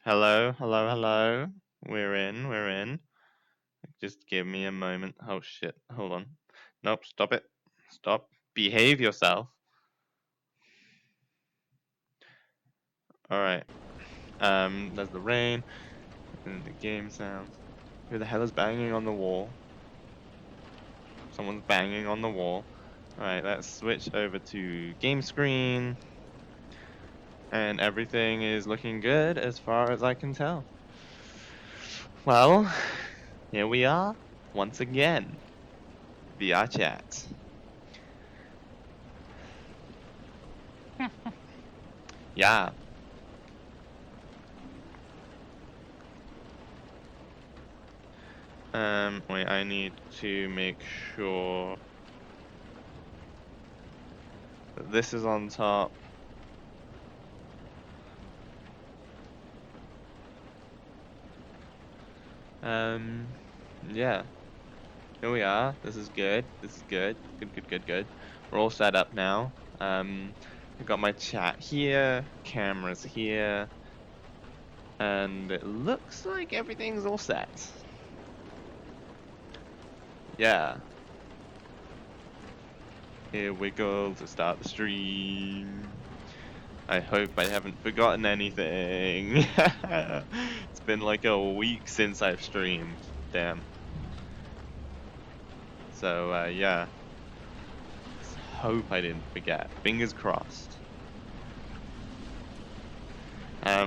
Hello, hello, hello. We're in. Just give me a moment. Oh shit, hold on. Nope, stop it. Stop. Behave yourself. Alright. There's the rain, and the game sounds. Who the hell is banging on the wall? Someone's banging on the wall. Alright, let's switch over to game screen. And everything is looking good as far as I can tell. Well, here we are, once again. VR chat. Yeah. Wait, I need to make sure that this is on top. Yeah. Here we are. This is good. This is good. Good. We're all set up now. I've got my chat here, cameras here, and it looks like everything's all set. Yeah. Here we go to start the stream. I hope I haven't forgotten anything. It's been like a week since I've streamed. Damn. So, yeah. Let's hope I didn't forget. Fingers crossed. Heck.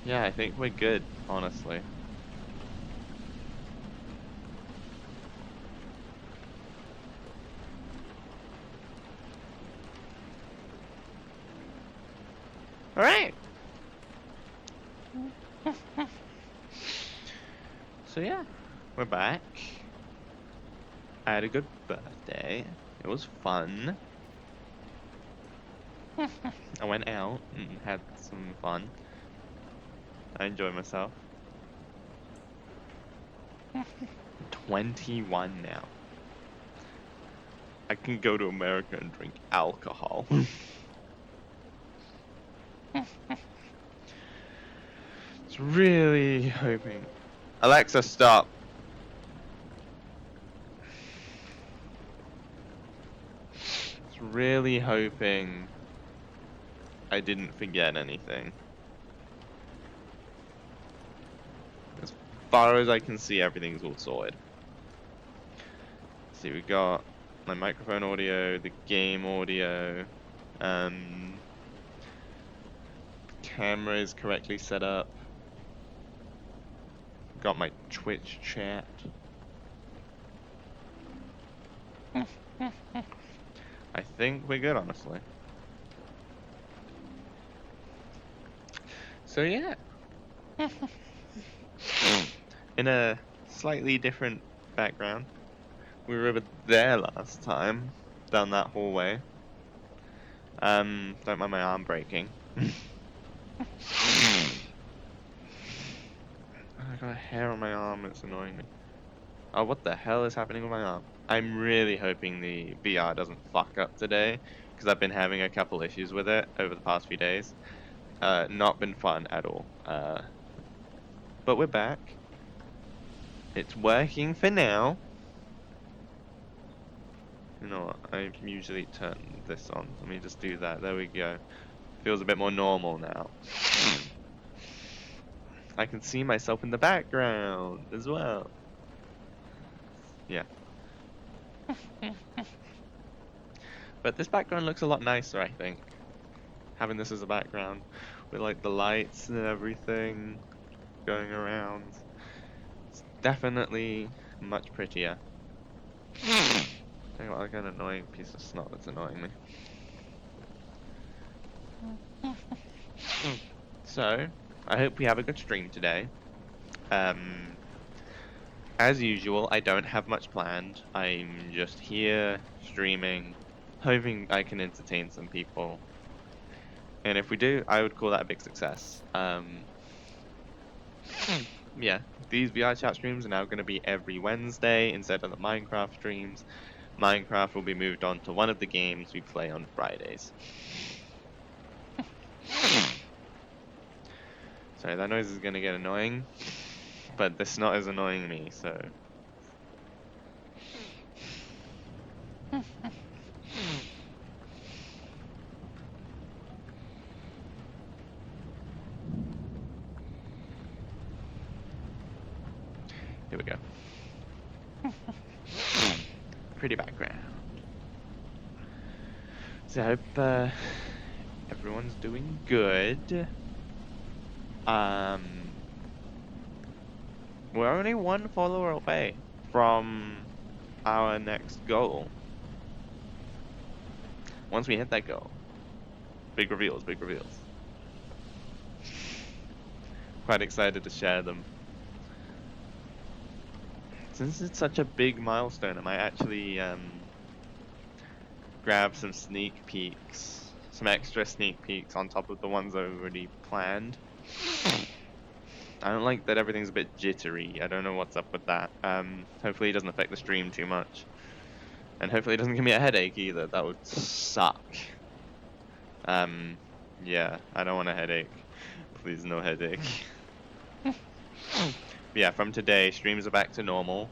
Yeah, I think we're good, honestly. Alright! So yeah, we're back. I had a good birthday. It was fun. I went out and had some fun. I enjoyed myself. 21 now. I can go to America and drink alcohol. It's really hoping. Alexa, stop. It's really hoping I didn't forget anything. As far as I can see, everything's all sorted. Let's see, we got my microphone audio, the game audio, camera is correctly set up. Got my Twitch chat. I think we're good, honestly. So yeah. In a slightly different background, we were over there last time, down that hallway. Don't mind my arm breaking. I got a hair on my arm, it's annoying me. Oh, what the hell is happening with my arm? I'm really hoping the VR doesn't fuck up today, because I've been having a couple issues with it over the past few days. Not been fun at all. But we're back. It's working for now. You know what? I usually turn this on. Let me just do that. There we go. Feels a bit more normal now. I can see myself in the background as well. Yeah. But this background looks a lot nicer, I think. Having this as a background with like the lights and everything going around. It's definitely much prettier. Tell you what, like an annoying piece of snot that's annoying me. So, I hope we have a good stream today. As usual, I don't have much planned. I'm just here, streaming, hoping I can entertain some people. And if we do, I would call that a big success. yeah, these VR chat streams are now going to be every Wednesday instead of the Minecraft streams. Minecraft will be moved on to one of the games we play on Fridays. Sorry, that noise is going to get annoying, but this not as annoying me, so. Here we go. Pretty background. So I hope everyone's doing good. We're only one follower away from our next goal. Once we hit that goal, big reveals, big reveals. Quite excited to share them. Since it's such a big milestone, I might actually grab some sneak peeks, some extra sneak peeks on top of the ones I've already planned. I don't like that everything's a bit jittery. I don't know what's up with that. Hopefully it doesn't affect the stream too much. And hopefully it doesn't give me a headache either. That would suck. Yeah, I don't want a headache. Please, no headache. Yeah, from today, streams are back to normal.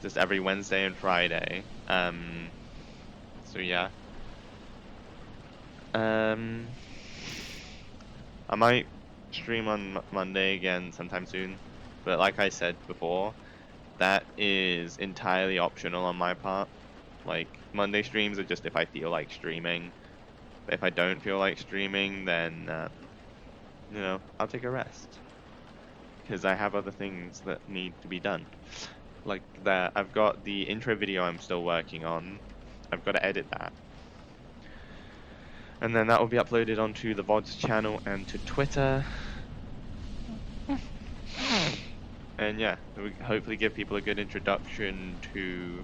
Just every Wednesday and Friday. So yeah. I might stream on Monday again sometime soon. But like I said before, that is entirely optional on my part. Like, Monday streams are just if I feel like streaming. But if I don't feel like streaming, then, you know, I'll take a rest. Because I have other things that need to be done. Like that, I've got the intro video I'm still working on. I've got to edit that. And then that will be uploaded onto the VODs channel and to Twitter. And yeah, we hopefully give people a good introduction to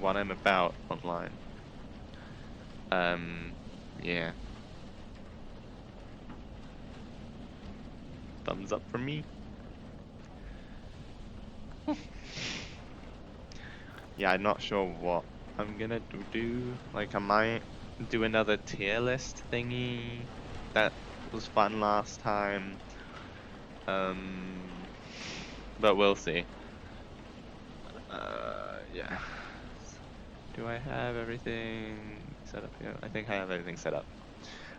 what I'm about online. Yeah. Thumbs up from me. Yeah, I'm not sure what I'm gonna do. Like, I might do another tier list thingy. That was fun last time. But we'll see. Yeah. Do I have everything set up here? I think I have everything set up.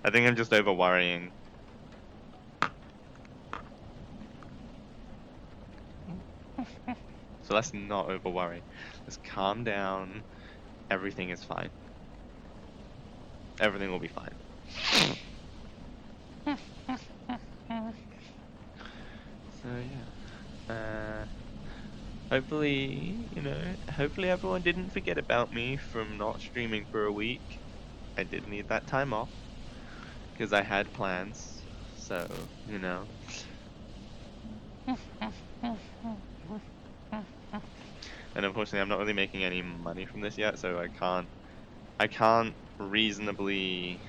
I think I'm just over worrying. So let's not over worry. Let's calm down. Everything is fine. Everything will be fine. So yeah. Hopefully, hopefully everyone didn't forget about me from not streaming for a week. I did need that time off because I had plans. So, And unfortunately, I'm not really making any money from this yet, so I can't reasonably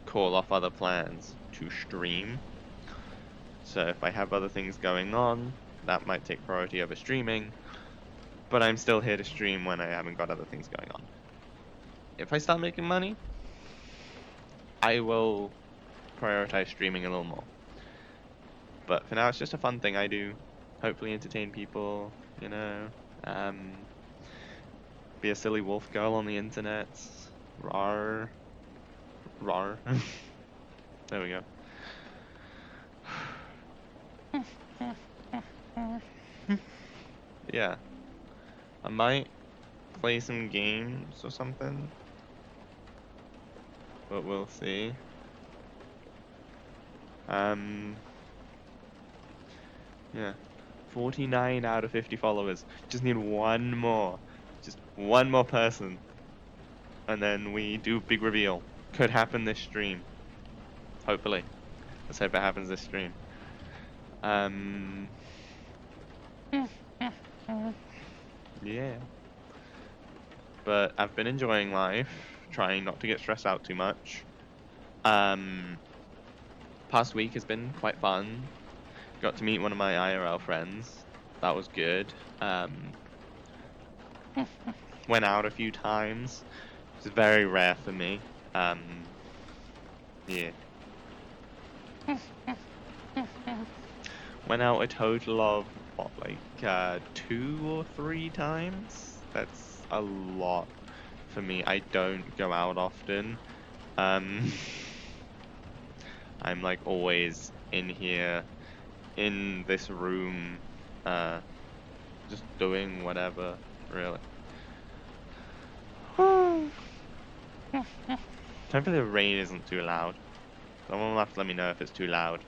call off other plans to stream. So if I have other things going on, that might take priority over streaming, but I'm still here to stream when I haven't got other things going on. If I start making money, I will prioritize streaming a little more. But for now, it's just a fun thing I do. Hopefully entertain people, be a silly wolf girl on the internet. Rar. Rar. There we go. Yeah. I might play some games or something. But we'll see. Yeah. 49 out of 50 followers. Just need one more. Just one more person. And then we do big reveal. Could happen this stream. Hopefully. Let's hope it happens this stream. Yeah. But I've been enjoying life, trying not to get stressed out too much. Past week has been quite fun, Got to meet one of my IRL friends. That was good. Went out a few times. It's very rare for me. Yeah. Went out a total of what, like 2 or 3 times. That's a lot for me. I don't go out often. I'm like always in here, in this room, just doing whatever, really. Hopefully the rain isn't too loud. Someone will have to let me know if it's too loud.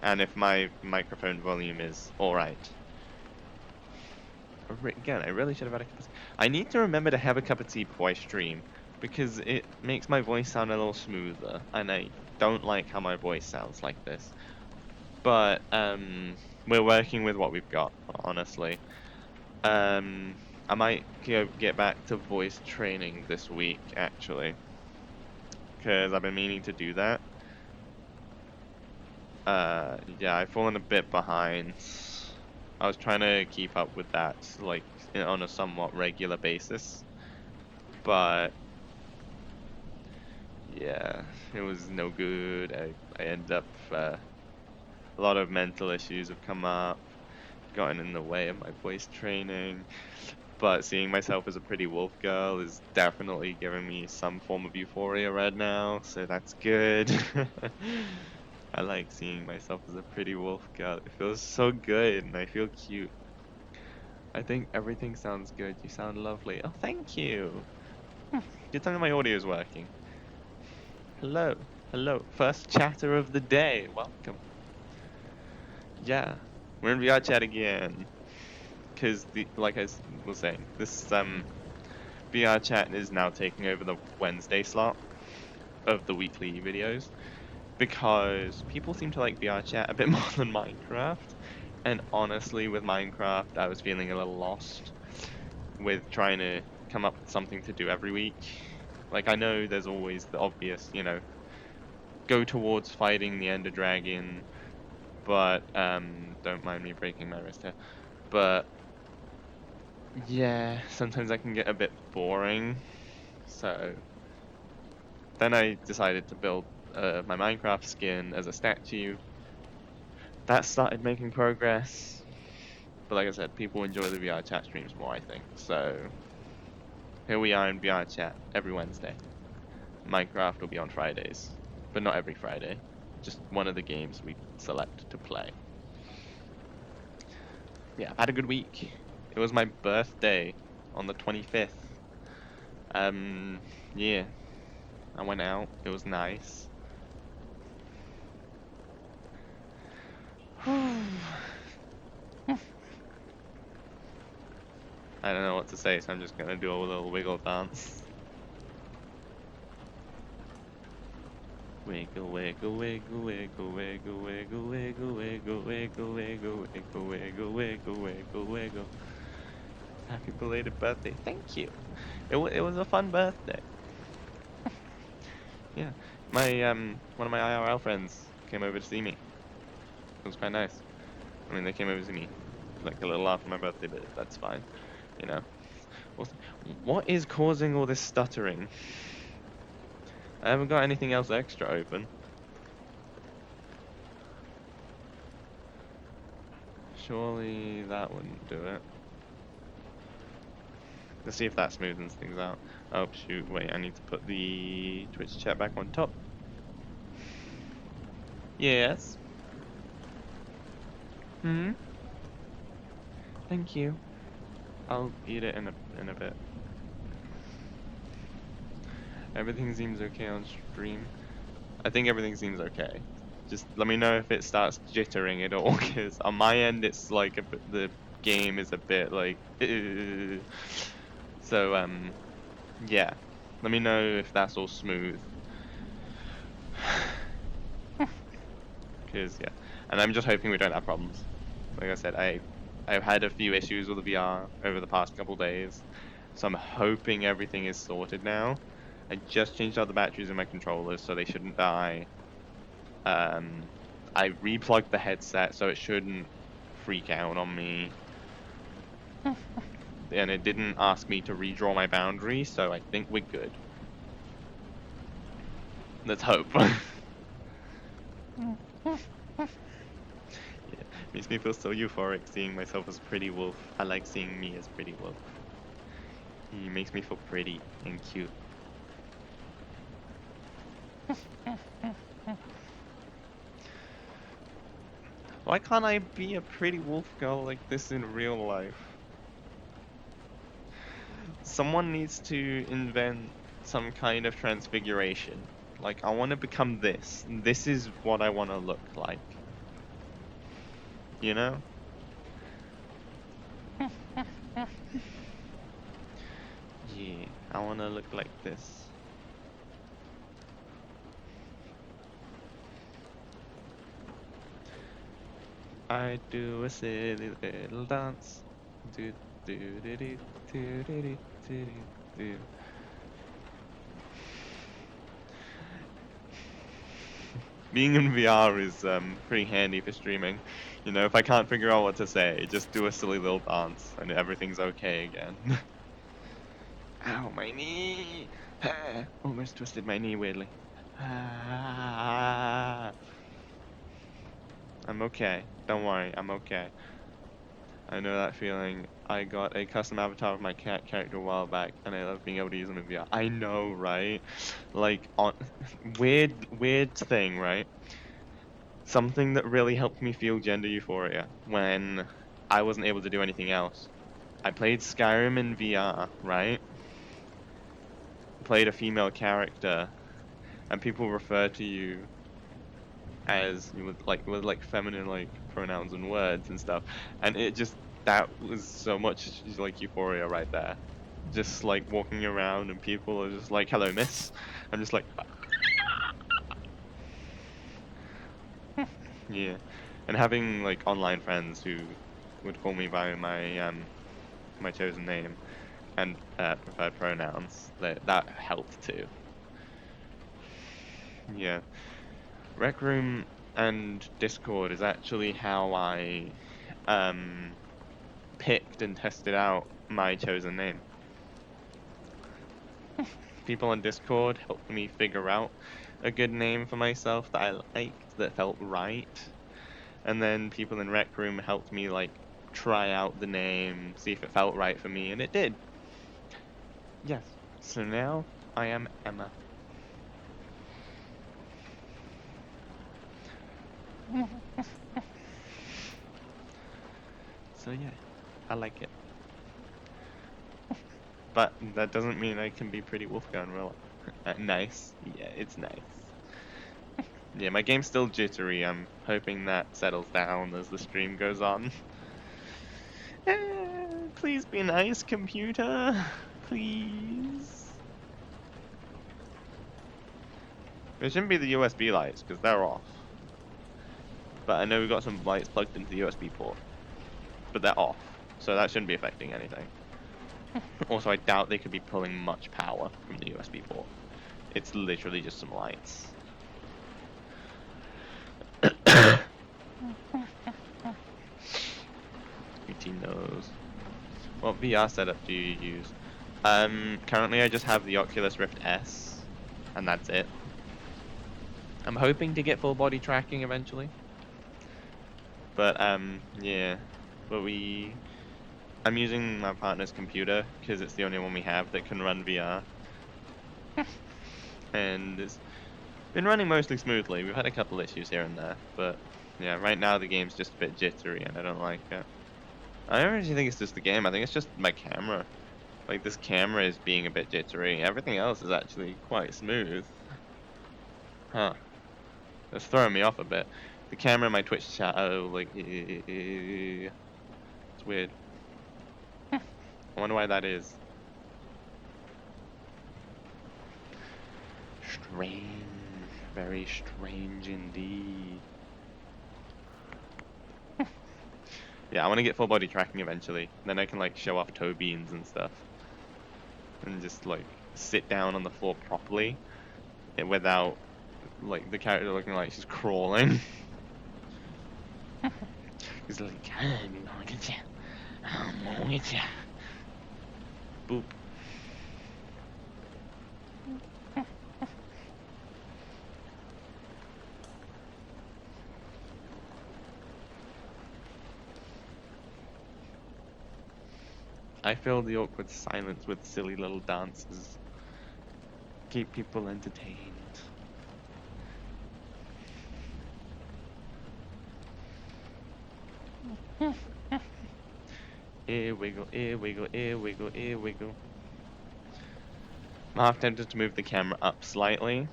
And if my microphone volume is alright. Again, I really should have had a cup of tea. I need to remember to have a cup of tea before I stream, because it makes my voice sound a little smoother, and I don't like how my voice sounds like this. But, we're working with what we've got, honestly. I might get back to voice training this week, actually. Because I've been meaning to do that. Yeah, I've fallen a bit behind. I was trying to keep up with that, like, on a somewhat regular basis. But, yeah, it was no good. I ended up, a lot of mental issues have come up, gotten in the way of my voice training. But seeing myself as a pretty wolf girl is definitely giving me some form of euphoria right now, so that's good. I like seeing myself as a pretty wolf girl. It feels so good, and I feel cute. I think everything sounds good. You sound lovely. Oh, thank you. Good tell me my audio is working. Hello. Hello. First chatter of the day. Welcome. Yeah. We're in VR chat again. Because, like I was saying, this VR chat is now taking over the Wednesday slot of the weekly videos. Because people seem to like VR chat a bit more than Minecraft. And honestly, with Minecraft, I was feeling a little lost with trying to come up with something to do every week. Like, I know there's always the obvious, go towards fighting the Ender Dragon, but, don't mind me breaking my wrist here. But, yeah, sometimes that can get a bit boring. So, then I decided to build my Minecraft skin as a statue. That started making progress. But like I said, people enjoy the VR chat streams more, I think. So, here we are in VR chat every Wednesday. Minecraft will be on Fridays, but not every Friday. Just one of the games we select to play. Yeah, I've had a good week. It was my birthday on the 25th. Yeah, I went out. It was nice. I don't know what to say, so I'm just gonna do a little wiggle dance. Wiggle, wiggle, wiggle, wiggle, wiggle, wiggle, wiggle, wiggle, wiggle, wiggle, wiggle, wiggle, wiggle, wiggle, wiggle. Happy belated birthday. Thank you. It was a fun birthday. Yeah. My one of my IRL friends came over to see me. It was quite nice. I mean, they came over to see me like a little after my birthday, but that's fine. You know. What is causing all this stuttering? I haven't got anything else extra open. Surely that wouldn't do it. Let's see if that smoothens things out. Oh shoot, wait, I need to put the Twitch chat back on top. Yes. Hmm? Thank you. I'll eat it in a bit. Everything seems okay on stream. I think everything seems okay. Just let me know if it starts jittering at all, because on my end it's like the game is a bit like so yeah. Let me know if that's all smooth. Because yeah, and I'm just hoping we don't have problems. Like I said, I've had a few issues with the VR over the past couple days, so I'm hoping everything is sorted now. I just changed out the batteries in my controllers so they shouldn't die. I I replugged the headset so it shouldn't freak out on me. And it didn't ask me to redraw my boundary, so I think we're good. Let's hope. Yeah, makes me feel so euphoric seeing myself as a pretty wolf. I like seeing me as pretty wolf. He makes me feel pretty and cute. Why can't I be a pretty wolf girl like this in real life? Someone needs to invent some kind of transfiguration. Like, I want to become this. This is what I want to look like. You know? Yeah, I want to look like this. I do a silly little dance. Do do do do do do do do do. Being in VR is pretty handy for streaming. You know, if I can't figure out what to say, just do a silly little dance and everything's okay again. Ow, my knee! Ah, almost twisted my knee weirdly. Ah, I'm okay. Don't worry, I'm okay. I know that feeling. I got a custom avatar of my cat character a while back, and I love being able to use them in VR. I know, right? Like, on weird thing, right? Something that really helped me feel gender euphoria when I wasn't able to do anything else. I played Skyrim in VR, right? Played a female character, and people refer to you as with like feminine like pronouns and words and stuff, and it just that was so much like euphoria right there. Just like walking around and people are just like, "Hello, miss." I'm just like, yeah, and having like online friends who would call me by my chosen name and preferred pronouns, that helped too. Yeah, Rec Room and Discord is actually how I um picked and tested out my chosen name. People on Discord helped me figure out a good name for myself that I liked, that felt right. And then people in Rec Room helped me like try out the name, see if it felt right for me, and it did. Yes. So now I am Emma. So yeah, I like it. But that doesn't mean I can be pretty wolf girl in real life. Nice. Yeah, it's nice. Yeah, my game's still jittery. I'm hoping that settles down as the stream goes on. Please be nice, computer. Please. It shouldn't be the USB lights, because they're off. But I know we've got some lights plugged into the USB port. But they're off, so that shouldn't be affecting anything. Also, I doubt they could be pulling much power from the USB port. It's literally just some lights. BT knows. What VR setup do you use? Currently I just have the Oculus Rift S, and that's it. I'm hoping to get full body tracking eventually. But yeah. But I'm using my partner's computer because it's the only one we have that can run VR. And it's been running mostly smoothly. We've had a couple issues here and there, but yeah, right now the game's just a bit jittery and I don't like it. I don't actually think it's just the game, I think it's just my camera. Like, this camera is being a bit jittery. Everything else is actually quite smooth. Huh. That's throwing me off a bit. The camera in my Twitch chat, like, it's weird. I wonder why that is. Strange. Very strange indeed. Yeah, I want to get full body tracking eventually. Then I can, like, show off toe beans and stuff. And just, like, sit down on the floor properly without, like, the character looking like she's crawling. He's like, I'm gonna get you. I'm gonna get you. Boop. I fill the awkward silence with silly little dances. Keep people entertained. Ear wiggle, ear wiggle, ear wiggle, ear wiggle. I'm half tempted to move the camera up slightly.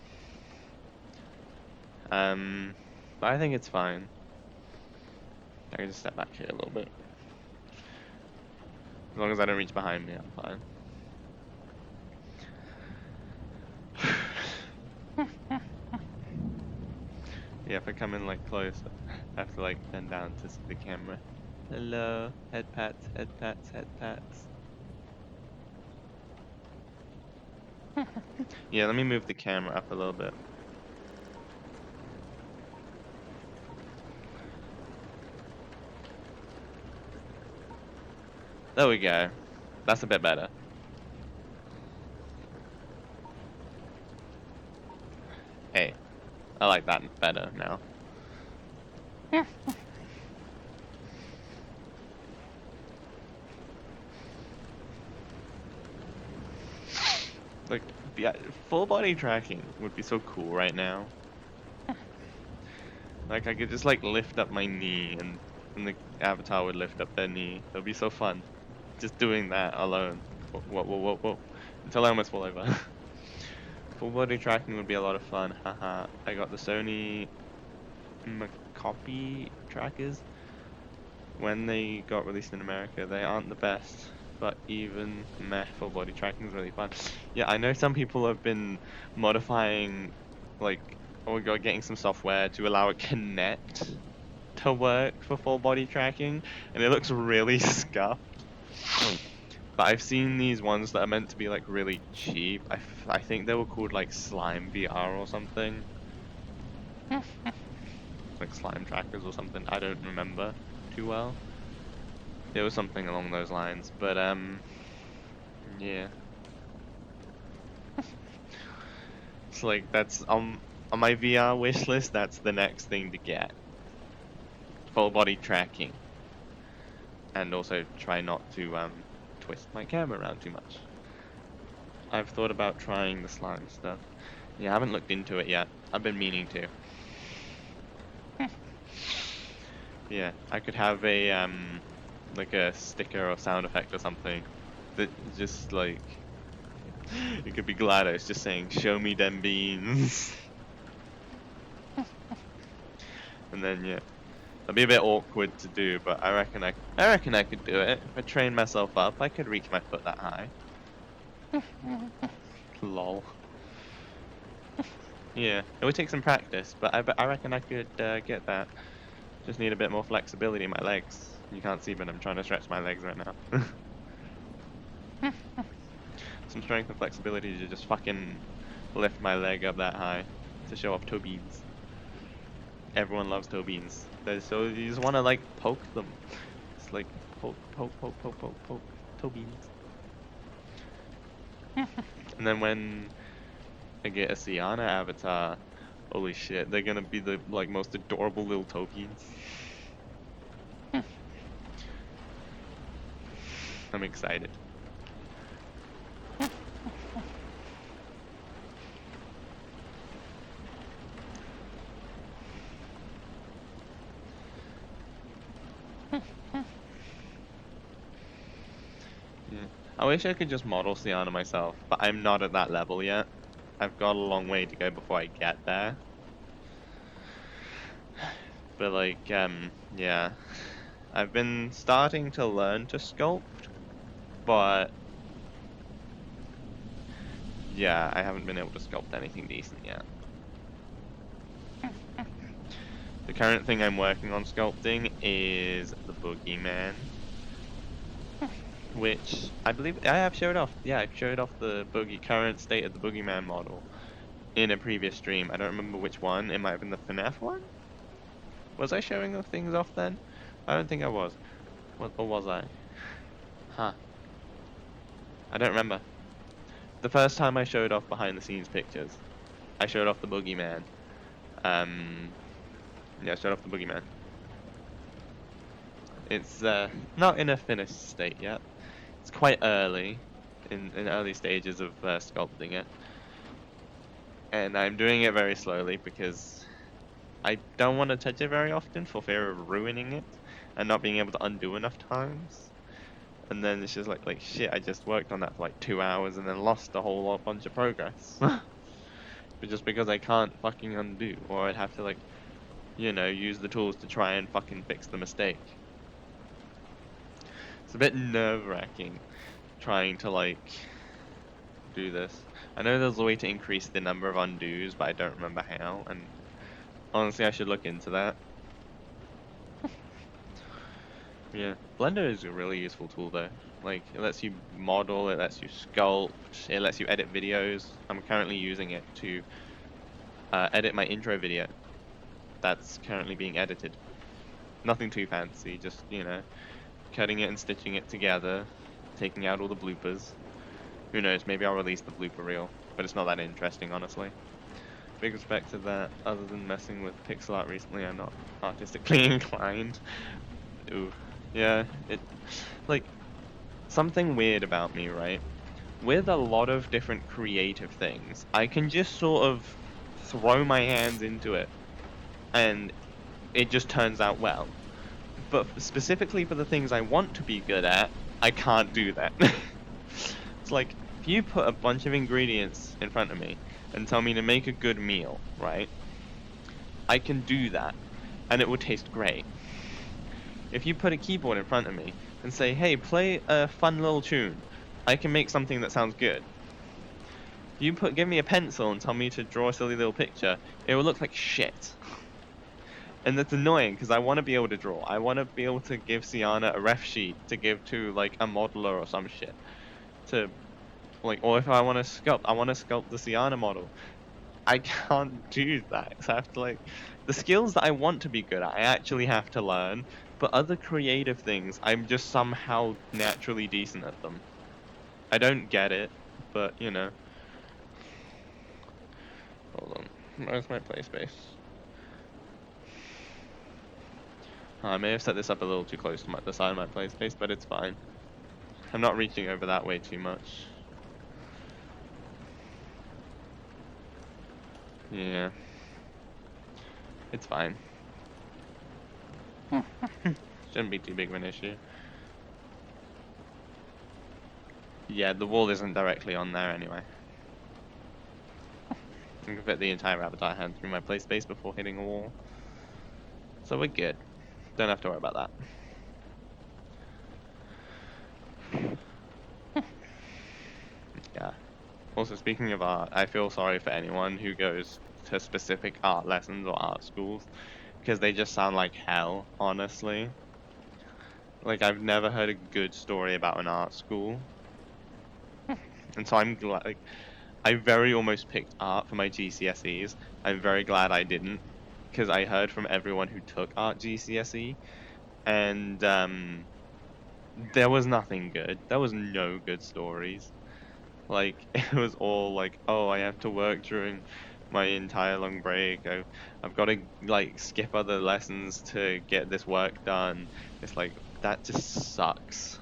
But I think it's fine. I can just step back here a little bit. As long as I don't reach behind me, I'm fine. Yeah, if I come in like close, I have to like bend down to see the camera. Hello, head pats, head pats, head pats. Yeah, let me move the camera up a little bit. There we go. That's a bit better. Hey, I like that better now. Like, yeah, full body tracking would be so cool right now. Like, I could just like lift up my knee and the avatar would lift up their knee. It would be so fun. Just doing that alone. Whoa, whoa, whoa, whoa. Until I almost fall over. Full body tracking would be a lot of fun. Haha. I got the Sony copy trackers. When they got released in America, they aren't the best, but even meh, full body tracking is really fun. Yeah, I know some people have been modifying, like, or getting some software to allow it Connect to work for full body tracking, and it looks really scuffed. But I've seen these ones that are meant to be like really cheap. I think they were called like Slime VR or something. Like Slime Trackers or something. I don't remember too well. It was something along those lines, but yeah. It's like that's on my VR wish list. That's the next thing to get. Full body tracking, and also try not to twist my camera around too much. I've thought about trying the slime stuff. Yeah, I haven't looked into it yet. I've been meaning to. Yeah, I could have a like a sticker or sound effect or something that just like it could be GLaDOS just saying "Show me them beans," and then yeah, that'd be a bit awkward to do, but I reckon I could do it if I train myself up. I could reach my foot that high. Lol. Yeah, it would take some practice, but I reckon I could get that. Just need a bit more flexibility in my legs. You can't see, but I'm trying to stretch my legs right now. Some strength and flexibility to just fucking lift my leg up that high to show off toe beans. Everyone loves toe beans. So you just want to like poke them. It's like poke, poke, poke, poke, poke, poke, toe beans. And then when I get a Sienna avatar, holy shit, they're gonna be the like most adorable little toe beans. I'm excited. Yeah. I wish I could just model Sienna myself, but I'm not at that level yet. I've got a long way to go before I get there. But like, yeah. I've been starting to learn to sculpt, but yeah, I haven't been able to sculpt anything decent yet. The current thing I'm working on sculpting is the Boogeyman, which I believe I have showed off. Yeah, I've showed off the current state of the Boogeyman model in a previous stream. I don't remember which one. It might have been the FNAF one? Was I showing those things off then? I don't think I was. Or was I? Huh. I don't remember. The first time I showed off behind the scenes pictures, I showed off the boogeyman. Yeah, I showed off the boogeyman. It's not in a finished state yet. It's quite early, in early stages of sculpting it. And I'm doing it very slowly because I don't want to touch it very often for fear of ruining it and not being able to undo enough times. And then it's just like shit, I just worked on that for like 2 hours and then lost a whole lot bunch of progress. But just because I can't fucking undo, or I'd have to like, use the tools to try and fucking fix the mistake. It's a bit nerve-wracking trying to like do this. I know there's a way to increase the number of undos, but I don't remember how, and honestly I should look into that. Yeah, Blender is a really useful tool though. Like, it lets you model, it lets you sculpt, it lets you edit videos. I'm currently using it to edit my intro video. That's currently being edited. Nothing too fancy, just, cutting it and stitching it together, taking out all the bloopers. Who knows, maybe I'll release the blooper reel, but it's not that interesting, honestly. Big respect to that, other than messing with pixel art recently, I'm not artistically inclined. Ooh, yeah, like, something weird about me, right? With a lot of different creative things, I can just sort of throw my hands into it, and it just turns out well. But specifically for the things I want to be good at, I can't do that. It's like, if you put a bunch of ingredients in front of me and tell me to make a good meal, right? I can do that, and it will taste great. If you put a keyboard in front of me and say, hey, play a fun little tune, I can make something that sounds good. If you give me a pencil and tell me to draw a silly little picture, it will look like shit. And that's annoying, because I want to be able to draw. I want to be able to give Sienna a ref sheet to give to, like, a modeler or some shit. Or if I want to sculpt the Sienna model. I can't do that. So I have to, the skills that I want to be good at, I actually have to learn. But other creative things, I'm just somehow naturally decent at them. I don't get it, but, Hold on. Where's my play space? I may have set this up a little too close to the side of my play space, but it's fine. I'm not reaching over that way too much. Yeah. It's fine. Shouldn't be too big of an issue. Yeah, the wall isn't directly on there anyway. I can fit the entire avatar hand through my play space before hitting a wall. So we're good. Don't have to worry about that. Yeah. Also, speaking of art, I feel sorry for anyone who goes to specific art lessons or art schools, because they just sound like hell, honestly. Like, I've never heard a good story about an art school. And so I'm glad, I very almost picked art for my GCSEs. I'm very glad I didn't, because I heard from everyone who took art GCSE, and there was nothing good. There was no good stories. Like, it was all like, oh, I have to work during my entire long break. I've got to skip other lessons to get this work done. It's like, that just sucks.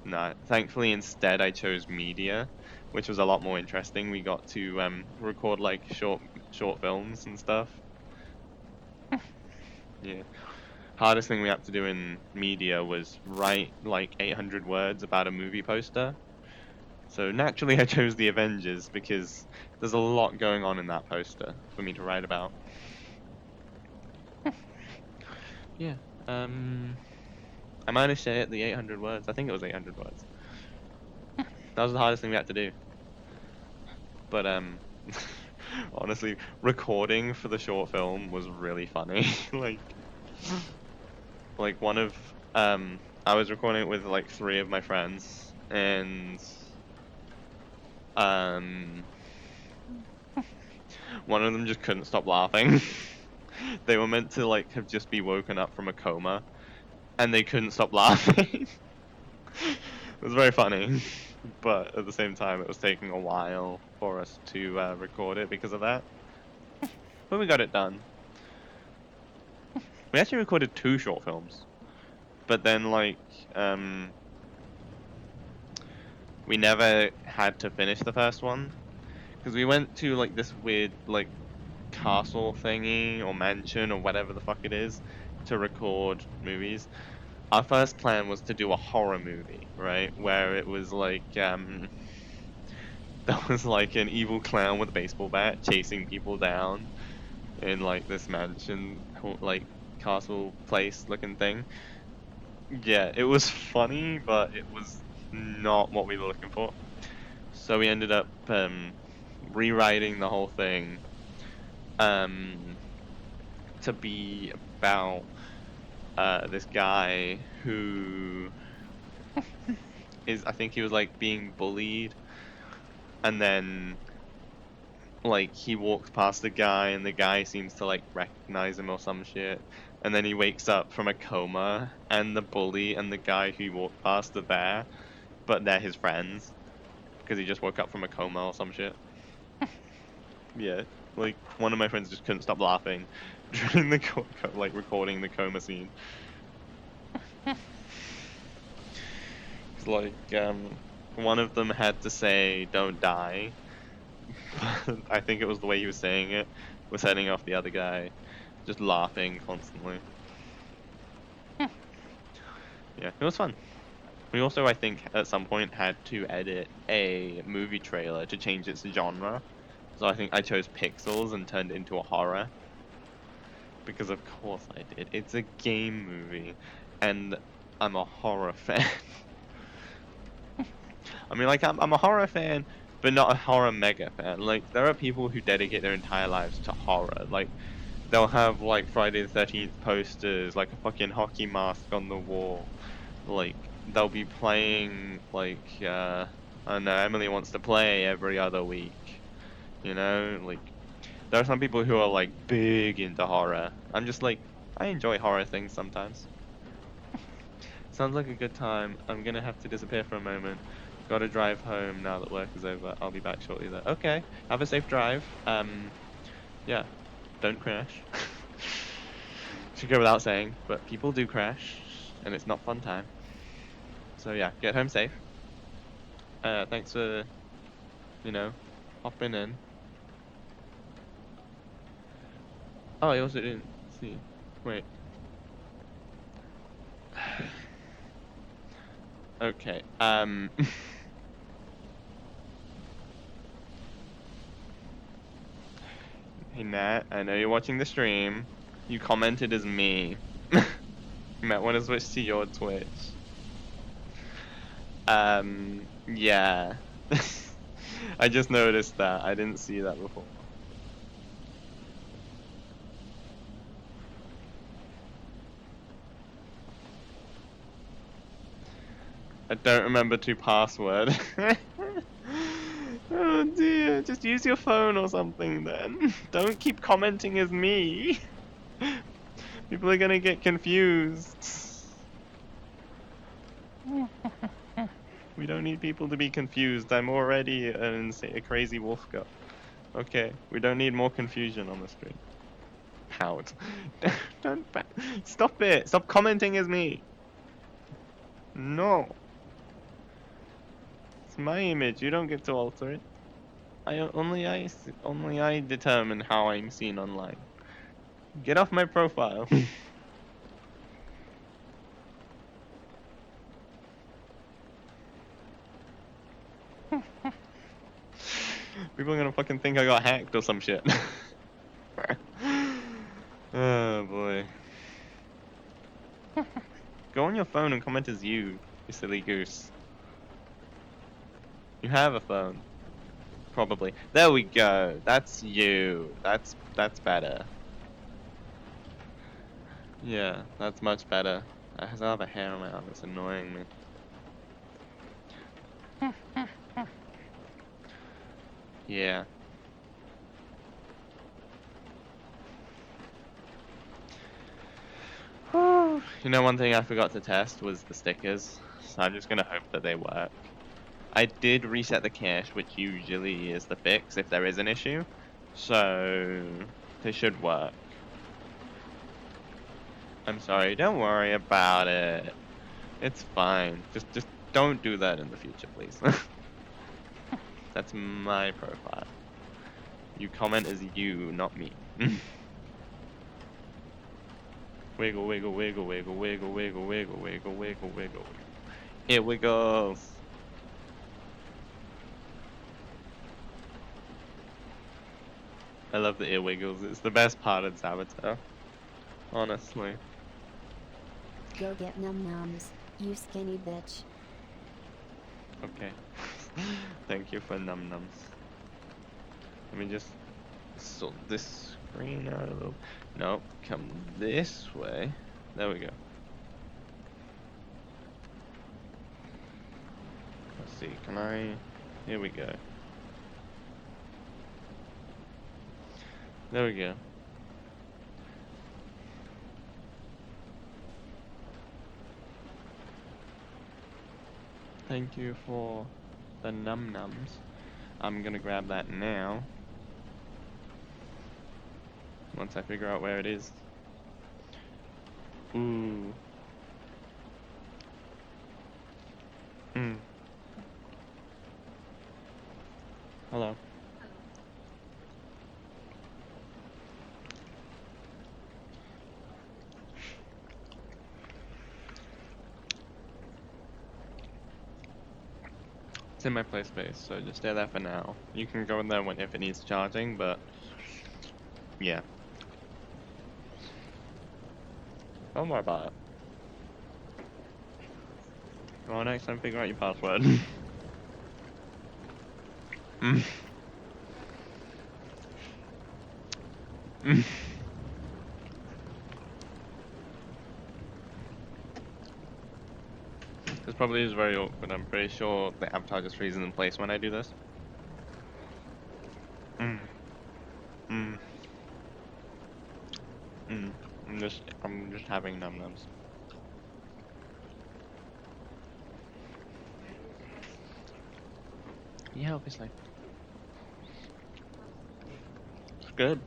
No, thankfully instead I chose media, which was a lot more interesting. We got to record short films and stuff. Yeah. Hardest thing we had to do in media was write 800 words about a movie poster. So naturally I chose the Avengers because there's a lot going on in that poster for me to write about. Yeah. I managed to hit the 800 words. I think it was 800 words. That was the hardest thing we had to do. But honestly, recording for the short film was really funny. One of I was recording it with 3 of my friends, and one of them just couldn't stop laughing. They were meant to like have just be woken up from a coma, and they couldn't stop laughing. It was very funny, but at the same time, it was taking a while for us to record it because of that. But we got it done. We actually recorded 2 short films, but then like we never had to finish the first one because we went to like this weird like castle thingy or mansion or whatever the fuck it is to record movies. Our first plan was to do a horror movie, right? Where it was like there was like an evil clown with a baseball bat chasing people down in like this mansion like castle place looking thing. Yeah, it was funny, but it was not what we were looking for. So we ended up rewriting the whole thing um, to be about this guy who is, I think he was like being bullied, and then like he walks past the guy, and the guy seems to like recognize him or some shit, and then he wakes up from a coma, and the bully and the guy who walked past are there, but they're his friends because he just woke up from a coma or some shit. Yeah, like one of my friends just couldn't stop laughing during the like recording the coma scene. It's like one of them had to say "Don't die," but I think it was the way he was saying it was setting off the other guy, just laughing constantly. Yeah, it was fun. We also, I think, at some point had to edit a movie trailer to change its genre. So I think I chose Pixels and turned it into a horror. Because of course I did. It's a game movie, and I'm a horror fan. I mean, like, I'm a horror fan, but not a horror mega fan. Like, there are people who dedicate their entire lives to horror. Like, they'll have, like, Friday the 13th posters, like a fucking hockey mask on the wall. Like, they'll be playing, like, I don't know, Emily Wants to Play every other week. You know? Like, there are some people who are, like, big into horror. I'm just like, I enjoy horror things sometimes. Sounds like a good time. I'm gonna have to disappear for a moment. Gotta drive home now that work is over. I'll be back shortly though. Okay, have a safe drive. Yeah, don't crash. Should go without saying, but people do crash, and it's not fun time. So yeah, get home safe. Thanks for, you know, hopping in. Oh, I also didn't see. Wait. Okay. Hey Nat, I know you're watching the stream. You commented as me. You might want to switch to your Twitch. Yeah. I just noticed that. I didn't see that before. I don't remember to password. Oh dear, just use your phone or something then. Don't keep commenting as me. People are gonna get confused. We don't need people to be confused. I'm already a crazy wolf guy. Okay, we don't need more confusion on the stream. Pout. Don't stop it. Stop commenting as me. No. It's my image. You don't get to alter it. Only I determine how I'm seen online. Get off my profile. People are gonna fucking think I got hacked or some shit. Oh boy. Go on your phone and comment as you silly goose. You have a phone. Probably. There we go. That's you. That's better. Yeah, that's much better. I still have a hair on my arm. It's annoying me. Yeah. You know, one thing I forgot to test was the stickers, so I'm just gonna hope that they work. I did reset the cache, which usually is the fix if there is an issue, so they should work. I'm sorry, don't worry about it. It's fine. Just don't do that in the future, please. That's my profile. You comment as you, not me. Wiggle, wiggle, wiggle, wiggle, wiggle, wiggle, wiggle, wiggle, wiggle, wiggle. It wiggles. I love the ear wiggles. It's the best part of Saboteur. Honestly. Go get num-nums, you skinny bitch. Okay. Thank you for num-nums. Let me just sort this screen out a little. Nope, come this way. There we go. Let's see, can I... Here we go. There we go. Thank you for the num-nums. I'm gonna grab that now. Once I figure out where it is. Ooh. Hello. It's in my play space, so just stay there for now. You can go in there when if it needs charging, but yeah. Don't worry about it. Go on next time, figure out your password. This probably is very awkward. I'm pretty sure the avatar just freezes in place when I do this. I'm just having num-nums. Yeah, obviously. It's good.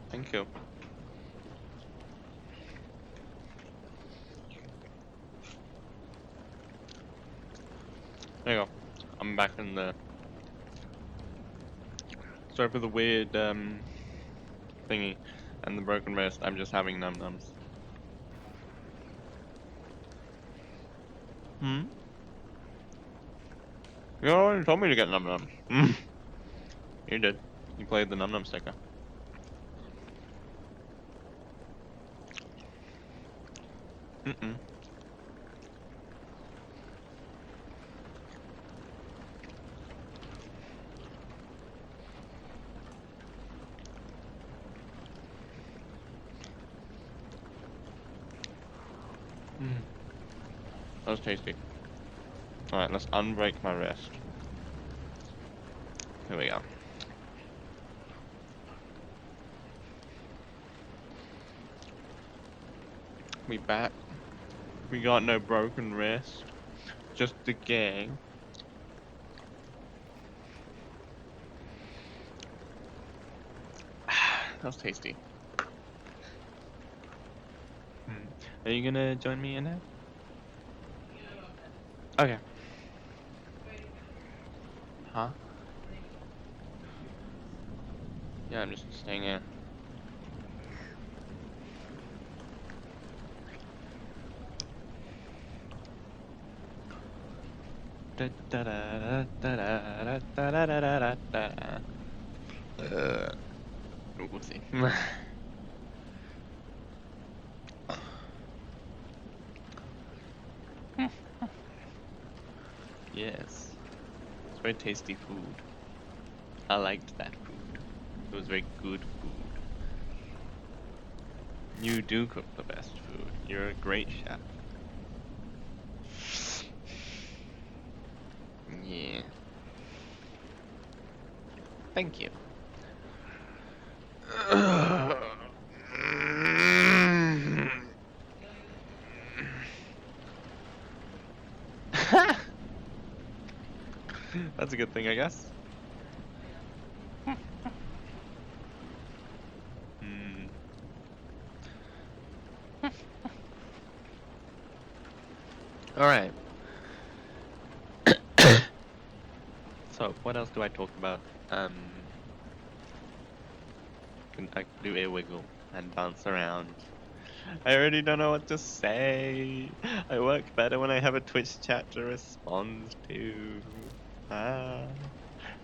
Thank you. There you go. I'm back in the... Sorry for the weird thingy and the broken wrist. I'm just having num-nums. You already told me to get num-nums. You did. You played the num-num sticker. That was tasty. Alright, let's unbreak my wrist. Here we go. We back. We got no broken wrist. Just the gang. That was tasty. Are you gonna join me in there? Okay. Huh? Yeah, I'm just staying here. Oopsie. Yes. It's very tasty food. I liked that food. It was very good food. You do cook the best food. You're a great chef. Yeah. Thank you. That's a good thing, I guess. Hmm. Alright. So, what else do I talk about? I can do a wiggle and bounce around. I already don't know what to say. I work better when I have a Twitch chat to respond to. Ah.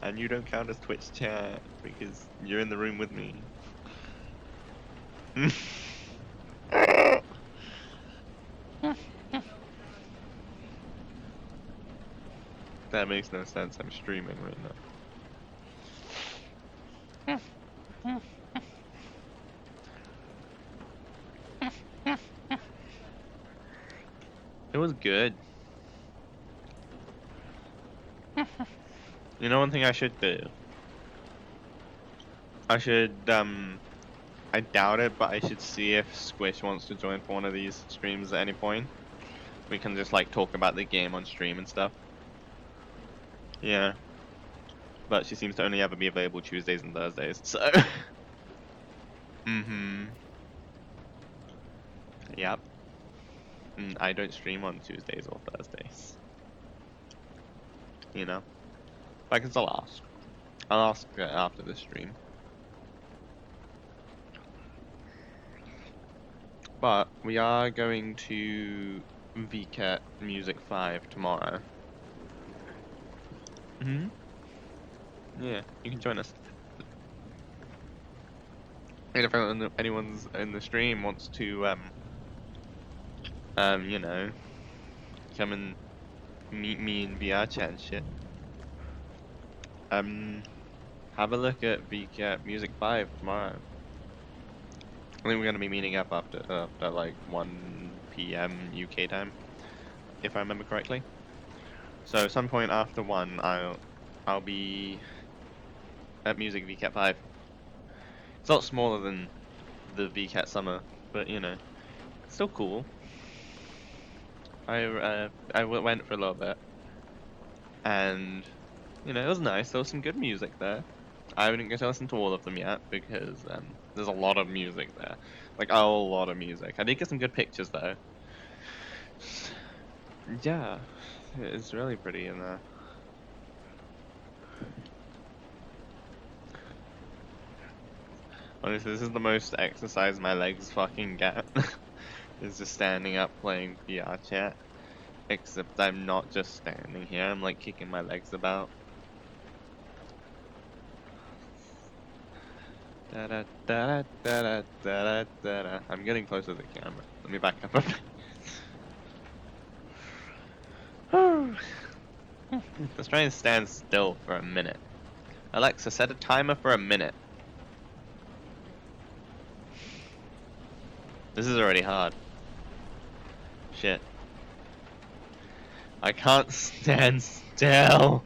And you don't count as Twitch chat because you're in the room with me. That makes no sense. I'm streaming right now. It was good. You know one thing I should do? I should I doubt it, but I should see if Squish wants to join for one of these streams at any point. We can just like talk about the game on stream and stuff. Yeah. But she seems to only ever be available Tuesdays and Thursdays, so mm-hmm. Yep. I don't stream on Tuesdays or Thursdays. You know? But I can still ask. I'll ask after the stream. But we are going to VCAT Music 5 tomorrow. Yeah, you can join us. And if anyone's in the stream wants to, you know, come and meet me in VR chat and shit, have a look at VCAT Music 5 tomorrow. I think we're gonna be meeting up after like 1 p.m. UK time, if I remember correctly. So some point after 1, I'll be at Music VCAT 5. It's a lot smaller than the VCAT Summer, but you know, it's still cool. I went for a little bit, and you know, it was nice. There was some good music there. I didn't get to listen to all of them yet because there's a lot of music there, like a lot of music. I did get some good pictures though. Yeah, it's really pretty in there. Honestly, this is the most exercise my legs fucking get. Is just standing up playing VR chat. Except I'm not just standing here, I'm like kicking my legs about. Da da da da da da da da. I'm getting closer to the camera. Let me back up a bit. Let's try and stand still for a minute. Alexa, set a timer for a minute. This is already hard. Shit. I can't stand still.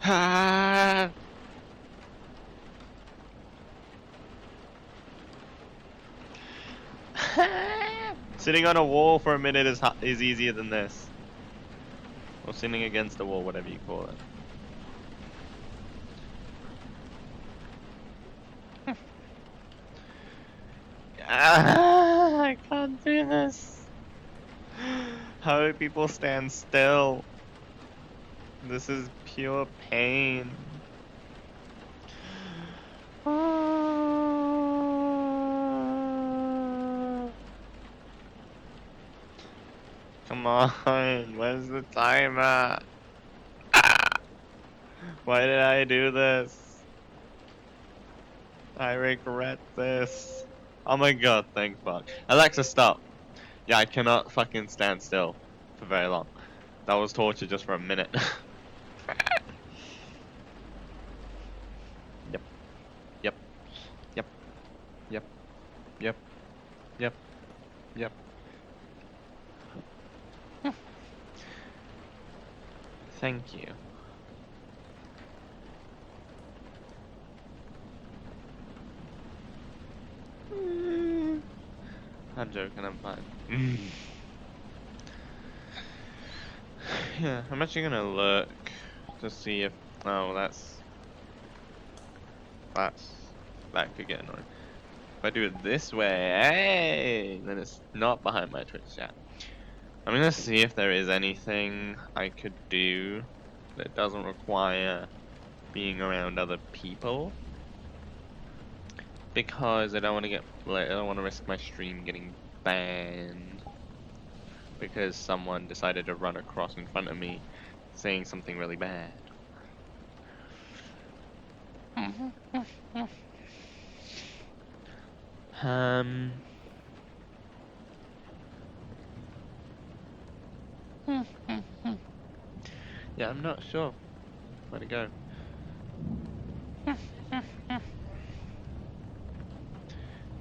Ah. Sitting on a wall for a minute is easier than this. Or sitting against a wall, whatever you call it. I can't do this. How do people stand still? This is pure pain. Come on, where's the timer? Why did I do this? I regret this. Oh my god, thank fuck. Alexa, stop. Yeah, I cannot fucking stand still for very long. That was torture just for a minute. Yep. Yep. Yep. Yep. Yep. Yep. Yep. Thank you. I'm joking, I'm fine. Yeah, I'm actually gonna look to see if. Oh, that could get annoying. If I do it this way, hey, then it's not behind my Twitch chat. I'm gonna see if there is anything I could do that doesn't require being around other people, because I don't want to I don't want to risk my stream getting banned because someone decided to run across in front of me saying something really bad. Um. Yeah, I'm not sure where to go.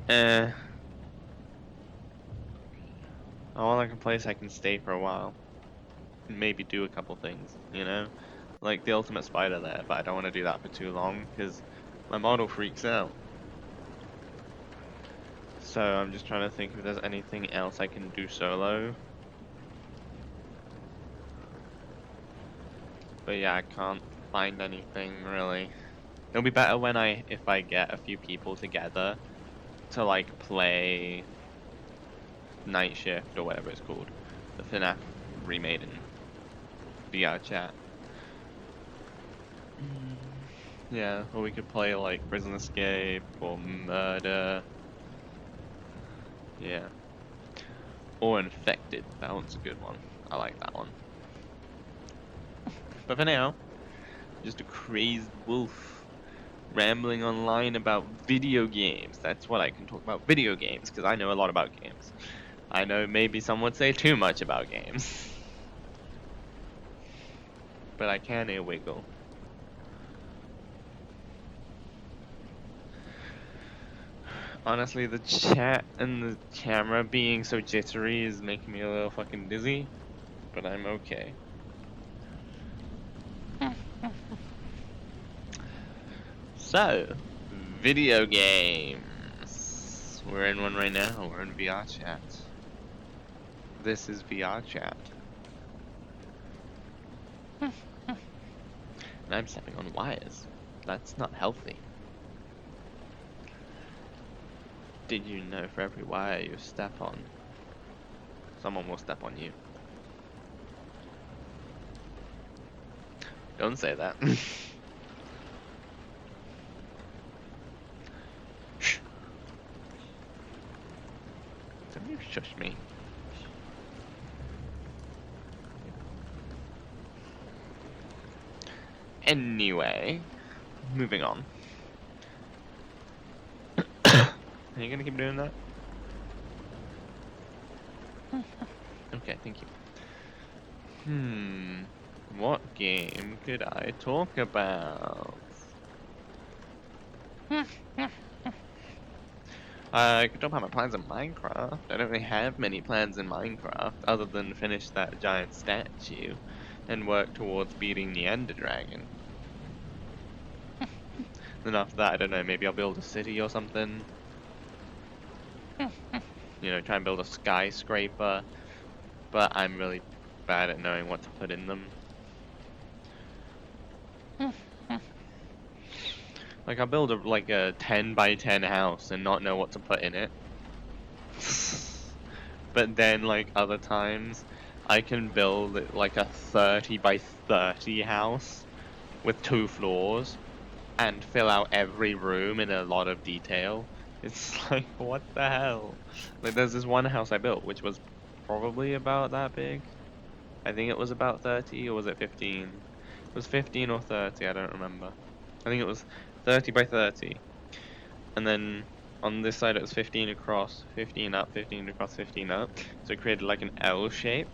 I want like a place I can stay for a while and maybe do a couple things, you know? Like the ultimate spider there, but I don't want to do that for too long because my model freaks out. So I'm just trying to think if there's anything else I can do solo. But yeah, I can't find anything really. It'll be better if I get a few people together to like play Night Shift or whatever it's called, the FNAF remade in VR chat. Yeah, or we could play like Prison Escape or Murder. Yeah. Or Infected. That one's a good one. I like that one. But for now, just a crazed wolf rambling online about video games. That's what I can talk about, video games, because I know a lot about games. I know maybe some would say too much about games. But I can wiggle. Honestly, the chat and the camera being so jittery is making me a little fucking dizzy. But I'm okay. So, video games. We're in one right now. We're in VR chat. This is VR chat. And I'm stepping on wires. That's not healthy. Did you know for every wire you step on, someone will step on you? Don't say that. Shh. Somebody shush me. Anyway, moving on. Are you gonna keep doing that? Okay, thank you. What game could I talk about? I could talk about my plans in Minecraft. I don't really have many plans in Minecraft other than finish that giant statue and work towards beating the Ender Dragon. Then after that, I don't know, maybe I'll build a city or something. You know, try and build a skyscraper. But I'm really bad at knowing what to put in them. Like, I'll build like a 10 by 10 house and not know what to put in it. But then, like, other times, I can build like a 30 by 30 house with 2 floors and fill out every room in a lot of detail. It's like, what the hell? Like, there's this one house I built, which was probably about that big. I think it was about 30, or was it 15? It was 15 or 30, I don't remember. I think it was 30 by 30. And then on this side it was 15 across, 15 up, 15 across, 15 up. So it created like an L shape,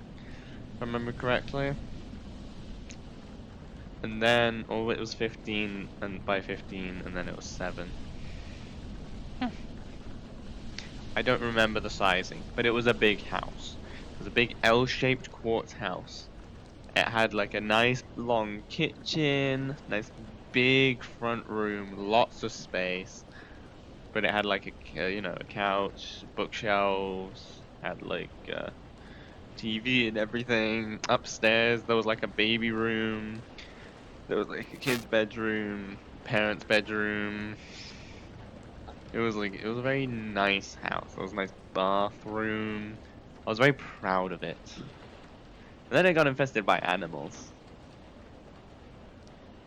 if I remember correctly. And then, oh, it was 15 and by 15, and then it was 7. I don't remember the sizing, but it was a big house. It was a big L-shaped quartz house. It had like a nice long kitchen, nice big front room, lots of space. But it had like a, you know, a couch, bookshelves, had like TV and everything. Upstairs there was like a baby room. There was like a kid's bedroom, parents' bedroom. It was a very nice house. There was a nice bathroom. I was very proud of it. And then it got infested by animals.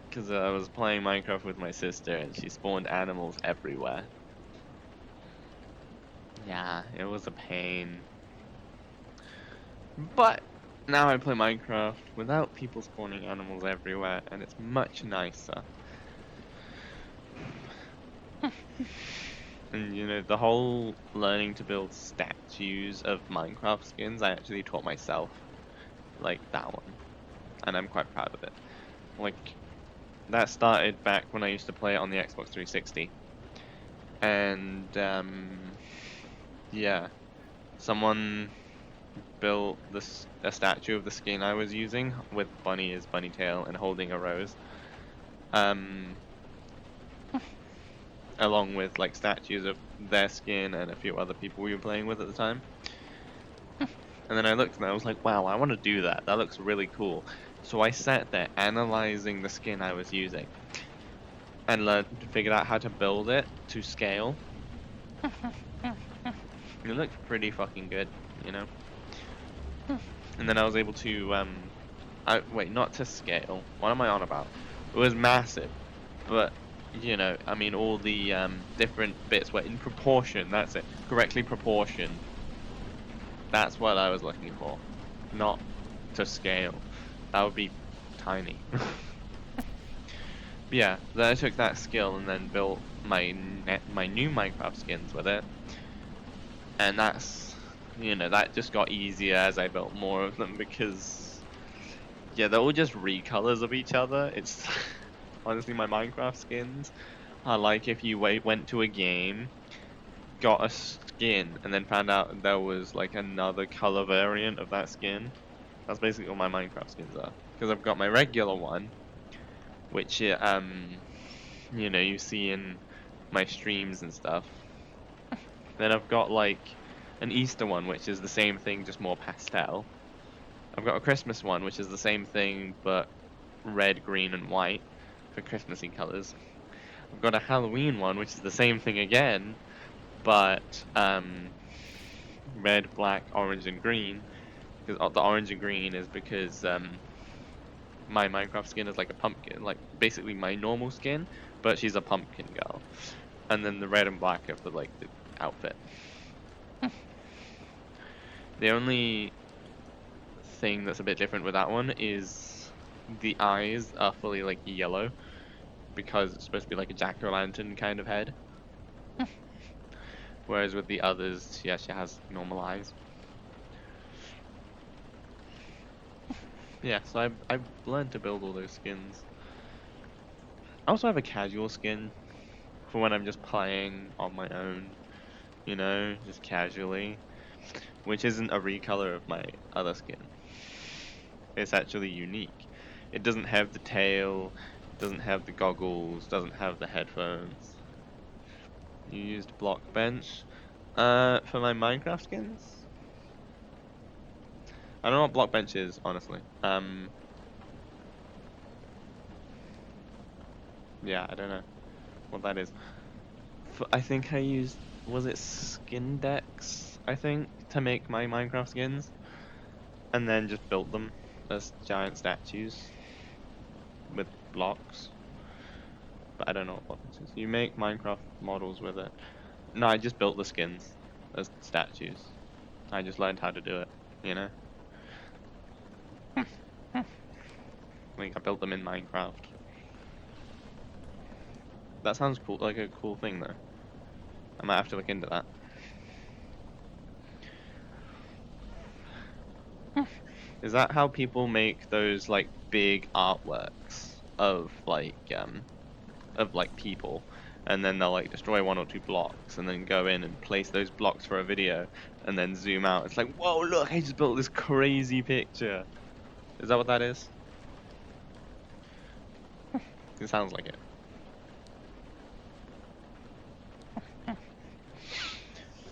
Because I was playing Minecraft with my sister and she spawned animals everywhere. Yeah, it was a pain. But now I play Minecraft without people spawning animals everywhere and it's much nicer. And you know, the whole learning to build statues of Minecraft skins, I actually taught myself. Like that one. And I'm quite proud of it. Like, that started back when I used to play it on the Xbox 360. And, yeah. Someone built a statue of the skin I was using with Bunny's bunny tail and holding a rose. Um, along with like statues of their skin and a few other people we were playing with at the time. And then I looked and I was like, wow, I want to do that. That looks really cool. So I sat there analyzing the skin I was using and figured out how to build it to scale. It looked pretty fucking good, you know? And then I was able to, wait, not to scale. What am I on about? It was massive, but, you know, I mean, all the, different bits were in proportion, that's it. Correctly proportioned. That's what I was looking for. Not to scale. That would be tiny. Yeah, then I took that skill and then built my new Minecraft skins with it. And that's, you know, that just got easier as I built more of them because, yeah, they're all just recolors of each other. It's honestly my Minecraft skins are like if you went to a game, got a skin, and then found out there was like another color variant of that skin. That's basically all my Minecraft skins are. Because I've got my regular one, which you know, you see in my streams and stuff. Then I've got like an Easter one, which is the same thing, just more pastel. I've got a Christmas one, which is the same thing, but red, green, and white for Christmassy colors. I've got a Halloween one, which is the same thing again, but red, black, orange, and green. Because the orange and green is because my Minecraft skin is like a pumpkin, like basically my normal skin, but she's a pumpkin girl. And then the red and black are for like the outfit. The only thing that's a bit different with that one is the eyes are fully like yellow because it's supposed to be like a jack-o'-lantern kind of head. Whereas with the others, yeah, she has normal eyes. Yeah, so I've learned to build all those skins. I also have a casual skin for when I'm just playing on my own, you know, just casually, which isn't a recolor of my other skin. It's actually unique. It doesn't have the tail, doesn't have the goggles, doesn't have the headphones. You used block bench. For my Minecraft skins? I don't know what block bench is, honestly. Yeah, I don't know what that is. I think I used, was it Skin Decks, I think, to make my Minecraft skins? And then just built them as giant statues with blocks. But I don't know what block bench is. You make Minecraft models with it. No, I just built the skins as statues. I just learned how to do it, you know? Like, I built them in Minecraft. That sounds cool, like a cool thing though. I might have to look into that. Is that how people make those like big artworks of like people, and then they'll like destroy one or two blocks and then go in and place those blocks for a video and then zoom out. It's like, whoa, look, I just built this crazy picture. Is that what that is? It sounds like it.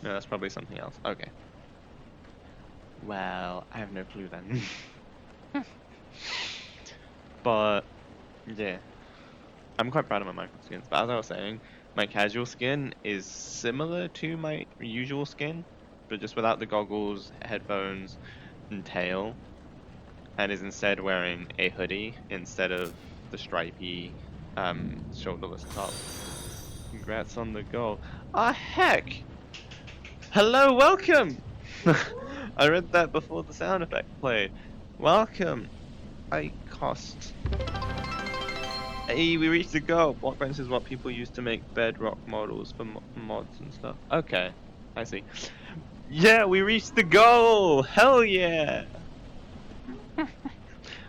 No, that's probably something else. Okay. Well, I have no clue then. But yeah, I'm quite proud of my micro skins. But as I was saying, my casual skin is similar to my usual skin, but just without the goggles, headphones, and tail, and is instead wearing a hoodie instead of the stripy, shoulderless top. Congrats on the goal. Ah, heck! Hello, welcome! I read that before the sound effect played. Welcome. I cost. Hey, we reached the goal. Blockbench is what people use to make bedrock models for mods and stuff. Okay, I see. Yeah, we reached the goal! Hell yeah!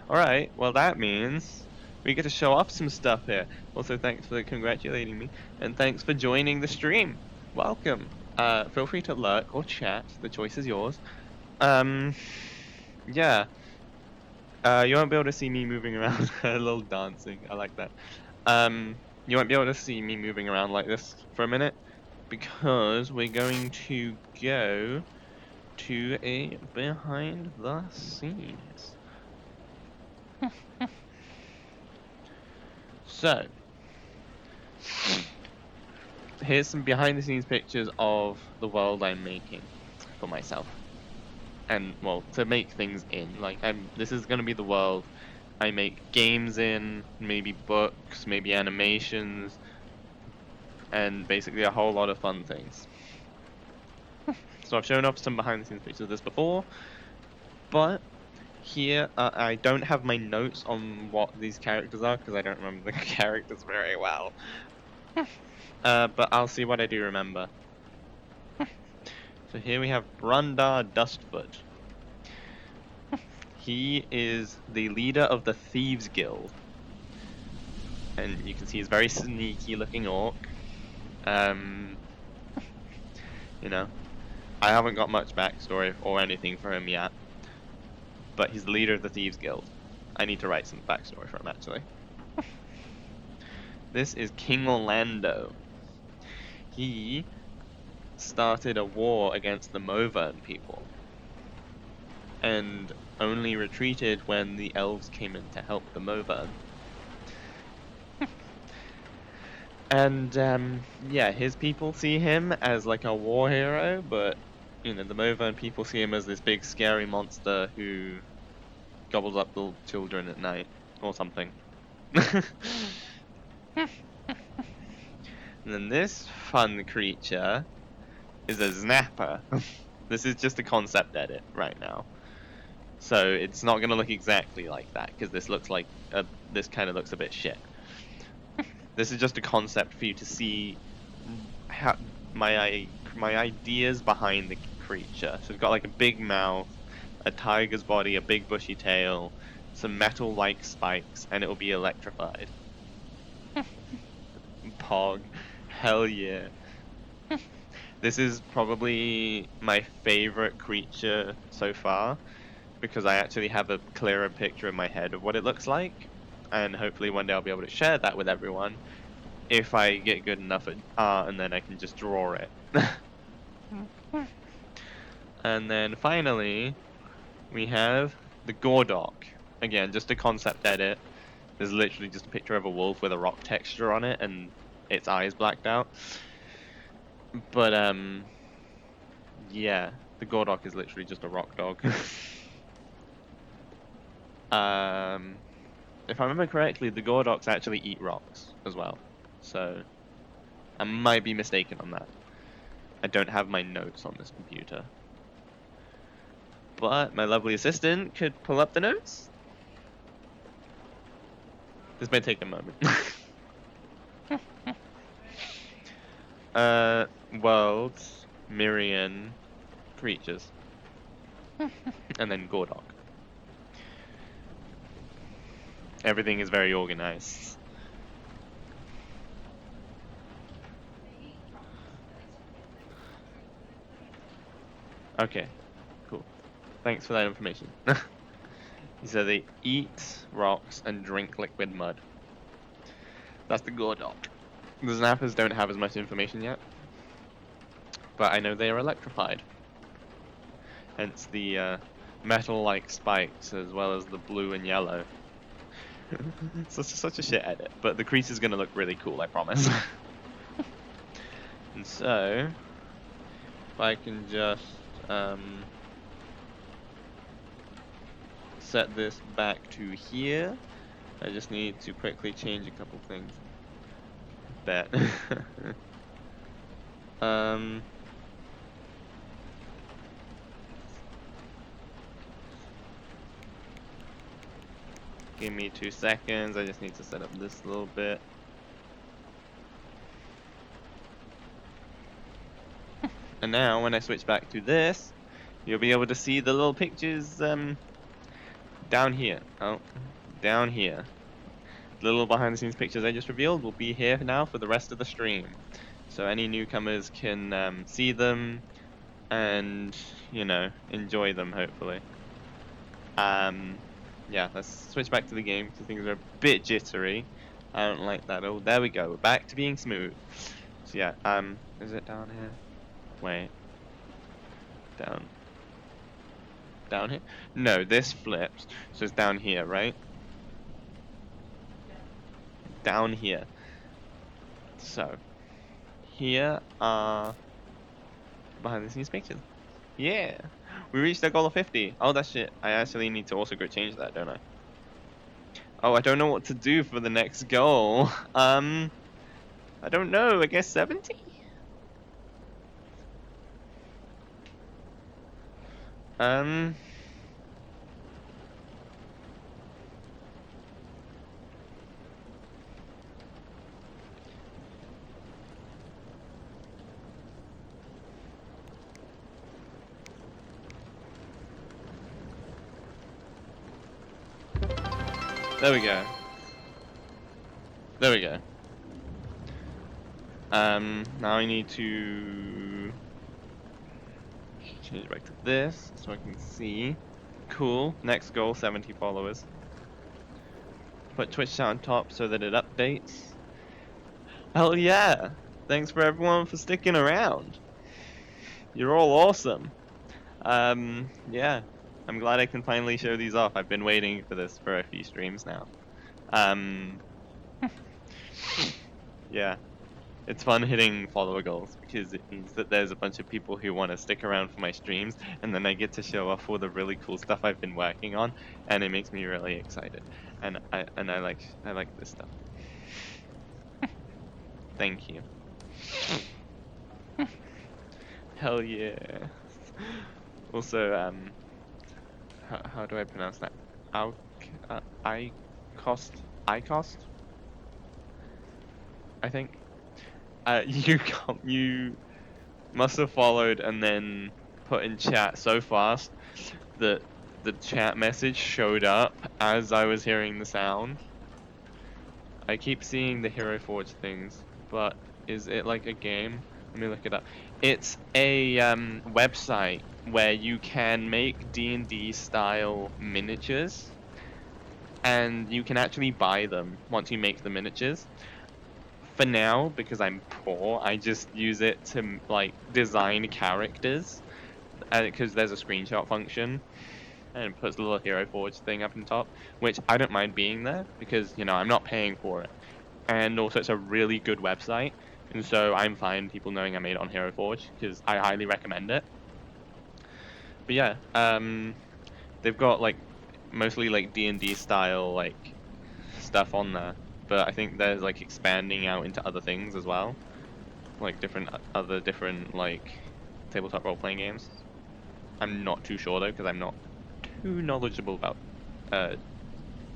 Alright, well that means we get to show off some stuff here. Also, thanks for congratulating me, and thanks for joining the stream. Welcome. Feel free to lurk or chat. The choice is yours. Um, yeah. You won't be able to see me moving around. A little dancing. I like that. You won't be able to see me moving around like this for a minute because we're going to go to a behind the scenes. So, here's some behind the scenes pictures of the world I'm making for myself. And well, to make things in, like this is gonna be the world I make games in, maybe books, maybe animations, and basically a whole lot of fun things. So I've shown off some behind the scenes pictures of this before, but here I don't have my notes on what these characters are because I don't remember the characters very well. But I'll see what I do remember. So here we have Brundar Dustfoot. He is the leader of the Thieves Guild. And you can see he's very sneaky looking orc. You know, I haven't got much backstory or anything for him yet. But he's the leader of the Thieves Guild. I need to write some backstory for him, actually. This is King Orlando. He started a war against the Movern people. And only retreated when the elves came in to help the Movern. And, yeah, his people see him as like a war hero, but, you know, the Movern people see him as this big scary monster who gobbles up the children at night, or something. And then this fun creature is a Snapper. This is just a concept edit right now. So it's not going to look exactly like that, because this looks like, this kind of looks a bit shit. This is just a concept for you to see how my ideas behind the creature. So it's got like a big mouth, a tiger's body, a big bushy tail, some metal-like spikes, and it will be electrified. Pog. Hell yeah. This is probably my favorite creature so far, because I actually have a clearer picture in my head of what it looks like, and hopefully one day I'll be able to share that with everyone if I get good enough at art, and then I can just draw it. And then finally, we have the Gordok. Again, just a concept edit. There's literally just a picture of a wolf with a rock texture on it, and its eyes blacked out. But, yeah, the Gordok is literally just a rock dog. If I remember correctly, the Gordoks actually eat rocks as well. So, I might be mistaken on that. I don't have my notes on this computer. But my lovely assistant could pull up the notes. This may take a moment. Worlds, Mirian, creatures. And then Gordok. Everything is very organized. Okay, cool. Thanks for that information. So they eat rocks and drink liquid mud. That's the Gordok. The Snappers don't have as much information yet, but I know they are electrified. hence the metal-like spikes as well as the blue and yellow. Such a shit edit, but the crease is gonna look really cool, I promise. And so, if I can just set this back to here, I just need to quickly change a couple things. Bet. um. Give me 2 seconds, I just need to set up this a little bit. And now, when I switch back to this, you'll be able to see the little pictures, down here. Oh, down here. The little behind the scenes pictures I just revealed will be here now for the rest of the stream. So any newcomers can, see them and, you know, enjoy them, hopefully. Yeah, let's switch back to the game because things are a bit jittery. I don't like that. Oh, there we go. We're back to being smooth. So yeah, is it down here? Wait. Down here? No, this flips. So it's down here, right? Down here. So, here are behind the scenes pictures. Yeah! We reached our goal of 50. Oh, that's shit. I actually need to also go change that, don't I? Oh, I don't know what to do for the next goal. I don't know. I guess 70? Um... There we go. There we go. Now I need to change it back to this so I can see. Cool. Next goal, 70 followers. Put Twitch on top so that it updates. Hell yeah! Thanks for everyone for sticking around. You're all awesome. Yeah. I'm glad I can finally show these off. I've been waiting for this for a few streams now. Yeah. It's fun hitting follower goals because it means that there's a bunch of people who want to stick around for my streams, and then I get to show off all the really cool stuff I've been working on, and it makes me really excited. And I like this stuff. Thank you. Hell yeah. Also, how do I pronounce that? I cost? I think. You must have followed and then put in chat so fast that the chat message showed up as I was hearing the sound. I keep seeing the Hero Forge things, but is it like a game? Let me look it up. It's a website where you can make D&D style miniatures, and you can actually buy them once you make the miniatures. For now, because I'm poor, I just use it to like design characters, because there's a screenshot function, and it puts the little Hero Forge thing up on top, which I don't mind being there because, you know, I'm not paying for it. And also it's a really good website, and so I'm fine people knowing I made it on Hero Forge because I highly recommend it. But yeah, they've got like mostly like D&D style like stuff on there, but I think there's like expanding out into other things as well, like other different like tabletop role-playing games. I'm not too sure though because I'm not too knowledgeable about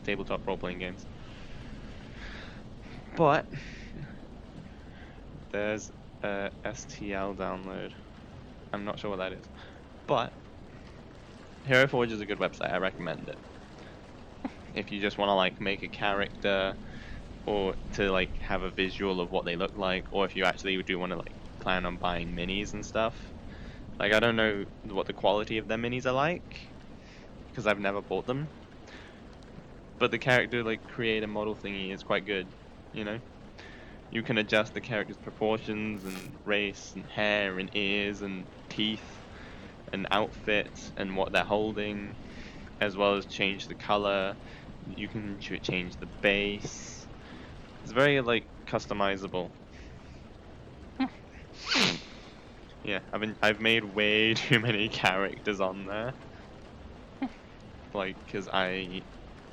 tabletop role-playing games. But there's a STL download. I'm not sure what that is, but Hero Forge is a good website. I recommend it. If you just want to like make a character, or to like have a visual of what they look like, or if you actually do want to like plan on buying minis and stuff. Like I don't know what the quality of their minis are like, because I've never bought them. But the character like create a model thingy is quite good, you know? You can adjust the character's proportions and race and hair and ears and teeth an outfit and what they're holding, as well as change the color. You can change the base. It's very like customizable. Yeah, I've made way too many characters on there. Like, cause I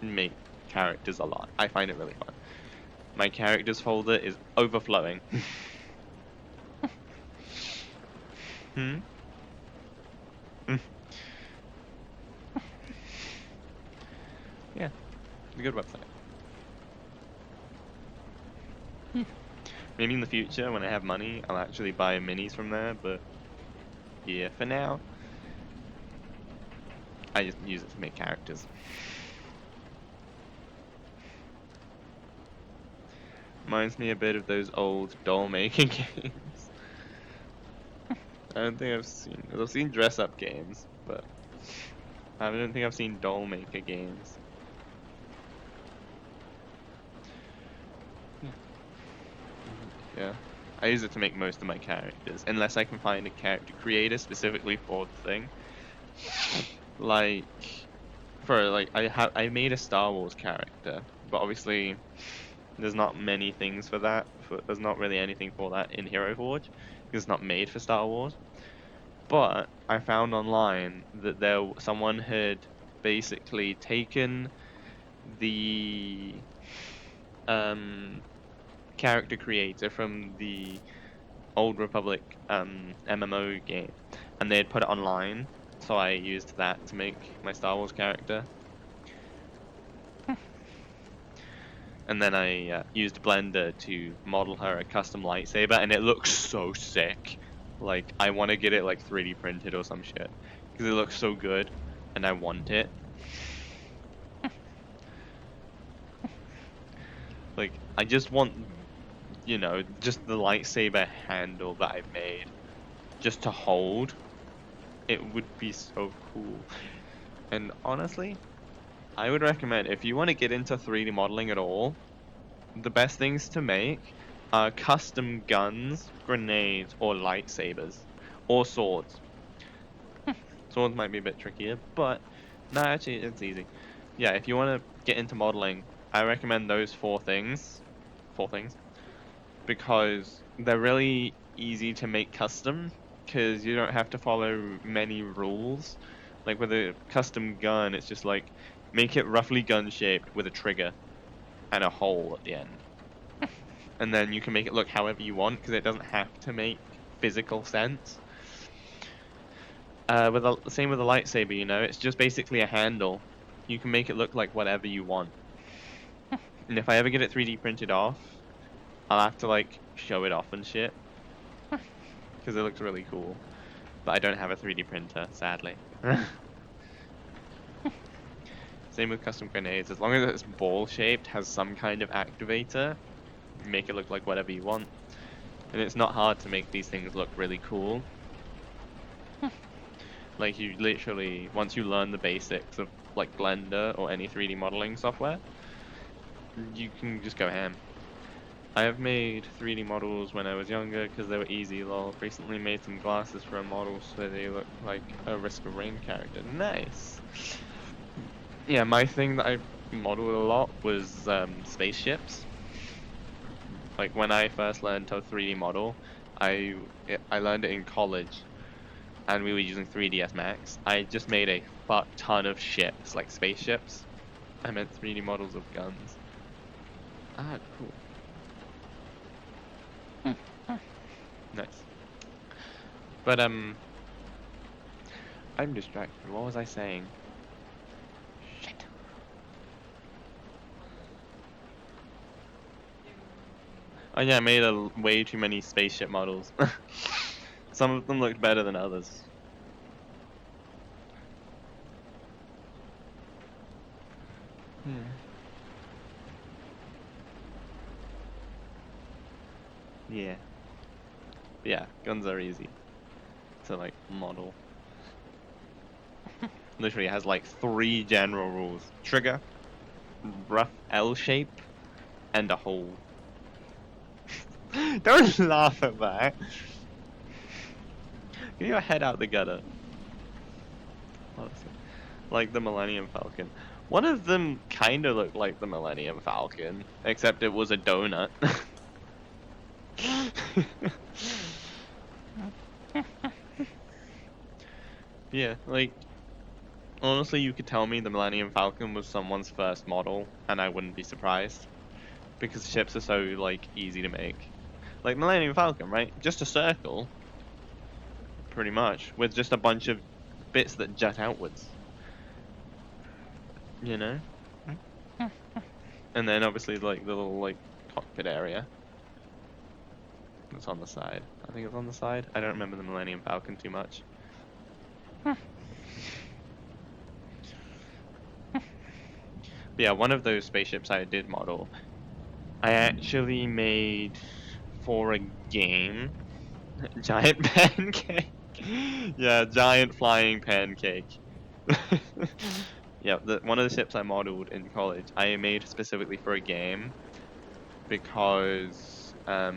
make characters a lot. I find it really fun. My characters folder is overflowing. Hmm? Yeah, it's a good website. Maybe in the future, when I have money, I'll actually buy minis from there, but yeah, for now, I just use it to make characters. Reminds me a bit of those old doll making games. I don't think I've seen dress up games, but I don't think I've seen doll maker games. Yeah. I use it to make most of my characters, unless I can find a character creator specifically for the thing. Like, I made a Star Wars character, but obviously there's not many things for that. There's not really anything for that in Hero Forge because it's not made for Star Wars. But I found online that someone had basically taken the character creator from the Old Republic MMO game, and they had put it online. So I used that to make my Star Wars character. And then I used Blender to model her a custom lightsaber, and it looks so sick. Like, I want to get it like 3D printed or some shit, because it looks so good, and I want it. Like, I just want, just the lightsaber handle that I made, just to hold. It would be so cool. And honestly, I would recommend, if you want to get into 3D modeling at all, the best things to make are custom guns, grenades, or lightsabers. Or swords. Swords might be a bit trickier, but no, actually, it's easy. Yeah, if you want to get into modeling, I recommend those four things. Four things. Because they're really easy to make custom, because you don't have to follow many rules. Like with a custom gun, it's just like, make it roughly gun shaped with a trigger and a hole at the end. And then you can make it look however you want, because it doesn't have to make physical sense. Same with a lightsaber, it's just basically a handle. You can make it look like whatever you want. And if I ever get it 3D printed off, I'll have to like show it off and shit, because it looks really cool. But I don't have a 3D printer, sadly. Same with custom grenades. As long as it's ball shaped, has some kind of activator, make it look like whatever you want. And it's not hard to make these things look really cool. Like, you literally, once you learn the basics of like Blender or any 3D modeling software, you can just go ham. I have made 3D models when I was younger because they were easy, lol. Recently made some glasses for a model so they look like a Risk of Rain character. Nice! Yeah, my thing that I modeled a lot was spaceships. Like, when I first learned to 3D model, I learned it in college, and we were using 3ds Max. I just made a fuck ton of ships, like spaceships. I meant 3D models of guns. Ah, cool. Nice. But, I'm distracted. What was I saying? Shit. Oh yeah, I made way too many spaceship models. Some of them looked better than others. Hmm. Yeah. Yeah, guns are easy to like model. Literally it has like 3 general rules. Trigger, rough L shape, and a hole. Don't laugh at that. Get your head out the gutter. honestly. Like the Millennium Falcon. One of them kind of looked like the Millennium Falcon, except it was a donut. Yeah, like honestly, you could tell me the Millennium Falcon was someone's first model, and I wouldn't be surprised because ships are so like easy to make. Like Millennium Falcon, right? Just a circle, pretty much, with just a bunch of bits that jut outwards, you know? And then obviously like the little like cockpit area that's on the side. I think it's on the side. I don't remember the Millennium Falcon too much. But yeah, one of those spaceships I did model, I actually made for a game. Giant pancake. Yeah, giant flying pancake. Yeah, one of the ships I modeled in college, I made specifically for a game because I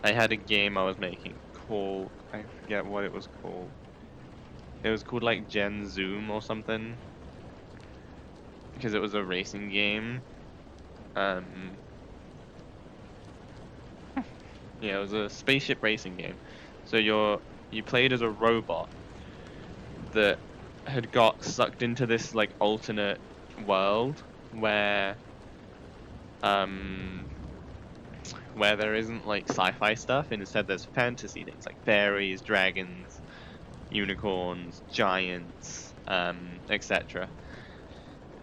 had a game I was making called, I forget what it was called. It was called like Gen Zoom or something because it was a racing game. Um, yeah, it was a spaceship racing game. So you played as a robot that had got sucked into this like alternate world where um where there isn't like sci-fi stuff and instead there's fantasy things like fairies, dragons, unicorns, giants, etc.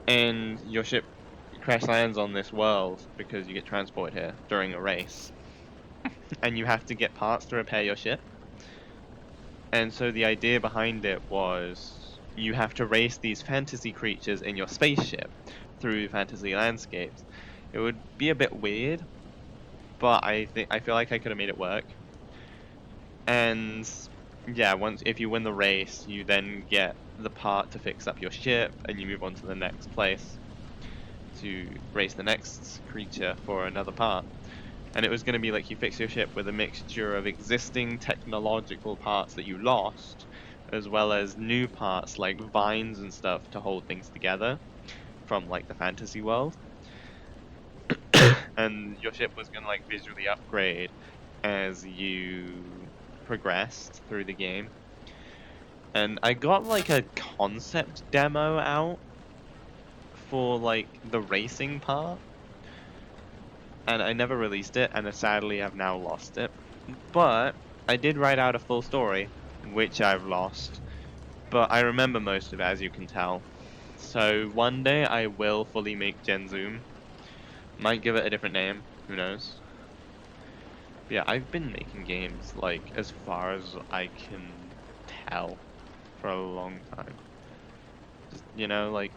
And your ship crash lands on this world because you get transported here during a race and you have to get parts to repair your ship. And so the idea behind it was you have to race these fantasy creatures in your spaceship through fantasy landscapes. It would be a bit weird, but I feel like I could have made it work. And yeah, once if you win the race, you then get the part to fix up your ship and you move on to the next place to race the next creature for another part. And it was going to be like you fix your ship with a mixture of existing technological parts that you lost, as well as new parts like vines and stuff to hold things together from like the fantasy world. And your ship was going to like visually upgrade as you progressed through the game. And I got like a concept demo out for like the racing part, and I never released it, and sadly I've now lost it. But I did write out a full story, which I've lost, but I remember most of it, as you can tell. So one day I will fully make Gen Zoom. Might give it a different name, who knows. But yeah, I've been making games, like, as far as I can tell, for a long time. Just, like,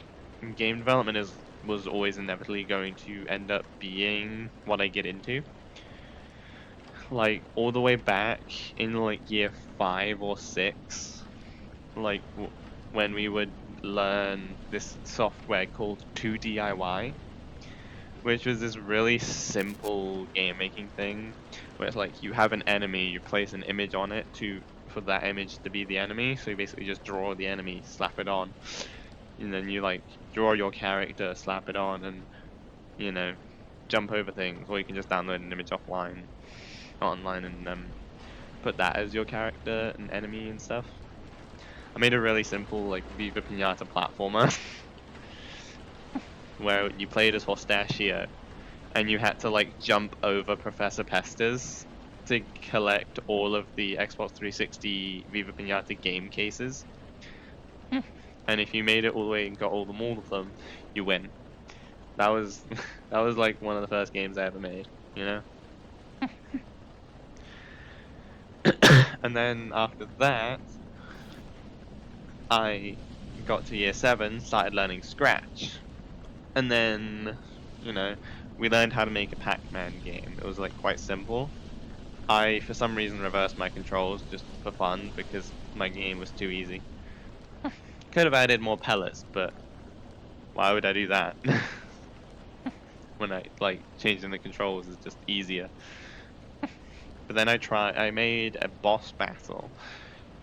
game development was always inevitably going to end up being what I get into. Like all the way back in like year 5 or 6, like when we would learn this software called 2DIY, which was this really simple game making thing where it's like you have an enemy, you place an image on it for that image to be the enemy. So you basically just draw the enemy, slap it on, and then you like draw your character, slap it on, and you know jump over things, or you can just download an image online and put that as your character and enemy and stuff. I made a really simple like Viva Pinata platformer where you played as Horstachio and you had to like jump over Professor Pestas to collect all of the Xbox 360 Viva Pinata game cases. And if you made it all the way and got all of them, you win. That was that was like one of the first games I ever made, you know? And then after that, I got to year 7, started learning Scratch. And then, you know, we learned how to make a Pac-Man game. It was like quite simple. I, for some reason, reversed my controls just for fun because my game was too easy. Could have added more pellets, but why would I do that? When I, like, changing the controls is just easier. But then I made a boss battle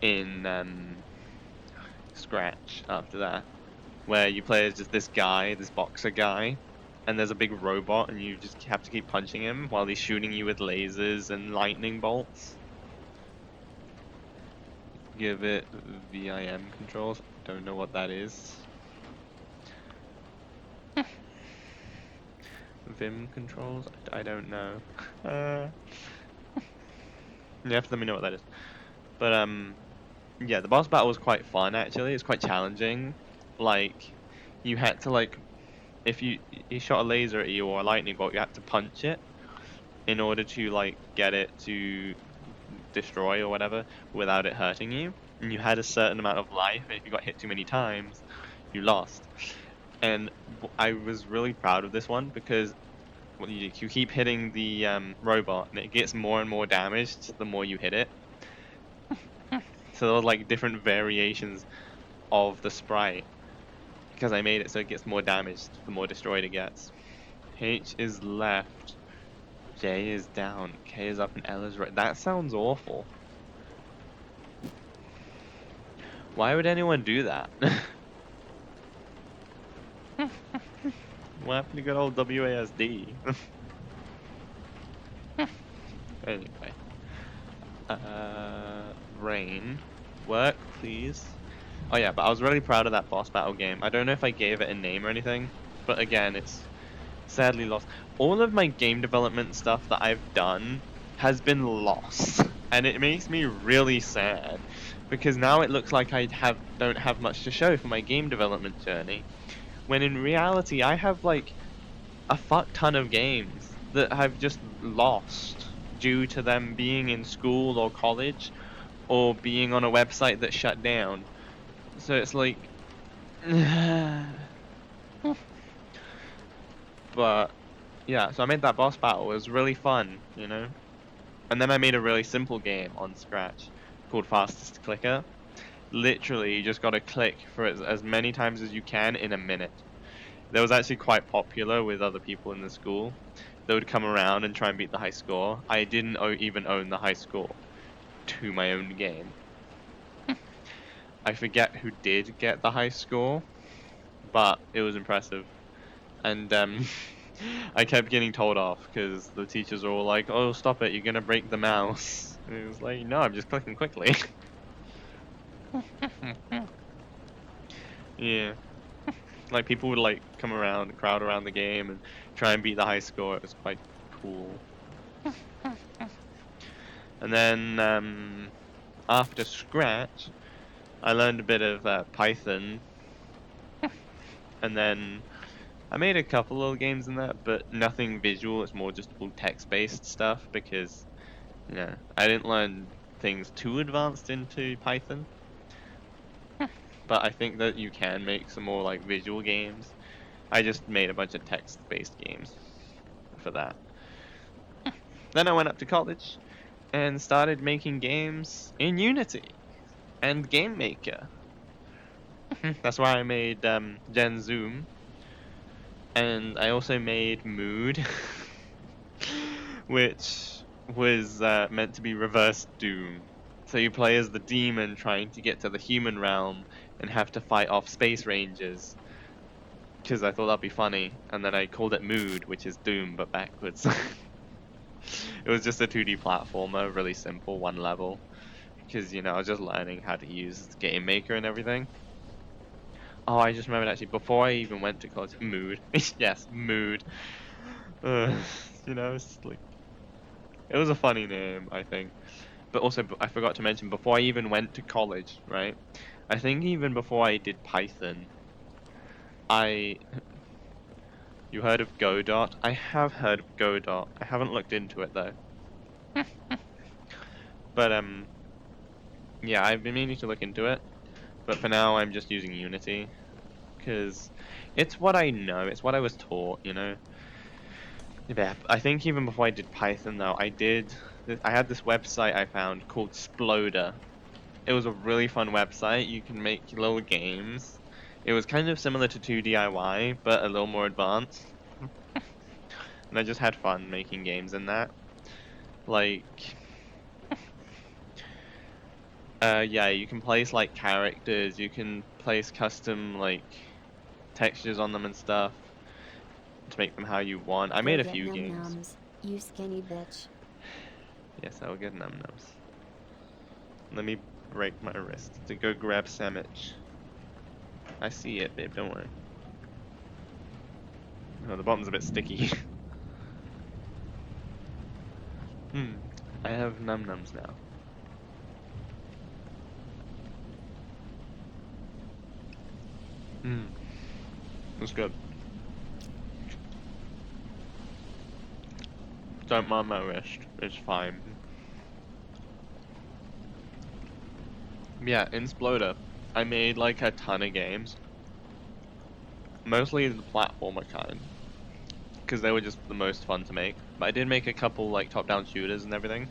in Scratch after that, where you play as just this guy, this boxer guy, and there's a big robot, and you just have to keep punching him while he's shooting you with lasers and lightning bolts. Give it VIM controls. Don't know what that is. Vim controls? I don't know. You have to let me know what that is. But yeah, the boss battle was quite fun actually. It's quite challenging. Like, you had to like, if he shot a laser at you or a lightning bolt, you had to punch it in order to like get it to destroy or whatever without it hurting you. And you had a certain amount of life, and if you got hit too many times, you lost. And I was really proud of this one because well, you keep hitting the robot, and it gets more and more damaged the more you hit it. So there was like different variations of the sprite because I made it so it gets more damaged the more destroyed it gets. H is left, J is down, K is up, and L is right. That sounds awful. Why would anyone do that? What happened to good old WASD? Anyway, rain, work please. Oh yeah, but I was really proud of that boss battle game. I don't know if I gave it a name or anything, but again, it's sadly lost. All of my game development stuff that I've done has been lost, and it makes me really sad because now it looks like don't have much to show for my game development journey. When in reality, I have like a fuck ton of games that I've just lost due to them being in school or college or being on a website that shut down. So it's like, but yeah, so I made that boss battle. It was really fun, you know? And then I made a really simple game on Scratch called Fastest Clicker. Literally, you just gotta click for as many times as you can in a minute. That was actually quite popular with other people in the school. They would come around and try and beat the high score. I didn't even own the high score to my own game. I forget who did get the high score, but it was impressive. And I kept getting told off because the teachers were all like, "Oh, stop it! You're gonna break the mouse." And it was like, "No, I'm just clicking quickly." Yeah, like people would like come around, crowd around the game, and try and beat the high score. It was quite cool. And then after Scratch, I learned a bit of Python, and then I made a couple little games in that, but nothing visual. It's more just all text-based stuff because I didn't learn things too advanced into Python. But I think that you can make some more like visual games. I just made a bunch of text-based games for that. Then I went up to college and started making games in Unity and Game Maker. That's why I made Gen Zoom, and I also made Mood, which was meant to be reverse Doom. So you play as the demon trying to get to the human realm and have to fight off space rangers. Because I thought that'd be funny, and then I called it Mood, which is Doom but backwards. It was just a 2D platformer, really simple, one level. Because I was just learning how to use Game Maker and everything. Oh, I just remembered actually, before I even went to college, Mood. Yes, Mood. Uh, it's like, it was a funny name, I think. But also, I forgot to mention, before I even went to college, right? I think even before I did Python, I... You heard of Godot? I have heard of Godot. I haven't looked into it, though. But, yeah, I've been meaning to look into it. But for now, I'm just using Unity. Because it's what I know. It's what I was taught, Yeah, I think even before I did Python, though, I had this website I found called Sploder. It was a really fun website. You can make little games. It was kind of similar to 2DIY, but a little more advanced. And I just had fun making games in that. Like, Yeah, you can place like characters, you can place custom like textures on them and stuff to make them how you want. I Go made a get few num games. nums, you skinny bitch. Yes, I will get num nums. Let me break my wrist to go grab sandwich. I see it, babe, don't worry. Oh, the bottom's a bit sticky. I have num nums now. That's good. Don't mind my wrist, it's fine. Yeah, in Sploder, I made like a ton of games. Mostly the platformer kind, because they were just the most fun to make. But I did make a couple like top-down shooters and everything.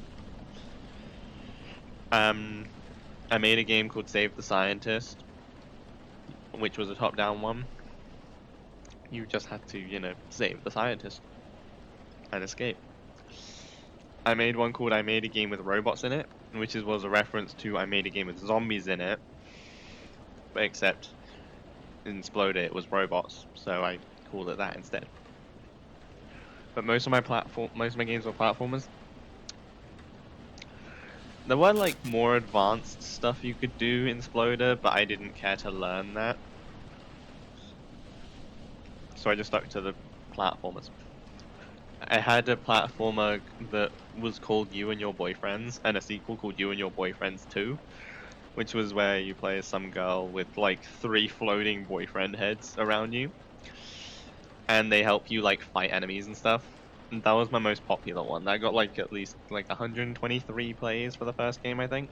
I made a game called Save the Scientist, which was a top-down one. You just had to, save the scientist and escape. I made one called I Made a Game with Robots in it, which was a reference to I made a game with zombies in it, but except in Explode it was robots, so I called it that instead. But most of my games were platformers. There were like more advanced stuff you could do in Sploder, but I didn't care to learn that. So I just stuck to the platformers. I had a platformer that was called You and Your Boyfriends, and a sequel called You and Your Boyfriends 2, which was where you play as some girl with like 3 floating boyfriend heads around you, and they help you like fight enemies and stuff. And that was my most popular one. That got like at least like 123 plays for the first game, I think.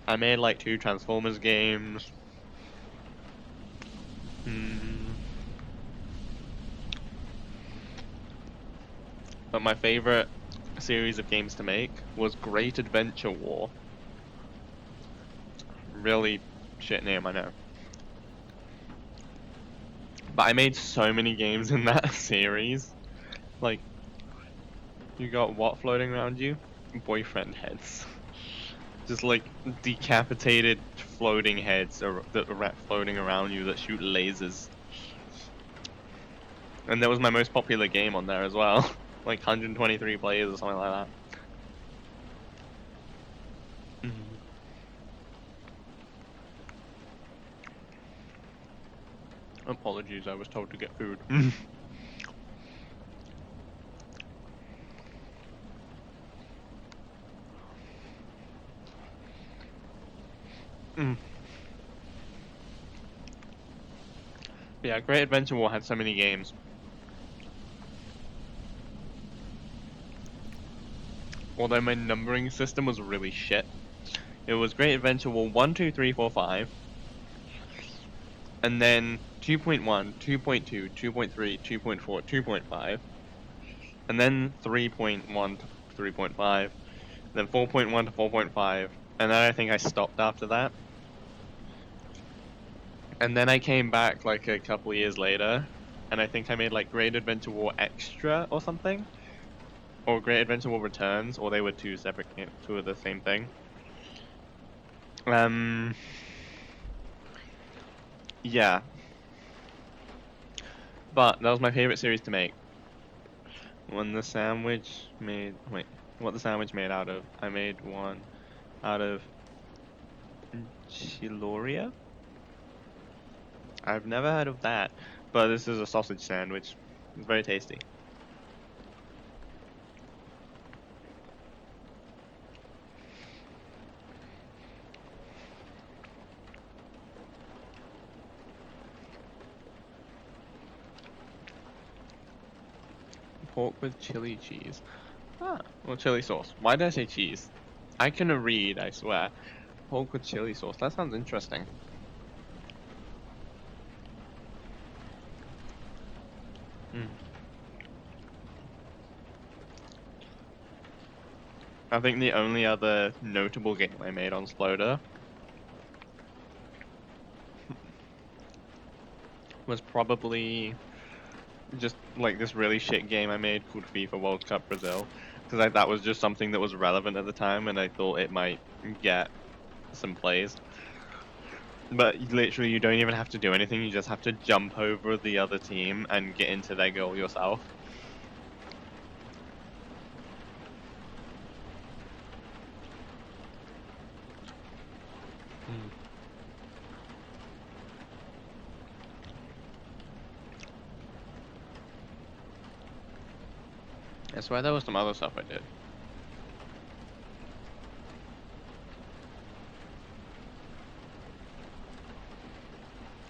I made like 2 Transformers games. But my favorite series of games to make was Great Adventure War. Really shit name, I know. But I made so many games in that series. Like, you got what floating around you? Boyfriend heads. Just like decapitated floating heads that are floating around you that shoot lasers. And that was my most popular game on there as well. Like 123 players or something like that. Apologies, I was told to get food. Yeah, Great Adventure War had so many games. Although my numbering system was really shit. It was Great Adventure War 1, 2, 3, 4, 5. And then 2.1, 2.2, 2.3, 2.4, 2.5. And then 3.1 to 3.5. Then 4.1 to 4.5. And then I think I stopped after that. And then I came back like a couple years later. And I think I made like Great Adventure War Extra or something. Or Great Adventure War Returns, or they were 2 separate games, 2 of the same thing. Yeah. But that was my favorite series to make. When the sandwich made, wait, what the sandwich made out of? I made one out of chiloria? I've never heard of that, but this is a sausage sandwich. It's very tasty. Pork with chili cheese. Ah, well, chili sauce. Why did I say cheese? I can read, I swear. Pork with chili sauce. That sounds interesting. I think the only other notable game I made on Sploder was probably just like this really shit game I made called FIFA World Cup Brazil. because that was just something that was relevant at the time, and I thought it might get some plays. But literally, you don't even have to do anything. You just have to jump over the other team and get into their goal yourself. Hmm. I swear there was some other stuff I did.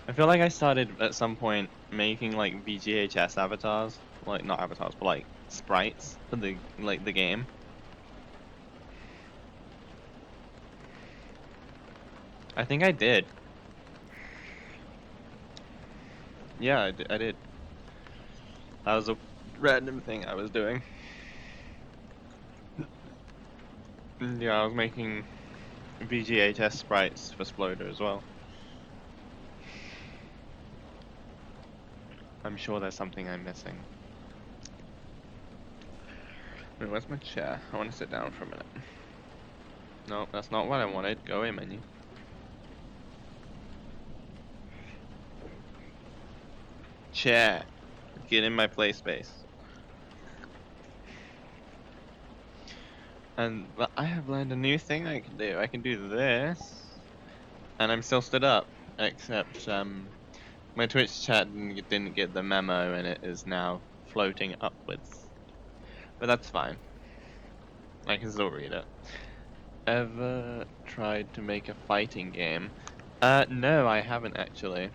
I feel like I started at some point making like VGHS avatars, like not avatars, but like sprites for the game. I think I did. Yeah, I did. That was a random thing I was doing. Yeah, I was making VGHS sprites for Sploder as well. I'm sure there's something I'm missing. Wait, where's my chair? I want to sit down for a minute. No, that's not what I wanted. Go away, menu. Chair. Get in my play space. But I have learned a new thing I can do. I can do this, and I'm still stood up. Except my Twitch chat didn't get the memo, and it is now floating upwards. But that's fine. I can still read it. Ever tried to make a fighting game? No, I haven't actually.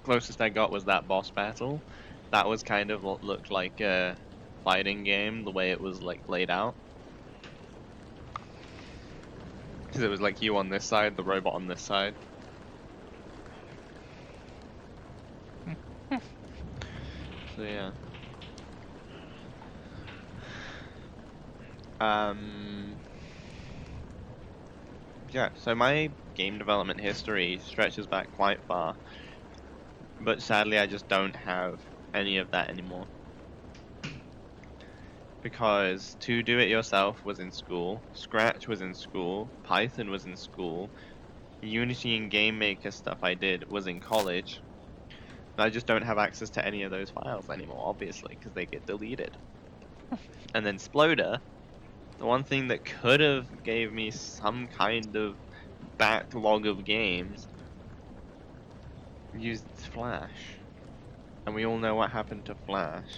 Closest I got was that boss battle. That was kind of what looked like a fighting game, the way it was like laid out. Because it was like you on this side, the robot on this side. So yeah. Yeah, so my game development history stretches back quite far. But sadly I just don't have any of that anymore. Because to do it yourself was in school, Scratch was in school, Python was in school, Unity and Game Maker stuff I did was in college. I just don't have access to any of those files anymore, obviously, because they get deleted. And then Sploder, the one thing that could have gave me some kind of backlog of games, used Flash. And we all know what happened to Flash.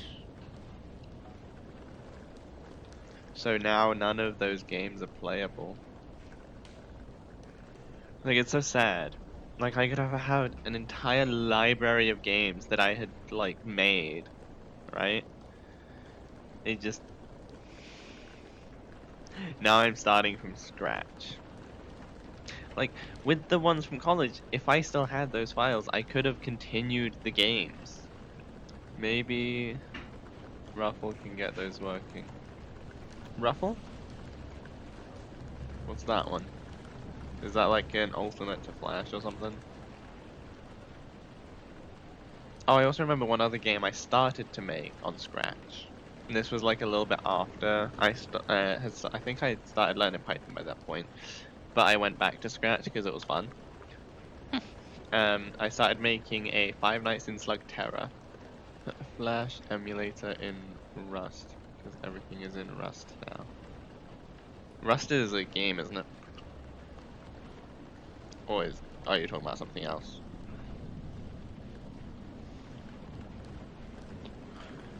So now none of those games are playable. Like, it's so sad. Like, I could have had an entire library of games that I had, like, made, right? It just... Now I'm starting from scratch. Like, with the ones from college, if I still had those files, I could have continued the games. Maybe Ruffle can get those working. Ruffle? What's that one? Is that like an alternate to Flash or something? Oh, I also remember one other game I started to make on Scratch. And this was like a little bit after I think I started learning Python by that point. But I went back to Scratch because it was fun. I started making a Five Nights in Slug Terror Flash emulator in Rust, because everything is in Rust now. Rust is a game, isn't it? Or are you talking about something else?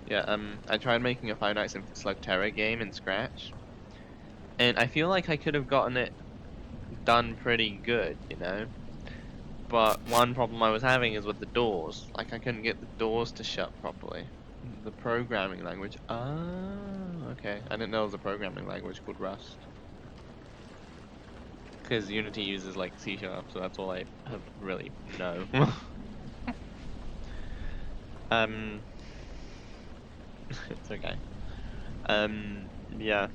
Yeah, I tried making a Five Nights in Slug Terror game in Scratch, and I feel like I could have gotten it done pretty good, you know? But one problem I was having is with the doors. Like, I couldn't get the doors to shut properly. The programming language. Ah, okay. I didn't know there was a programming language called Rust. Because Unity uses, like, C#, so that's all I have really know. um, it's okay. Yeah.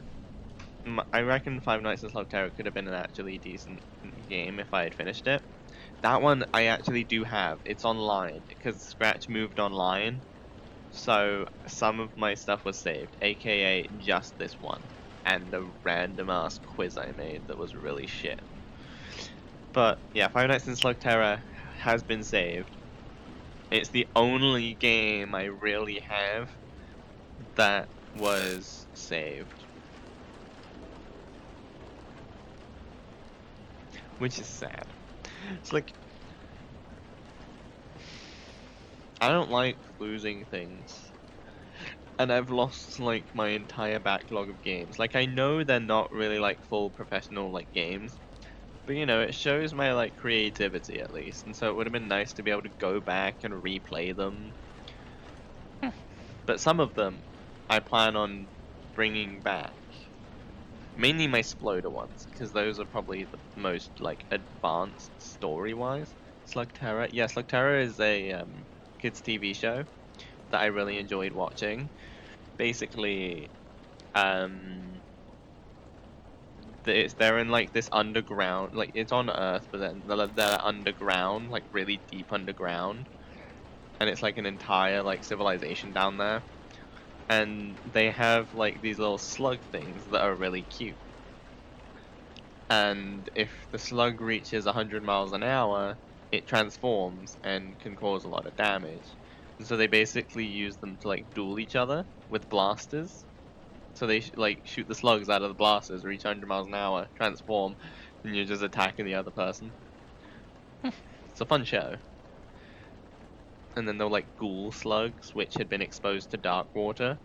I reckon Five Nights at Slug Terror could have been an actually decent game if I had finished it. That one I actually do have. It's online because Scratch moved online. So some of my stuff was saved, aka just this one, and the random ass quiz I made that was really shit. But yeah, Five Nights in Slug Terror has been saved. It's the only game I really have that was saved, which is sad. It's like I don't like losing things. And I've lost like my entire backlog of games. Like I know they're not really like full professional like games, but you know, it shows my like creativity at least. And so it would have been nice to be able to go back and replay them. But some of them I plan on bringing back. Mainly my Sploder ones, because those are probably the most like advanced story-wise. Slug Terror, yeah, Slug Terror is a kids TV show that I really enjoyed watching. Basically, um, they're in like this underground, like it's on Earth, but then they're underground, like really deep underground, and it's like an entire like civilization down there, and they have like these little slug things that are really cute. And if the slug reaches 100 miles an hour, it transforms and can cause a lot of damage. And so they basically use them to like duel each other with blasters. So they like shoot the slugs out of the blasters, reach 100 miles an hour, transform, and you're just attacking the other person. It's a fun show. And then there were like ghoul slugs, which had been exposed to dark water,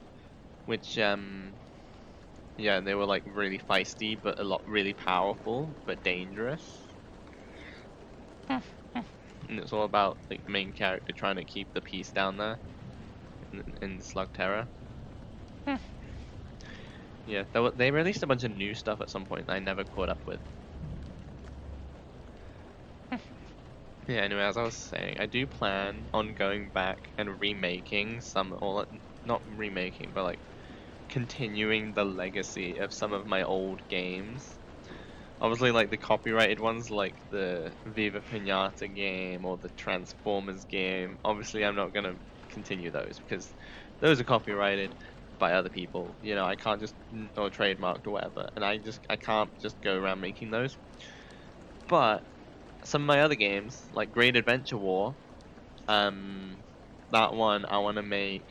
which yeah, they were like really feisty, but a lot really powerful, but dangerous. And it's all about like the main character trying to keep the peace down there in Slug Terror. Yeah, they released a bunch of new stuff at some point that I never caught up with. Yeah, anyway, as I was saying, I do plan on going back and remaking some, or not remaking, but like continuing the legacy of some of my old games. Obviously, like the copyrighted ones, like the Viva Pinata game or the Transformers game. Obviously, I'm not gonna continue those because those are copyrighted by other people. You know, I can't just or trademarked or whatever, and I can't just go around making those. But some of my other games, like Great Adventure War, um, that one I want to make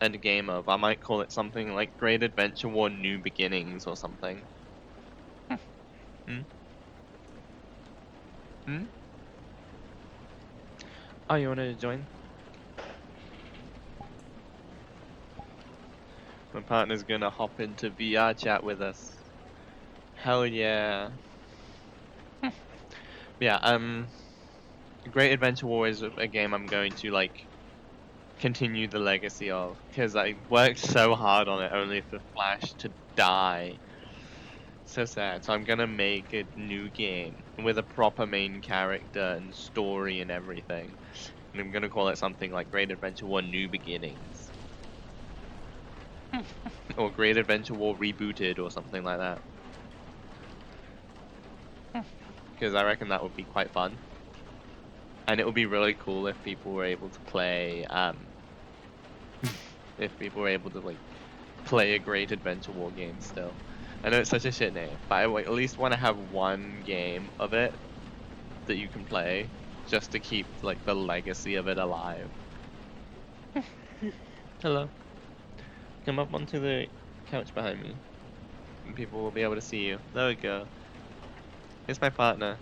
a game of. I might call it something like Great Adventure War New Beginnings or something. Hmm? Hmm? Oh, you want to join? My partner's gonna hop into VR chat with us. Hell yeah. Yeah, Great Adventure War is a game I'm going to like continue the legacy of because I worked so hard on it only for Flash to die. So sad. So I'm gonna make a new game with a proper main character and story and everything. And I'm gonna call it something like Great Adventure War New Beginnings. Or Great Adventure War Rebooted or something like that. Because I reckon that would be quite fun. And it would be really cool if people were able to play, if people were able to like play a Great Adventure War game still. I know it's such a shit name, but I at least want to have one game of it that you can play, just to keep like the legacy of it alive. Hello, come up onto the couch behind me, and people will be able to see you. There we go. Here's my partner.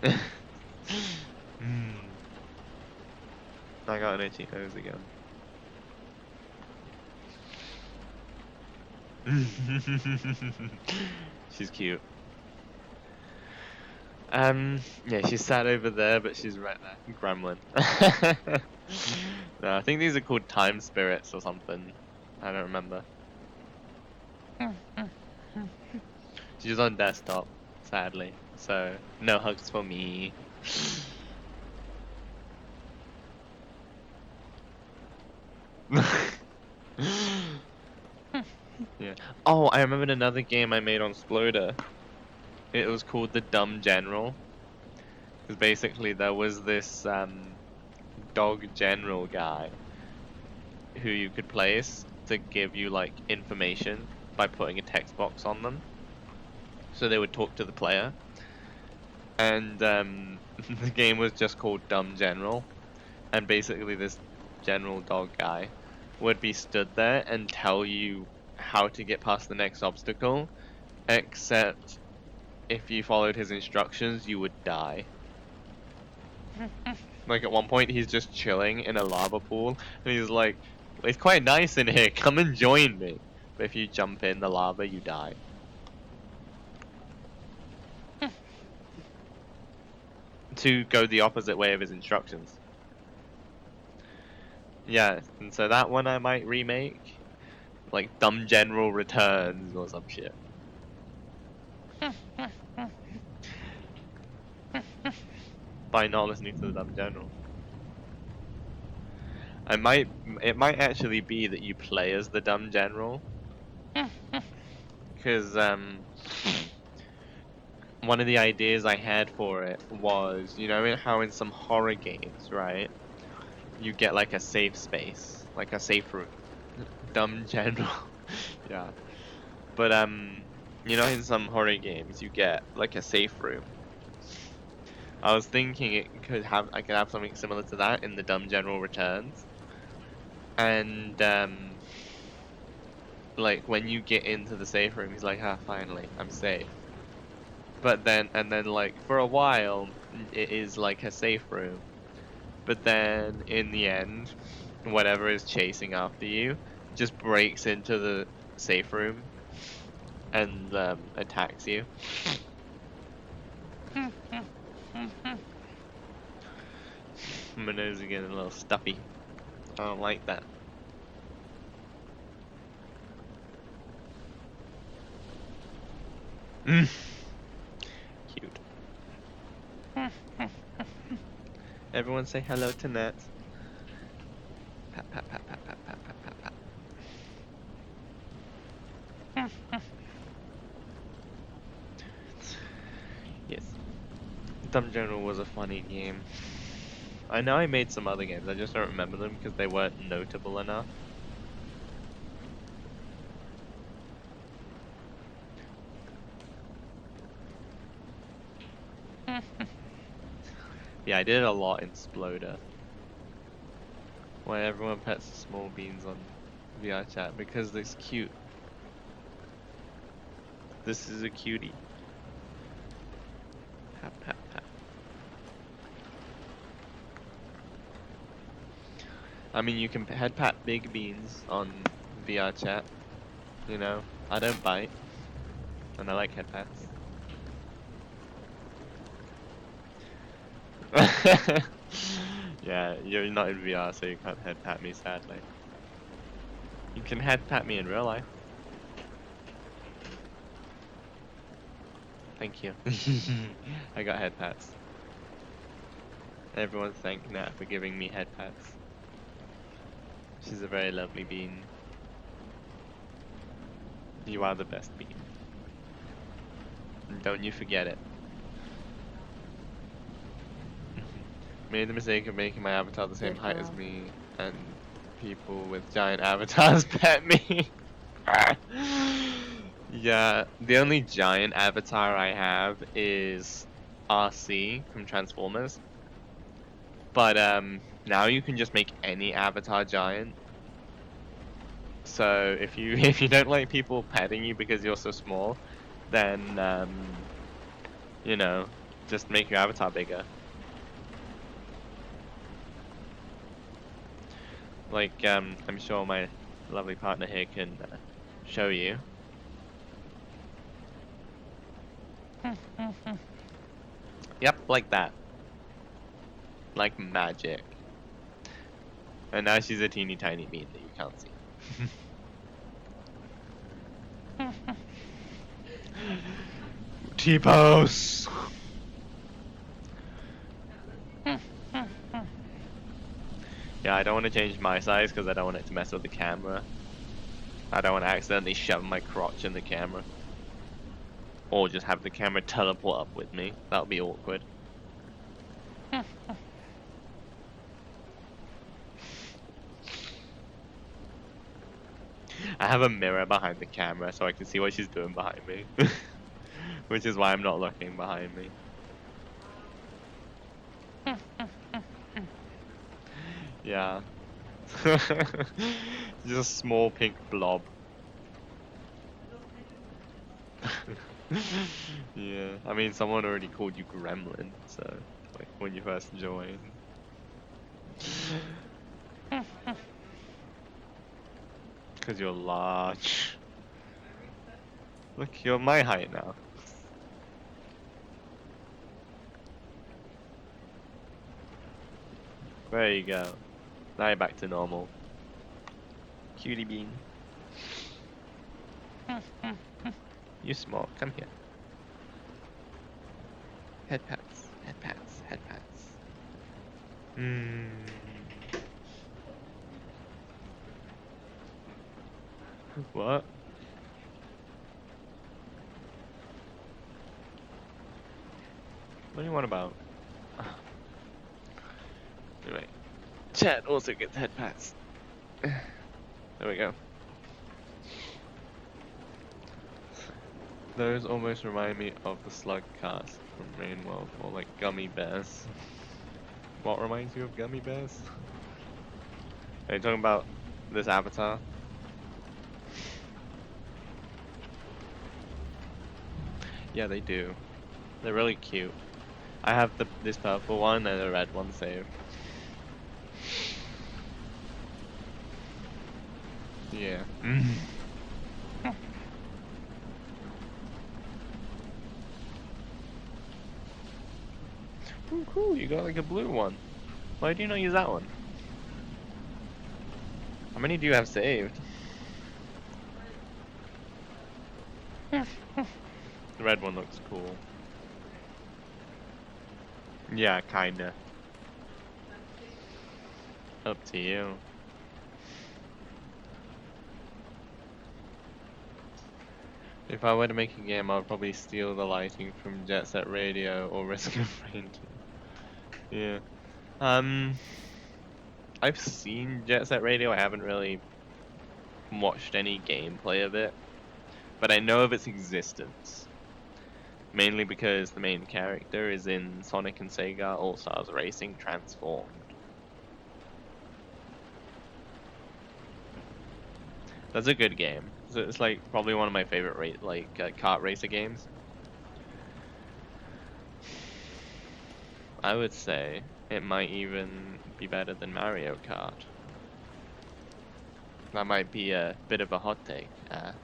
Hmm. I got an itchy nose again. She's cute. Yeah, she's sat over there, but she's right there. Gremlin. No, I think these are called time spirits or something. I don't remember. She's on desktop, sadly. So, no hugs for me. Yeah. Oh, I remembered another game I made on Sploder. It was called The Dumb General. Because basically there was this dog general guy who you could place to give you like information by putting a text box on them, so they would talk to the player. And the game was just called Dumb General, and basically this general dog guy would be stood there and tell you how to get past the next obstacle, except if you followed his instructions, you would die. Like at one point, he's just chilling in a lava pool, and he's like, "It's quite nice in here. Come and join me." But if you jump in the lava, you die. To go the opposite way of his instructions. Yeah, and so that one I might remake, like Dumb General Returns or some shit. By not listening to the Dumb General. It might actually be that you play as the Dumb General, because one of the ideas I had for it was, you know how in some horror games, right, you get like a safe space, like a safe room. Dumb General. Yeah. But you know in some horror games you get like a safe room. I was thinking I could have something similar to that in the Dumb General Returns. And like when you get into the safe room, he's like, "Ah, finally, I'm safe." But then like for a while it is like a safe room. But then in the end, whatever is chasing after you just breaks into the safe room and attacks you. My nose is getting a little stuffy. I don't like that. Mm. Cute. Everyone say hello to Nat. Pat, pat, pat, pat, pat, pat, pat, pat, pat. Yes. Dumb General was a funny game. I know I made some other games, I just don't remember them because they weren't notable enough. Yeah, I did a lot in Sploder. Why everyone pets small beans on VR chat, because it's cute. This is a cutie. Pat, pat, pat. I mean, you can head pat big beans on VR chat. You know, I don't bite, and I like head pats. Yeah, you're not in VR, so you can't head pat me, sadly. You can head pat me in real life. Thank you. I got head pats. Everyone thank Nat for giving me head pats. She's a very lovely bean. You are the best bean. And don't you forget it. Made the mistake of making my avatar the same Good height as girl. me, and people with giant avatars pet me. Yeah, the only giant avatar I have is RC from Transformers. But now you can just make any avatar giant. So if you if you don't like people petting you because you're so small, then you know, just make your avatar bigger. Like I'm sure my lovely partner here can show you. Yep, like that. Like magic. And now she's a teeny tiny bean that you can't see. T-pose! Yeah, I don't want to change my size because I don't want it to mess with the camera. I don't want to accidentally shove my crotch in the camera. Or just have the camera teleport up with me. That would be awkward. I have a mirror behind the camera so I can see what she's doing behind me. Which is why I'm not looking behind me. Yeah. Just a small pink blob. Yeah, I mean, someone already called you Gremlin, so, like, when you first joined. Because you're large. Look, you're my height now. There you go. Now you're back to normal. Cutie bean. You small, come here. Head pats, head pats, head pats. Hmm. What? What do you want about? Anyway, Chat also gets head pats. There we go. Those almost remind me of the slug cast from Rain World, or like gummy bears. What reminds you of gummy bears? Are you talking about this avatar? Yeah, they do. They're really cute. I have this purple one and the red one saved. Yeah. Oh, cool, you got like a blue one. Why do you not use that one? How many do you have saved? The red one looks cool. Yeah, kinda. Up to you. If I were to make a game, I would probably steal the lighting from Jet Set Radio or Risk of Rain 2. Yeah. I've seen Jet Set Radio. I haven't really watched any gameplay of it, but I know of its existence. Mainly because the main character is in Sonic and Sega All-Stars Racing Transformed. That's a good game. It's like probably one of my favorite kart racer games. I would say it might even be better than Mario Kart. That might be a bit of a hot take. But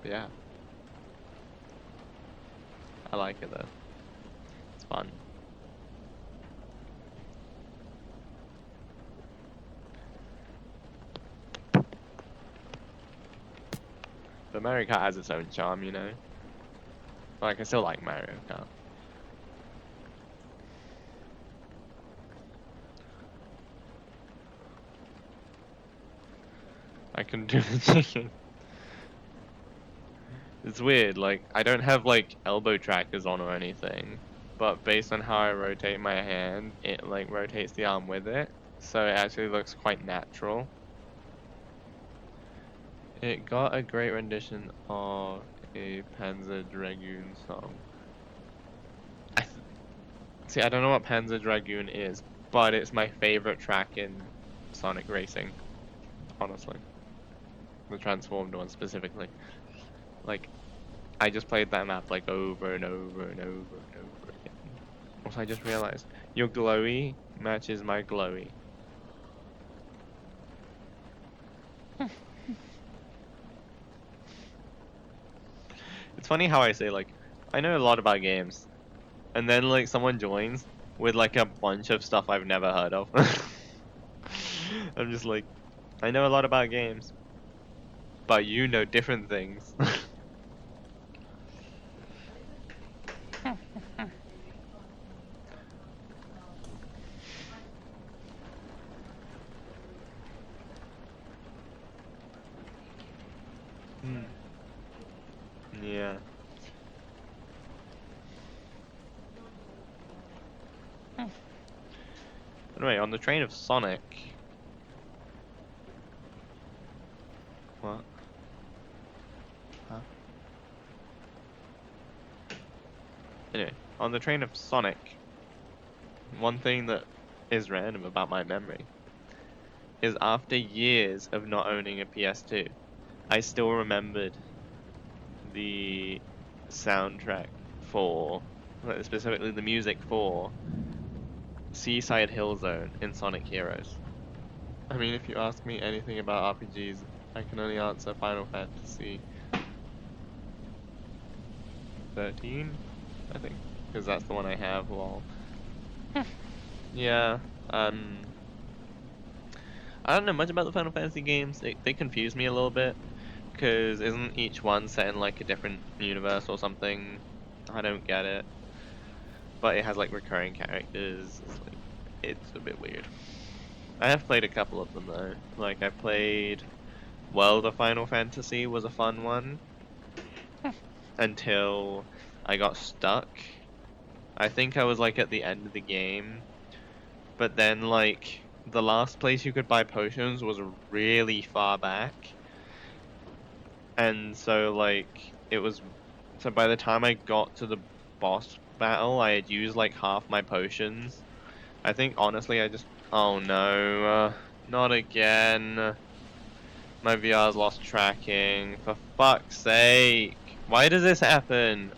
yeah, I like it though. It's fun. But Mario Kart has its own charm, you know? Like, I still like Mario Kart. I can do the chicken. It's weird, like, I don't have, like, elbow trackers on or anything. But based on how I rotate my hand, it, like, rotates the arm with it. So it actually looks quite natural. It got a great rendition of a Panzer Dragoon song. See, I don't know what Panzer Dragoon is, but it's my favorite track in Sonic Racing, honestly. The Transformed one specifically. Like, I just played that map like over and over and over and over again. Also, I just realized, your glowy matches my glowy. It's funny how I say, like, I know a lot about games, and then, like, someone joins with, like, a bunch of stuff I've never heard of. I'm just like, I know a lot about games, but you know different things. Hmm. Yeah. Anyway, on the train of Sonic, What? Huh? Anyway, on the train of Sonic, one thing that is random about my memory is after years of not owning a PS2, I still remembered the soundtrack for, like, specifically the music for Seaside Hill Zone in Sonic Heroes. I mean, if you ask me anything about RPGs, I can only answer Final Fantasy 13, I think, because that's the one I have. Lol. Yeah. I don't know much about the Final Fantasy games. They confuse me a little bit because isn't each one set in like a different universe or something? I don't get it. But it has like recurring characters. It's a bit weird. I have played a couple of them though. Like I played World of Final Fantasy was a fun one until I got stuck. I think I was like at the end of the game, but then like the last place you could buy potions was really far back. And so like it was so by the time I got to the boss battle, I had used like half my potions. I think honestly I just oh no, not again. My VR's lost tracking. For fuck's sake. Why does this happen?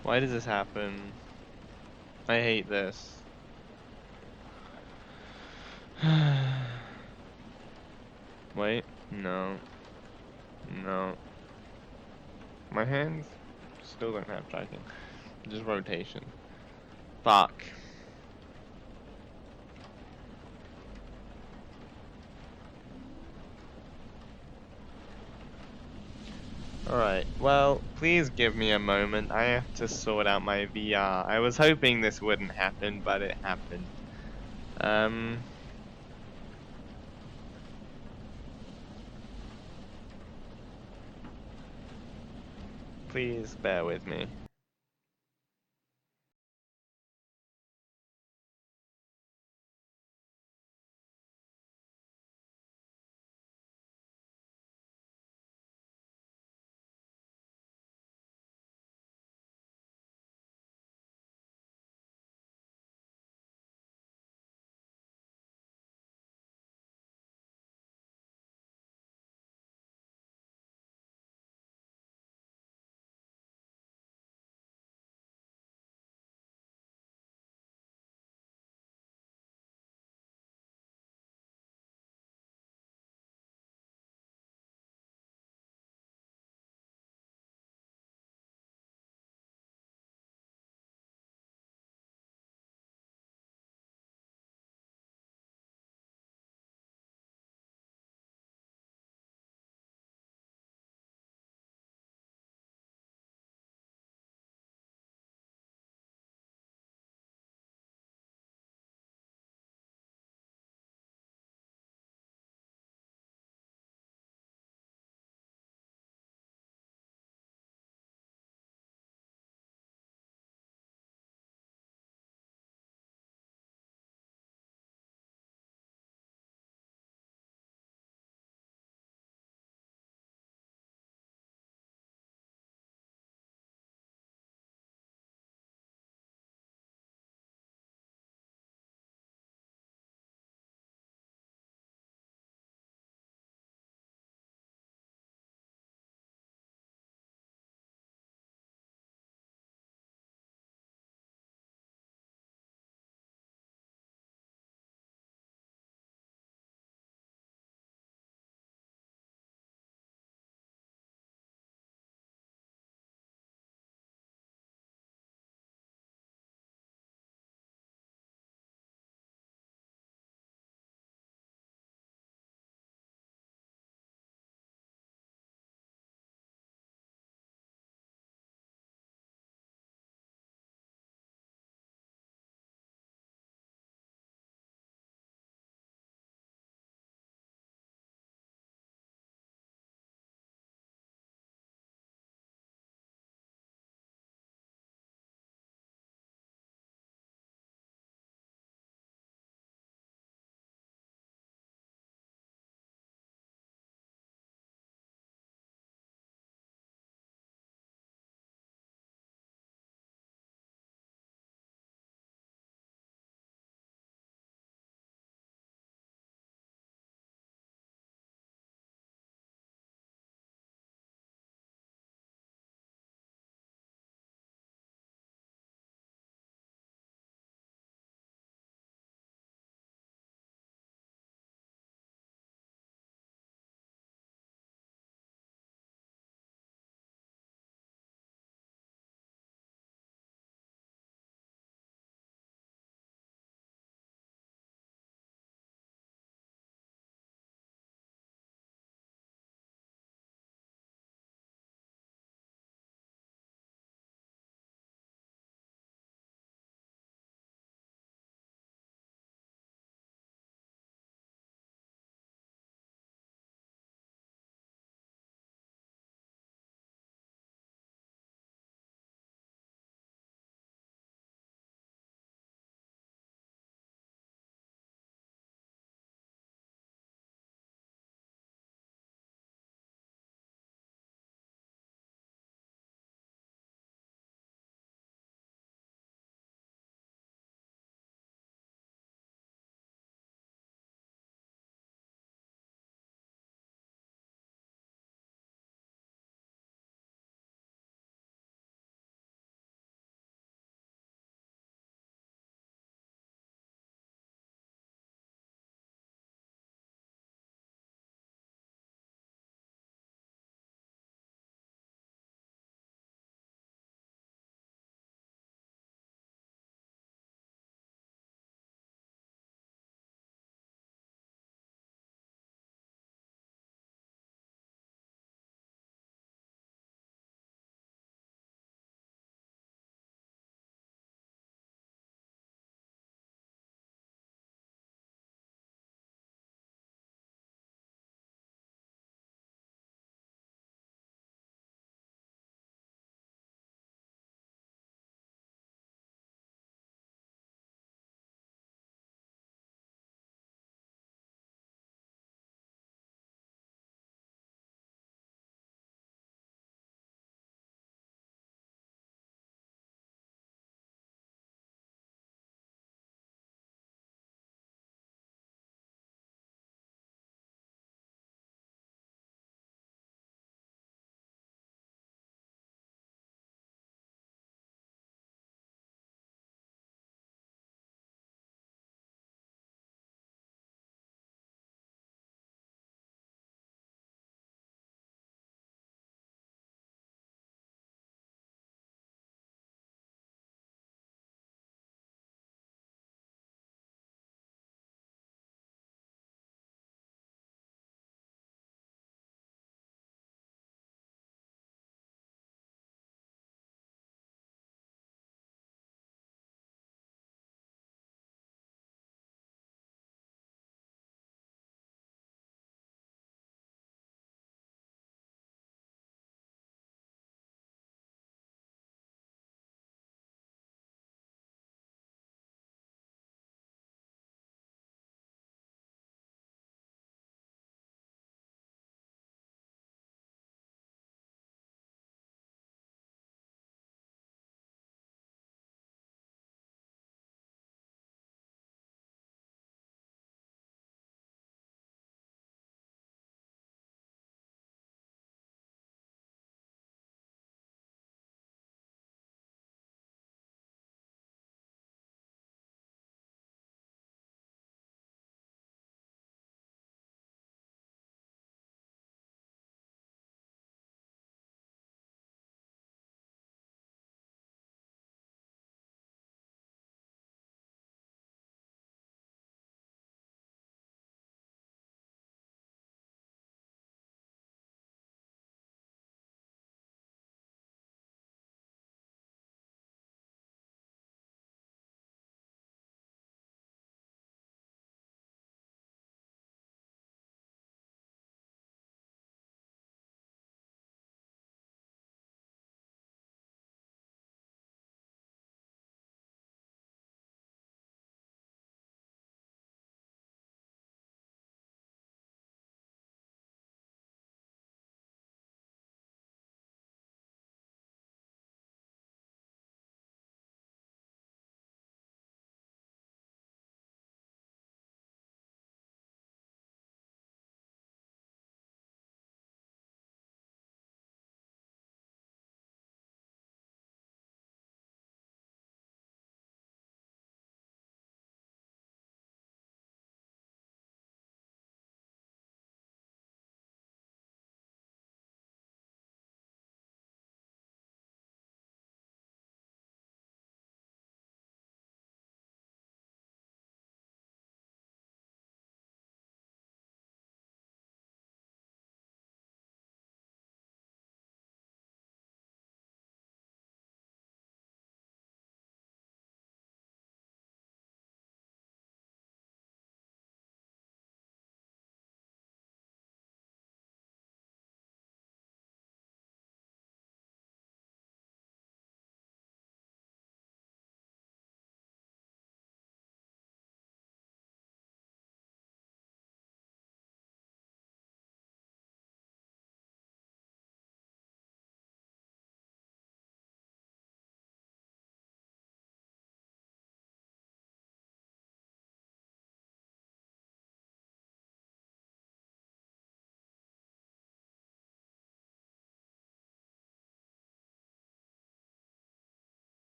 Why does this happen? I hate this. Wait, no, no. My hands still don't have tracking. Just rotation. Fuck. Alright, well, please give me a moment. I have to sort out my VR. I was hoping this wouldn't happen, but it happened. Um, please bear with me.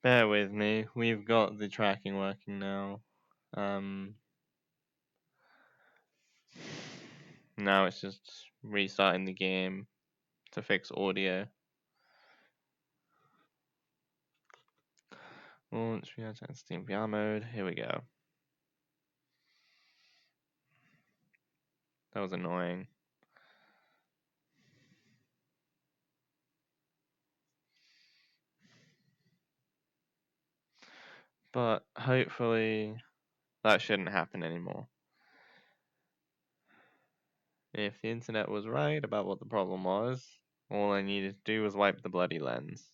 Bear with me. We've got the tracking working now. Now it's just restarting the game to fix audio. Launch VR chat Steam VR mode. Here we go. That was annoying. But hopefully that shouldn't happen anymore. If the internet was right about what the problem was, all I needed to do was wipe the bloody lens.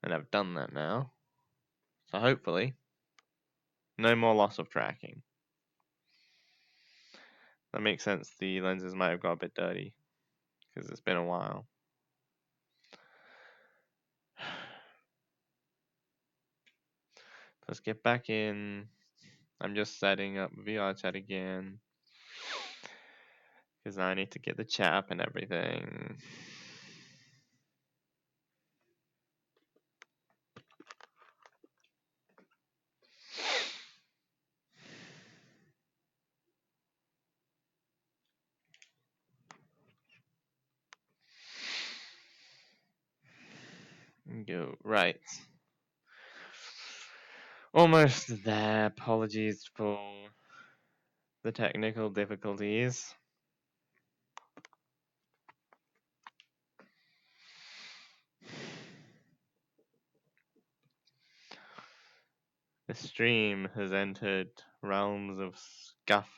And I've done that now. So hopefully, no more loss of tracking. That makes sense, the lenses might have got a bit dirty, because it's been a while. Let's get back in. I'm just setting up VR chat again, because now I need to get the chat up and everything. Go right. Almost there. Apologies for the technical difficulties. The stream has entered realms of scuffed.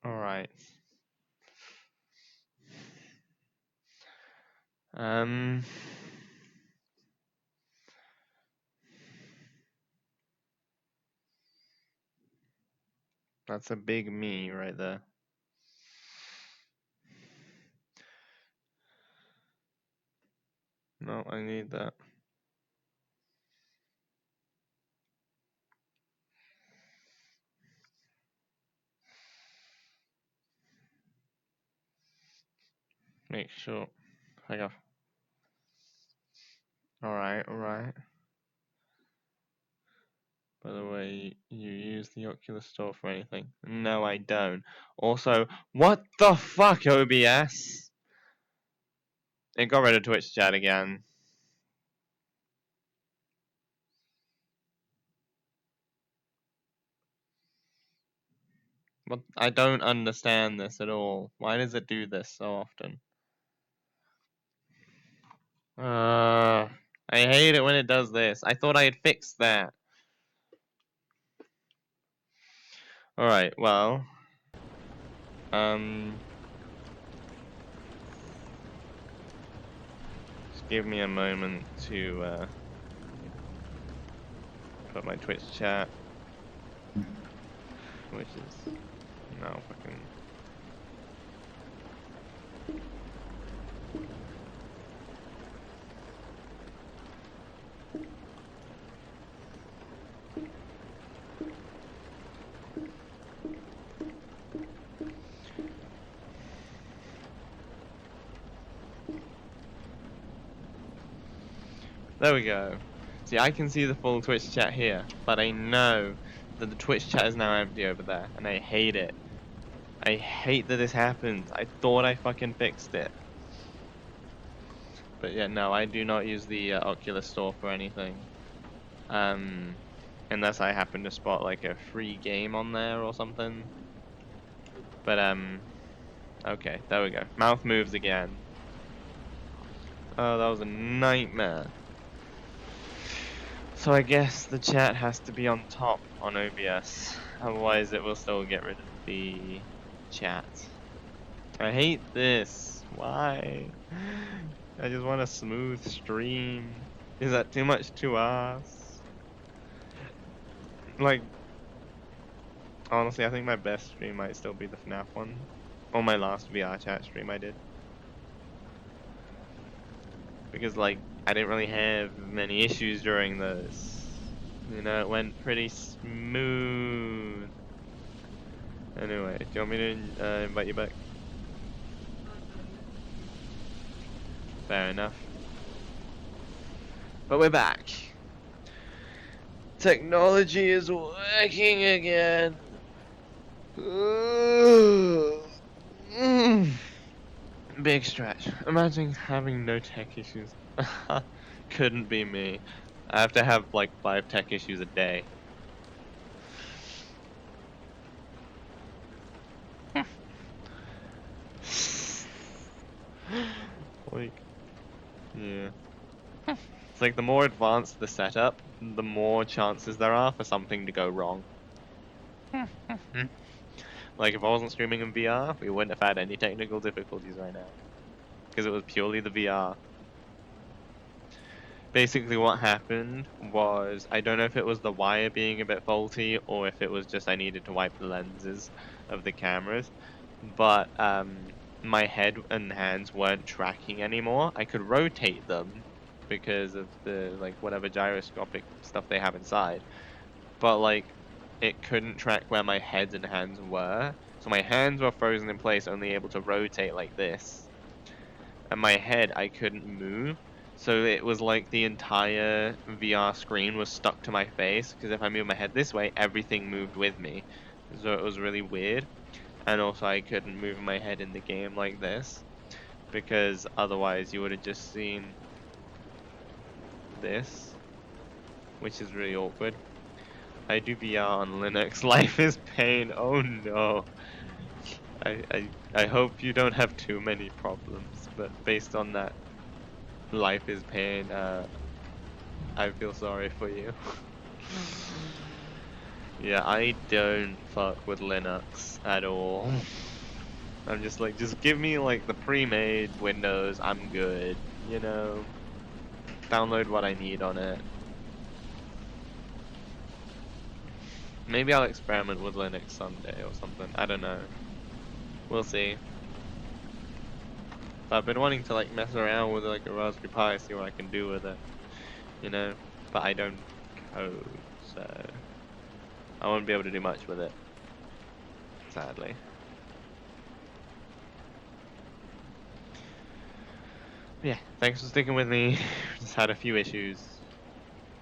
Alright. That's a big me right there. No, I need that. Make sure I got. Alright, alright. By the way, you use the Oculus Store for anything? No, I don't. Also, what the fuck, OBS? It got rid of Twitch chat again. But I don't understand this at all. Why does it do this so often? I hate it when it does this. I thought I had fixed that. Alright, well. Just give me a moment to, put my Twitch chat. Which is now fucking. There we go. See, I can see the full Twitch chat here, but I know that the Twitch chat is now empty over there, and I hate it. I hate that this happens. I thought I fucking fixed it. But yeah, no, I do not use the Oculus Store for anything. Unless I happen to spot like a free game on there or something. But okay, there we go. Mouth moves again. Oh, that was a nightmare. So I guess the chat has to be on top on OBS. Otherwise it will still get rid of the chat. I hate this. Why? I just want a smooth stream. Is that too much to ask? Like, honestly, I think my best stream might still be the FNAF one. Or my last VR chat stream I did. Because, like, I didn't really have many issues during those. You know, it went pretty smooth. Anyway, do you want me to invite you back? Fair enough. But we're back. Technology is working again. Big stretch. Imagine having no tech issues. Couldn't be me. I have to have like 5 tech issues a day. Like, yeah. It's like the more advanced the setup, the more chances there are for something to go wrong. Like if I wasn't streaming in VR, we wouldn't have had any technical difficulties right now. Because it was purely the VR. Basically what happened was, I don't know if it was the wire being a bit faulty or if it was just I needed to wipe the lenses of the cameras, but my head and hands weren't tracking anymore. I could rotate them because of the like whatever gyroscopic stuff they have inside, but like it couldn't track where my head and hands were. So my hands were frozen in place, only able to rotate like this, and my head I couldn't move. So it was like the entire VR screen was stuck to my face, because if I moved my head this way, everything moved with me. So it was really weird. And also I couldn't move my head in the game like this, because otherwise you would have just seen this, which is really awkward. I do VR on Linux. Life is pain. Oh no. I hope you don't have too many problems, but based on that life is pain, I feel sorry for you. Yeah, I don't fuck with Linux at all. I'm just like, just give me like the pre-made Windows, I'm good, you know? Download what I need on it. Maybe I'll experiment with Linux someday or something, I don't know. We'll see. But I've been wanting to like mess around with like a Raspberry Pi, see what I can do with it, you know? But I don't code, so I won't be able to do much with it, sadly. Yeah, thanks for sticking with me. Just had a few issues.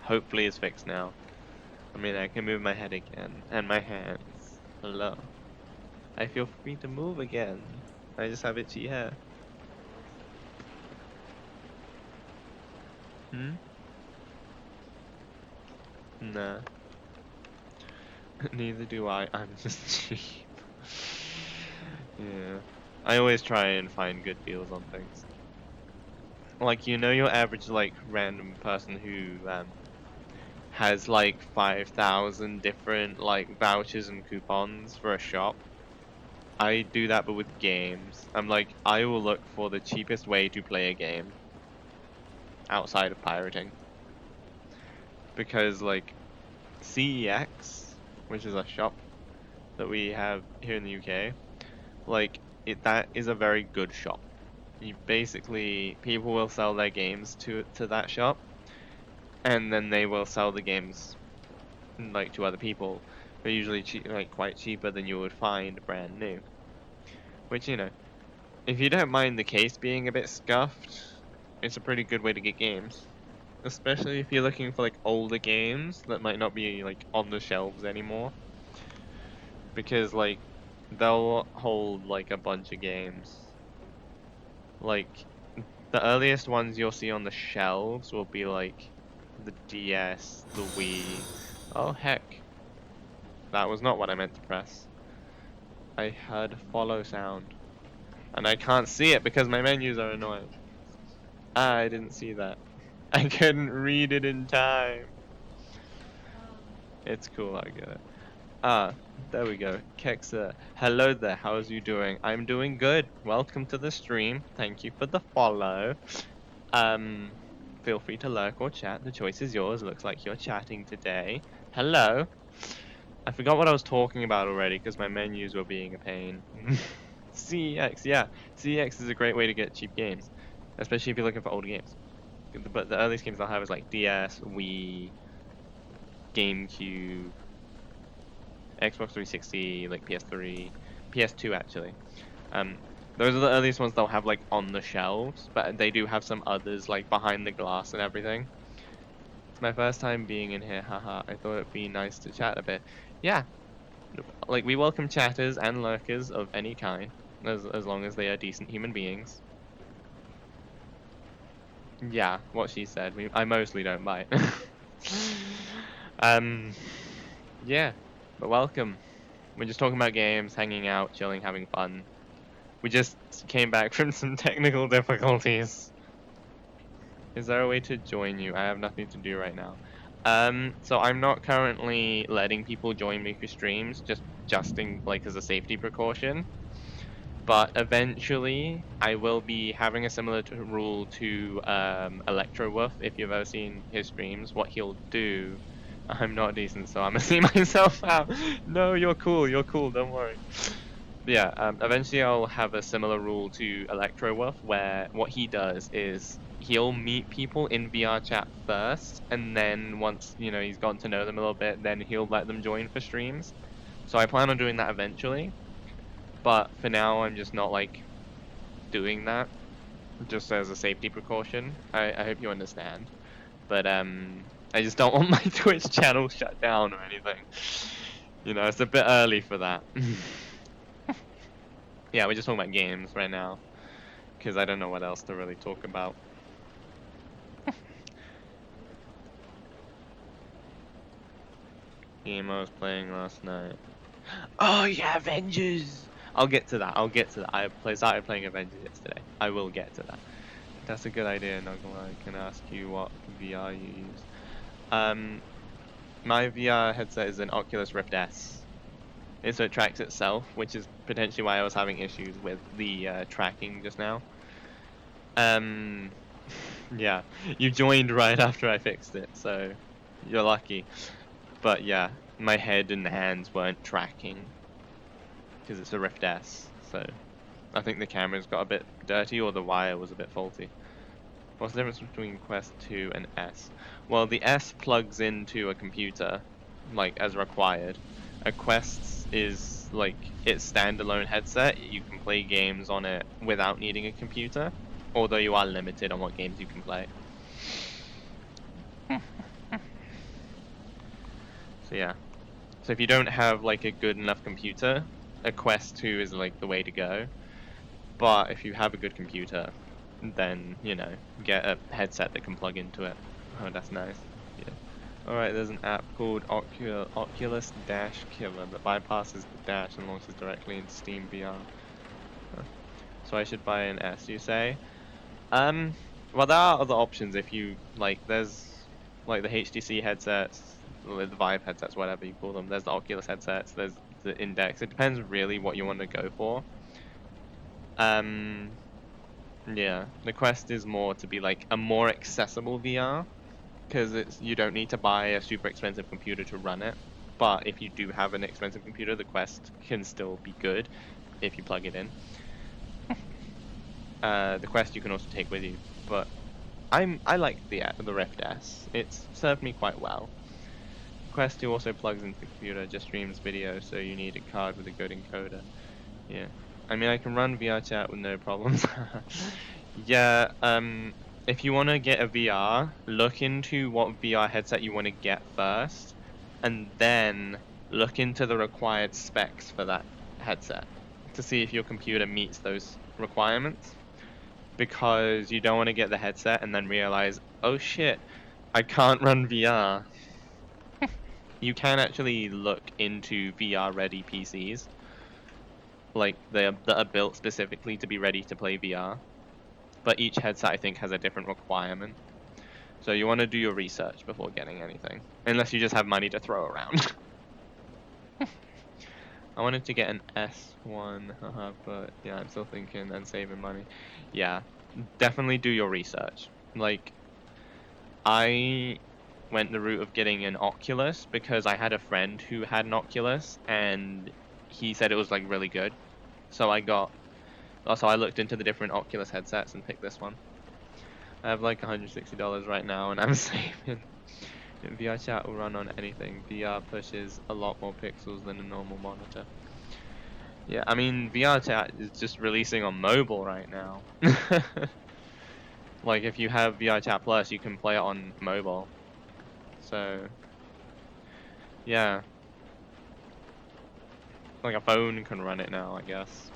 Hopefully it's fixed now. I mean, I can move my head again, and my hands. Hello. I feel free to move again. I just have itchy hair. Hmm? Nah. Neither do I. I'm just cheap. Yeah. I always try and find good deals on things. Like, you know your average, like, random person who, has, like, 5,000 different, like, vouchers and coupons for a shop? I do that, but with games. I'm like, I will look for the cheapest way to play a game outside of pirating. Because, like, CEX, which is a shop that we have here in the UK, like, that is a very good shop. You basically, people will sell their games to that shop, and then they will sell the games, like, to other people. They're usually cheap, like, quite cheaper than you would find brand new. Which, you know, if you don't mind the case being a bit scuffed, it's a pretty good way to get games. Especially if you're looking for like older games that might not be like on the shelves anymore. Because like they'll hold like a bunch of games. Like the earliest ones you'll see on the shelves will be like the DS, the Wii. Oh heck. That was not what I meant to press. I heard follow sound. And I can't see it because my menus are annoying. Ah, I didn't see that. I couldn't read it in time. It's cool, I get it. Ah, there we go. Kexa. Hello there, how's you doing? I'm doing good. Welcome to the stream. Thank you for the follow. Um, Feel free to lurk or chat. The choice is yours. Looks like you're chatting today. Hello. I forgot what I was talking about already because my menus were being a pain. CEX, yeah. CEX is a great way to get cheap games, especially if you're looking for old games. But the earliest games I'll have is like DS, Wii, GameCube, Xbox 360, like PS3, PS2 actually. Um, those are the earliest ones they'll have like on the shelves, but they do have some others like behind the glass and everything. It's my first time being in here, haha. I thought it'd be nice to chat a bit. Yeah, like we welcome chatters and lurkers of any kind, as long as they are decent human beings. Yeah, what she said. I mostly don't bite. um, yeah, but welcome. We're just talking about games, hanging out, chilling, having fun. We just came back from some technical difficulties. Is there a way to join you? I have nothing to do right now. So I'm not currently letting people join me for streams, just in like as a safety precaution. But eventually, I will be having a similar rule to Electro if you've ever seen his streams. What he'll do, I'm not decent, so I'm gonna see myself out. No, you're cool. You're cool. Don't worry. Yeah, eventually I'll have a similar rule to Electro where what he does is he'll meet people in VR chat first, and then once, he's gotten to know them a little bit, then he'll let them join for streams. So I plan on doing that eventually, but for now I'm just not, like, doing that, just as a safety precaution. I hope you understand. But, I just don't want my Twitch channel shut down or anything. It's a bit early for that. Yeah, we're just talking about games right now, because I don't know what else to really talk about. Game I was playing last night. Oh yeah, Avengers! I'll get to that. I'll get to that. Started playing Avengers yesterday. I will get to that. That's a good idea. Not gonna lie. I can ask you what VR you use. Um, my VR headset is an Oculus Rift S. So it tracks itself, which is potentially why I was having issues with the tracking just now. Um, yeah, you joined right after I fixed it, so you're lucky. But yeah, my head and hands weren't tracking because it's a Rift S. So I think the camera's got a bit dirty or the wire was a bit faulty. What's the difference between Quest 2 and S? Well, the S plugs into a computer, like as required. A Quest is like its standalone headset. You can play games on it without needing a computer, although you are limited on what games you can play. So yeah. So if you don't have like a good enough computer, a Quest 2 is like the way to go. But if you have a good computer, then, get a headset that can plug into it. Oh, that's nice. Yeah. Alright, there's an app called Oculus Dash Killer that bypasses the dash and launches directly into Steam VR. Huh. So I should buy an S, you say? Well, there are other options if you, like, there's, like, the HTC headsets, the Vive headsets, whatever you call them. There's the Oculus headsets, there's the Index. It depends really what you want to go for. Yeah, the Quest is more to be like a more accessible VR because you don't need to buy a super expensive computer to run it. But if you do have an expensive computer, the Quest can still be good if you plug it in. The Quest you can also take with you, but I like the Rift S. It's served me quite well. Quest 2 also plugs into the computer, just streams video, so you need a card with a good encoder. Yeah. I mean, I can run VR chat with no problems. Yeah, if you want to get a VR, look into what VR headset you want to get first, and then look into the required specs for that headset to see if your computer meets those requirements. Because you don't want to get the headset and then realize, oh shit, I can't run VR. You can actually look into VR ready PCs, like that are built specifically to be ready to play VR. But each headset I think has a different requirement. So you want to do your research before getting anything, unless you just have money to throw around. I wanted to get an S1, but yeah, I'm still thinking and saving money. Yeah, definitely do your research. Like, I went the route of getting an Oculus because I had a friend who had an Oculus and he said it was like really good. So I looked into the different Oculus headsets and picked this one. I have like $160 right now and I'm saving. VR chat will run on anything. VR pushes a lot more pixels than a normal monitor. Yeah, I mean VR chat is just releasing on mobile right now. Like if you have VR chat plus, you can play it on mobile. So yeah, like a phone can run it now, I guess.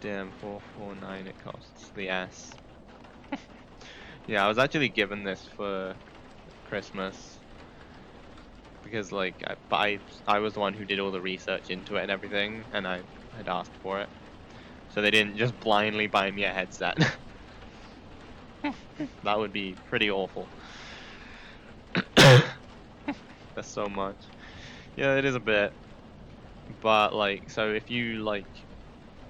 Damn, 449 it costs the S. Yeah, I was actually given this for Christmas because like I was the one who did all the research into it and everything, and I had asked for it, so they didn't just blindly buy me a headset. That would be pretty awful. That's so much. Yeah, it is a bit, but like, so if you like,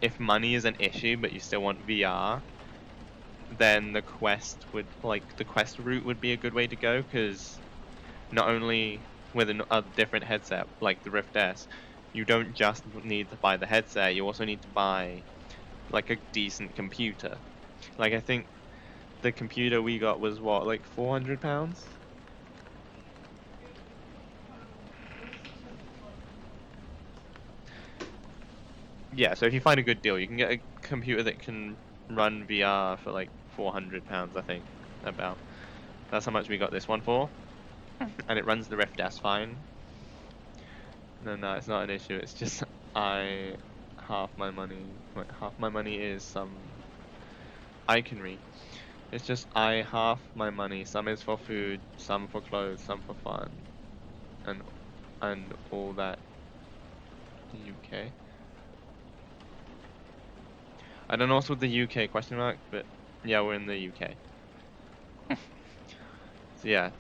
if money is an issue but you still want VR, then the Quest route would be a good way to go because not only with a different headset like the Rift S, you don't just need to buy the headset, you also need to buy like a decent computer. Like I think the computer we got was what, like £400? Yeah, so if you find a good deal, you can get a computer that can run VR for like £400, I think. About. That's how much we got this one for. And it runs the Rift S fine. No, it's not an issue. It's just I half my money. Half my money is some. I can read. It's just I half my money. Some is for food, some for clothes, some for fun, and all that. UK. I don't know what's with the UK question mark, but yeah, we're in the UK. So yeah,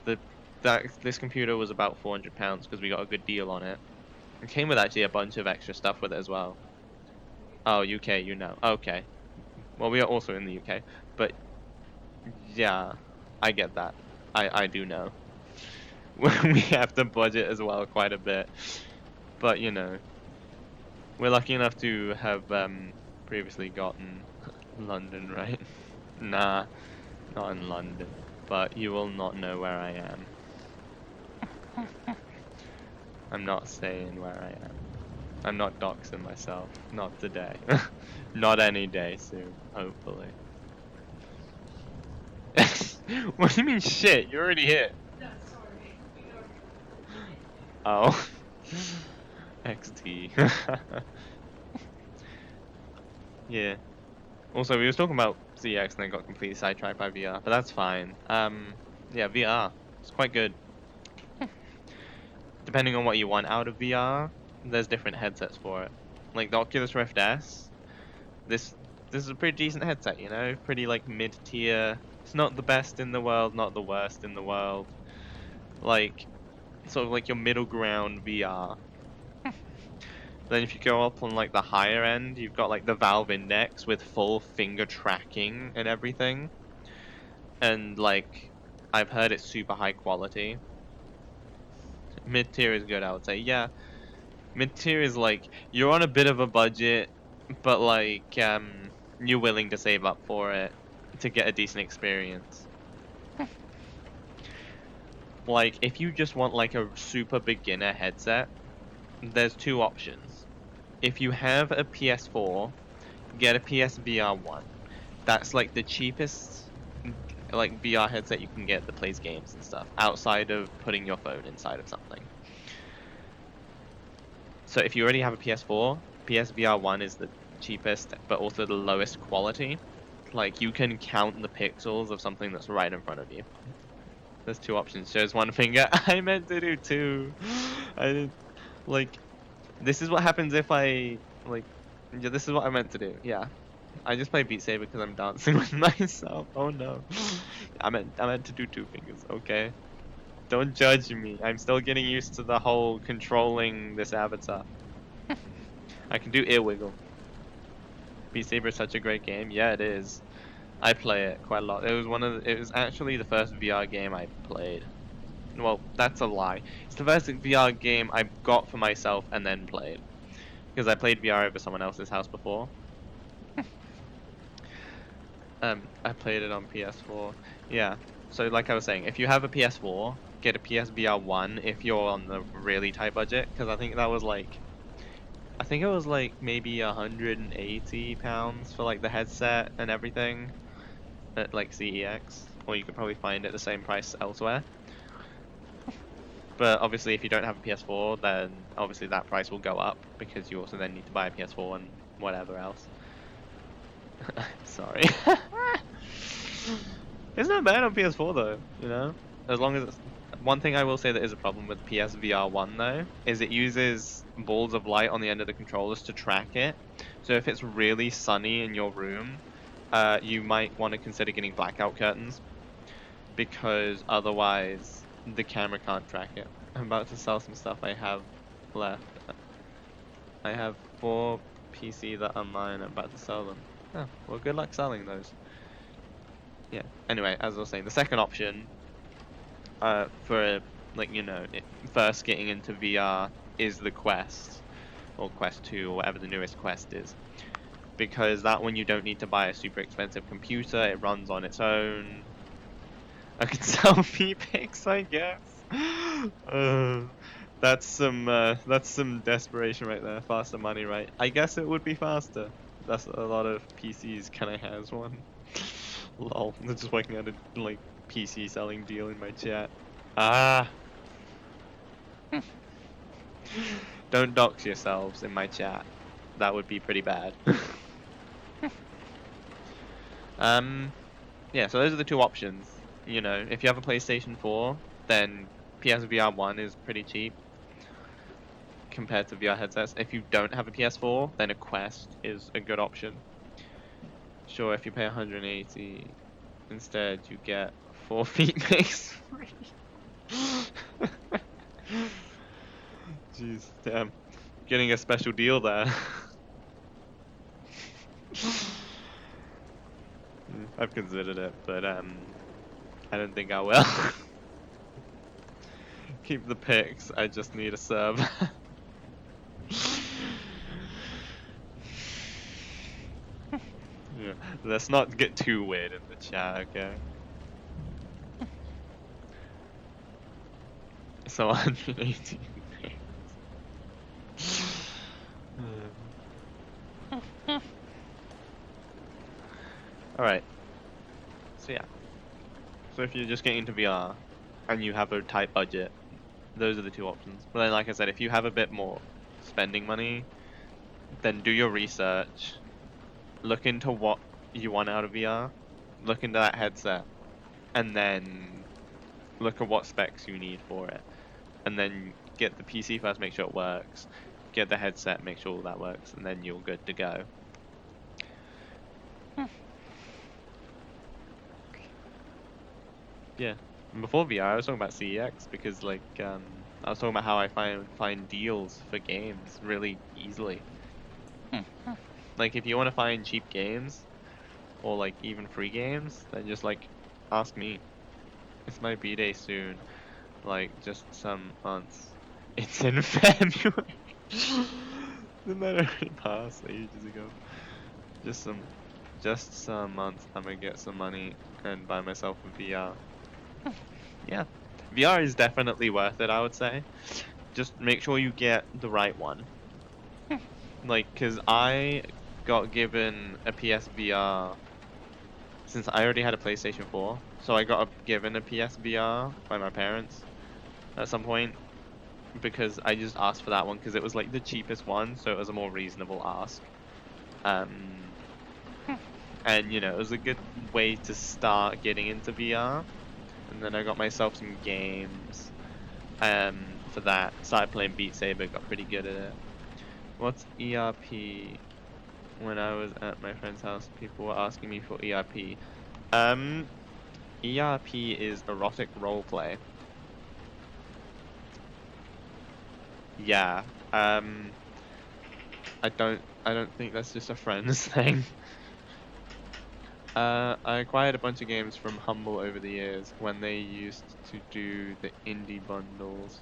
this computer was about £400 because we got a good deal on it. It came with actually a bunch of extra stuff with it as well. Oh, UK, you know. Okay. Well, we are also in the UK, but yeah, I get that. I do know. We have to budget as well quite a bit, but you know, we're lucky enough to have previously gotten London, right? Nah, not in London, but you will not know where I am. I'm not saying where I am. I'm not doxing myself. Not today. Not any day soon, hopefully. What do you mean shit? You're already here. Oh. XT. Yeah. Also, we was talking about CX and then got completely sidetracked by VR, but that's fine. Yeah, VR. It's quite good. Depending on what you want out of VR, there's different headsets for it. Like the Oculus Rift S, this this is a pretty decent headset, you know? Pretty like mid-tier. It's not the best in the world, not the worst in the world. Like sort of like your middle ground VR. Then if you go up on like the higher end, you've got like the Valve Index with full finger tracking and everything. And like I've heard it's super high quality. Mid tier is good, I would say. Yeah, mid tier is like you're on a bit of a budget, but like you're willing to save up for it to get a decent experience. Like if you just want like a super beginner headset, there's two options. If you have a PS4, get a PSVR 1. That's like the cheapest like VR headset you can get that plays games and stuff outside of putting your phone inside of something. So if you already have a PS4, PSVR 1 is the cheapest but also the lowest quality. Like you can count the pixels of something that's right in front of you. There's two options. Shows one finger. I meant to do two. I did like this is what happens if I like yeah, this is what I meant to do. Yeah. I just play Beat Saber because I'm dancing with myself. Oh no. I meant to do two fingers, okay? Don't judge me. I'm still getting used to the whole controlling this avatar. I can do ear wiggle. Beat Saber is such a great game. Yeah, it is. I play it quite a lot. It was actually the first VR game I played. Well, that's a lie. It's the first VR game I got for myself and then played. Because I played VR over someone else's house before. I played it on PS4. Yeah. So like I was saying, if you have a PS4, get a PSVR 1 if you're on the really tight budget. Because I think it was like maybe £180 for like the headset and everything at like CEX. Or you could probably find it the same price elsewhere. But obviously, if you don't have a PS4, then obviously that price will go up because you also then need to buy a PS4 and whatever else. Sorry. It's not bad on PS4 though, you know? As long as it's... One thing I will say that is a problem with PSVR 1 though, is it uses balls of light on the end of the controllers to track it. So if it's really sunny in your room, you might want to consider getting blackout curtains because otherwise the camera can't track it. I'm about to sell some stuff I have left. I have 4 PC that are mine. I'm about to sell them. Oh, well, good luck selling those. Yeah. Anyway, as I was saying, the second option, for like first getting into VR is the Quest or Quest 2 or whatever the newest Quest is, because that one you don't need to buy a super expensive computer. It runs on its own. I can sell V-Pics, I guess. That's some desperation right there. Faster money, right? I guess it would be faster. That's a lot of PCs. Can I has one? Lol. They're just working out a like PC selling deal in my chat. Ah, don't dox yourselves in my chat. That would be pretty bad. Yeah. So those are the two options. You know, if you have a PlayStation 4, then PSVR 1 is pretty cheap compared to VR headsets. If you don't have a PS4, then a Quest is a good option. Sure, if you pay 180, instead you get 4 feet mix free. Jeez, damn. Getting a special deal there. I've considered it, but I don't think I will. Keep the pics, I just need a sub. Yeah, let's not get too weird in the chat, okay? So 118 Alright, so yeah. So if you're just getting into VR and you have a tight budget, those are the two options. But then like I said, if you have a bit more spending money, then do your research, look into what you want out of VR, look into that headset, and then look at what specs you need for it. And then get the PC first, make sure it works. Get the headset, make sure all that works, and then you're good to go. Yeah. And before VR, I was talking about CEX because I was talking about how I find deals for games really easily. Like if you want to find cheap games or like even free games, then just like ask me. It's my B-day soon. Like just some months. It's in February. Didn't that already pass ages ago? Just some months. I'm gonna get some money and buy myself a VR. Yeah, VR is definitely worth it, I would say. Just make sure you get the right one. Like, cause I got given a PSVR since I already had a PlayStation 4, so I got given a PSVR by my parents at some point because I just asked for that one because it was like the cheapest one, so it was a more reasonable ask. Um, and it was a good way to start getting into VR. And then I got myself some games for that. Started playing Beat Saber, got pretty good at it. What's ERP? When I was at my friend's house, people were asking me for ERP. ERP is erotic roleplay. yeah. I don't think that's just a friends thing. I acquired a bunch of games from Humble over the years when they used to do the indie bundles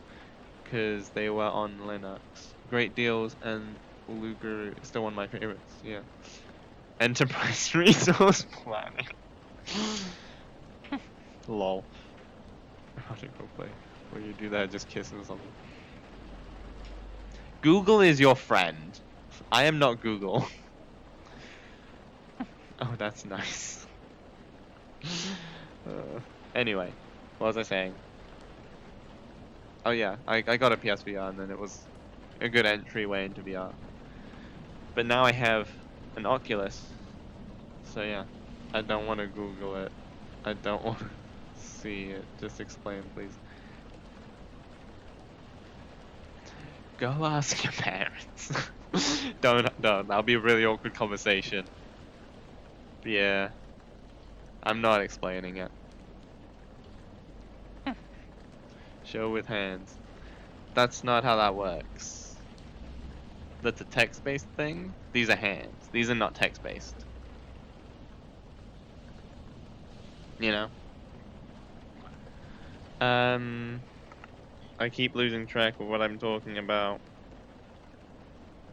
because they were on Linux. Great deals, and Luger is still one of my favorites. Yeah. Enterprise resource planning. Lol. How to go play? Where you do that, just kiss or something. Google is your friend. I am not Google. Oh, that's nice. Anyway, what was I saying? Oh yeah, I got a PSVR and then it was a good entryway into VR. But now I have an Oculus. So yeah, I don't want to Google it. I don't want to see it. Just explain, please. Go ask your parents. Don't. That'll be a really awkward conversation. Yeah, I'm not explaining it. Show with hands. That's not how that works. That's a text-based thing. These are hands. These are not text-based. You know? I keep losing track of what I'm talking about.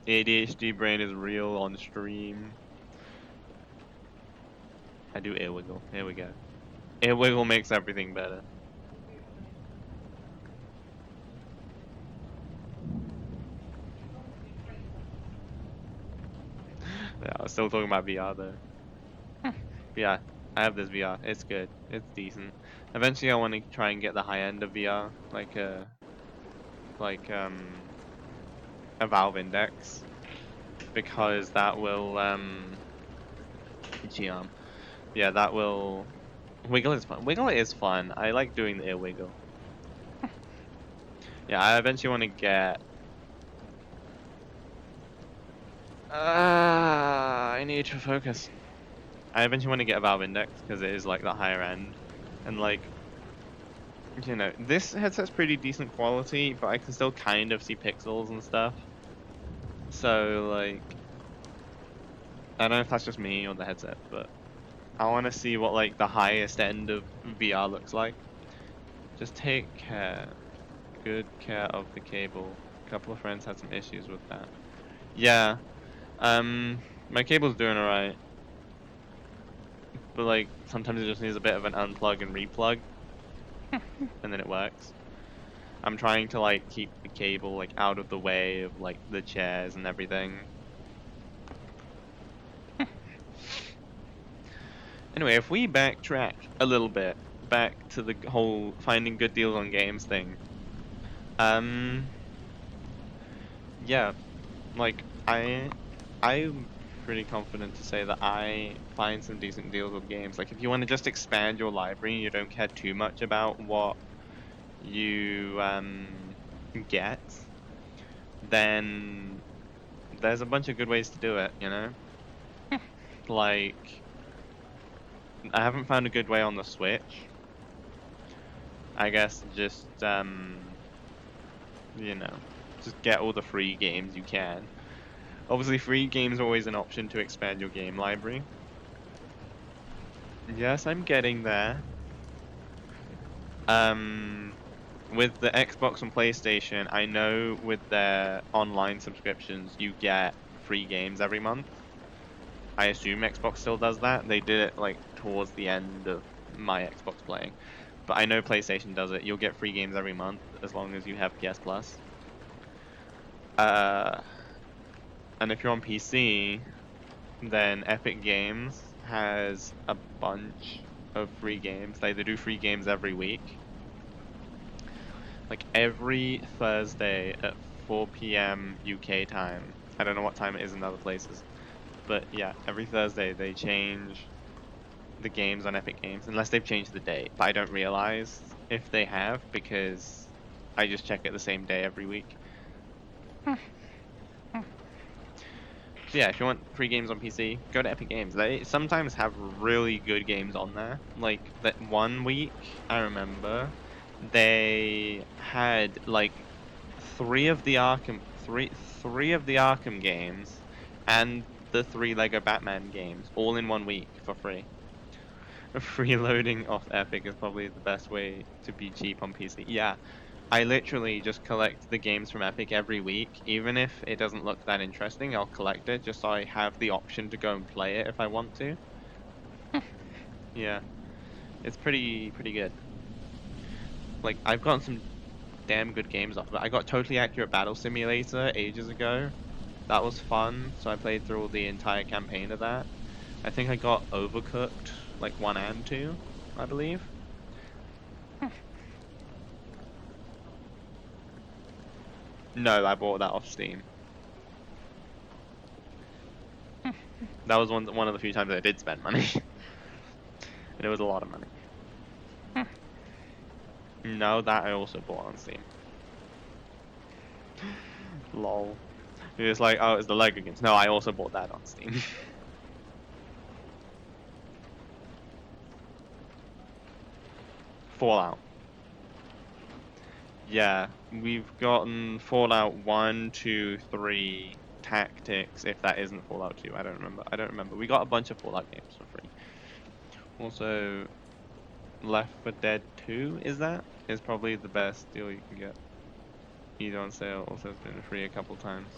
ADHD brain is real on stream. I do air wiggle. Here we go. Air wiggle makes everything better. Yeah, I was still talking about VR though. Yeah, I have this VR. It's good. It's decent. Eventually, I want to try and get the high end of VR, like a Valve Index, because that will itchy arm. Yeah, that will. Wiggle is fun. Wiggle is fun. I like doing the ear wiggle. Yeah, I eventually want to get. I need to focus. I eventually want to get a Valve Index because it is like the higher end, and like, you know, this headset's pretty decent quality, but I can still kind of see pixels and stuff. So like, I don't know if that's just me or the headset, but I want to see what like the highest end of VR looks like. Just take care, good care of the cable. A couple of friends had some issues with that. Yeah, my cable's doing alright, but like sometimes it just needs a bit of an unplug and replug, and then it works. I'm trying to like keep the cable like out of the way of like the chairs and everything. Anyway, if we backtrack a little bit back to the whole finding good deals on games thing, um, yeah, like I'm pretty confident to say that I find some decent deals with games. Like if you want to just expand your library and you don't care too much about what you get, then there's a bunch of good ways to do it, you know? Like I haven't found a good way on the Switch. I guess just you know, just get all the free games you can. Obviously free games are always an option to expand your game library. Yes, I'm getting there. Um, with the Xbox and PlayStation, I know with their online subscriptions, you get free games every month. I assume Xbox still does that. They did it like towards the end of my Xbox playing. But I know PlayStation does it. You'll get free games every month as long as you have PS Plus. Uh, and if you're on PC, then Epic Games has a bunch of free games. They do free games every week. Like every Thursday at 4 p.m. UK time. I don't know what time it is in other places. But yeah, every Thursday they change the games on Epic Games, unless they've changed the date. But I don't realize if they have because I just check it the same day every week. So yeah, if you want free games on PC, go to Epic Games. They sometimes have really good games on there. Like that one week, I remember they had like three of the Arkham games, and the 3 Lego Batman games all in 1 week for free. Freeloading off Epic is probably the best way to be cheap on PC. Yeah, I literally just collect the games from Epic every week. Even if it doesn't look that interesting, I'll collect it just so I have the option to go and play it if I want to. Yeah, it's pretty good. Like, I've gotten some damn good games off of it. I got Totally Accurate Battle Simulator ages ago. That was fun, so I played through the entire campaign of that. I think I got Overcooked, like 1 and 2, I believe. No, I bought that off Steam. That was one of the few times I did spend money. And it was a lot of money. No, that I also bought on Steam. Lol. It was like, oh, it's the Lego games. No, I also bought that on Steam. Fallout. Yeah, we've gotten Fallout 1, 2, 3, Tactics, if that isn't Fallout 2. I don't remember. I don't remember. We got a bunch of Fallout games for free. Also, Left 4 Dead 2, is that? Is probably the best deal you can get. Either on sale, also has been free a couple times.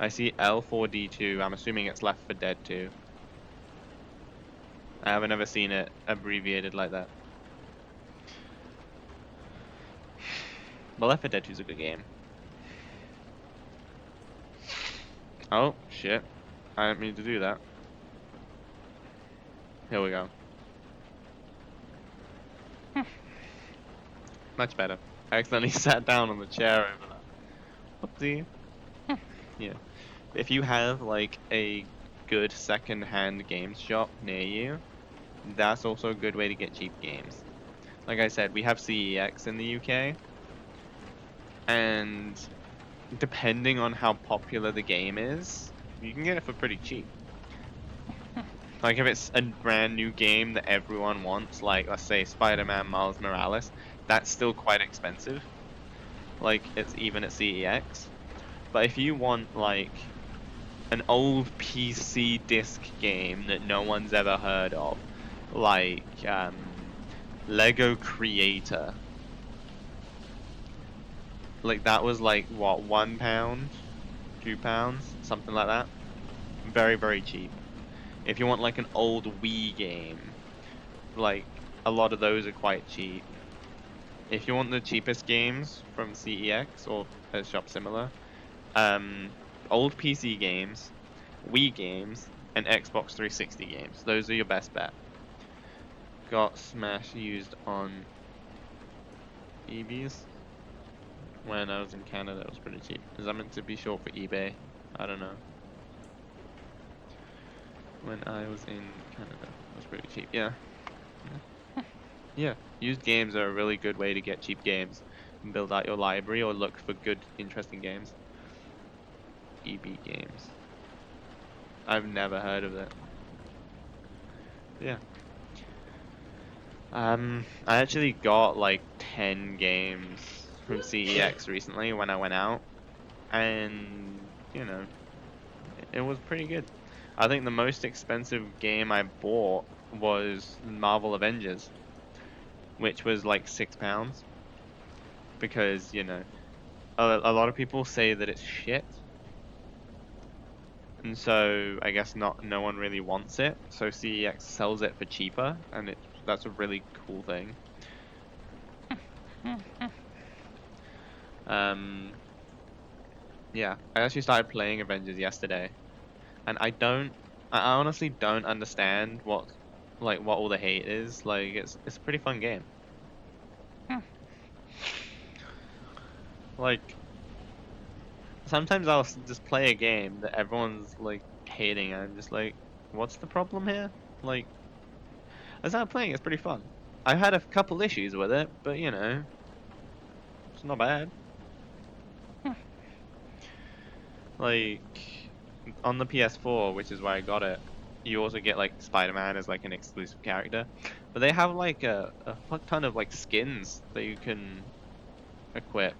I see L4D2, I'm assuming it's Left 4 Dead 2. I haven't ever seen it abbreviated like that. But Left 4 Dead 2 is a good game. Oh, shit. I didn't mean to do that. Here we go. Much better. I accidentally sat down on the chair over that. Whoopsie. Yeah. If you have, like, a good second-hand games shop near you, that's also a good way to get cheap games. Like I said, we have CEX in the UK, and depending on how popular the game is, you can get it for pretty cheap. Like if it's a brand new game that everyone wants, like let's say Spider-Man Miles Morales, that's still quite expensive. Like it's even at CEX. But if you want like an old PC disc game that no one's ever heard of, like Lego Creator, like that was like what, £1, £2, something like that. Very, very cheap. If you want like an old Wii game, like a lot of those are quite cheap. If you want the cheapest games from CEX or a shop similar, old PC games, Wii games, and Xbox 360 games. Those are your best bet. Got Smash used on eBay's. When I was in Canada, it was pretty cheap. Is that meant to be short for eBay? I don't know. When I was in Canada, it was pretty cheap. Yeah. Yeah, used games are a really good way to get cheap games and build out your library or look for good, interesting games. EB games. I've never heard of it. Yeah. I actually got like 10 games from CEX recently when I went out, and you know, it was pretty good. I think the most expensive game I bought was Marvel Avengers, which was like £6, because you know, a lot of people say that it's shit, and so I guess no one really wants it. So CEX sells it for cheaper, and that's a really cool thing. Yeah, I actually started playing Avengers yesterday, and I honestly don't understand what all the hate is. Like it's a pretty fun game. Like sometimes I'll just play a game that everyone's like hating, and I'm just like, what's the problem here? Like, I started playing, it's pretty fun. I've had a couple issues with it, but you know, it's not bad. Like, on the PS4, which is where I got it, you also get like Spider-Man as like an exclusive character, but they have like a fuck ton of like skins that you can equip.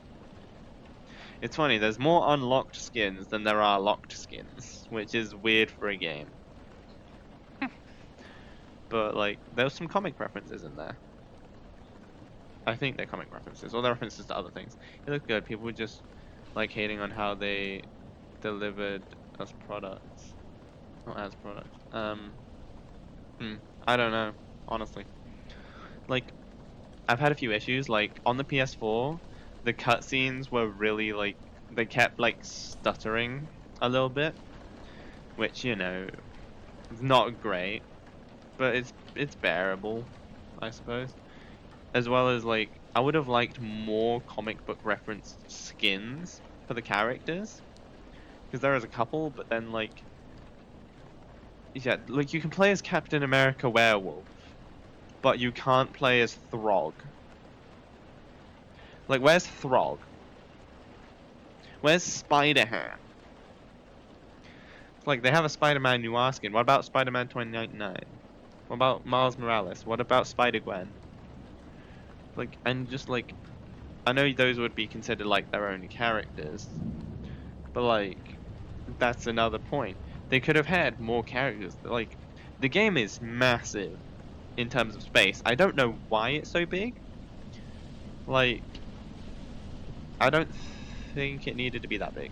It's funny, there's more unlocked skins than there are locked skins, which is weird for a game. But like, there's some comic references in there. I think they're comic references, or they're references to other things. It looked good. People were just like hating on how they delivered as products, not as products. I don't know, honestly. Like, I've had a few issues. Like on the PS4, the cutscenes were really like they kept like stuttering a little bit, which you know, is not great, but it's bearable, I suppose. As well as like I would have liked more comic book referenced skins for the characters because there is a couple, but then like yeah, like you can play as Captain America Werewolf, but you can't play as Throg. Like where's Throg? Where's Spider-Ham? Like they have a Spider-Man noir skin. What about Spider-Man 2099? What about Miles Morales? What about Spider-Gwen? Like and just like I know those would be considered like their own characters, but like that's another point. They could have had more characters. Like the game is massive in terms of space. I don't know why it's so big. Like I don't think it needed to be that big.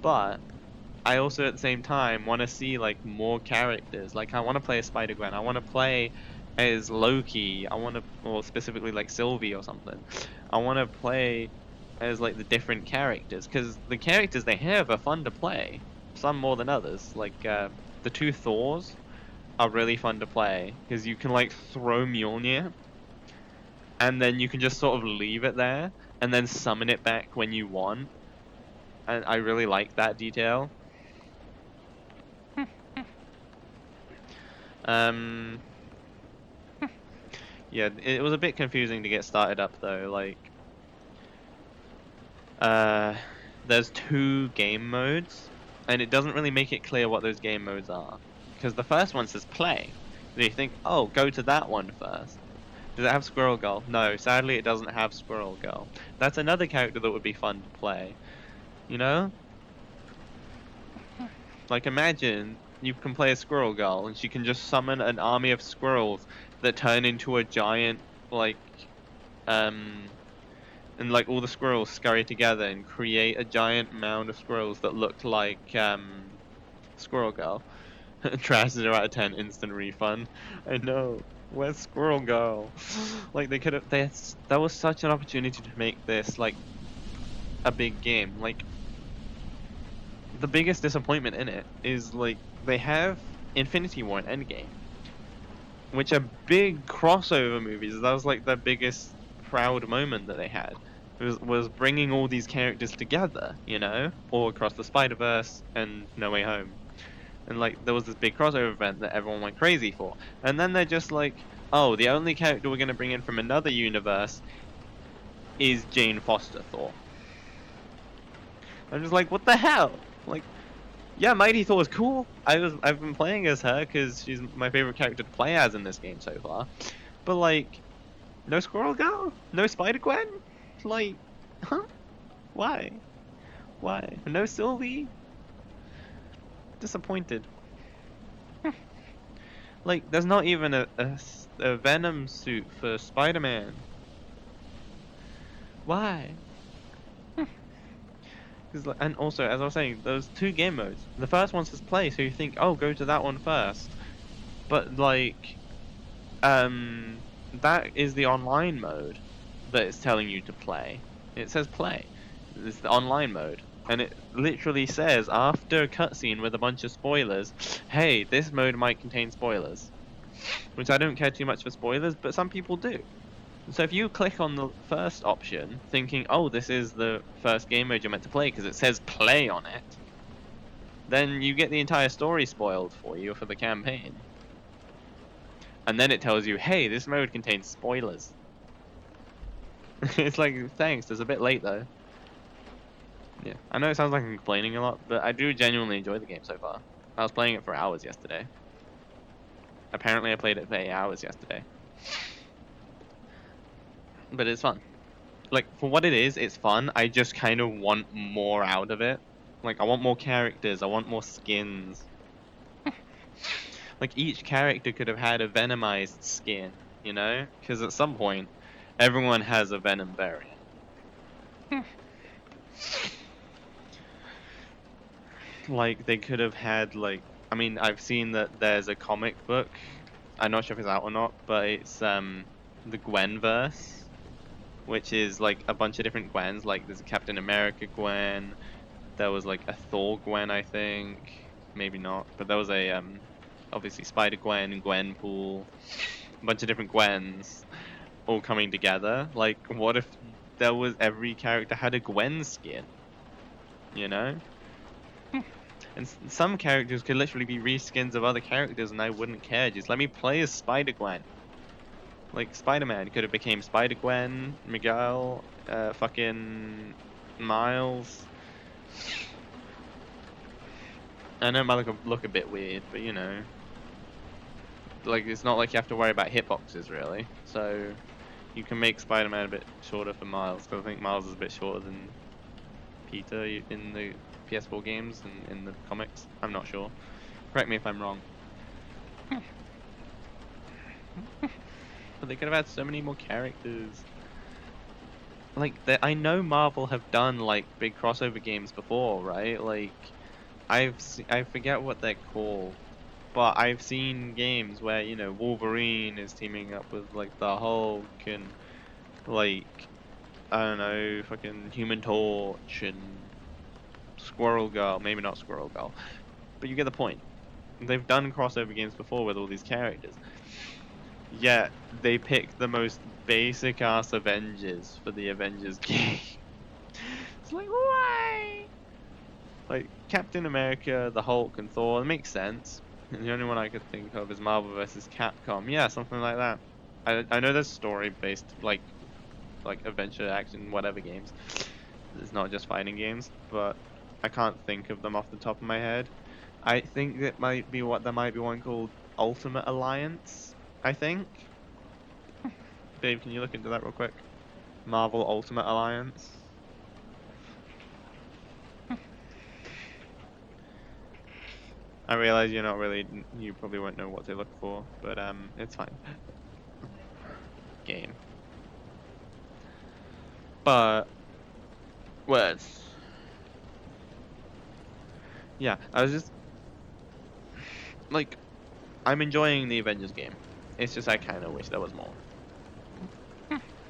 But I also at the same time want to see like more characters. Like I want to play as Spider-Gwen. I want to play as Loki. I want to, or specifically like Sylvie or something. I want to play as like the different characters because the characters they have are fun to play. Some more than others. Like the two Thors are really fun to play because you can like throw Mjolnir and then you can just sort of leave it there and then summon it back when you want. And I really like that detail. Um, yeah, it was a bit confusing to get started up though. Like, uh, there's two game modes, and it doesn't really make it clear what those game modes are. Because the first one says play. So you think, oh, go to that one first. Does it have Squirrel Girl? No, sadly it doesn't have Squirrel Girl. That's another character that would be fun to play. You know? Like imagine you can play a Squirrel Girl and she can just summon an army of squirrels that turn into a giant like um and like all the squirrels scurry together and create a giant mound of squirrels that look like Squirrel Girl. Trash 0 out of 10 instant refund. I know. Where's Squirrel Girl? Like they could have that was such an opportunity to make this like a big game. Like the biggest disappointment in it is like they have Infinity War and Endgame, which are big crossover movies. That was like the biggest proud moment that they had. Was bringing all these characters together, you know, all across the Spider-Verse and No Way Home. And like there was this big crossover event that everyone went crazy for. And then they're just like, oh, the only character we're gonna bring in from another universe is Jane Foster Thor. I'm just like, what the hell? Like, yeah, Mighty Thor is cool. I've been playing as her because she's my favorite character to play as in this game so far. But like, no Squirrel Girl, no Spider Gwen, like, huh? Why? Why? No Sylvie? Disappointed. Like, there's not even a Venom suit for Spider-Man. Why? And also, as I was saying, those two game modes. The first one says play, so you think, oh, go to that one first. But like, that is the online mode that it's telling you to play. It says play. It's the online mode. And it literally says after a cutscene with a bunch of spoilers, hey, this mode might contain spoilers. Which I don't care too much for spoilers, but some people do. So if you click on the first option, thinking, oh, this is the first game mode you're meant to play because it says play on it, then you get the entire story spoiled for you for the campaign. And then it tells you, hey, this mode contains spoilers. It's like, thanks, it's a bit late though. Yeah, I know it sounds like I'm complaining a lot, but I do genuinely enjoy the game so far. I was playing it for hours yesterday. Apparently I played it for 8 hours yesterday. But it's fun. Like for what it is, it's fun. I just kind of want more out of it. Like I want more characters. I want more skins. Like each character could have had a Venomized skin, you know? Because at some point, everyone has a Venom variant. Like they could have had like, I mean, I've seen that there's a comic book. I'm not sure if it's out or not, but it's the Gwen verse, which is like a bunch of different Gwens. Like there's a Captain America Gwen. There was like a Thor Gwen, I think. Maybe not, but there was a obviously Spider Gwen, Gwenpool, a bunch of different Gwens all coming together. Like, what if there was every character had a Gwen skin? You know? And some characters could literally be reskins of other characters, and I wouldn't care. Just let me play as Spider Gwen. Like Spider-Man could have became Spider Gwen, Miguel, fucking Miles. I know it might look a bit weird, but you know, like it's not like you have to worry about hitboxes really. So you can make Spider-Man a bit shorter for Miles, because I think Miles is a bit shorter than Peter in the PS4 games and in the comics. I'm not sure. Correct me if I'm wrong. But they could have had so many more characters. Like, I know Marvel have done like big crossover games before, right? Like, I forget what they're called, but I've seen games where you know Wolverine is teaming up with like the Hulk and like I don't know, fucking Human Torch and Squirrel Girl. Maybe not Squirrel Girl, but you get the point. They've done crossover games before with all these characters. Yet they pick the most basic ass Avengers for the Avengers game. It's like why? Like Captain America, the Hulk, and Thor. It makes sense. And the only one I could think of is Marvel versus Capcom. Yeah, something like that. I know there's story based like adventure action whatever games. It's not just fighting games, but I can't think of them off the top of my head. I think that might be what there might be one called Ultimate Alliance. I think. Dave, can you look into that real quick? Marvel Ultimate Alliance. I realize you're not really, you probably won't know what to look for, but it's fine. Game. But words. Yeah, I was just like, I'm enjoying the Avengers game. It's just I kind of wish there was more.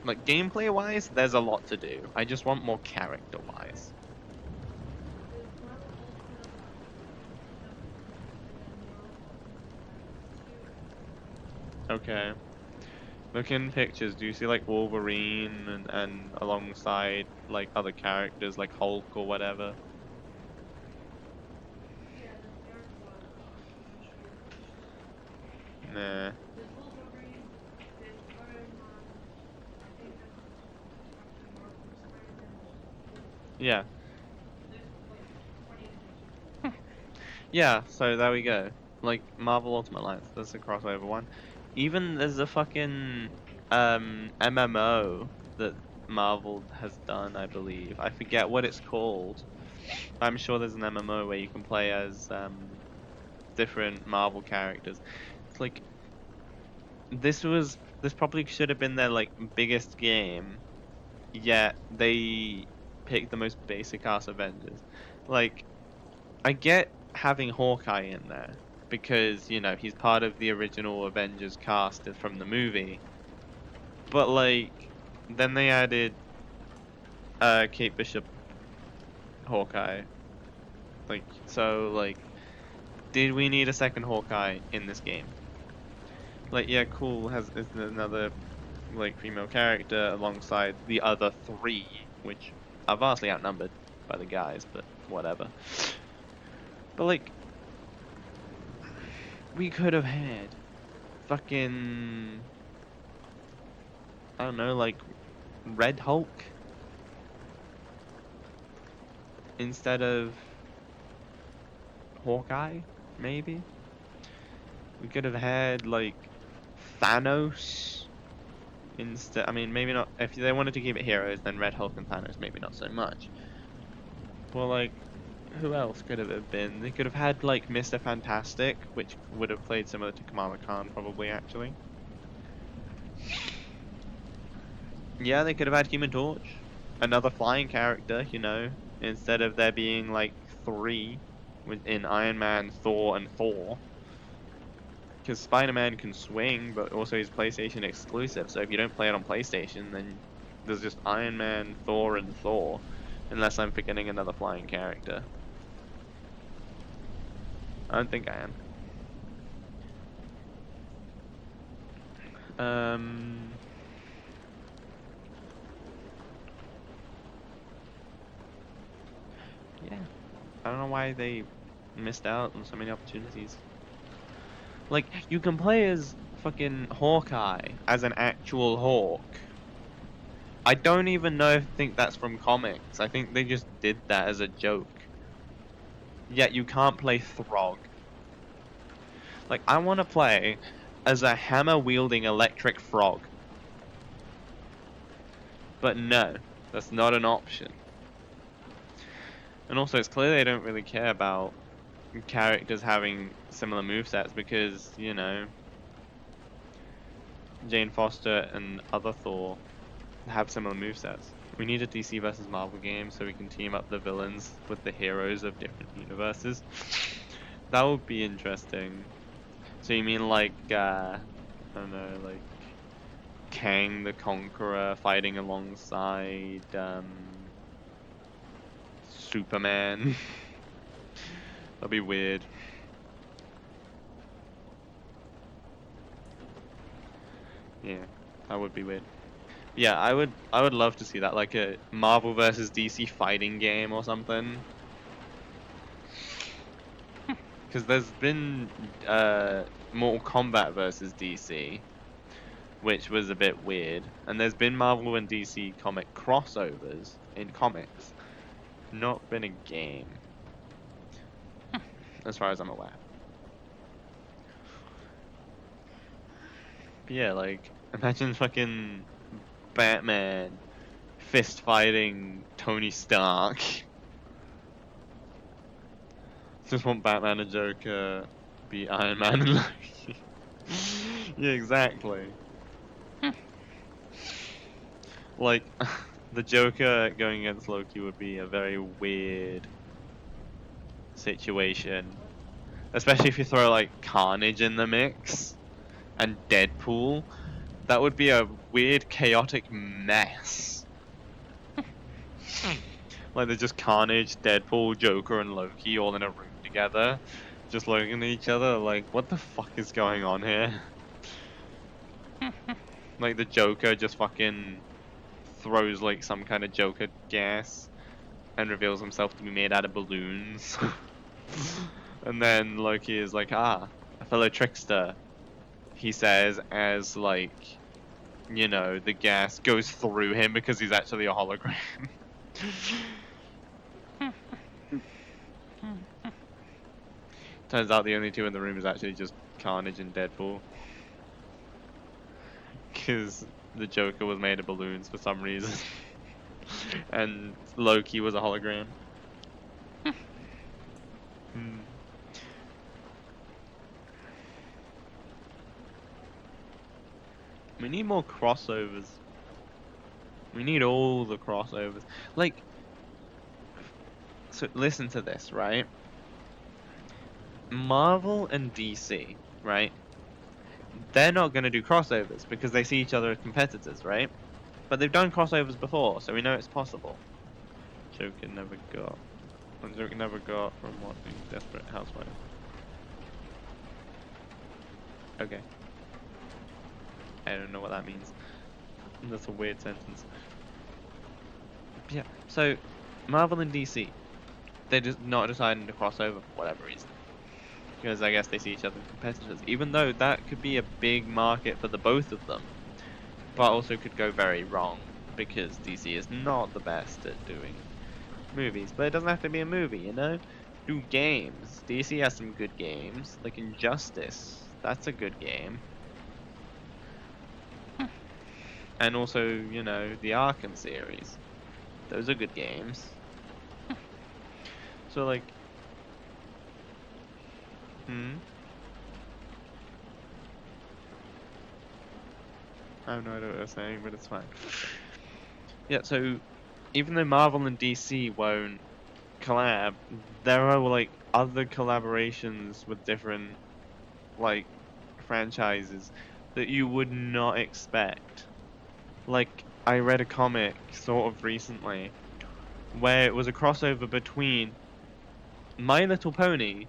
Like gameplay wise, there's a lot to do. I just want more character wise. Okay. Look in pictures. Do you see like Wolverine and alongside like other characters like Hulk or whatever? Nah. Yeah. Yeah, so there we go. Like Marvel Ultimate Alliance, that's a crossover one. Even there's a fucking MMO that Marvel has done, I believe. I forget what it's called. I'm sure there's an MMO where you can play as different Marvel characters. It's like this probably should have been their like biggest game, yet they picked the most basic ass Avengers. Like I get having Hawkeye in there because, you know, he's part of the original Avengers cast from the movie. But like then they added Kate Bishop Hawkeye. Like so like did we need a second Hawkeye in this game? Like yeah, cool has is another like female character alongside the other three, which are vastly outnumbered by the guys, but whatever. But like we could have had fucking I don't know, like Red Hulk instead of Hawkeye, maybe. We could have had like Thanos Instead, I mean, maybe not. If they wanted to keep it heroes, then Red Hulk and Thanos, maybe not so much. Well, like, who else could it have been? They could have had like Mr. Fantastic, which would have played similar to Kamala Khan, probably actually. Yeah, they could have had Human Torch, another flying character, you know, instead of there being like three in Iron Man, Thor, and Thor. Because Spider-Man can swing, but also he's PlayStation exclusive. So if you don't play it on PlayStation, then there's just Iron Man, Thor, and Thor, unless I'm forgetting another flying character. I don't think I am. Yeah. I don't know why they missed out on so many opportunities. Like, you can play as fucking Hawkeye as an actual Hawk. I don't even think that's from comics. I think they just did that as a joke. Yet you can't play Throg. Like, I want to play as a hammer-wielding electric frog. But no, that's not an option. And also, it's clear they don't really care about characters having similar movesets because, you know, Jane Foster and other Thor have similar movesets. We need a DC versus Marvel game so we can team up the villains with the heroes of different universes. That would be interesting. So you mean like, I don't know, like Kang the Conqueror fighting alongside Superman? That'd be weird. Yeah, that would be weird. Yeah, I would love to see that, like a Marvel versus DC fighting game or something. Because there's been Mortal Kombat versus DC, which was a bit weird, and there's been Marvel and DC comic crossovers in comics. Not been a game, as far as I'm aware. But yeah, like imagine fucking Batman fist fighting Tony Stark. Just want Batman and Joker be Iron Man and Loki. Yeah, exactly. Like, the Joker going against Loki would be a very weird situation. Especially if you throw, like, Carnage in the mix and Deadpool. That would be a weird, chaotic mess. Like, there's just Carnage, Deadpool, Joker, and Loki all in a room together. Just looking at each other like, what the fuck is going on here? Like, the Joker just fucking throws, like, some kind of Joker gas and reveals himself to be made out of balloons. And then Loki is like, ah, a fellow trickster. He says, as like, you know, the gas goes through him because he's actually a hologram. Turns out the only two in the room is actually just Carnage and Deadpool. Because the Joker was made of balloons for some reason. And Loki was a hologram. Hmm. We need more crossovers. We need all the crossovers. Like, so listen to this, right? Marvel and DC, right? They're not going to do crossovers because they see each other as competitors, right? But they've done crossovers before, so we know it's possible. Joker never got. Joker never got from watching Desperate Housewives. Okay. I don't know what that means. That's a weird sentence. Yeah, so Marvel and DC, they're just not deciding to cross over for whatever reason. Because I guess they see each other as competitors, even though that could be a big market for the both of them, but also could go very wrong because DC is not the best at doing movies. But it doesn't have to be a movie, you know? Do games. DC has some good games, like Injustice. That's a good game. And also, you know, the Arkham series. Those are good games. So like, hmm? I have no idea what you're saying, but it's fine. Yeah, so even though Marvel and DC won't collab, there are like other collaborations with different like franchises that you would not expect. Like I read a comic sort of recently where it was a crossover between My Little Pony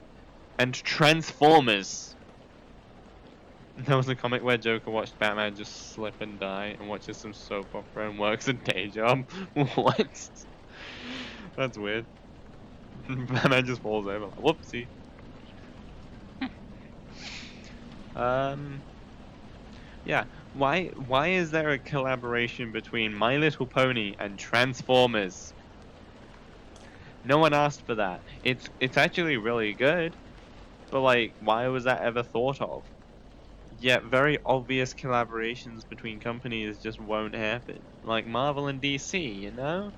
and Transformers. There was a comic where Joker watched Batman just slip and die and watches some soap opera and works a day job. What? That's weird. Batman just falls over like, whoopsie. Um, yeah. Why is there a collaboration between My Little Pony and Transformers? No one asked for that. It's actually really good, but like, why was that ever thought of? Yet very obvious collaborations between companies just won't happen. Like Marvel and DC, you know?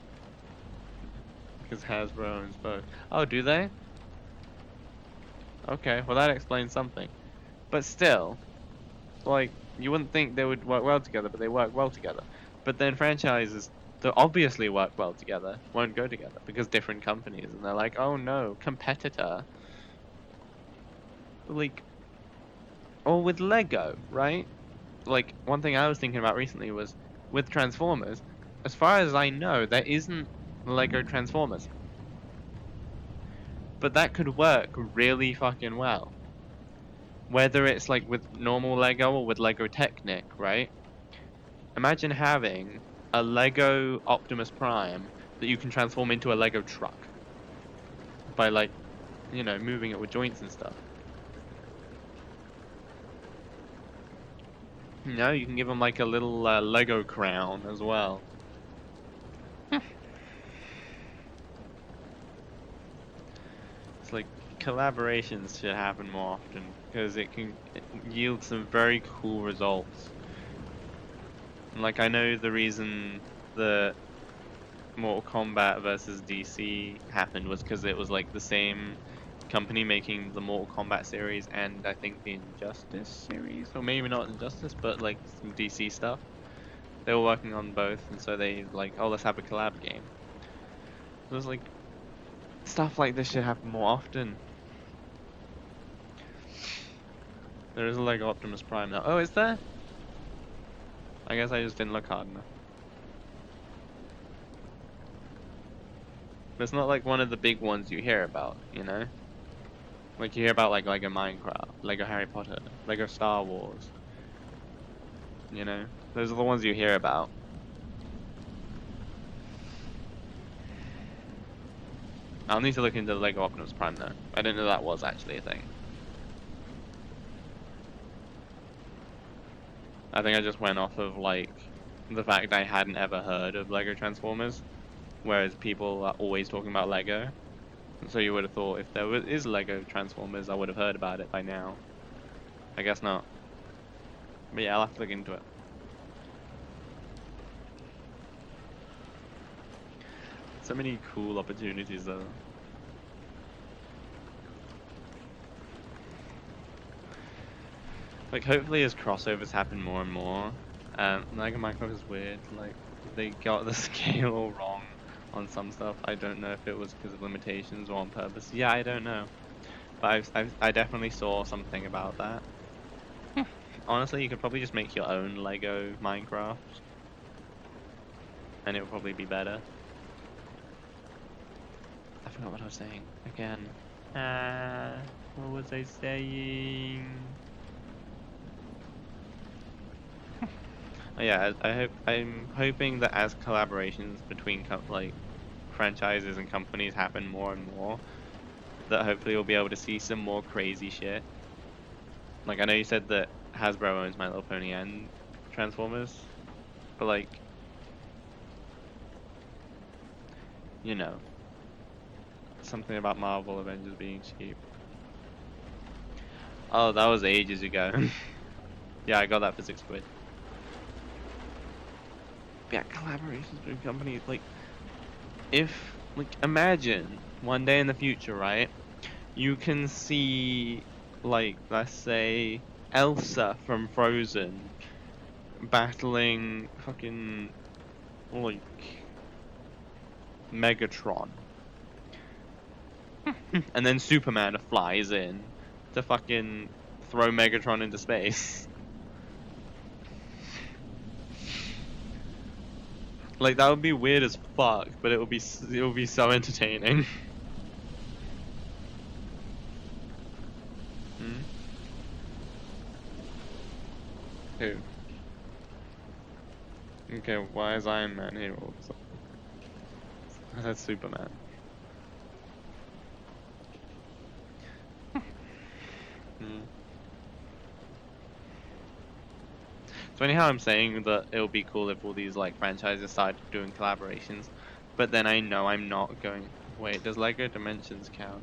Because Hasbro owns both. Oh, do they? Okay, well that explains something. But still, like, you wouldn't think they would work well together, but they work well together. But then franchises that obviously work well together won't go together because different companies, and they're like, oh no, competitor. Like, or with Lego, right? Like, one thing I was thinking about recently was with Transformers, as far as I know, there isn't Lego Transformers. But that could work really fucking well. Whether it's like with normal Lego or with Lego Technic, right? Imagine having a Lego Optimus Prime that you can transform into a Lego truck by like, you know, moving it with joints and stuff. You know, you can give him like a little Lego crown as well. It's like collaborations should happen more often because it can yield some very cool results. Like I know the reason the Mortal Kombat versus DC happened was because it was like the same company making the Mortal Kombat series and I think the Injustice series, or maybe not Injustice, but like some DC stuff. They were working on both, and so they like, oh, let's have a collab game. So it's like stuff like this should happen more often. There is a like Optimus Prime now. Oh, is there? I guess I just didn't look hard enough. But it's not like one of the big ones you hear about, you know? Like you hear about like Lego Minecraft, Lego Harry Potter, Lego Star Wars. You know? Those are the ones you hear about. I'll need to look into the Lego Optimus Prime though. I didn't know that was actually a thing. I think I just went off of like the fact I hadn't ever heard of Lego Transformers, whereas people are always talking about Lego. So you would have thought if is Lego Transformers, I would have heard about it by now. I guess not. But yeah, I'll have to look into it. So many cool opportunities though. Like hopefully as crossovers happen more and more. Lego Minecraft is weird. Like they got the scale all wrong on some stuff. I don't know if it was because of limitations or on purpose. Yeah, I don't know. But I definitely saw something about that. Honestly, you could probably just make your own Lego Minecraft, and it would probably be better. I forgot what I was saying again. What was I saying? Oh, yeah, I'm hoping that as collaborations between like franchises and companies happen more and more, that hopefully we'll be able to see some more crazy shit. Like I know you said that Hasbro owns My Little Pony and Transformers, but like, you know, something about Marvel Avengers being cheap. Oh, that was ages ago. Yeah, I got that for £6. yeah, collaborations between companies. Like, if, like, imagine one day in the future, right? You can see, like, let's say, Elsa from Frozen battling fucking, like, Megatron. And then Superman flies in to fucking throw Megatron into space. Like, that would be weird as fuck, but it would be so entertaining. Hmm? Who? Okay, why is Iron Man here all of a sudden? That's Superman. Hmm. It's funny how I'm saying that it would be cool if all these like franchises started doing collaborations, but then I know I'm not going. Wait, does Lego Dimensions count?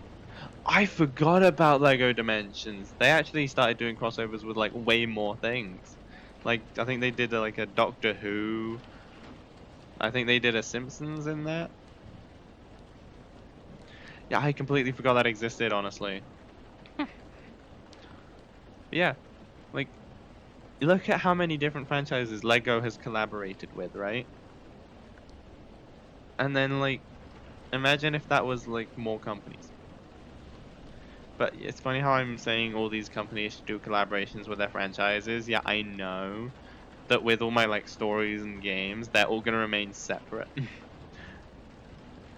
I forgot about Lego Dimensions. They actually started doing crossovers with like way more things. Like I think they did like a Doctor Who. I think they did a Simpsons in that. Yeah, I completely forgot that existed, honestly. Yeah, like look at how many different franchises Lego has collaborated with, right? And then like imagine if that was like more companies. But it's funny how I'm saying all these companies should do collaborations with their franchises. Yeah, I know that with all my like stories and games, they're all gonna remain separate.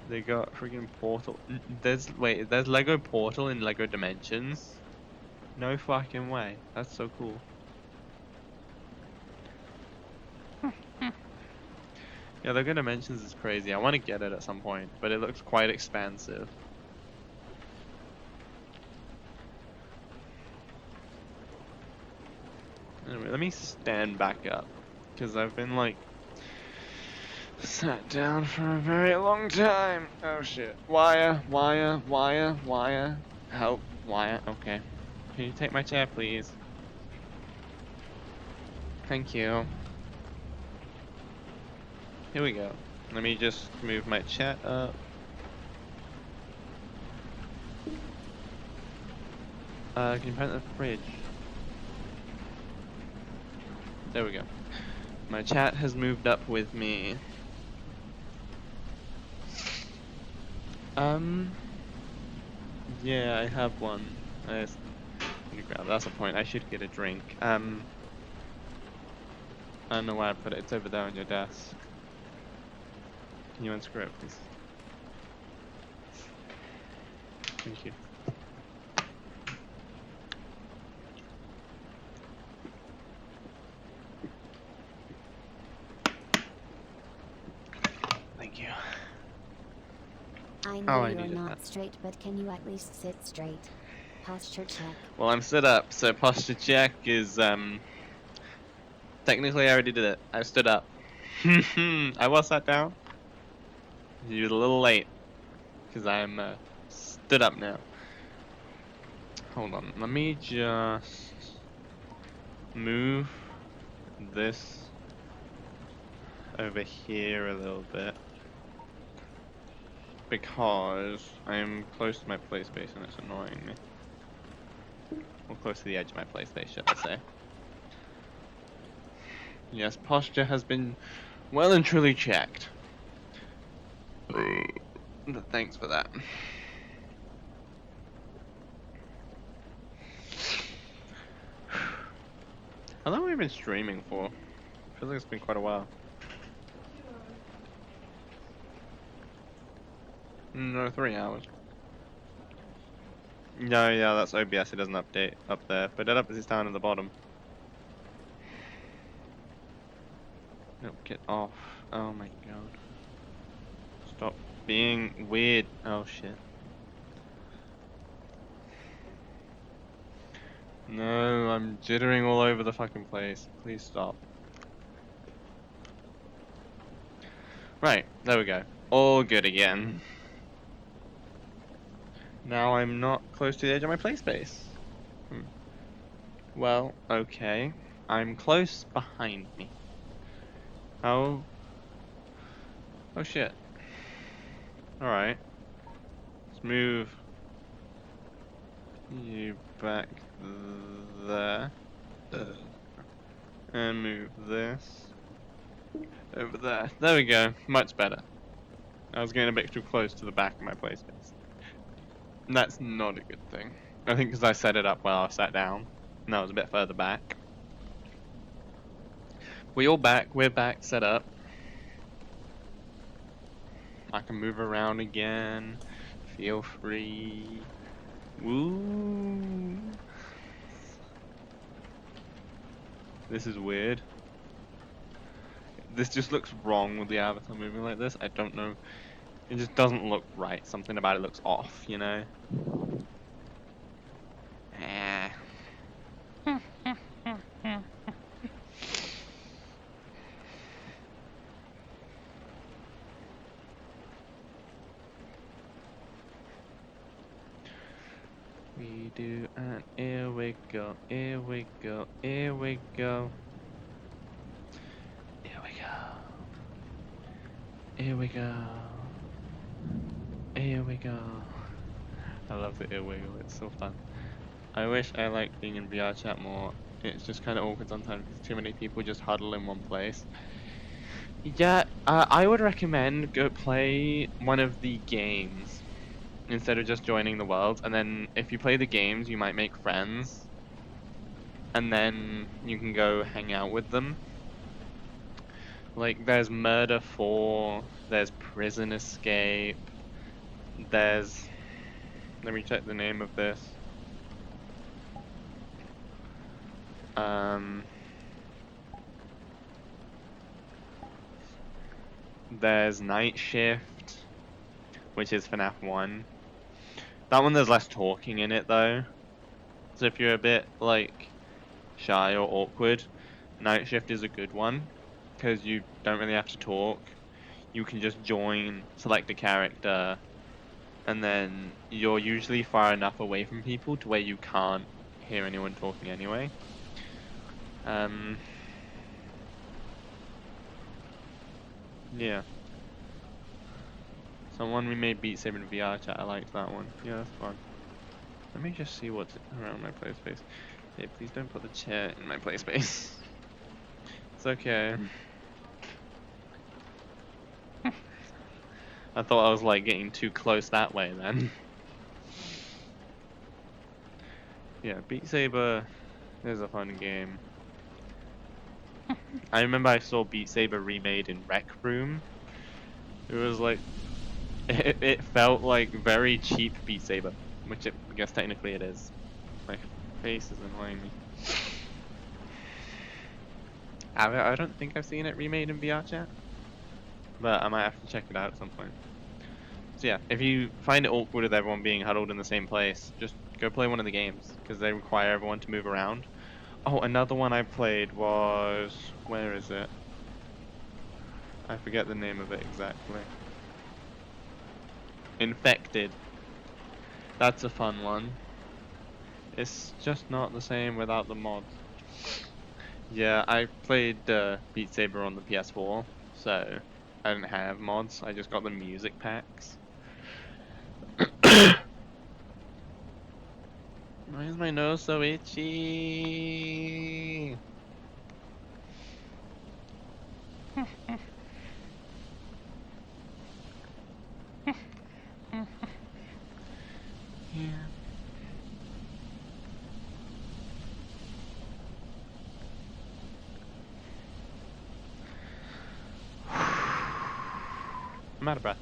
They got freaking Portal. There's Lego Portal in Lego Dimensions. No fucking way. That's so cool. Yeah, Lego Dimensions is crazy. I want to get it at some point, but it looks quite expansive. Anyway, let me stand back up because I've been like sat down for a very long time. Oh shit. Wire. Help. Wire. Okay. Can you take my chair, please? Thank you. Here we go. Let me just move my chat up. Can you point the fridge? There we go. My chat has moved up with me. Um, yeah, I have one. That's the point. I should get a drink. I don't know where I put it. It's over there on your desk. Can you unscrew it, please? Thank you. Thank you. I Oh, know I you're needed that. not straight, but can you at least sit straight? Posture check. Well, I'm stood up, so posture check is technically I already did it. I stood up. I was sat down. You was a little late because I'm stood up now. Hold on, let me just move this over here a little bit because I'm close to my play space and it's annoying me. Or close to the edge of my play space, should I say. Yes, posture has been well and truly checked. Thanks for that. How long have we been streaming for? Feels like it's been quite a while. No, 3 hours. No, yeah, that's OBS. It doesn't update up there, but it updates down at the bottom. Nope, get off. Oh my god. Stop being weird. Oh shit. No, I'm jittering all over the fucking place. Please stop. Right, there we go. All good again. Now I'm not close to the edge of my play space. Well, okay. I'm close behind me. How? Oh shit. Alright. Let's move you back there. And move this over there. There we go. Much better. I was getting a bit too close to the back of my play space. That's not a good thing. I think because I set it up while I sat down. And that was a bit further back. We're back, set up. I can move around again. Feel free. Woo! This is weird. This just looks wrong with the avatar moving like this. I don't know. It just doesn't look right. Something about it looks off, you know? Eh. We do, and here we go, here we go, here we go. Here we go. Here we go. Here we go. I love the here we go, it's so fun. I wish I liked being in VR chat more. It's just kind of awkward sometimes because too many people just huddle in one place. Yeah, I would recommend go play one of the games instead of just joining the world. And then if you play the games, you might make friends. And then you can go hang out with them. Like, there's Murder 4, there's Prison Escape, there's... Let me check the name of this. There's Night Shift, which is FNAF 1. That one there's less talking in it though. So if you're a bit like shy or awkward, Night Shift is a good one because you don't really have to talk. You can just join, select a character, and then you're usually far enough away from people to where you can't hear anyone talking anyway. Yeah. Someone we made Beat Saber in VR chat, I liked that one. Yeah, that's fun. Let me just see what's around my play space. Hey, please don't put the chair in my play space. It's okay. I thought I was like getting too close that way then. Yeah, Beat Saber is a fun game. I remember I saw Beat Saber remade in Rec Room. It was like, it felt like very cheap Beat Saber, which I guess technically it is. My face is annoying me. I don't think I've seen it remade in VR chat, but I might have to check it out at some point. So yeah, if you find it awkward with everyone being huddled in the same place, just go play one of the games, because they require everyone to move around. Oh, another one I played was... where is it? I forget the name of it exactly. Infected. That's a fun one. It's just not the same without the mods. Yeah, I played Beat Saber on the PS4, so I didn't have mods, I just got the music packs. Why is my nose so itchy? Yeah. I'm out of breath.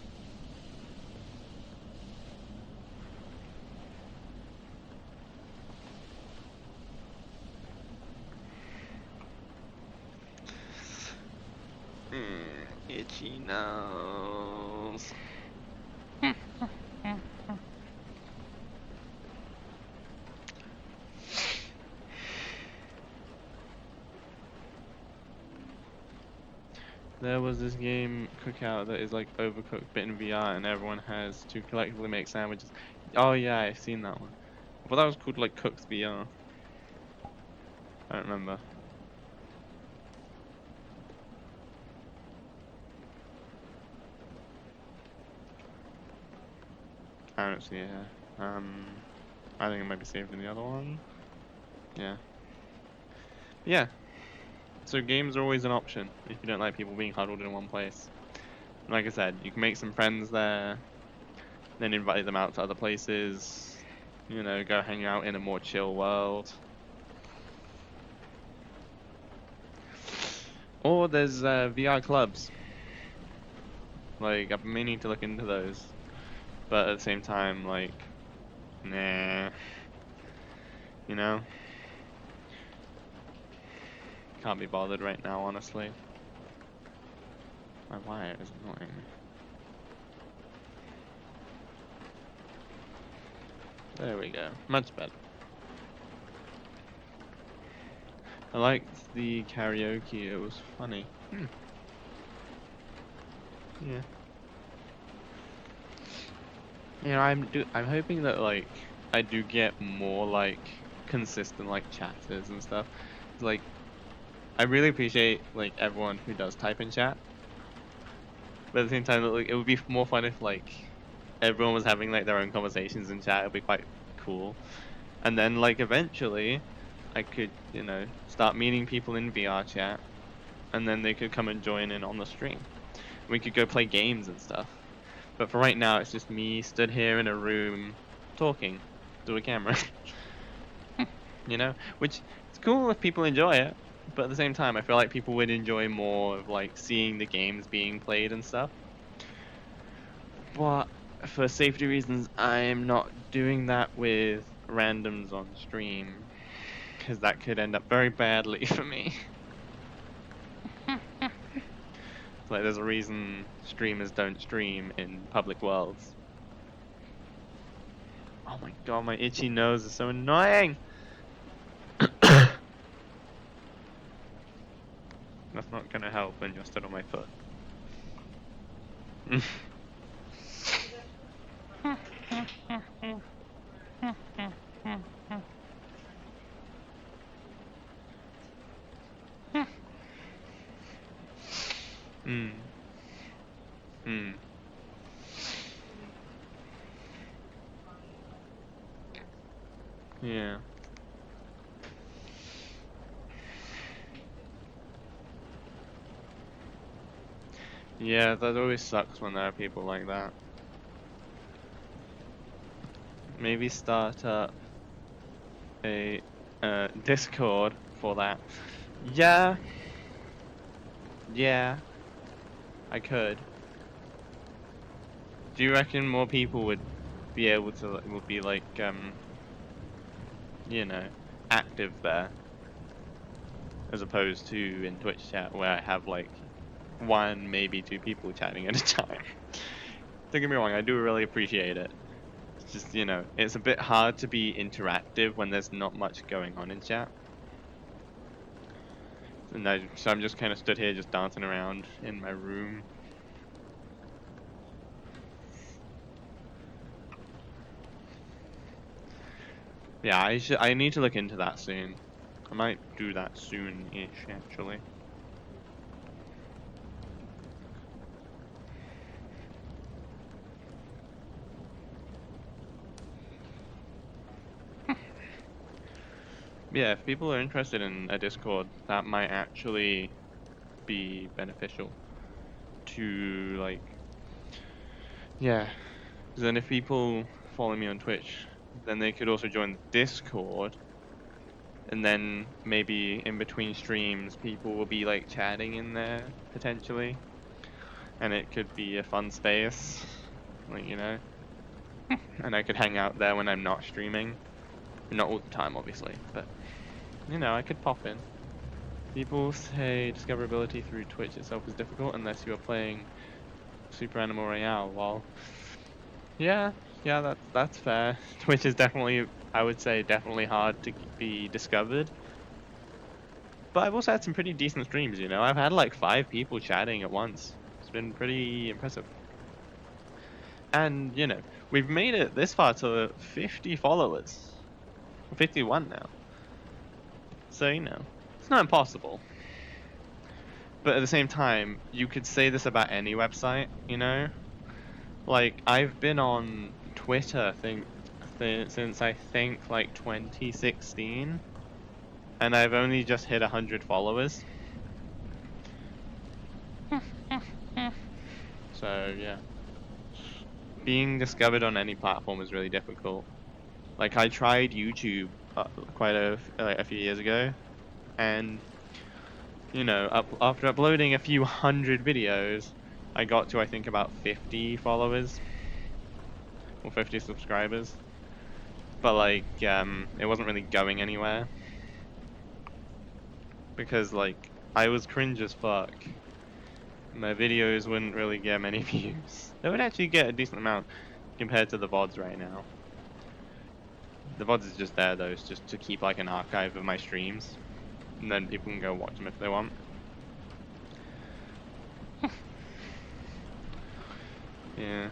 Itchy nose. There was this game Cookout that is like Overcooked but in VR and everyone has to collectively make sandwiches. Oh yeah, I've seen that one. But that was called like Cooked VR. I don't remember. I don't see it here. I think it might be saved in the other one. Yeah. Yeah. So games are always an option if you don't like people being huddled in one place. Like I said, you can make some friends there, then invite them out to other places. You know, go hang out in a more chill world. Or there's VR clubs. Like, I'm meaning to look into those. But at the same time, like, nah. You know? Can't be bothered right now, honestly. My wire is annoying. There we go. Much better. I liked the karaoke. It was funny. Yeah. You know, I'm hoping that like I do get more like consistent like chatters and stuff. Like I really appreciate like everyone who does type in chat, but at the same time, like it would be more fun if like everyone was having like their own conversations in chat. It'd be quite cool. And then like eventually, I could start meeting people in VR chat, and then they could come and join in on the stream. We could go play games and stuff. But for right now, it's just me stood here in a room talking to a camera. Which it's cool if people enjoy it, but at the same time, I feel like people would enjoy more of like seeing the games being played and stuff. But for safety reasons, I'm not doing that with randoms on stream, because that could end up very badly for me. It's like there's a reason streamers don't stream in public worlds. Oh my god, my itchy nose is so annoying! That's not gonna help when you're stood on my foot. Hmm. Hmm. Yeah. Yeah, that always sucks when there are people like that. Maybe start up a Discord for that. Yeah. Yeah. I could. Do you reckon more people would be able to would be like you know, active there as opposed to in Twitch chat where I have like one, maybe two people chatting at a time? Don't get me wrong, I do really appreciate it. It's just, it's a bit hard to be interactive when there's not much going on in chat. So I'm just kind of stood here just dancing around in my room. Yeah, I need to look into that soon. I might do that soon-ish, actually. Yeah, if people are interested in a Discord, that might actually be beneficial to, like, yeah. Because then if people follow me on Twitch, then they could also join the Discord, and then maybe in between streams, people will be, like, chatting in there, potentially. And it could be a fun space, like, and I could hang out there when I'm not streaming. Not all the time, obviously, but, I could pop in. People say discoverability through Twitch itself is difficult unless you are playing Super Animal Royale. Well, yeah, that's fair. Twitch is definitely, I would say, definitely hard to be discovered. But I've also had some pretty decent streams, I've had like 5 people chatting at once. It's been pretty impressive. And, we've made it this far to 50 followers. 51 now. So, it's not impossible. But at the same time, you could say this about any website, Like, I've been on Twitter since I think like 2016, and I've only just hit 100 followers. So yeah, being discovered on any platform is really difficult. Like I tried YouTube a few years ago, and you know, after uploading a few hundred videos, I got to I think about 50 followers or 50 subscribers. But like, it wasn't really going anywhere because like I was cringe as fuck. My videos wouldn't really get many views. They would actually get a decent amount compared to the VODs right now. The VODs is just there though, it's just to keep like an archive of my streams, and then people can go watch them if they want. Yeah.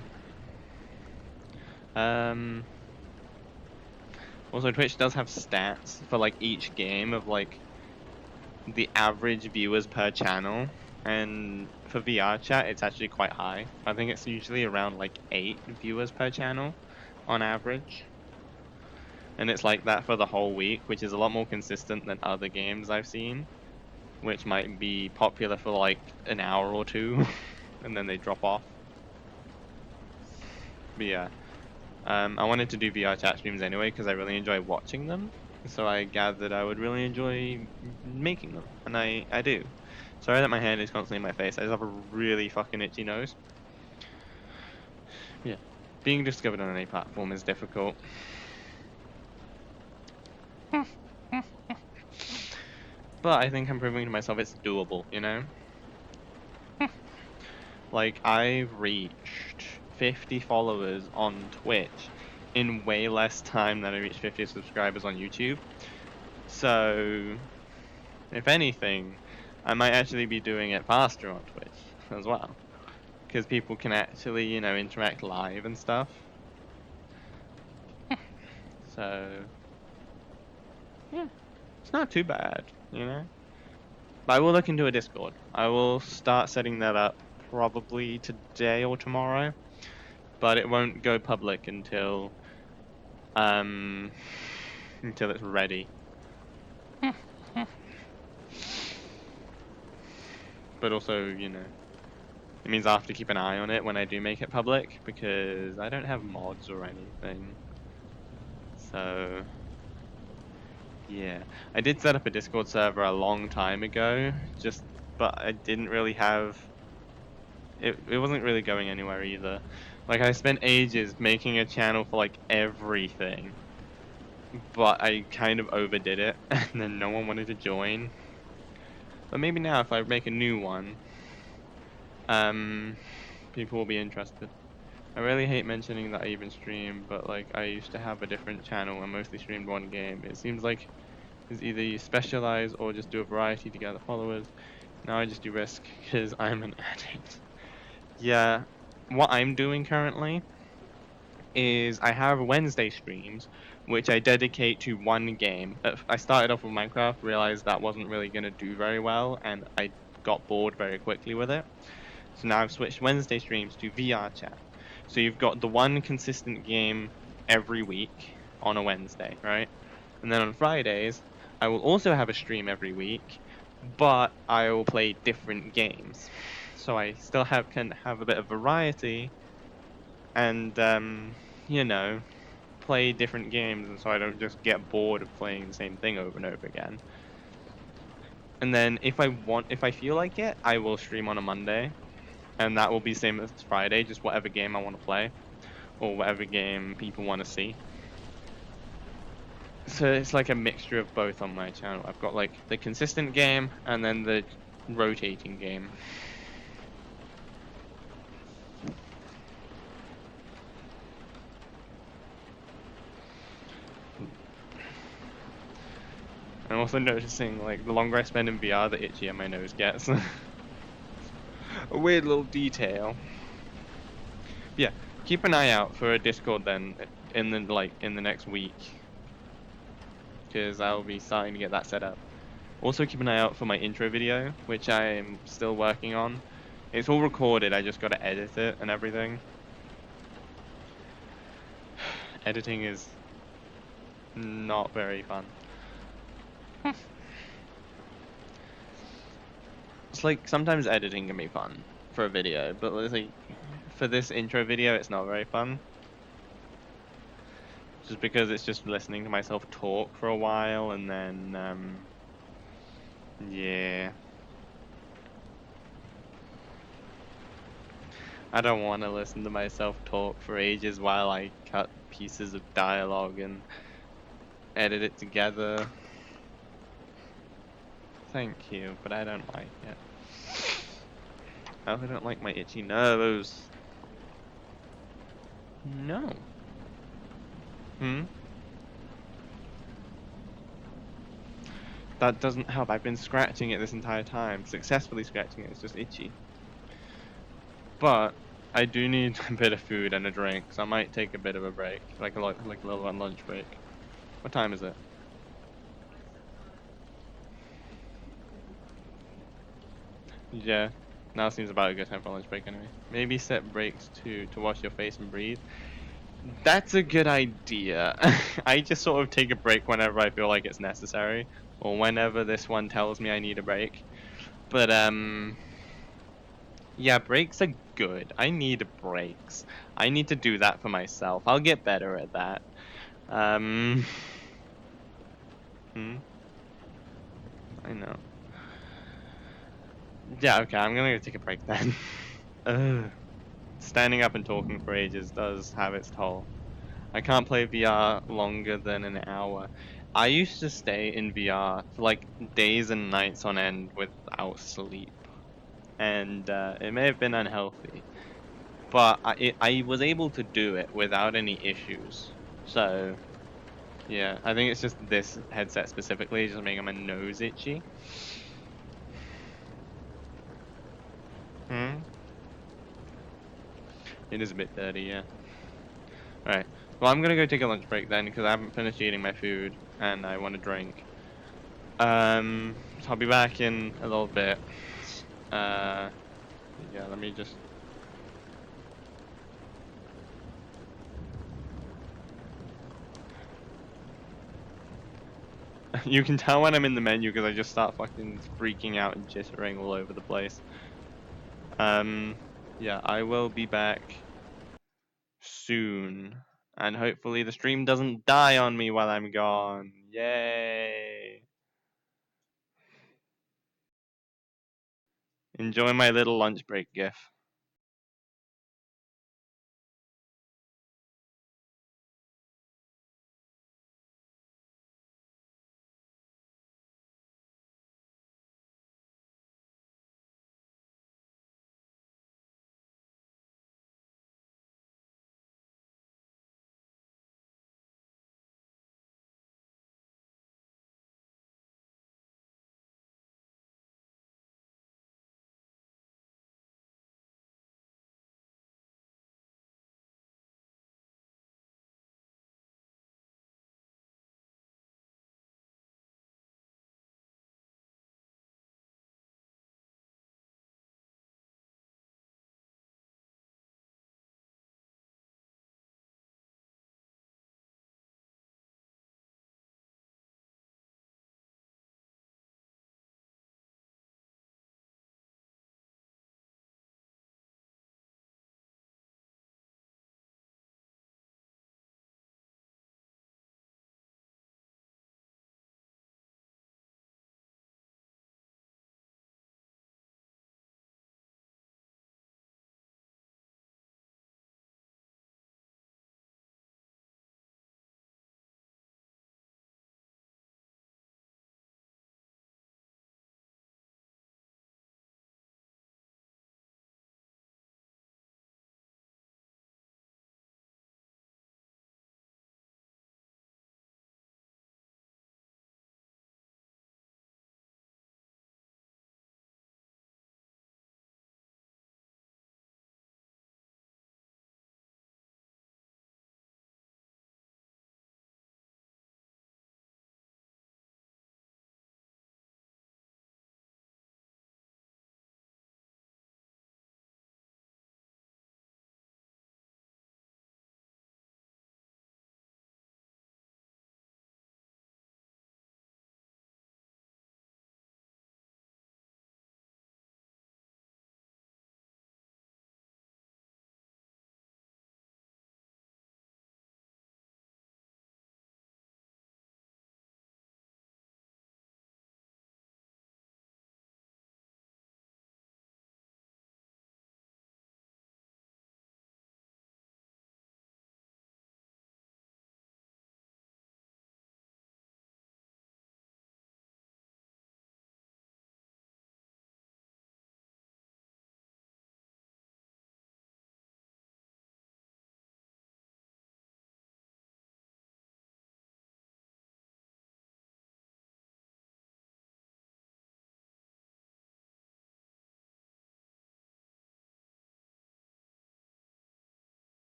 Also, Twitch does have stats for like each game of like the average viewers per channel, and for VR chat, it's actually quite high. I think it's usually around like 8 viewers per channel on average. And it's like that for the whole week, which is a lot more consistent than other games I've seen, which might be popular for like an hour or two, and then they drop off. But yeah, I wanted to do VR chat streams anyway because I really enjoy watching them. So I gathered I would really enjoy making them, and I do. Sorry that my hand is constantly in my face. I just have a really fucking itchy nose. Yeah, being discovered on any platform is difficult. But I think I'm proving to myself it's doable, you know? Like, I've reached 50 followers on Twitch in way less time than I reached 50 subscribers on YouTube. So, if anything, I might actually be doing it faster on Twitch as well. Because people can actually, you know, interact live and stuff. So, yeah, it's not too bad, you know? But I will look into a Discord. I will start setting that up probably today or tomorrow. But it won't go public um until it's ready. But also, you know, it means I have to keep an eye on it when I do make it public because I don't have mods or anything. So yeah, I did set up a Discord server a long time ago, but I didn't really have it wasn't really going anywhere either. Like I spent ages making a channel for like everything, but I kind of overdid it and then no one wanted to join. But maybe now if I make a new one, um people will be interested. I really hate mentioning that I even stream, but like I used to have a different channel and mostly streamed one game. It seems like it's either you specialize or just do a variety to gather followers. Now I just do Risk because I'm an addict. Yeah, what I'm doing currently is I have Wednesday streams, which I dedicate to one game. I started off with Minecraft, realized that wasn't really going to do very well, and I got bored very quickly with it. So now I've switched Wednesday streams to VR chat. So you've got the one consistent game every week on a Wednesday, right? And then on Fridays, I will also have a stream every week, but I will play different games. So I still can have a bit of variety and you know, play different games, and so I don't just get bored of playing the same thing over and over again. And then if I feel like it, I will stream on a Monday, and that will be same as Friday, just whatever game I want to play or whatever game people want to see. So it's like a mixture of both on my channel. I've got like the consistent game and then the rotating game. I'm also noticing like the longer I spend in VR, the itchier my nose gets. A weird little detail. Yeah, keep an eye out for a Discord then in the next week, because I'll be starting to get that set up. Also keep an eye out for my intro video, which I'm still working on. It's all recorded, I just gotta edit it and everything. Editing is not very fun. It's like sometimes editing can be fun for a video, but like for this intro video, it's not very fun. Just because it's just listening to myself talk for a while and then, yeah. I don't want to listen to myself talk for ages while I cut pieces of dialogue and edit it together. Thank you, but I don't like it. Oh, I don't like my itchy nose. No. Hmm? That doesn't help. I've been scratching it this entire time. Successfully scratching it. It's just itchy. But I do need a bit of food and a drink, so I might take a bit of a break. Like a little lunch break. What time is it? Yeah. Now seems about a good time for a lunch break anyway. Maybe set breaks to wash your face and breathe. That's a good idea. I just sort of take a break whenever I feel like it's necessary, or whenever this one tells me I need a break. But yeah, breaks are good. I need breaks. I need to do that for myself. I'll get better at that. Um, hmm, I know. Yeah, okay, I'm gonna go take a break then. Ugh. Standing up and talking for ages does have its toll. I can't play VR longer than an hour. I used to stay in VR for like days and nights on end without sleep, and it may have been unhealthy, but I was able to do it without any issues. So yeah, I think it's just this headset specifically just making my nose itchy. Hmm? It is a bit dirty, yeah. Alright. Well, I'm gonna go take a lunch break then because I haven't finished eating my food and I want a drink. So I'll be back in a little bit. Uh, yeah, let me just. You can tell when I'm in the menu because I just start fucking freaking out and jittering all over the place. Um, yeah, I will be back soon. And hopefully the stream doesn't die on me while I'm gone. Yay! Enjoy my little lunch break gif.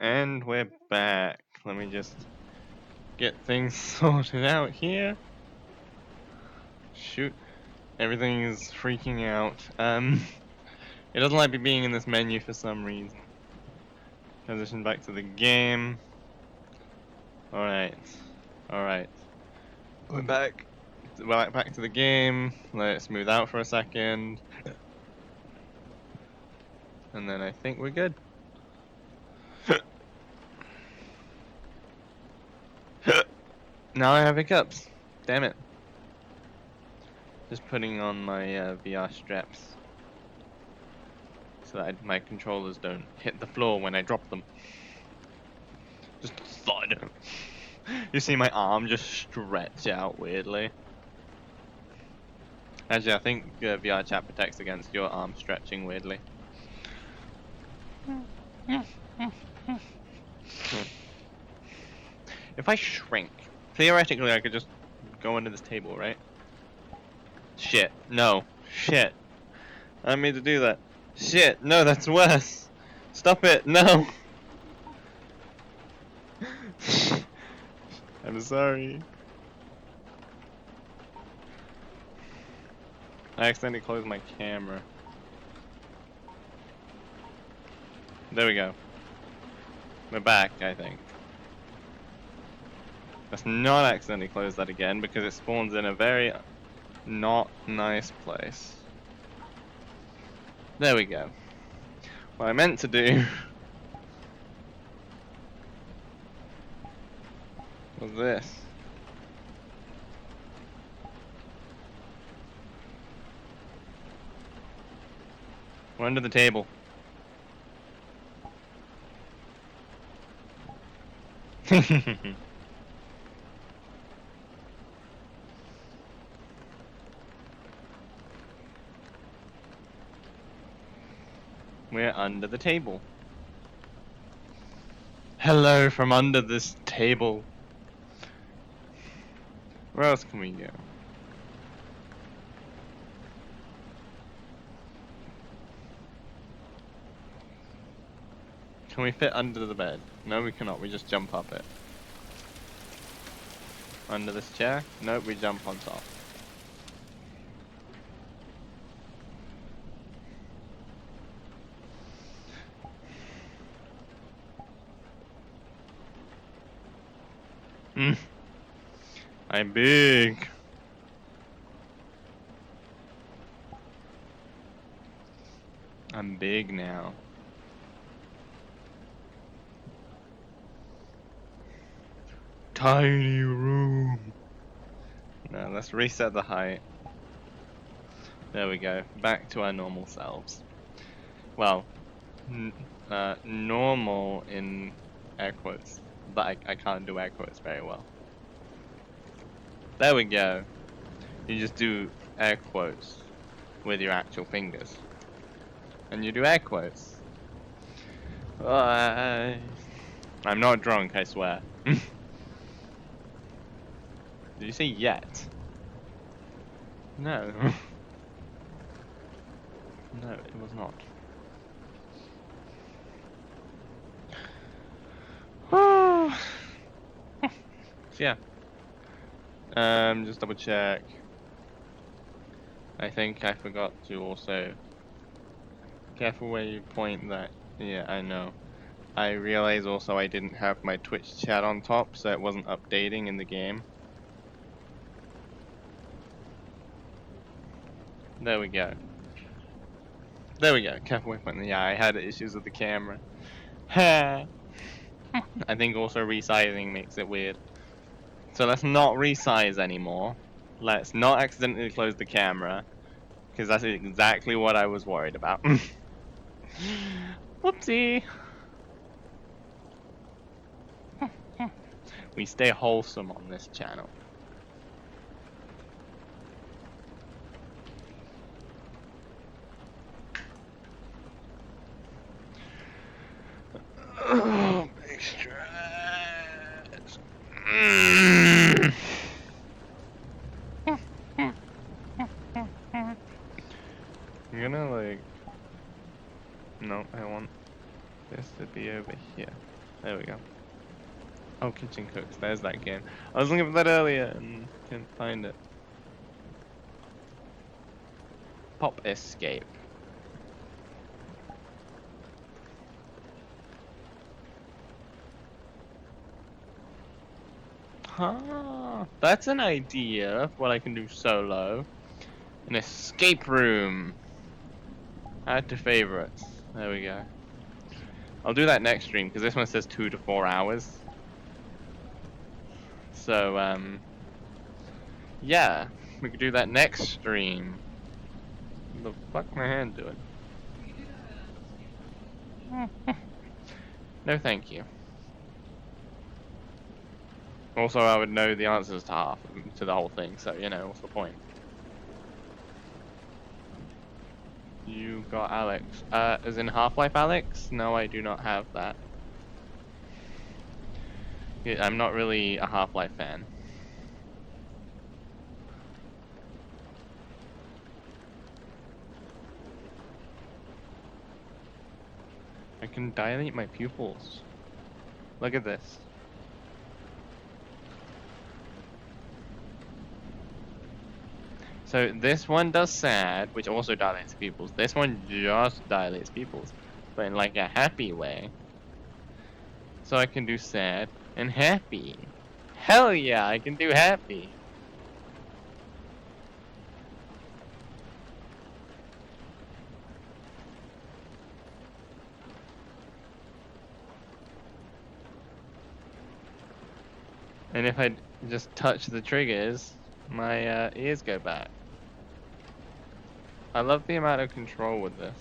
And we're back. Let me just get things sorted out here. Shoot. Everything is freaking out. It doesn't like me being in this menu for some reason. Transition back to the game. Alright. Alright. We're back. We're back to the game. Let it smooth out for a second. And then I think we're good. Now I have hiccups. Damn it. Just putting on my VR straps so that my controllers don't hit the floor when I drop them. Just thud. You see my arm just stretch out weirdly. Actually, I think VR chat protects against your arm stretching weirdly. If I shrink, theoretically I could just go under this table, right? Shit. No. Shit. I mean to do that. Shit. No, that's worse. Stop it. No. I'm sorry. I accidentally closed my camera. There we go. We're back, I think. Let's not accidentally close that again because it spawns in a very not nice place. There we go. What I meant to do was this. We're under the table. We're under the table. Hello from under this table. Where else can we go? Can we fit under the bed? No, we cannot. We just jump up it. Under this chair? Nope, we jump on top. I'm big. I'm big now. Tiny room. Now let's reset the height. There we go. Back to our normal selves. Well, normal in air quotes, but I can't do air quotes very well. There we go. You just do air quotes with your actual fingers. And you do air quotes. I'm not drunk, I swear. Did you say yet? No. No, it was not. So yeah. Just double check. I think I forgot to also... Careful where you point that. Yeah, I know. I realize also I didn't have my Twitch chat on top, so it wasn't updating in the game. There we go. There we go. Careful where you point. Yeah, I had issues with the camera. Ha! I think also resizing makes it weird. So let's not resize anymore. Let's not accidentally close the camera, because that's exactly what I was worried about. Whoopsie! We stay wholesome on this channel. Oh, big stretch. I'm gonna like... No, I want this to be over here. There we go. Oh, Kitchen Cooks. There's that game. I was looking for that earlier and couldn't find it. Pop Escape. Huh. That's an idea of what I can do solo. An escape room. Add to favorites. There we go. I'll do that next stream because this one says 2 to 4 hours. So, yeah, we could do that next stream. What the fuck my hand doing? No, thank you. Also, I would know the answers to half to the whole thing, so you know, what's the point? You got Alex. As in Half-Life Alex? No, I do not have that. Yeah, I'm not really a Half-Life fan. I can dilate my pupils. Look at this. So this one does sad, which also dilates pupils. This one just dilates pupils, but in like a happy way. So I can do sad and happy. Hell yeah, I can do happy. And if I just touch the triggers, my ears go back. I love the amount of control with this.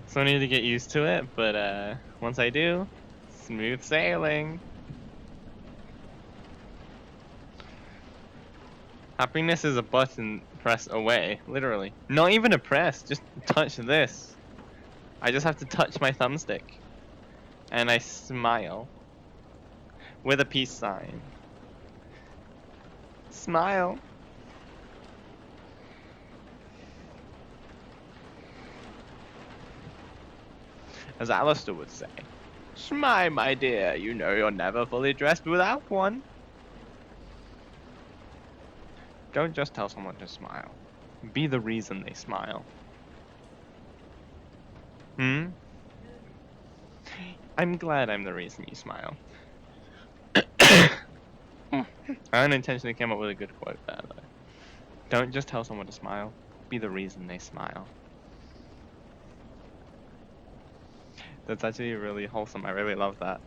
So I need to get used to it, but once I do, smooth sailing. Happiness is a button press away, literally. Not even a press, just touch this. I just have to touch my thumbstick. And I smile. With a peace sign. Smile. As Alistair would say. Smile, my dear, you know you're never fully dressed without one. Don't just tell someone to smile. Be the reason they smile. Hmm? I'm glad I'm the reason you smile. I unintentionally came up with a good quote there, though. Don't just tell someone to smile. Be the reason they smile. That's actually really wholesome. I really love that.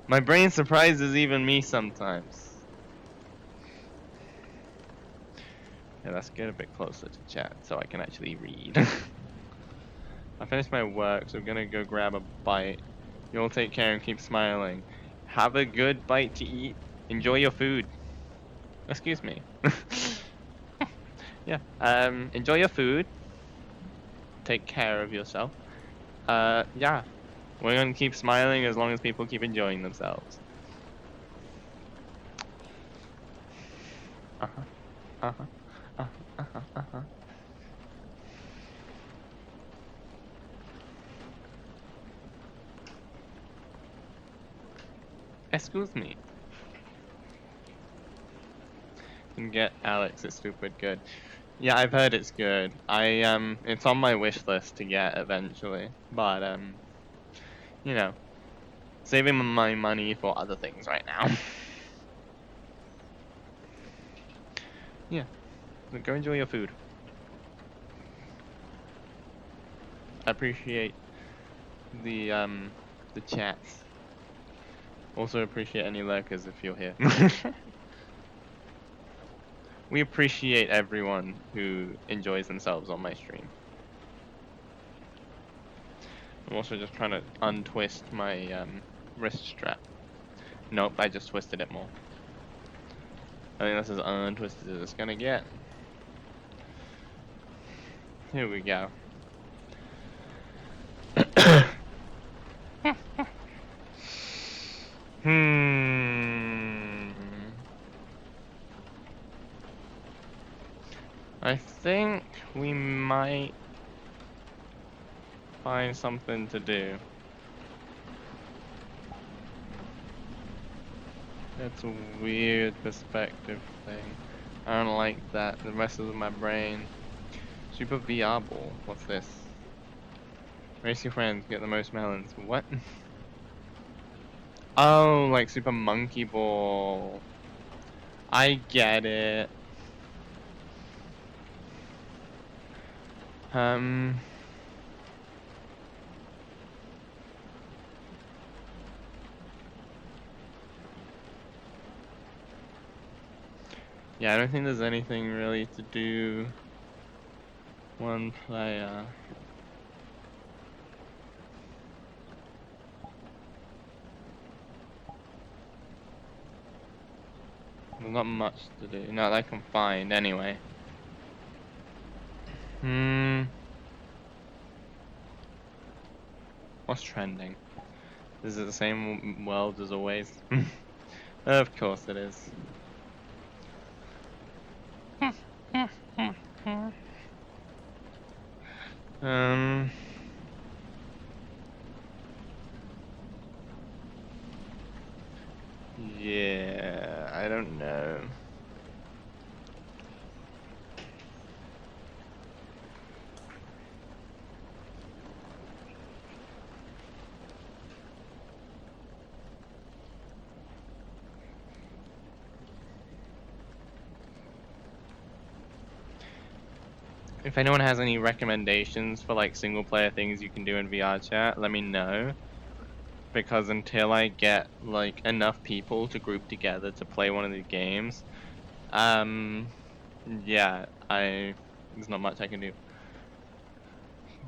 My brain surprises even me sometimes. Yeah, let's get a bit closer to chat so I can actually read. I finished my work, so I'm gonna go grab a bite. You'll take care and keep smiling. Have a good bite to eat. Enjoy your food. Excuse me. Yeah. Enjoy your food. Take care of yourself. Yeah. We're gonna keep smiling as long as people keep enjoying themselves. Uh-huh. Uh-huh. Uh-huh. Uh-huh. Uh-huh. Excuse me. And get Alex, it's stupid good. Yeah, I've heard it's good. It's on my wish list to get eventually, but you know, saving my money for other things right now. Yeah, so go enjoy your food. I appreciate the chats. Also appreciate any lurkers if you're here. We appreciate everyone who enjoys themselves on my stream. I'm also just trying to untwist my wrist strap. Nope, I just twisted it more. I think that's as untwisted as it's gonna get. Here we go. I think we might find something to do. It's a weird perspective thing. I don't like that. It messes with my brain. Super VR ball. What's this? Race your friends, get the most melons. What? Oh, like Super Monkey Ball. I get it. Yeah, I don't think there's anything really to do. One player. There's not much to do. Not that I can find, anyway. What's trending? Is it the same world as always? Of course it is. Yeah, I don't know. If anyone has any recommendations for like single player things you can do in VR chat, let me know. Because until I get like enough people to group together to play one of the games, yeah, there's not much I can do.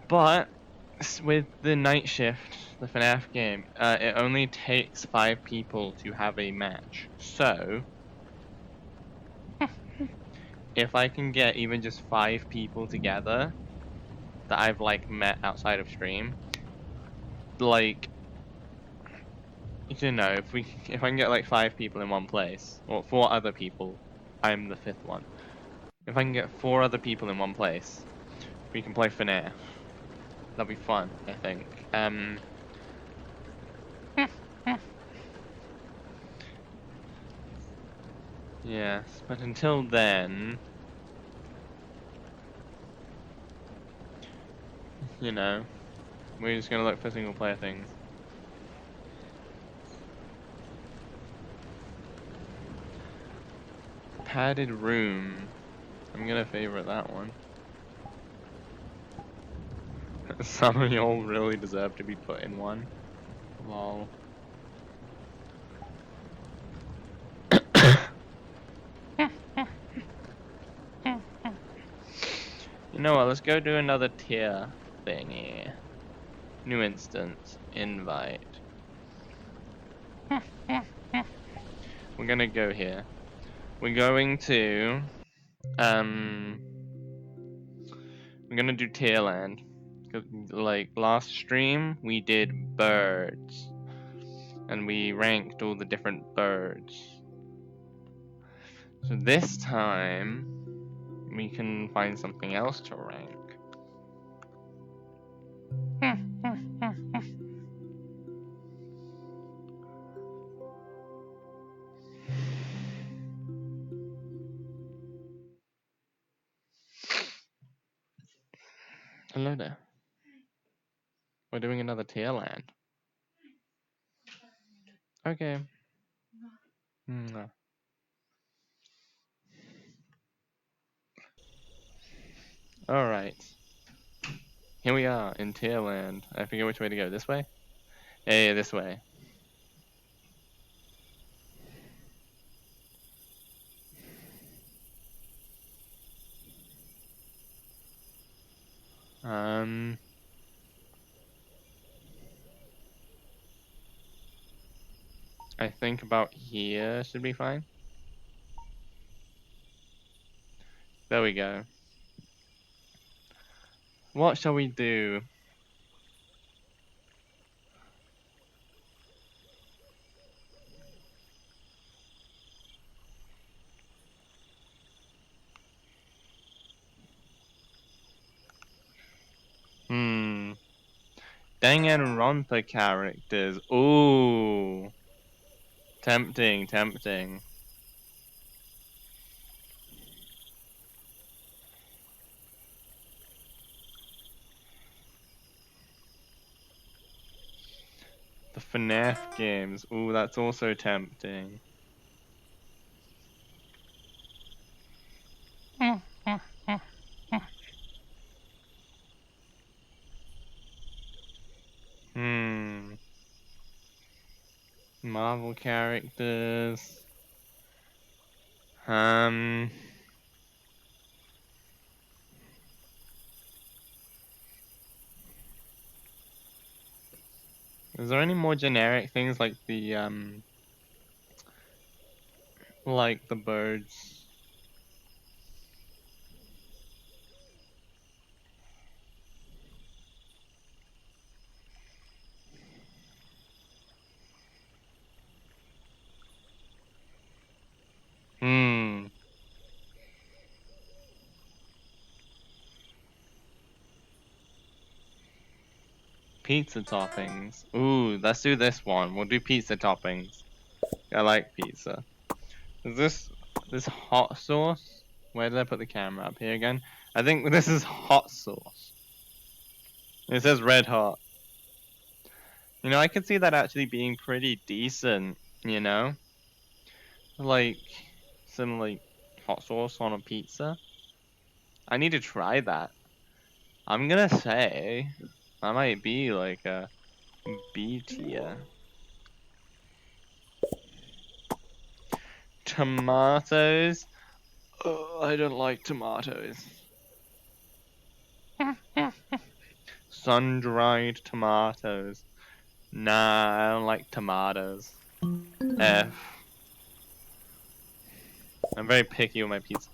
But with the night shift, the FNAF game, it only takes 5 people to have a match. So if I can get even just 5 people together that I've like met outside of stream, like, you know, if I can get like 5 people in one place, or 4 other people, I'm the 5th one. If I can get 4 other people in one place, we can play FNAF. That'll be fun, I think. Yes, but until then, you know, we're just gonna look for single player things. Padded room. I'm gonna favorite that one. Some of y'all really deserve to be put in one. Lol. You know what, let's go do another tier thingy. New instance. Invite. We're gonna go here. We're going to, we're gonna do Tierland. Like, last stream, we did birds. And we ranked all the different birds. So this time, we can find something else to rank. Hello there. We're doing another tier land. Okay. Alright. Here we are in tier land. I forget which way to go. This way? Hey, this way. I think about here should be fine. There we go. What shall we do? Danganronpa characters. Ooh. Tempting, tempting. The FNAF games. Ooh, that's also tempting. Hmm. Marvel characters. Um. Is there any more generic things like the birds? Hmm. Pizza toppings. Ooh, let's do this one. We'll do pizza toppings. I like pizza. Is this hot sauce? Where did I put the camera? Up here again? I think this is hot sauce. It says red hot. You know, I could see that actually being pretty decent, you know? Like some like hot sauce on a pizza. I need to try that. I'm gonna say that might be like a B tier. Tomatoes. Oh, I don't like tomatoes. Sun-dried tomatoes. Nah, I don't like tomatoes. F. I'm very picky with my pizza.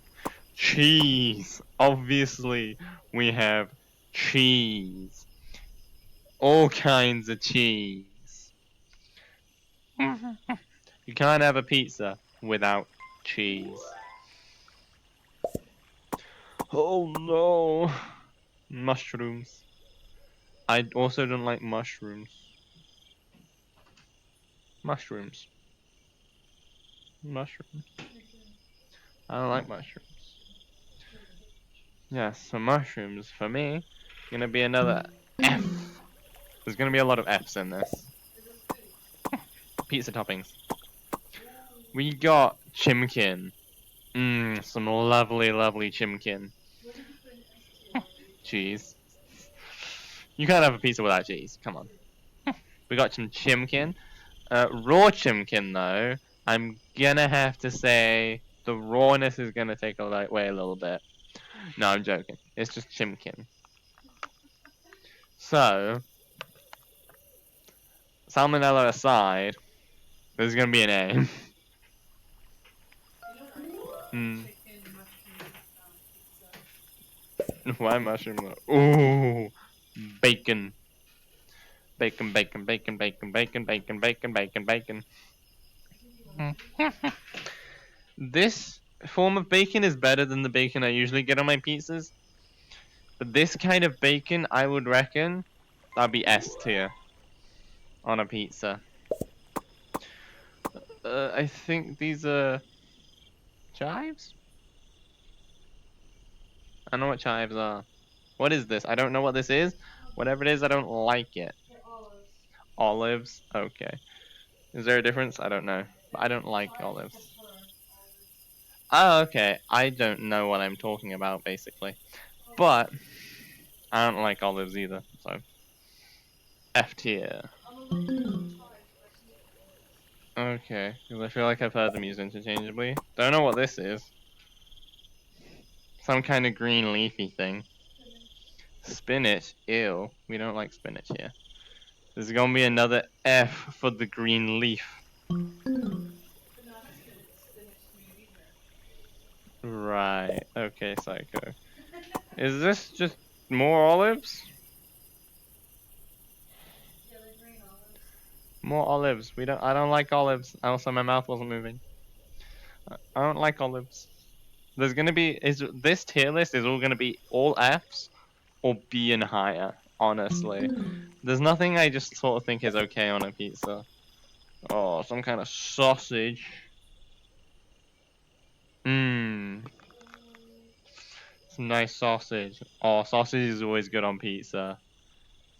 Cheese. Obviously, we have cheese. All kinds of cheese. You can't have a pizza without cheese. Oh no. Mushrooms. I also don't like mushrooms. Mushrooms. Mushrooms. I don't like mushrooms. Yes, so mushrooms for me gonna be another F. There's gonna be a lot of F's in this. Pizza toppings. We got chimkin. Mmm, some lovely, lovely chimkin. Cheese. You can't have a pizza without cheese. Come on. We got some chimkin. Raw chimkin though, I'm gonna have to say the rawness is gonna take away a little bit. No, I'm joking. It's just chimkin. So, salmonella aside, there's gonna be an A. Mm. Why mushroom? Ooh, bacon. Bacon, bacon, bacon, bacon, bacon, bacon, bacon, bacon, bacon. This form of bacon is better than the bacon I usually get on my pizzas. But this kind of bacon, I would reckon, that'd be S tier on a pizza. I think these are chives? I know what chives are. What is this? I don't know what this is. Whatever it is, I don't like it. Olives? Okay. Is there a difference? I don't know. But I don't like olives. Oh, okay. I don't know what I'm talking about, basically. But I don't like olives either, so F tier. Okay, because I feel like I've heard them used interchangeably. Don't know what this is. Some kind of green leafy thing. Spinach? Ew. We don't like spinach here. There's gonna be another F for the green leaf. Right. Okay, Psycho. Is this just more olives? More olives. I don't like olives. Also, my mouth wasn't moving. I don't like olives. There's gonna be this tier list is all gonna be all Fs or B and higher. honestly. There's nothing I just sort of think is okay on a pizza. Oh, some kind of sausage. Mmm. Some nice sausage. Oh, sausage is always good on pizza.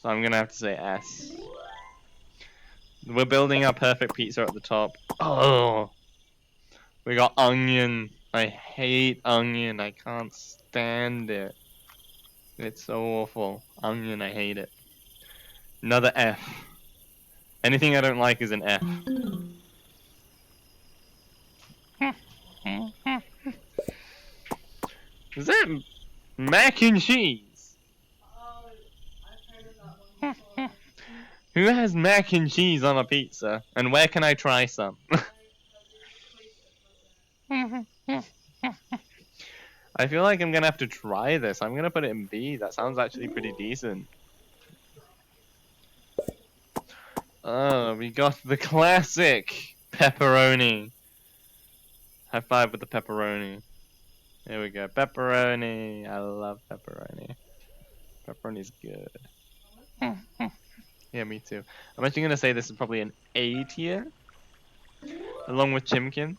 So I'm gonna have to say S. We're building our perfect pizza at the top. Oh, we got onion. I hate onion. I can't stand it. It's so awful. Onion, I hate it. Another F. Anything I don't like is an F. Is that mac and cheese? Who has mac and cheese on a pizza? And where can I try some? I feel like I'm gonna have to try this. I'm gonna put it in B. That sounds actually pretty decent. Oh, we got the classic pepperoni. High five with the pepperoni. Here we go. Pepperoni. I love pepperoni. Pepperoni's good. Yeah, me too. I'm actually gonna say this is probably an A tier, along with Chimkin.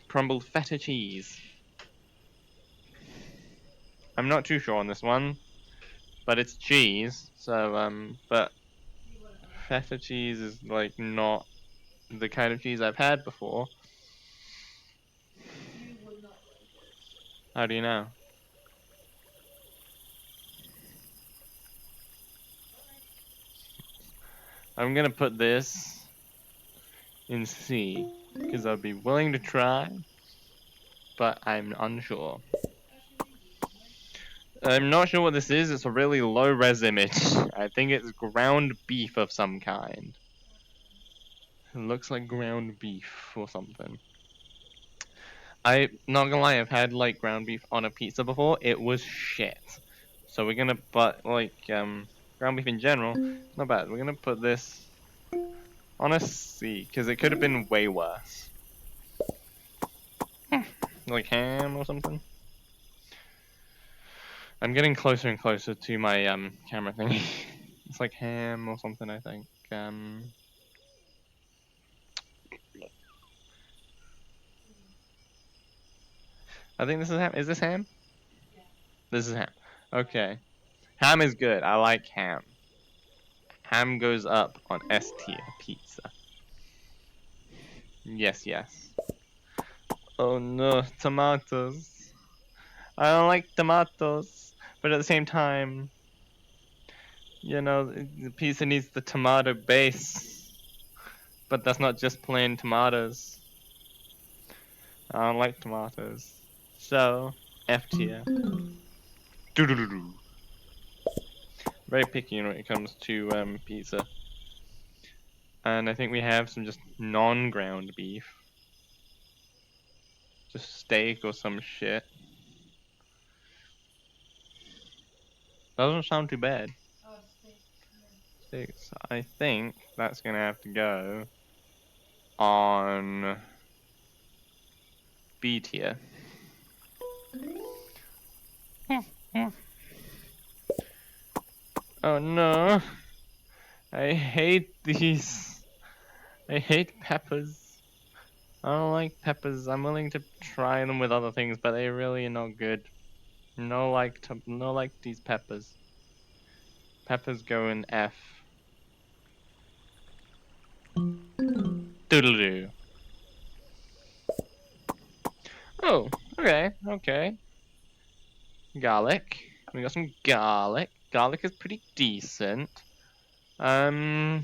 Crumbled feta cheese. I'm not too sure on this one, but it's cheese. So but feta cheese is like not the kind of cheese I've had before. How do you know? I'm gonna put this in C because I'd be willing to try, but I'm unsure. I'm not sure what this is. It's a really low res image. I think it's ground beef of some kind. It looks like ground beef or something. I'm not gonna lie, I've had like ground beef on a pizza before. It was shit. So we're gonna, but like ground beef in general, not bad. We're gonna put this on a C because it could have been way worse. Like ham or something. I'm getting closer and closer to my camera thing. It's like ham or something, I think. I think this is ham. Is this ham? Yeah. This is ham. Okay. Ham is good. I like ham. Ham goes up on S tier pizza. Yes, yes. Oh no, tomatoes. I don't like tomatoes. But at the same time, you know, the pizza needs the tomato base. But that's not just plain tomatoes. I don't like tomatoes. So, F tier. Doo-doo-doo-doo. Very picky when it comes to pizza. And I think we have some just non-ground beef. Just steak or some shit. Doesn't sound too bad. Steak. So I think that's gonna have to go on B tier. Oh no. I hate these. I hate peppers. I don't like peppers. I'm willing to try them with other things, but they really are not good. No like these peppers. Peppers go in F. Doodle-doo. Oh, okay, okay. Garlic. We got some garlic. Garlic is pretty decent. Where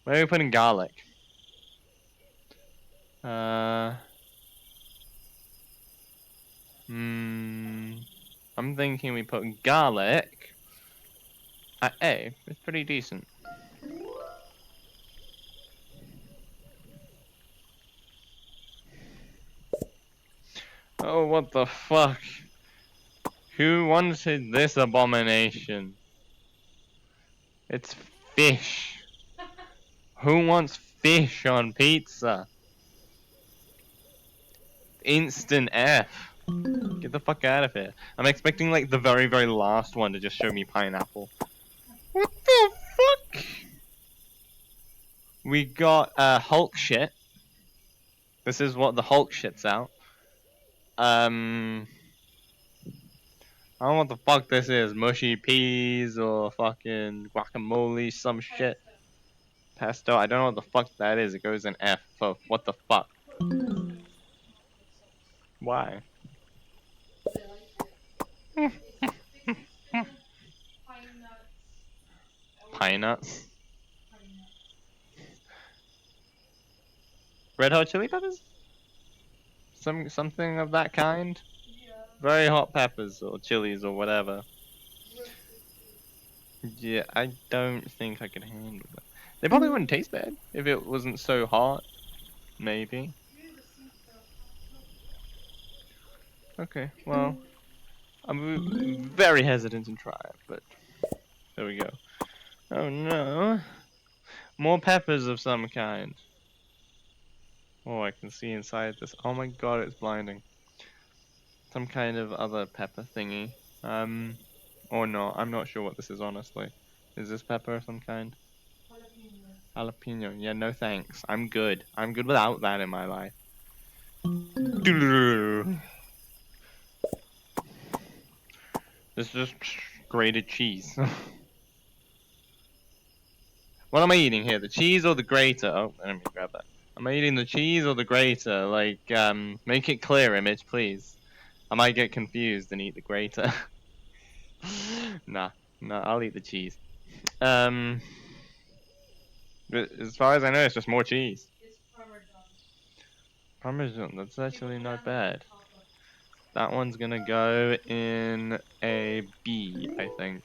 are we putting garlic? I'm thinking we put garlic at A. It's pretty decent. Oh, what the fuck? Who wanted this abomination? It's fish. Who wants fish on pizza? Instant F. Get the fuck out of here. I'm expecting like the very, very last one to just show me pineapple. What the fuck? We got Hulk shit. This is what the Hulk shit's out. I don't know what the fuck this is. Mushy peas or fucking guacamole, some shit. Pesto. I don't know what the fuck that is. It goes in F for what the fuck. Why? Pine nuts. Red hot chili peppers? Something of that kind? Very hot peppers or chilies or whatever. Yeah, I don't think I could handle that. They probably wouldn't taste bad if it wasn't so hot. Maybe. Okay, well, I'm very hesitant to try it, but there we go. Oh no. More peppers of some kind. Oh, I can see inside this. Oh my god, it's blinding. Some kind of other pepper thingy. Or not. I'm not sure what this is, honestly. Is this pepper of some kind? Jalapeno. Yeah, no thanks. I'm good. I'm good without that in my life. This is just grated cheese. What am I eating here? The cheese or the grater? Oh, let me grab that. Am I eating the cheese or the grater? Like, make it clear, image, please. I might get confused and eat the grater. Nah, I'll eat the cheese. But as far as I know, it's just more cheese. Parmesan, that's actually not bad. That one's gonna go in a B, I think.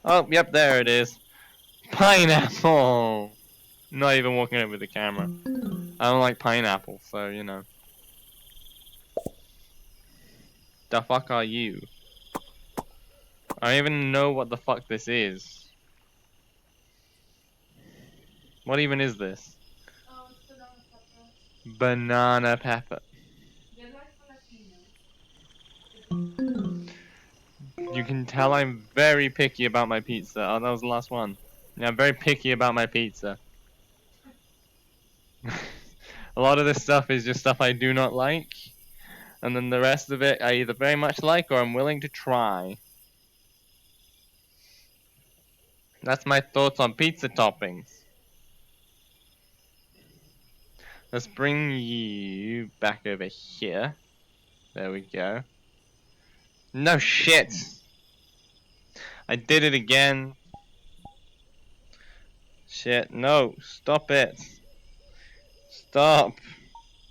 Oh, yep, there it is. Pineapple! Not even walking over the camera. I don't like pineapple, so you know. The fuck are you? I don't even know what the fuck this is. What even is this? Banana pepper. You can tell I'm very picky about my pizza. Oh, that was the last one. Yeah, I'm very picky about my pizza. A lot of this stuff is just stuff I do not like. And then the rest of it I either very much like or I'm willing to try. That's my thoughts on pizza toppings. Let's bring you back over here. There we go. No shit! I did it again. Shit, no, stop it. Stop.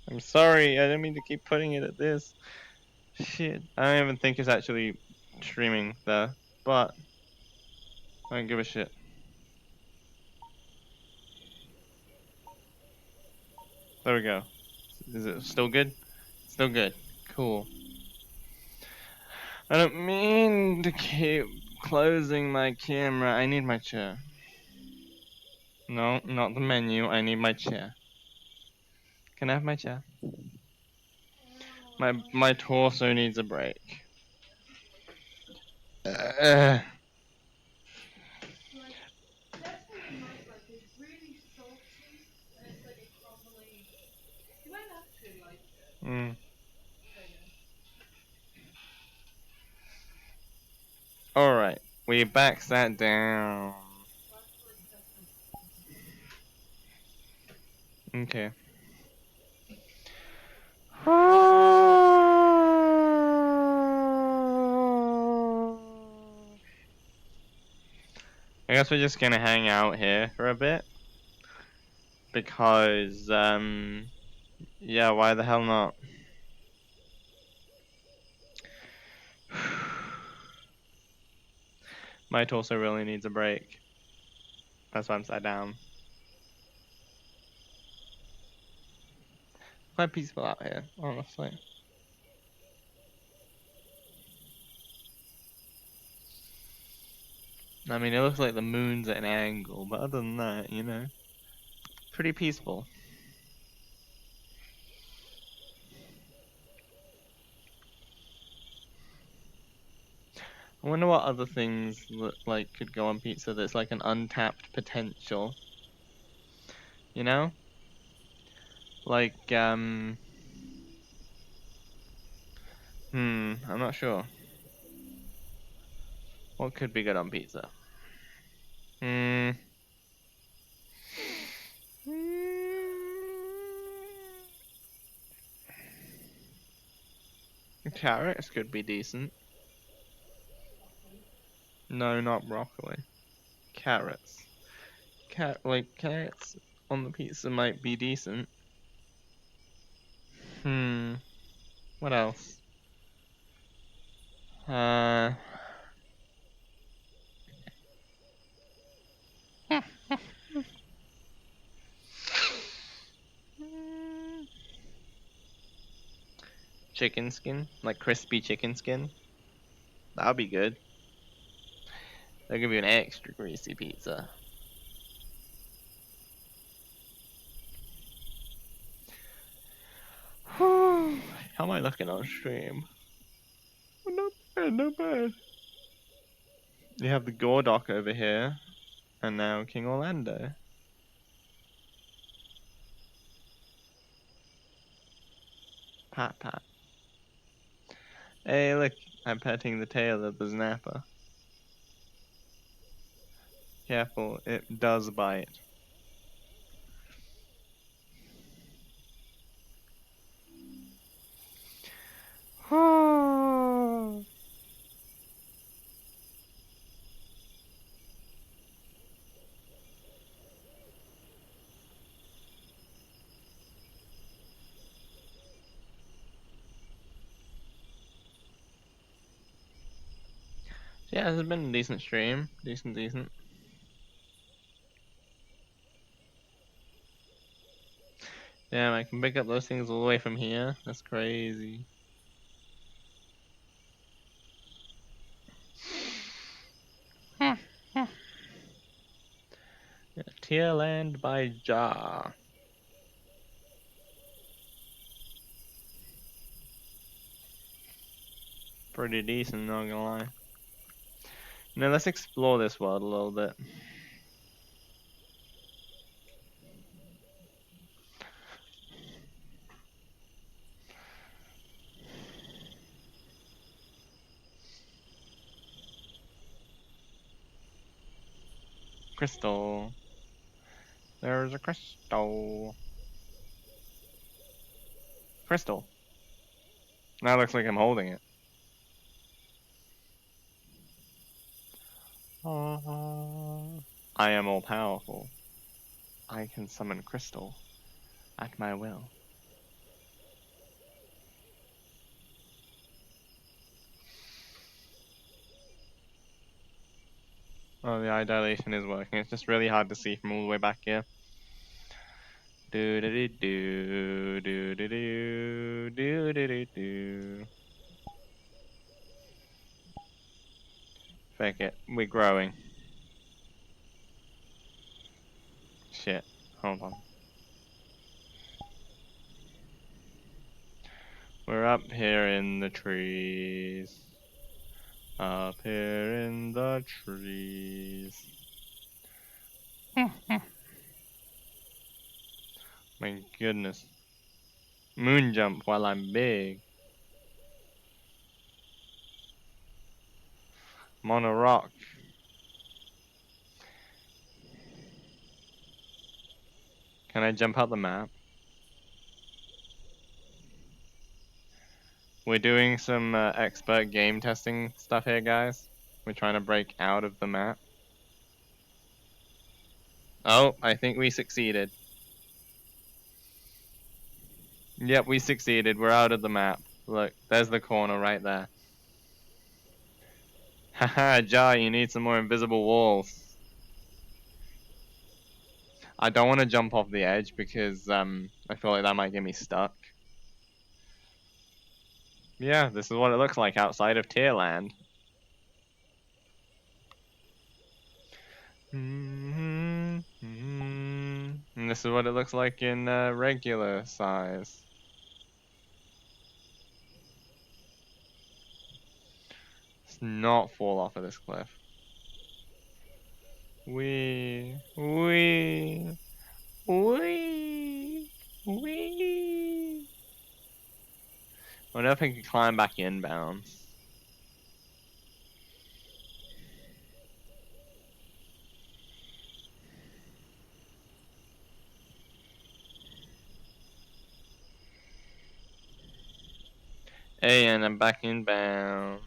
I'm sorry, I didn't mean to keep putting it at this. Shit, I don't even think it's actually streaming there, but I don't give a shit. There we go. Is it still good? Still good. Cool. I don't mean to keep closing my camera. I need my chair. No, not the menu. I need my chair. Can I have my chair? My torso needs a break. Uh, mm. Alright, we back that down. Okay. I guess we're just gonna hang out here for a bit. Because, yeah, why the hell not? My torso really needs a break. That's why I'm sat down. Quite peaceful out here, honestly. I mean, it looks like the moon's at an angle, but other than that, you know, pretty peaceful. I wonder what other things like could go on pizza that's like an untapped potential. You know? Like I'm not sure. What could be good on pizza? Hmm. Carrots could be decent. No, not broccoli. Carrots. Carrots on the pizza might be decent. What else? Chicken skin, like crispy chicken skin. That'll be good. They'll give you an extra greasy pizza. How am I looking on stream? Not bad, not bad. You have the Gordock over here, and now King Orlando. Pat pat. Hey, look, I'm petting the tail of the snapper. Careful, it does bite. Yeah, this has been a decent stream. Decent. Damn, I can pick up those things all the way from here. That's crazy. Yeah, Tierland by Ja. Pretty decent, not gonna lie. Now let's explore this world a little bit. Crystal. There's a crystal. Crystal. Now it looks like I'm holding it. I am all powerful. I can summon crystal at my will. Oh, the eye dilation is working. It's just really hard to see from all the way back here. Do do do do do do do do do do. Fake it. We're growing. Shit. Hold on. We're up here in the trees. Up here in the trees. My goodness. Moon jump while I'm big. I'm on a rock. Can I jump out the map? We're doing some expert game testing stuff here, guys. We're trying to break out of the map. Oh, I think we succeeded. Yep, we succeeded. We're out of the map. Look, there's the corner right there. Haha, Jai, you need some more invisible walls. I don't want to jump off the edge because I feel like that might get me stuck. Yeah, this is what it looks like outside of Tierland. And this is what it looks like in regular size. It's not fall off of this cliff. Wee. Wee. Wee. Wee. I wonder if I can climb back inbound. Hey, and I'm back inbound.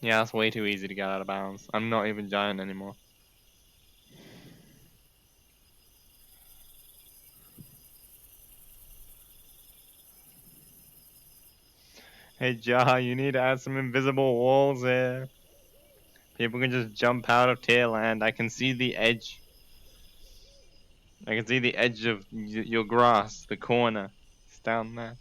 Yeah, it's way too easy to get out of bounds. I'm not even giant anymore. Hey, Jar, you need to add some invisible walls here. People can just jump out of tier land. I can see the edge. I can see the edge of your grass, the corner. It's down there.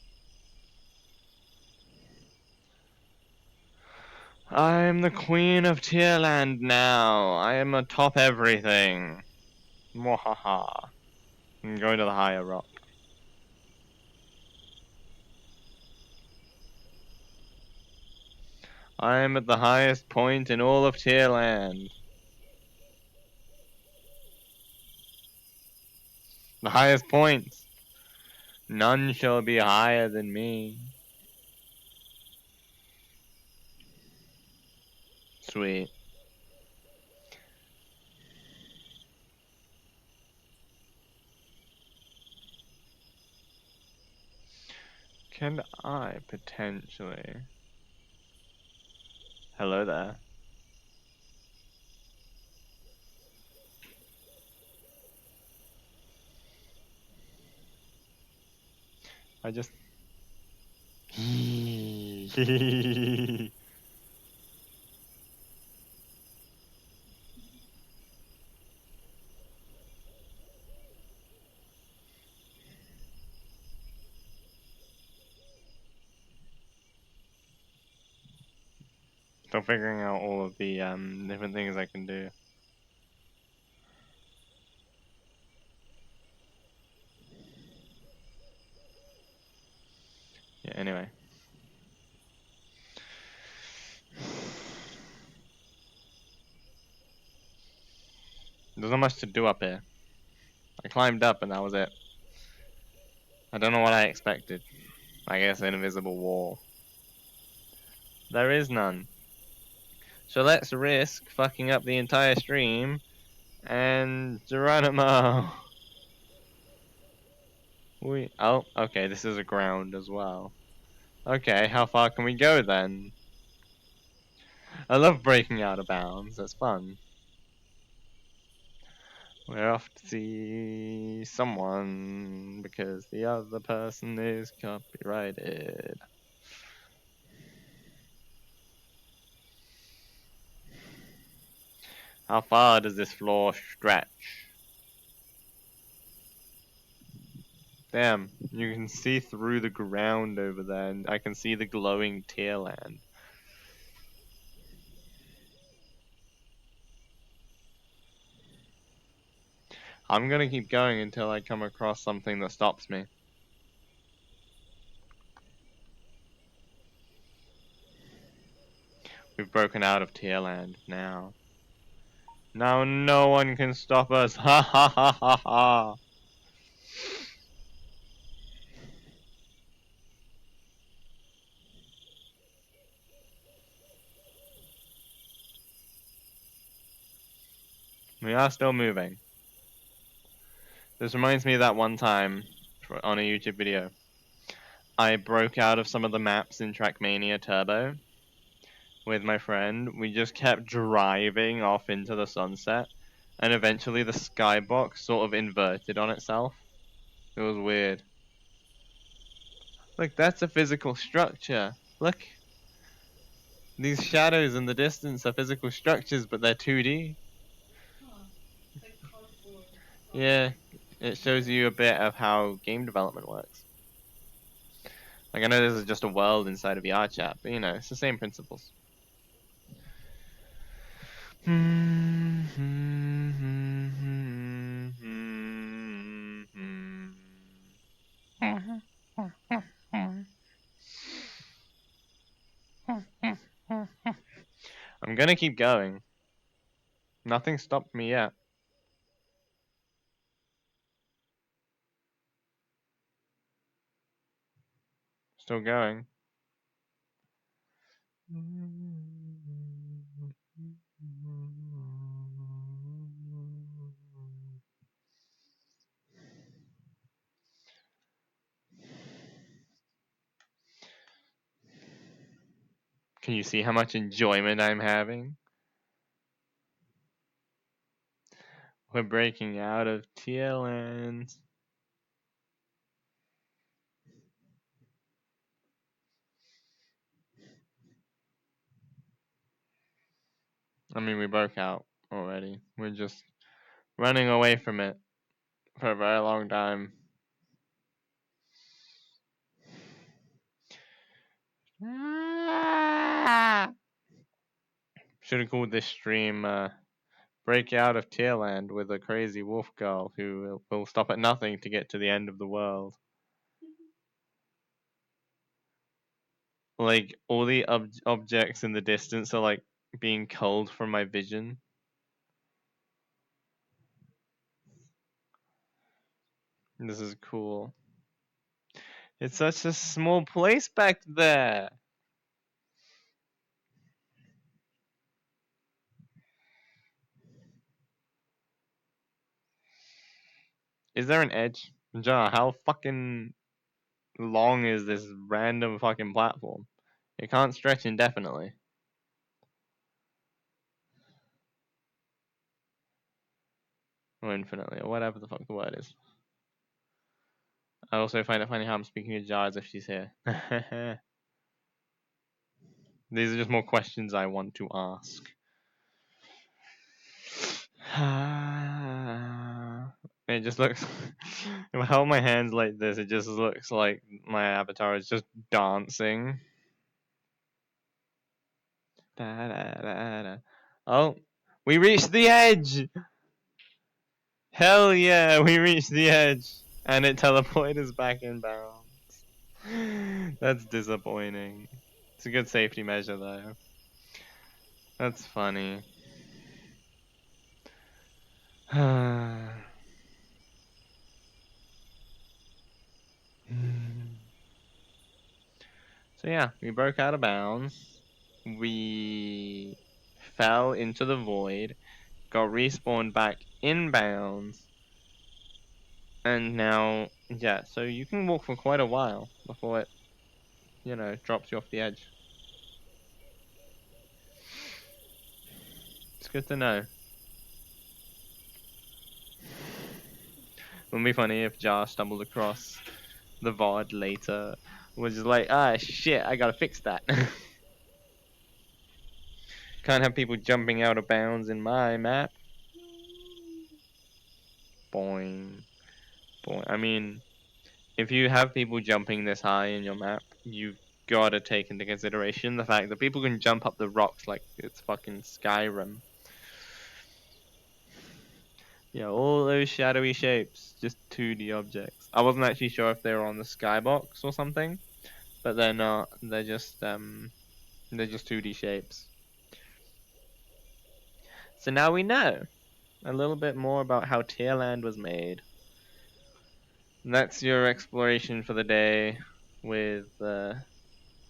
I'm the queen of Tierland now. I am atop everything. Mwahaha. I'm going to the higher rock. I am at the highest point in all of Tierland. The highest point. None shall be higher than me. Sweet. Can I potentially... Hello there. I just... Still figuring out all of the different things I can do. Yeah, anyway. There's not much to do up here. I climbed up and that was it. I don't know what I expected. I guess an invisible wall. There is none. So let's risk fucking up the entire stream and Geronimo. Oh, okay, this is a ground as well. Okay, how far can we go then? I love breaking out of bounds, that's fun. We're off to see someone because the other person is copyrighted. How far does this floor stretch? Damn, you can see through the ground over there, and I can see the glowing tier land. I'm gonna keep going until I come across something that stops me. We've broken out of tier land now. Now no one can stop us. Ha ha ha ha ha. We are still moving. This reminds me of that one time on a YouTube video. I broke out of some of the maps in Trackmania Turbo with my friend. We just kept driving off into the sunset, and eventually the skybox sort of inverted on itself. It was weird. Look, that's a physical structure. Look. These shadows in the distance are physical structures, but they're 2D. Yeah, it shows you a bit of how game development works. Like, I know this is just a world inside of VR chat, but you know, it's the same principles. gonna keep going. Nothing stopped me yet. Still going. Can you see how much enjoyment I'm having? We're breaking out of TLN. I mean, we broke out already. We're just running away from it for a very long time. Should have called this stream Break Out of Tearland with a crazy wolf girl who will stop at nothing to get to the end of the world. Like, all the objects in the distance are like being culled from my vision. This is cool. It's such a small place back there. Is there an edge? John, how fucking long is this random fucking platform? It can't stretch indefinitely. Or infinitely, or whatever the fuck the word is. I also find it funny how I'm speaking to Jar as if she's here. These are just more questions I want to ask. It just looks. If I hold my hands like this, it just looks like my avatar is just dancing. Da, da, da, da. Oh, we reached the edge! Hell yeah, we reached the edge! And it teleported us back in bounds. That's disappointing. It's a good safety measure though. That's funny. So yeah, we broke out of bounds. We fell into the void, got respawned back in bounds, and now, yeah, so you can walk for quite a while before it, you know, drops you off the edge. It's good to know. Wouldn't it be funny if Jar stumbled across the VOD later, was just like, ah, shit, I gotta fix that. Can't have people jumping out of bounds in my map. Boing. Boing. I mean, if you have people jumping this high in your map, you've gotta take into consideration the fact that people can jump up the rocks like it's fucking Skyrim. Yeah, all those shadowy shapes, just 2D objects. I wasn't actually sure if they were on the skybox or something, but they're not. They're just 2D shapes. So now we know a little bit more about how Tearland was made. And that's your exploration for the day with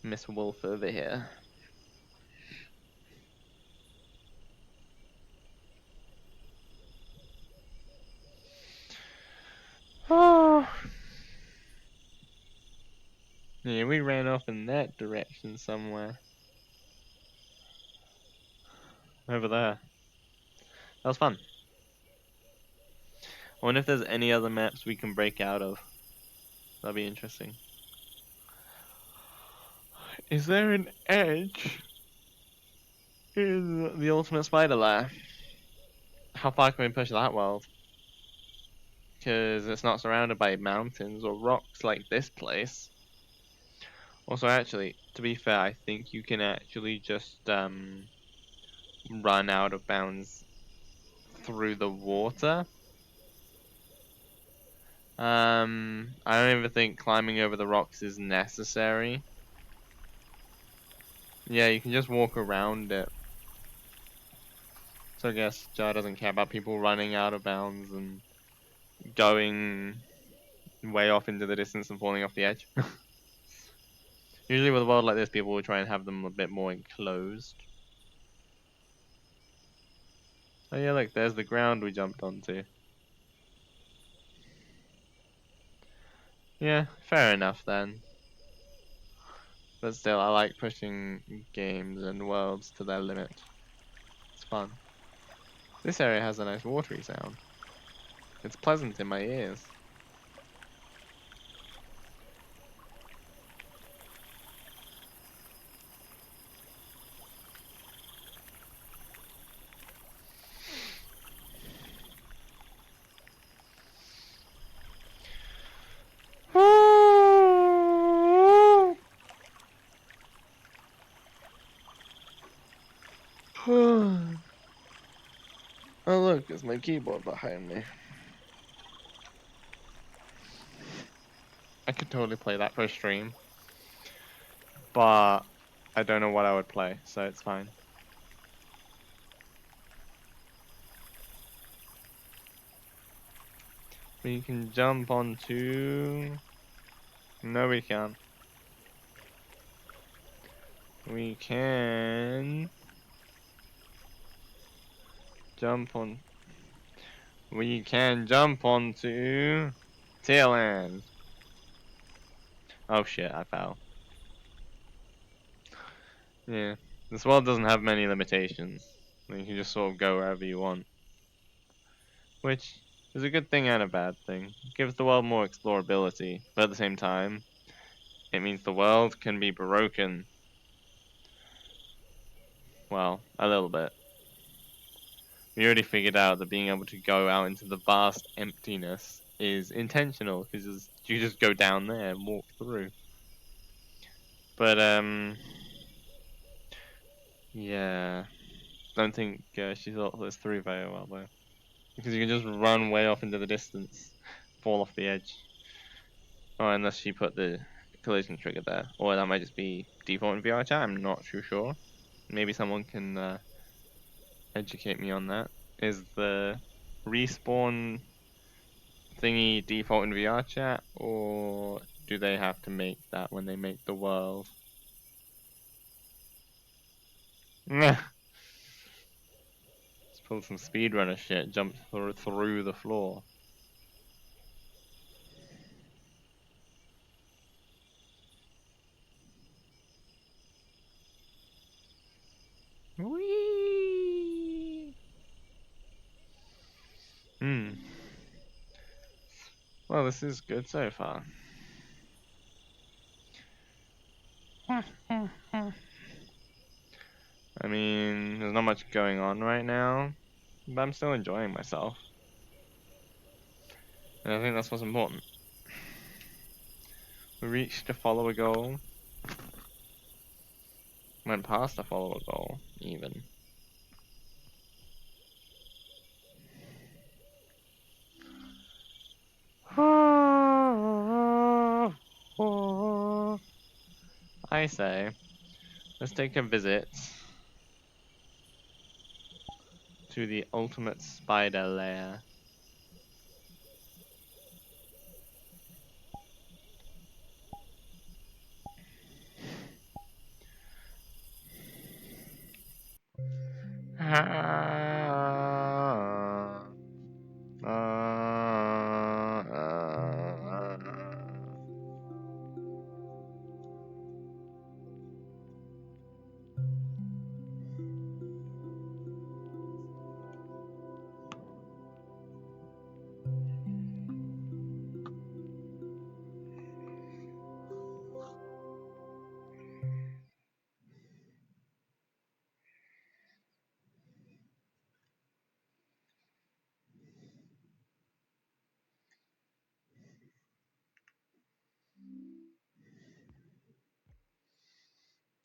Miss Wolf over here. Oh. Yeah, we ran off in that direction somewhere. Over there. That was fun. I wonder if there's any other maps we can break out of. That'd be interesting. Is there an edge in the ultimate spider lair? How far can we push that world? Because it's not surrounded by mountains or rocks like this place. Also, actually, to be fair, I think you can actually just run out of bounds through the water. I don't even think climbing over the rocks is necessary. Yeah, you can just walk around it. So I guess Jar doesn't care about people running out of bounds and going way off into the distance and falling off the edge. Usually with a world like this, people will try and have them a bit more enclosed. Oh yeah, look, there's the ground we jumped onto. Yeah, fair enough then. But still, I like pushing games and worlds to their limit. It's fun. This area has a nice watery sound. It's pleasant in my ears. Oh look, it's my keyboard behind me. I could totally play that for a stream, but I don't know what I would play, so it's fine. We can jump onto... No, we can't. We can... Jump on... We can jump onto... Tail end. Oh shit, I fell. Yeah. This world doesn't have many limitations. You can just sort of go wherever you want. Which is a good thing and a bad thing. It gives the world more explorability, but at the same time, it means the world can be broken. Well, a little bit. We already figured out that being able to go out into the vast emptiness is intentional, because you just go down there and walk through. But, yeah. Don't think she thought this through very well, though. Because you can just run way off into the distance, fall off the edge. Oh, unless she put the collision trigger there. Or that might just be default in VR chat, I'm not too sure. Maybe someone can educate me on that. Is the respawn thingy default in VR chat, or do they have to make that when they make the world? Let's pull some speedrunner shit, jump through the floor. Whee! Well, this is good so far. I mean, there's not much going on right now, but I'm still enjoying myself. And I think that's what's important. We reached a follower goal. Went past a follower goal, even. I say, let's take a visit to the ultimate spider lair.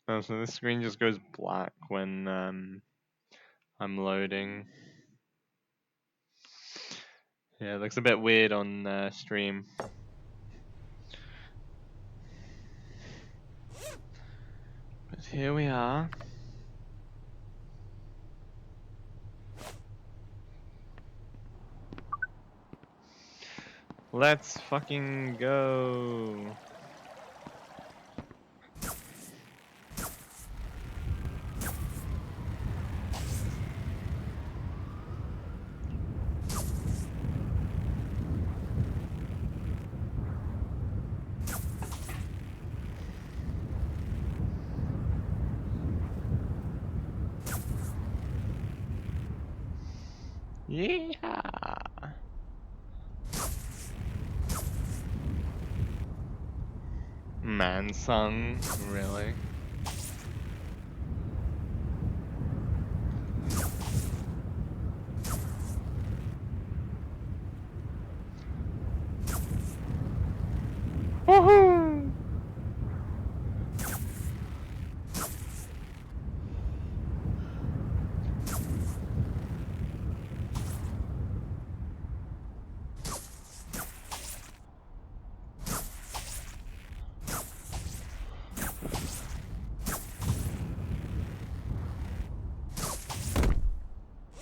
Oh, so this screen just goes black when I'm loading. Yeah, it looks a bit weird on stream. But here we are. Let's fucking go. Yeah. Man sung, really? Woohoo!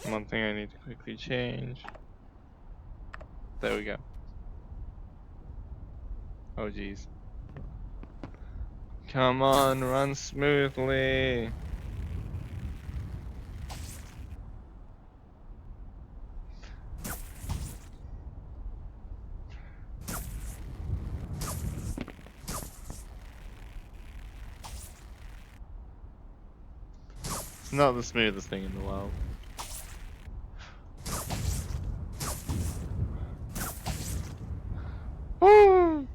One thing I need to quickly change. There we go. Oh jeez. Come on, run smoothly. It's not the smoothest thing in the world. Woo!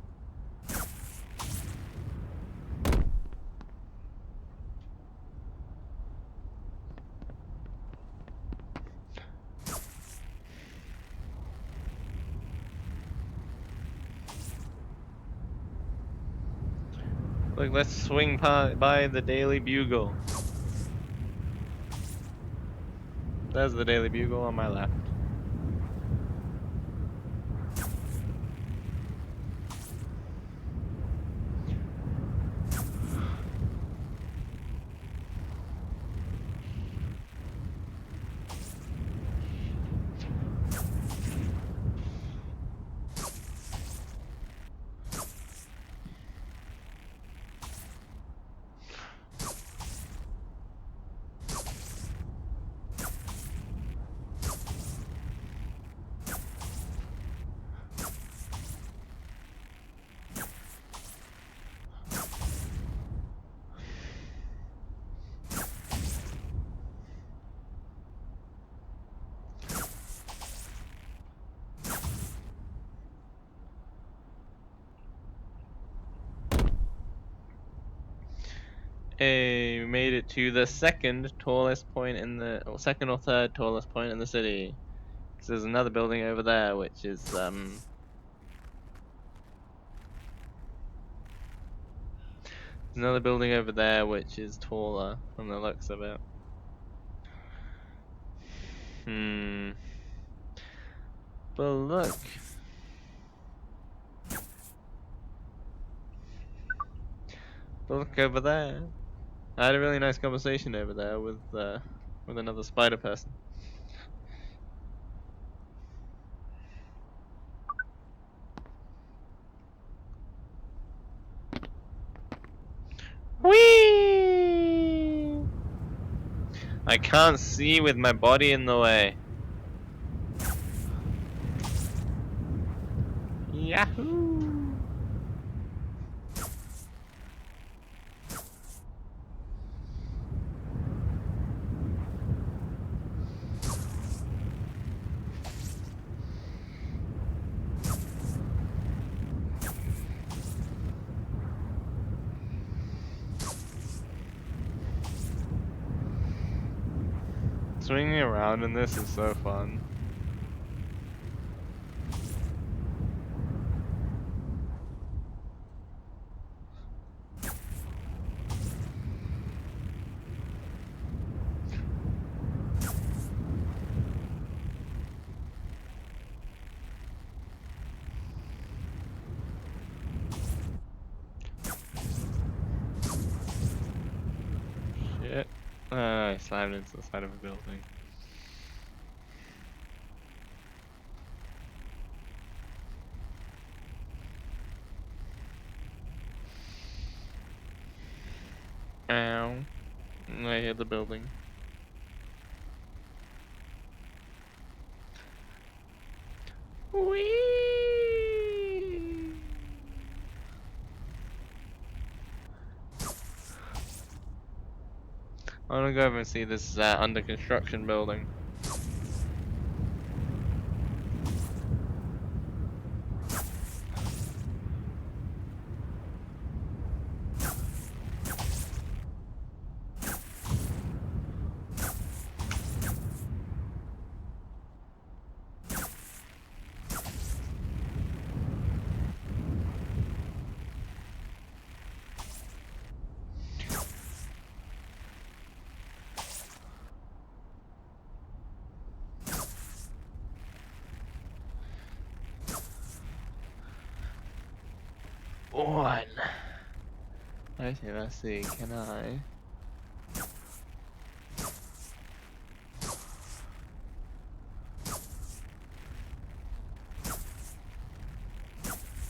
Look, let's swing by the Daily Bugle. There's the Daily Bugle on my left. Hey, we made it to the second tallest point in the, or second or third tallest point in the city. Because there's another building over there, which is another building over there, which is taller from the looks of it. But look. But look over there. I had a really nice conversation over there with another spider person. Whee! I can't see with my body in the way. Yahoo! Swinging around in this is so fun. Shit. I slammed into the side of a building. Ow. I hit the building. Whee! I wanna go over and see this under construction building. One. Okay, let's see. Can I?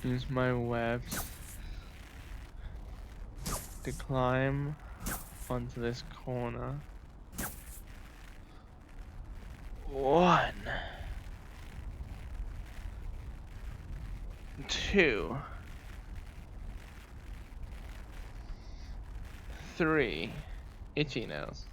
Use my webs to climb onto this corner. One. Two. Three. Itchy nails.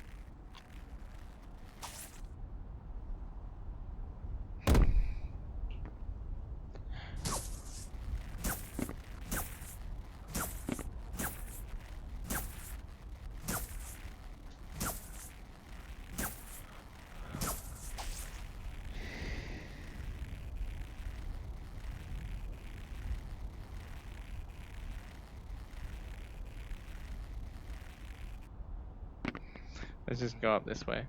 Let's just go up this way.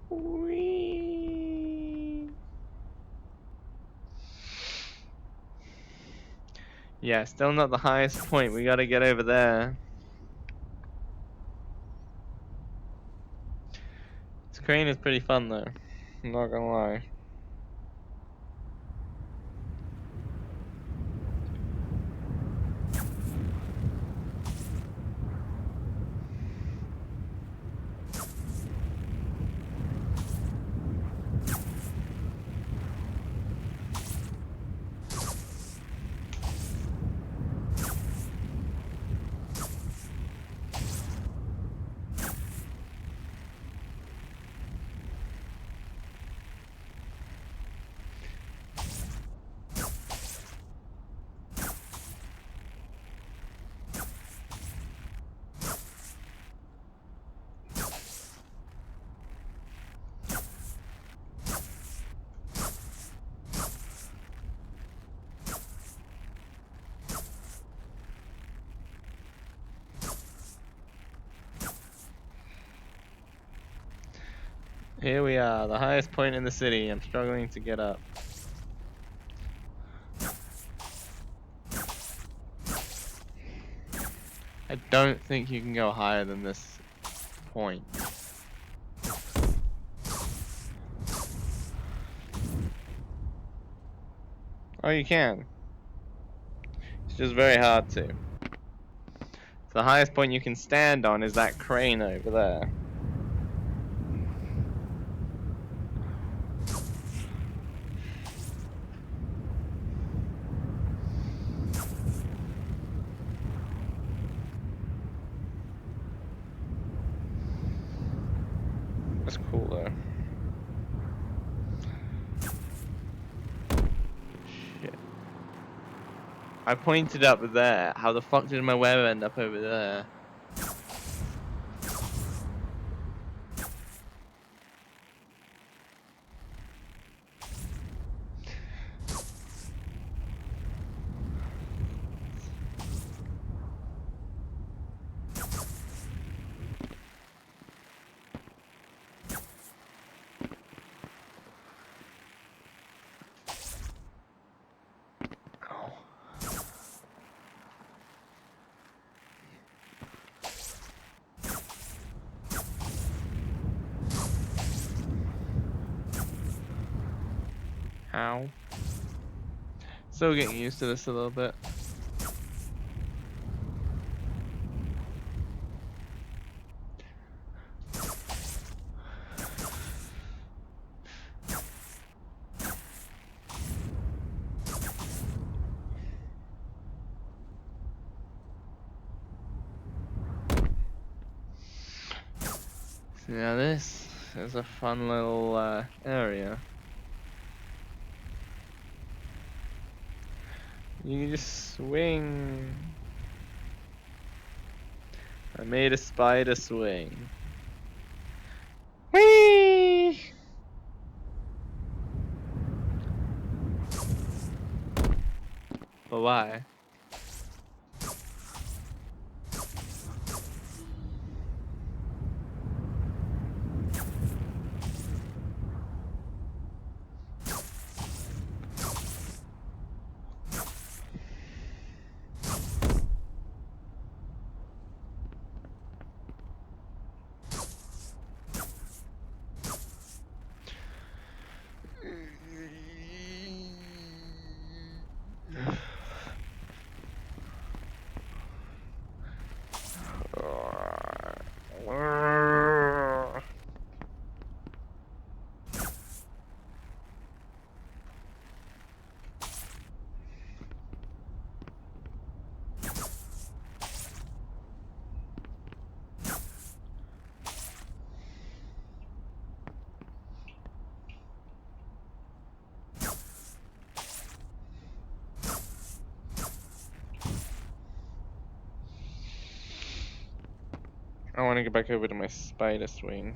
Whee! Yeah, still not the highest point. We gotta get over there. This crane is pretty fun though. I'm not gonna lie. Here we are, the highest point in the city. I'm struggling to get up. I don't think you can go higher than this point. Oh, you can. It's just very hard to. So the highest point you can stand on is that crane over there. That's cool though. Shit. I pointed up there. How the fuck did my web end up over there? Ow. Still getting used to this a little bit. Now this is a fun little area. You can just swing. I made a spider swing. Whee! But why? I want to get back over to my spider swing.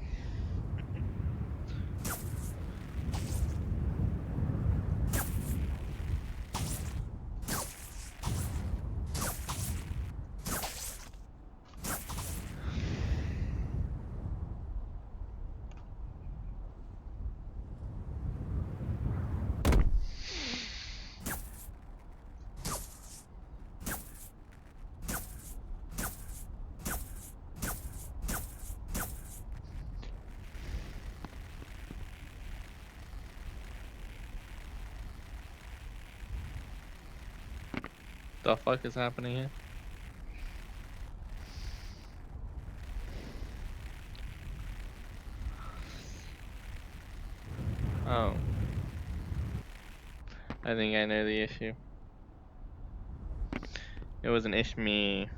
The fuck is happening here? Oh. I think I know the issue. It was an ish me.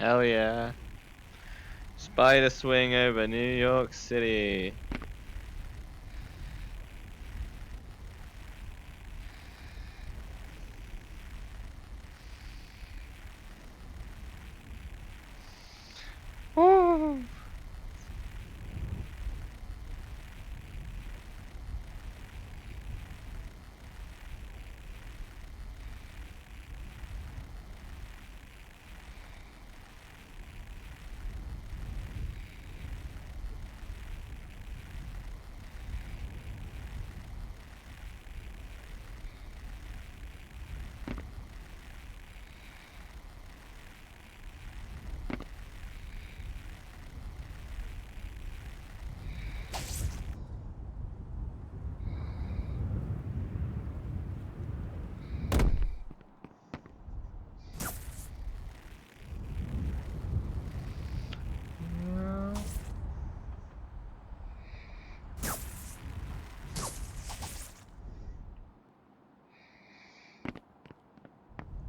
Hell yeah. Spider swing over New York City. Woo.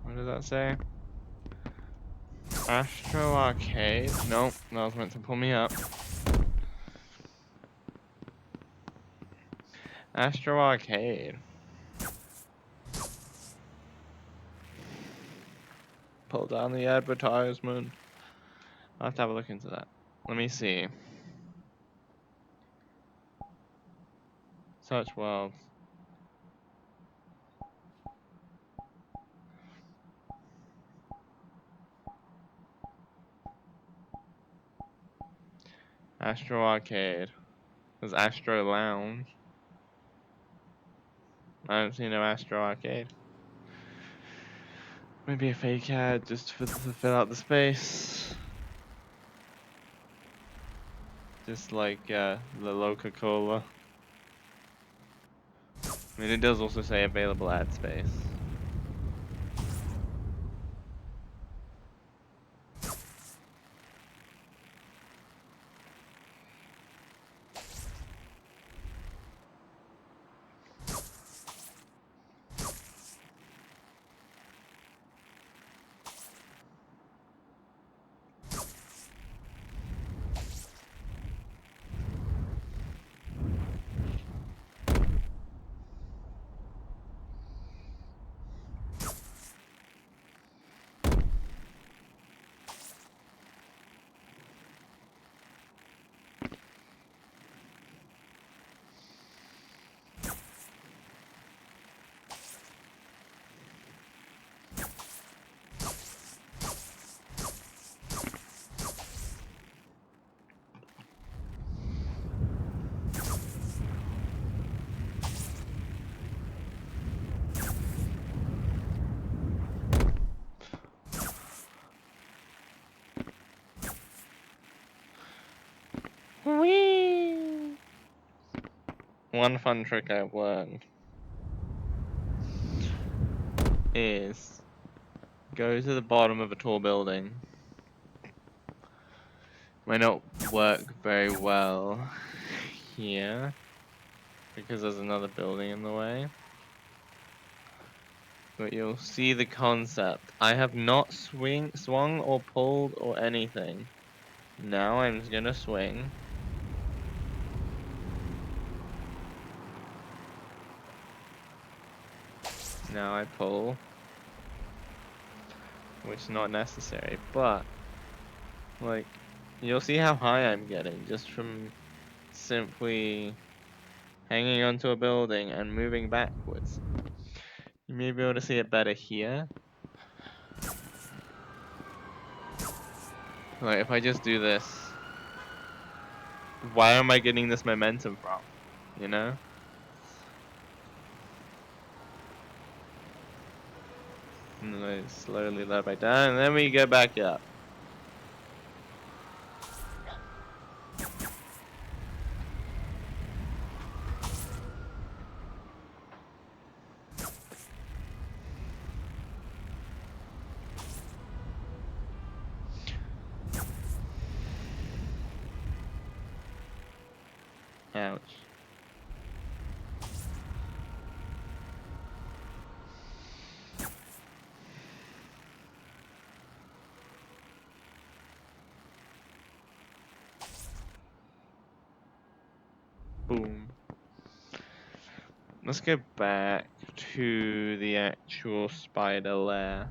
What does that say? Astro Arcade? Nope, that was meant to pull me up. Astro Arcade. Pull down the advertisement. I'll have to have a look into that. Let me see. Search world. Astro Arcade. There's Astro Lounge. I don't see no Astro Arcade. Maybe a fake ad just to fill out the space. Just like the Coca-Cola. I mean, it does also say available ad space. Whee! One fun trick I've learned is go to the bottom of a tall building. Might not work very well here because there's another building in the way. But you'll see the concept. I have not swung or pulled or anything. Now I'm just gonna swing. Now I pull. Which is not necessary, but like you'll see how high I'm getting just from simply hanging onto a building and moving backwards. You may be able to see it better here. Like if I just do this, where am I getting this momentum from? You know? And then I slowly let back down, and then we go back up. Ouch. Boom. Let's go back to the actual spider lair.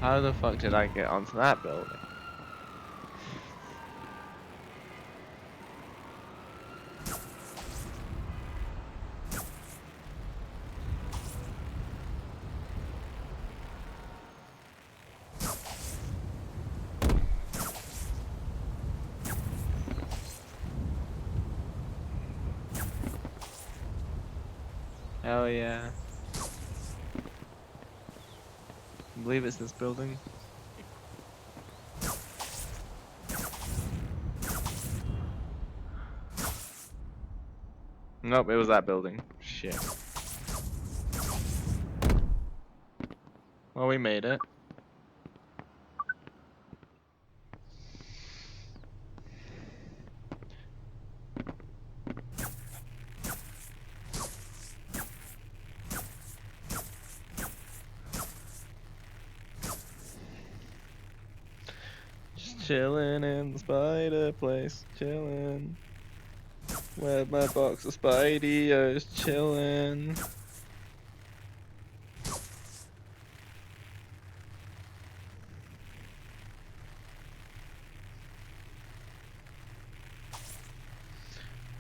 How the fuck did I get onto that building? Hell yeah. I believe it's this building. Nope, it was that building. Shit. Well, we made it. Just chilling in the spider place, chilling. Where my box of Spidey's chilling.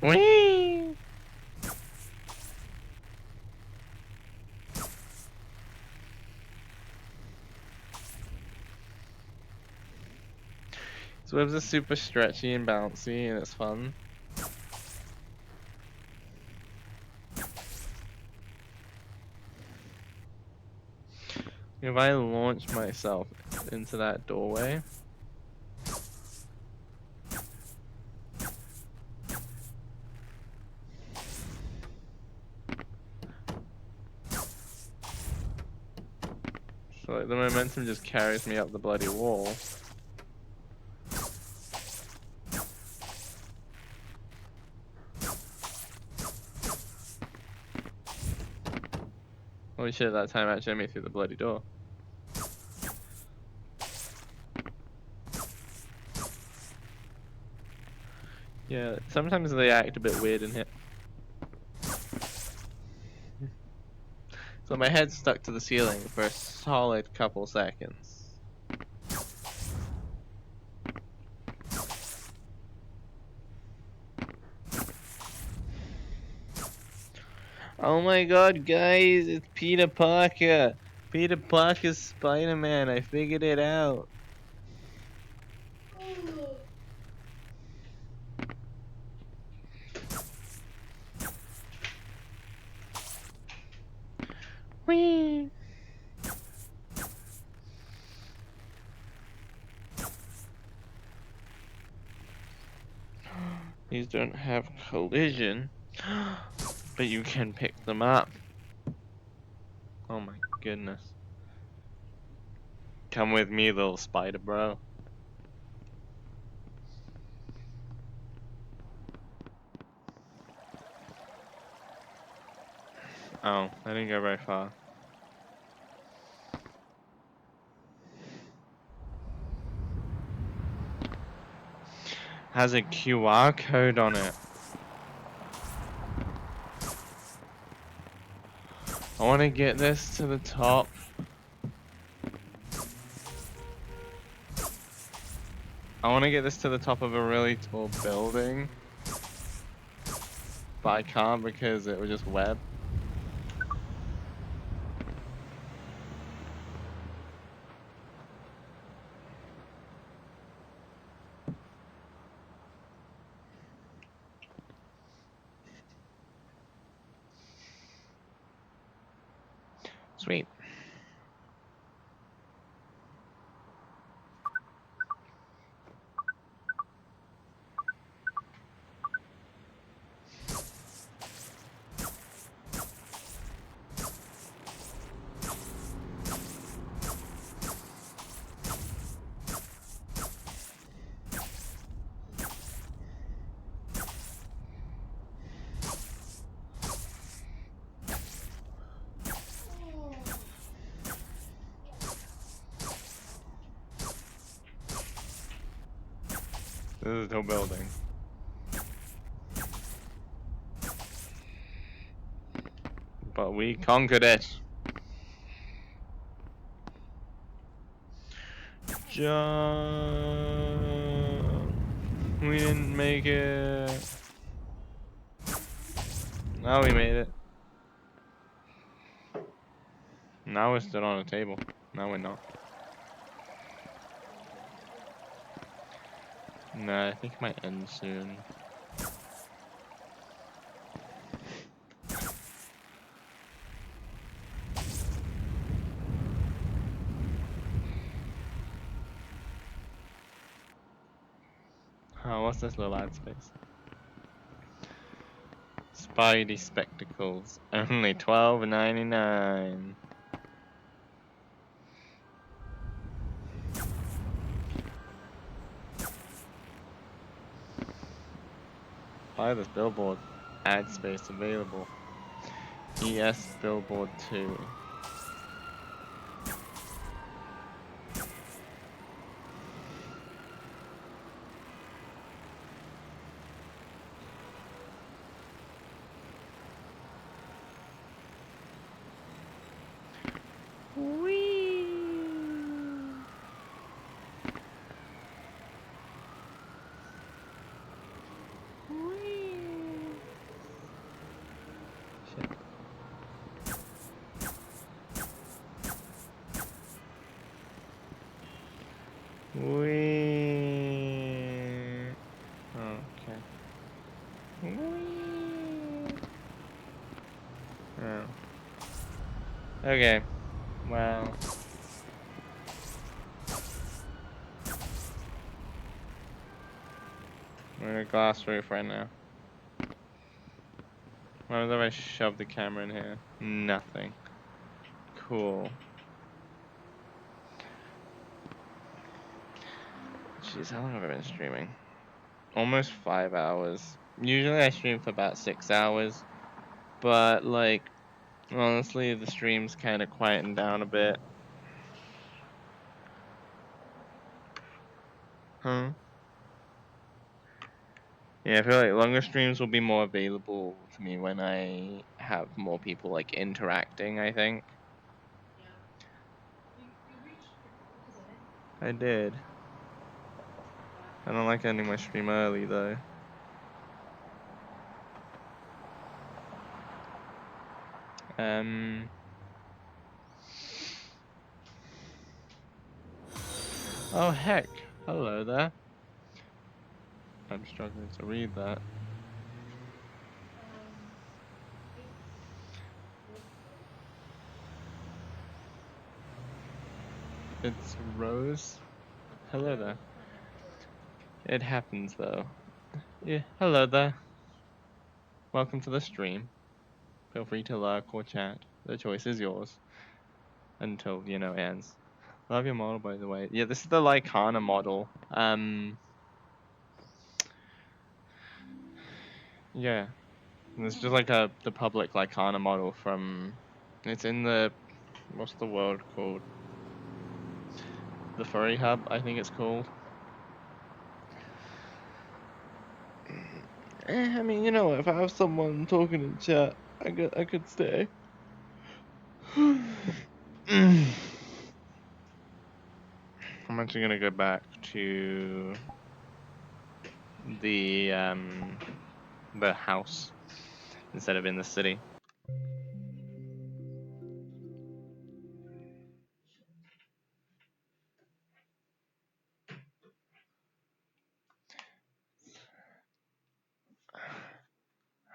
Whee! So webs are super stretchy and bouncy, and it's fun. If I launch myself into that doorway, so like the momentum just carries me up the bloody wall. Holy shit, that time actually made me through the bloody door. Yeah, sometimes they act a bit weird in here. So my head's stuck to the ceiling for a solid couple seconds. Oh my god, guys, it's Peter Parker! Peter Parker's Spider-Man, I figured it out. Whee! These don't have collision, but you can pick them up. Oh my goodness. Come with me, little spider bro. Oh, I didn't go very far. Has a QR code on it. I want to get this to the top. I want to get this to the top of a really tall building. But I can't because it was just web. Sweet. This is a tall building. But we conquered it. Jump. We didn't make it. Now we made it. Now we're still on a table. No, we're not. No, I think it might end soon. Oh, what's this little ad space? Spidey spectacles, only $12.99. Buy this billboard. Ad space available. ES billboard 2. Whee! Whee! Shit. Oh. Okay. Well. We're in a glass roof right now. What if I shove the camera in here? Nothing. Cool. Jeez, how long have I been streaming? Almost 5 hours. Usually I stream for about 6 hours. But, like, honestly, the stream's kind of quieting down a bit. Huh? Yeah, I feel like longer streams will be more available to me when I have more people, like, interacting, I think. I did. I don't like ending my stream early, though. Oh, heck. Hello there. I'm struggling to read that. It's Rose. Hello there. It happens, though. Yeah, hello there. Welcome to the stream. Feel free to lurk or chat. The choice is yours. Until, it ends. Love your model, by the way. Yeah, this is the Lycana model. Yeah. This is just like the public Lycana model from... It's in the... What's the world called? The Furry Hub, I think it's called. I mean, if I have someone talking in chat, I could stay. I'm actually gonna go back to the house instead of in the city.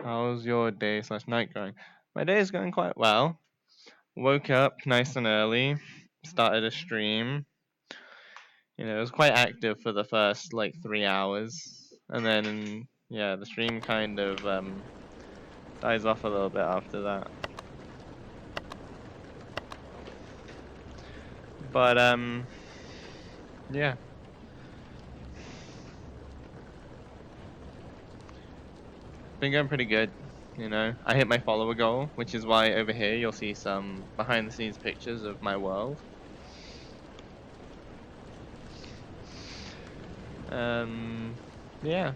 How's your day/night going? My day is going quite well. Woke up nice and early, started a stream. It was quite active for the first like 3 hours, and then the stream kind of dies off a little bit after that. But yeah. Been going pretty good. I hit my follower goal, which is why over here you'll see some behind the scenes pictures of my world. Yeah,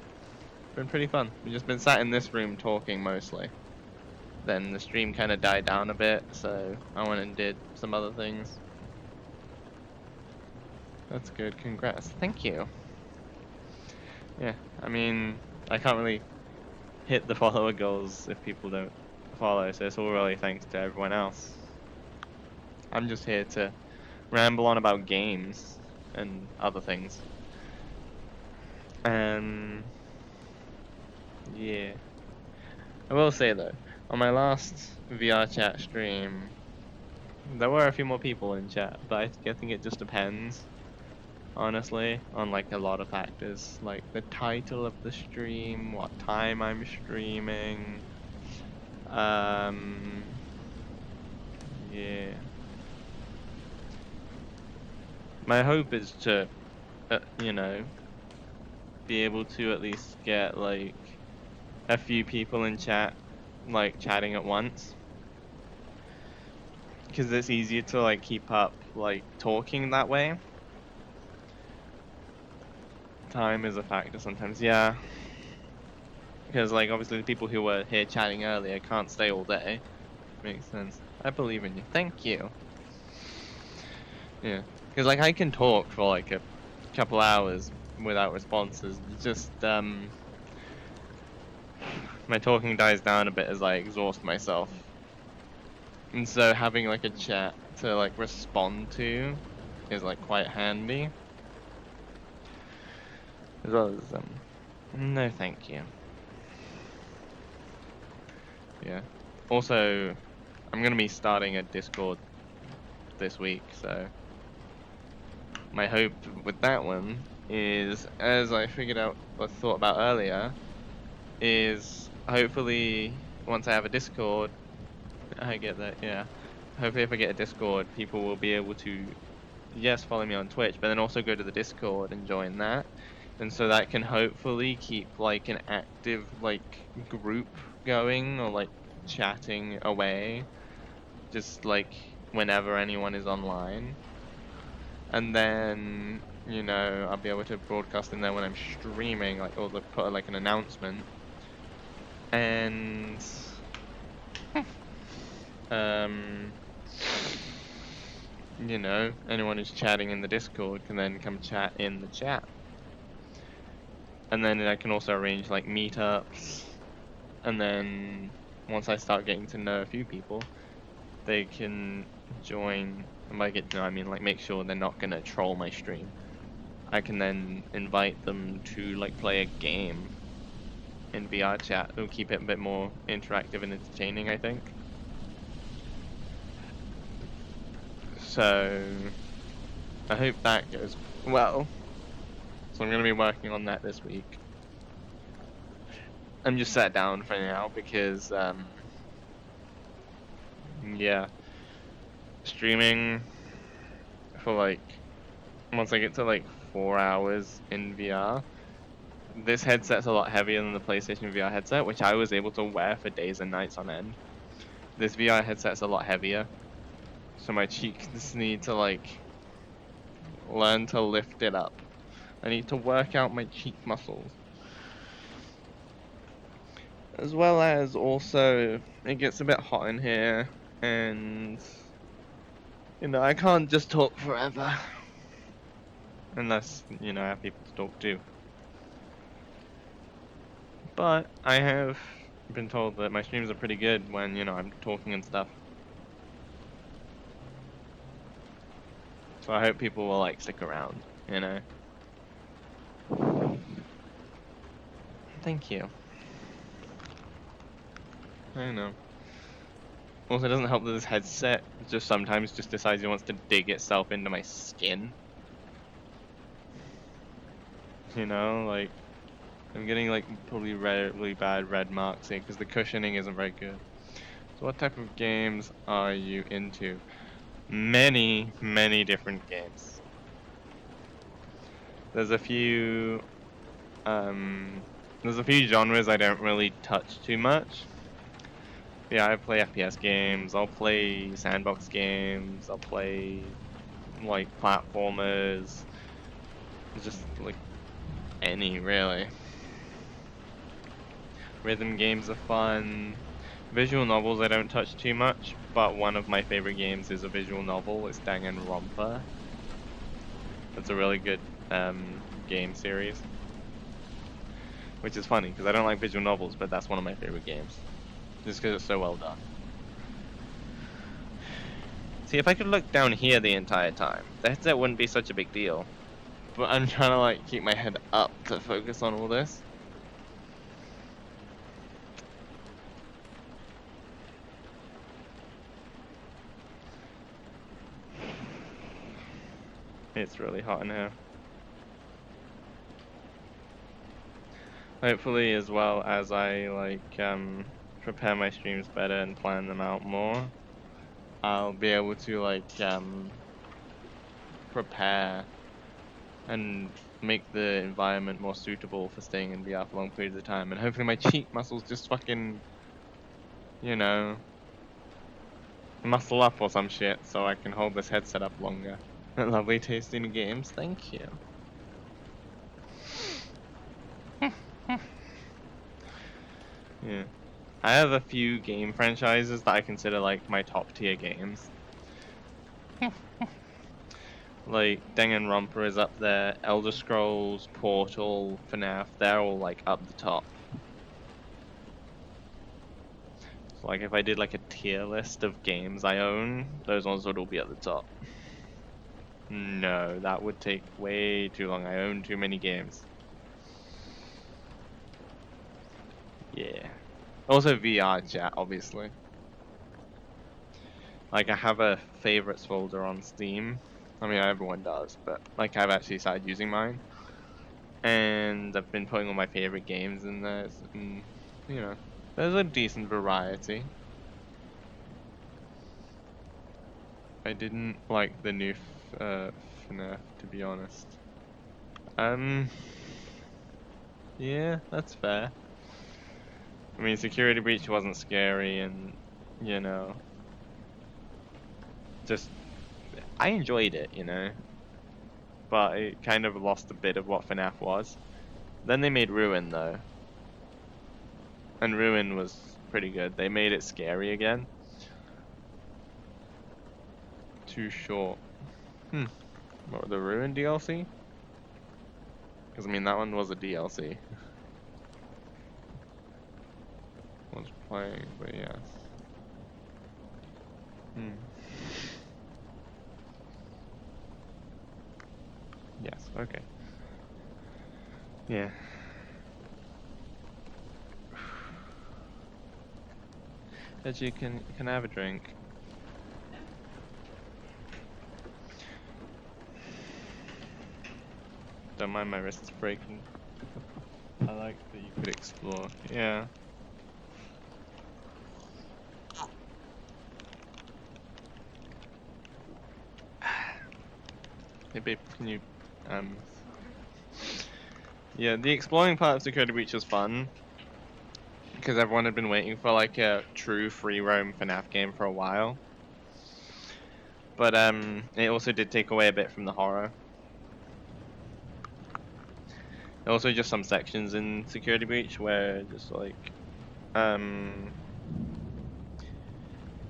been pretty fun. We've just been sat in this room talking mostly. Then the stream kind of died down a bit, so I went and did some other things. That's good, congrats. Thank you. Yeah, I mean, I can't really hit the follower goals if people don't follow, so it's all really thanks to everyone else. I'm just here to ramble on about games and other things. Yeah. I will say though, on my last VR chat stream, there were a few more people in chat, but I think it just depends, honestly, on like a lot of factors, like the title of the stream, what time I'm streaming. Yeah. My hope is to, be able to at least get like a few people in chat, like chatting at once. Because it's easier to like keep up like talking that way. Time is a factor sometimes, yeah. Because like obviously the people who were here chatting earlier can't stay all day. Makes sense. I believe in you. Thank you. Yeah. Because like I can talk for like a couple hours without responses. It's just my talking dies down a bit as I exhaust myself. And so having like a chat to like respond to is like quite handy. As well as no thank you. yeah. Also, I'm gonna be starting a Discord this week, so my hope with that one is, as I figured out or thought about earlier, is hopefully once I have a Discord, I get that, yeah. Hopefully if I get a Discord, people will be able to, yes, follow me on Twitch, but then also go to the Discord and join that. And so that can hopefully keep like an active like group going, or like chatting away, just like whenever anyone is online. And then, I'll be able to broadcast in there when I'm streaming, like, or put like an announcement. And um anyone who's chatting in the Discord can then come chat in the chat. And then I can also arrange like meetups. And then once I start getting to know a few people, they can join. And by get to know, I mean like make sure they're not gonna troll my stream. I can then invite them to like play a game in VR chat. It'll keep it a bit more interactive and entertaining, I think. So I hope that goes well. So I'm gonna be working on that this week. I'm just sat down for now because yeah, streaming for like once I get to like 4 hours in VR, this headset's a lot heavier than the PlayStation VR headset, which I was able to wear for days and nights on end. This VR headset's a lot heavier, so my cheeks need to like learn to lift it up. I need to work out my cheek muscles. As well as also, it gets a bit hot in here, and I can't just talk forever. Unless, I have people to talk to. But I have been told that my streams are pretty good when, I'm talking and stuff. So I hope people will, like, stick around, Thank you. I know. Also, it doesn't help that this headset just sometimes just decides it wants to dig itself into my skin. Like, I'm getting, like, probably really bad red marks here because the cushioning isn't very good. So what type of games are you into? Many, many different games. There's a few, genres I don't really touch too much. Yeah, I play FPS games, I'll play sandbox games, I'll play, like, platformers, just, like, any, really. Rhythm games are fun. Visual novels I don't touch too much, but one of my favorite games is a visual novel, it's Danganronpa. It's a really good, game series. Which is funny, because I don't like visual novels, but that's one of my favorite games. Just because it's so well done. See, if I could look down here the entire time, the headset wouldn't be such a big deal. But I'm trying to, like, keep my head up to focus on all this. It's really hot in here. Hopefully, as well as I, like, prepare my streams better and plan them out more, I'll be able to, like, prepare and make the environment more suitable for staying in VR for long periods of time. And hopefully my cheek muscles just fucking, muscle up or some shit so I can hold this headset up longer. Lovely tasting games, thank you. Yeah. I have a few game franchises that I consider like my top tier games. Like Danganronpa is up there, Elder Scrolls, Portal, FNAF, they're all like up the top. So like if I did like a tier list of games I own, those ones would all be at the top. No, that would take way too long. I own too many games. Yeah. Also VR chat, obviously. Like, I have a favorites folder on Steam. I mean, everyone does, but like, I've actually started using mine, and I've been putting all my favorite games in there, and you know, there's a decent variety. I didn't like the new FNAF, to be honest. Yeah, that's fair. I mean, Security Breach wasn't scary, and you know, just I enjoyed it, you know, but it kind of lost a bit of what FNAF was. Then they made Ruin though, and Ruin was pretty good. They made it scary again. Too short. What, the Ruin DLC? Because I mean, that one was a DLC. Was playing, but yes. Yes. Okay. Yeah. Actually, can I have a drink? Don't mind my wrists breaking. I like that you could explore. Yeah. Hey babe, can you yeah, the exploring part of Security Breach was fun because everyone had been waiting for like a true free roam FNAF game for a while. But it also did take away a bit from the horror. Also, just some sections in Security Breach where just like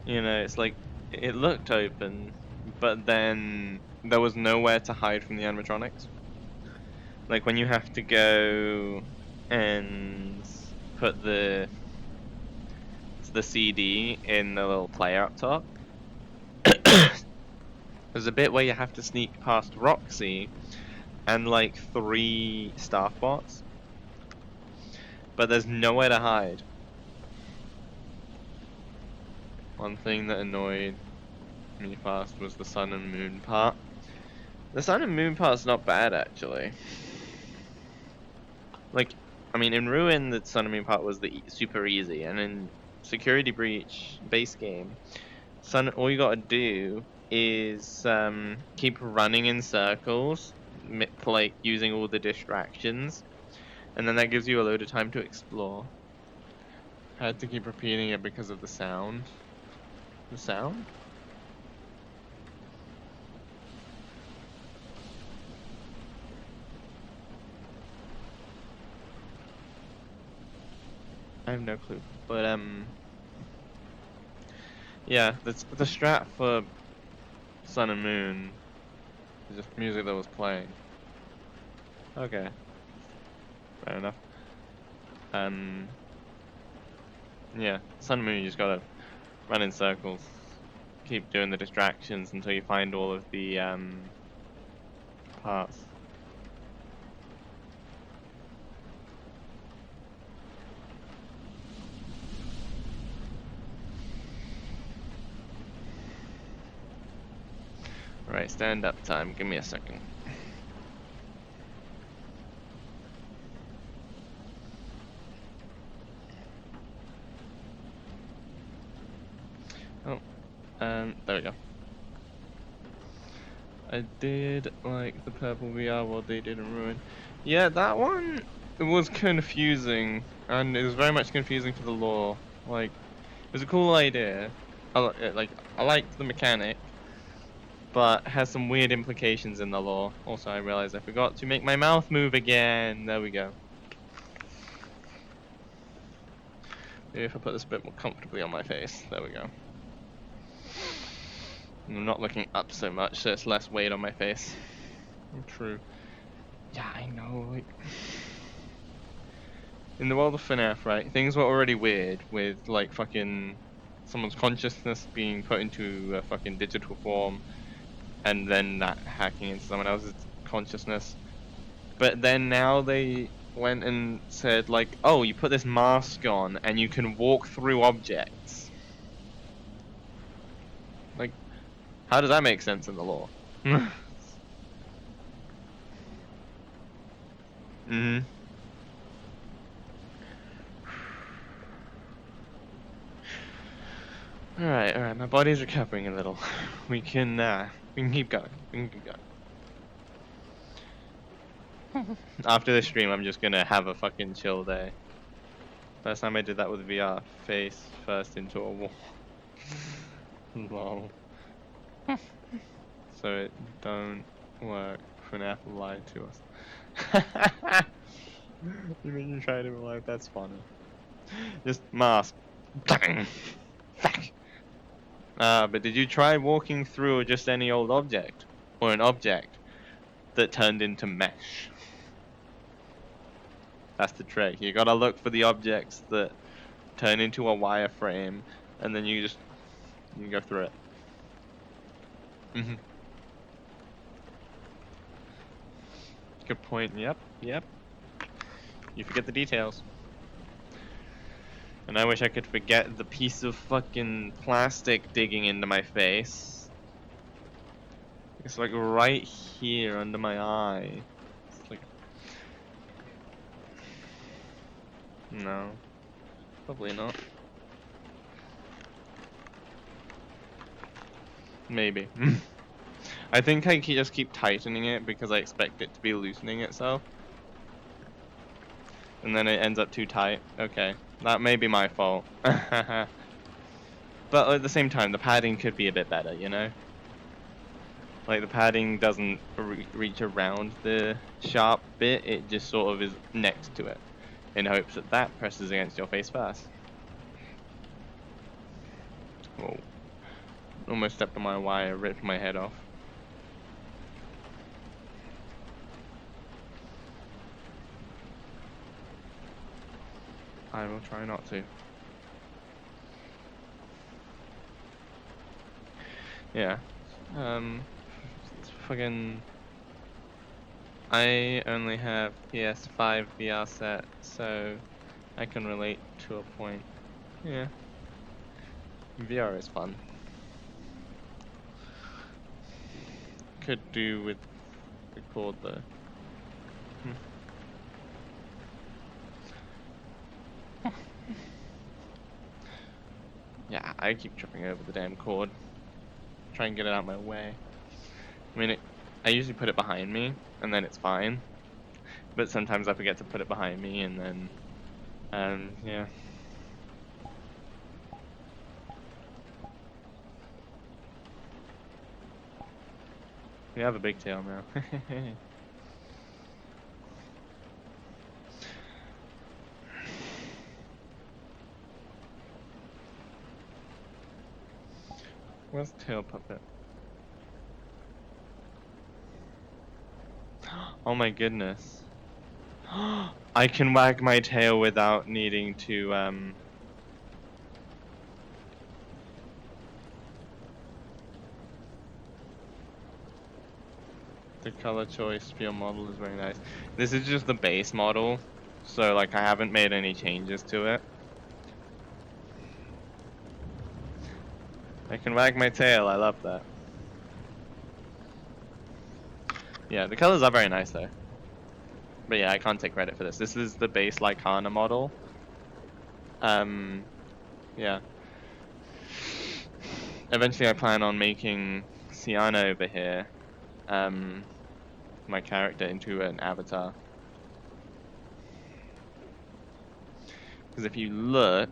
you know, it's like it looked open, but then there was nowhere to hide from the animatronics. Like when you have to go and put the CD in the little player up top. There's a bit where you have to sneak past Roxy and like 3 staff bots, but there's nowhere to hide. One thing that annoyed me fast was the sun and moon part. The sun and moon part's not bad actually. Like, I mean, in Ruin, the sun and moon part was the super easy, and in Security Breach base game, all you gotta do is keep running in circles, like using all the distractions, and then that gives you a load of time to explore. I had to keep repeating it because of the sound. The sound? I have no clue. But yeah, the strat for Sun and Moon is just music that was playing. Okay, fair enough. Yeah, Sun and Moon, you just gotta run in circles, keep doing the distractions until you find all of the parts. Alright, stand up time. Give me a second. Oh, there we go. I did like the purple VR what they did in Ruin. Yeah, that one, it was confusing, and it was very much confusing for the lore. Like, it was a cool idea. I liked the mechanic, but has some weird implications in the lore. Also, I realized I forgot to make my mouth move again. There we go. Maybe if I put this a bit more comfortably on my face. There we go. I'm not looking up so much, so it's less weight on my face. True. Yeah, I know, like... In the world of FNAF, right, things were already weird with, like, fucking... someone's consciousness being put into a fucking digital form, and then that hacking into someone else's consciousness. But then now they went and said like, oh, you put this mask on and you can walk through objects. Like, how does that make sense in the law? Mm-hmm. Alright, my body's recovering a little. We can keep going. We can keep going. After this stream, I'm just gonna have a fucking chill day. First time I did that with VR, face first into a wall. Lol. So it don't work. FNAF lied to us. You mean you tried it in life? That's funny. Just mask. Bang! Fuck! But did you try walking through just any old object? Or an object that turned into mesh? That's the trick. You gotta look for the objects that turn into a wireframe, and then you go through it. Mm-hmm. Good point. Yep. You forget the details. And I wish I could forget the piece of fucking plastic digging into my face. It's like right here under my eye. It's like... No. Probably not. Maybe. I think I just keep tightening it because I expect it to be loosening itself. And then it ends up too tight. Okay. That may be my fault. But at the same time, the padding could be a bit better, you know? Like, the padding doesn't reach around the sharp bit, it just sort of is next to it, in hopes that that presses against your face first. Whoa. Almost stepped on my wire, ripped my head off. I will try not to. Yeah. It's fucking... I only have PS5 VR set, so I can relate to a point. Yeah. VR is fun. Could do with the cord though. Yeah, I keep tripping over the damn cord. Try and get it out of my way. I mean, I usually put it behind me, and then it's fine. But sometimes I forget to put it behind me, and then, yeah. We have a big tail now. Where's tail puppet? Oh my goodness. I can wag my tail without needing to, the color choice for your model is very nice. This is just the base model, so like I haven't made any changes to it. I can wag my tail, I love that. Yeah, the colors are very nice though. But yeah, I can't take credit for this. This is the base Lycana model. Yeah. Eventually I plan on making Sienna over here, my character, into an avatar. Because if you look,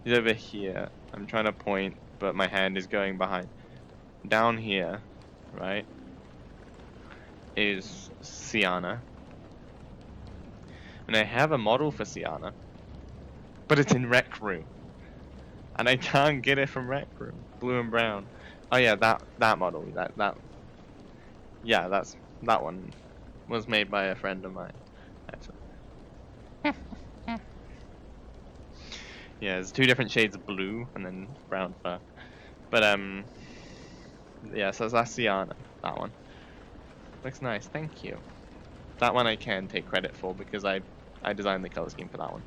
he's over here. I'm trying to point, but my hand is going behind. Down here, right, is Sienna. And I have a model for Sienna, but it's in Rec Room. And I can't get it from Rec Room. Blue and brown. Oh yeah, that model. Yeah, that one was made by a friend of mine, actually. Yeah, there's two different shades of blue and then brown fur. But yeah, so that's Sienna, that one. Looks nice, thank you. That one I can take credit for because I designed the color scheme for that one.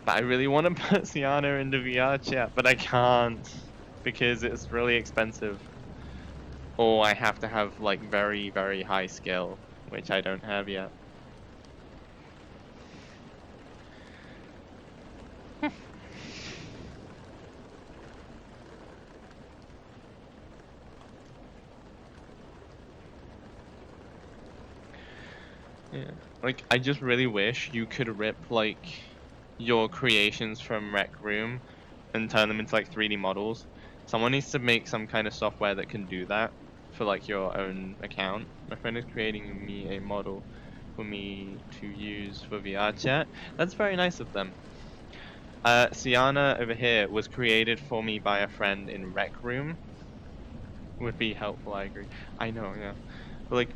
But I really want to put Sienna into VR chat, but I can't because it's really expensive. Or I have to have like very, very high skill, which I don't have yet. Yeah, like I just really wish you could rip like your creations from Rec Room and turn them into like 3D models. Someone needs to make some kind of software that can do that for like your own account. My friend is creating me a model for me to use for VR chat. That's very nice of them. Sienna over here was created for me by a friend in Rec Room. Would be helpful, I agree. I know, yeah. But like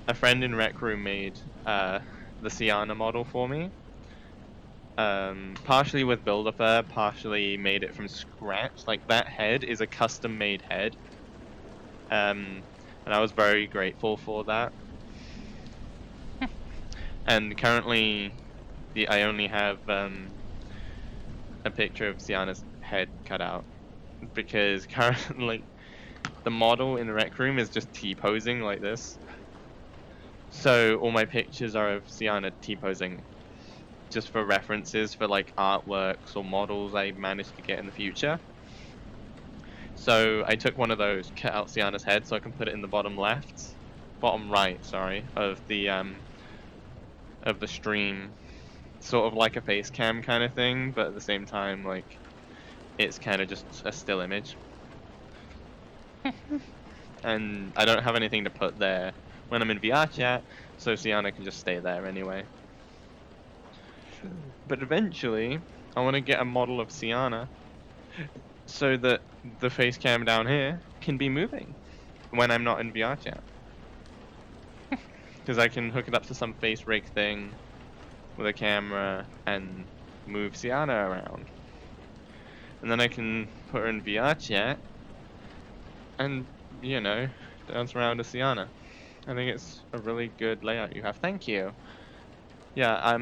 a friend in Rec Room made the Sienna model for me. Partially with Build-A-Bear, partially made it from scratch. Like that head is a custom-made head. And I was very grateful for that. And currently, I only have a picture of Sienna's head cut out because currently the model in the Rec Room is just T-posing like this. So all my pictures are of Sienna T-posing, just for references for like artworks or models I managed to get in the future. So I took one of those, cut out Sienna's head so I can put it in the bottom right, sorry, of the stream. Sort of like a face cam kind of thing, but at the same time, like, it's kind of just a still image. And I don't have anything to put there when I'm in VR chat, so Sienna can just stay there anyway. But eventually, I want to get a model of Sienna so that the face cam down here can be moving when I'm not in VR chat. Because I can hook it up to some face rig thing with a camera and move Sienna around. And then I can put her in VR chat and, you know, dance around as Sienna. I think it's a really good layout you have. Thank you. Yeah,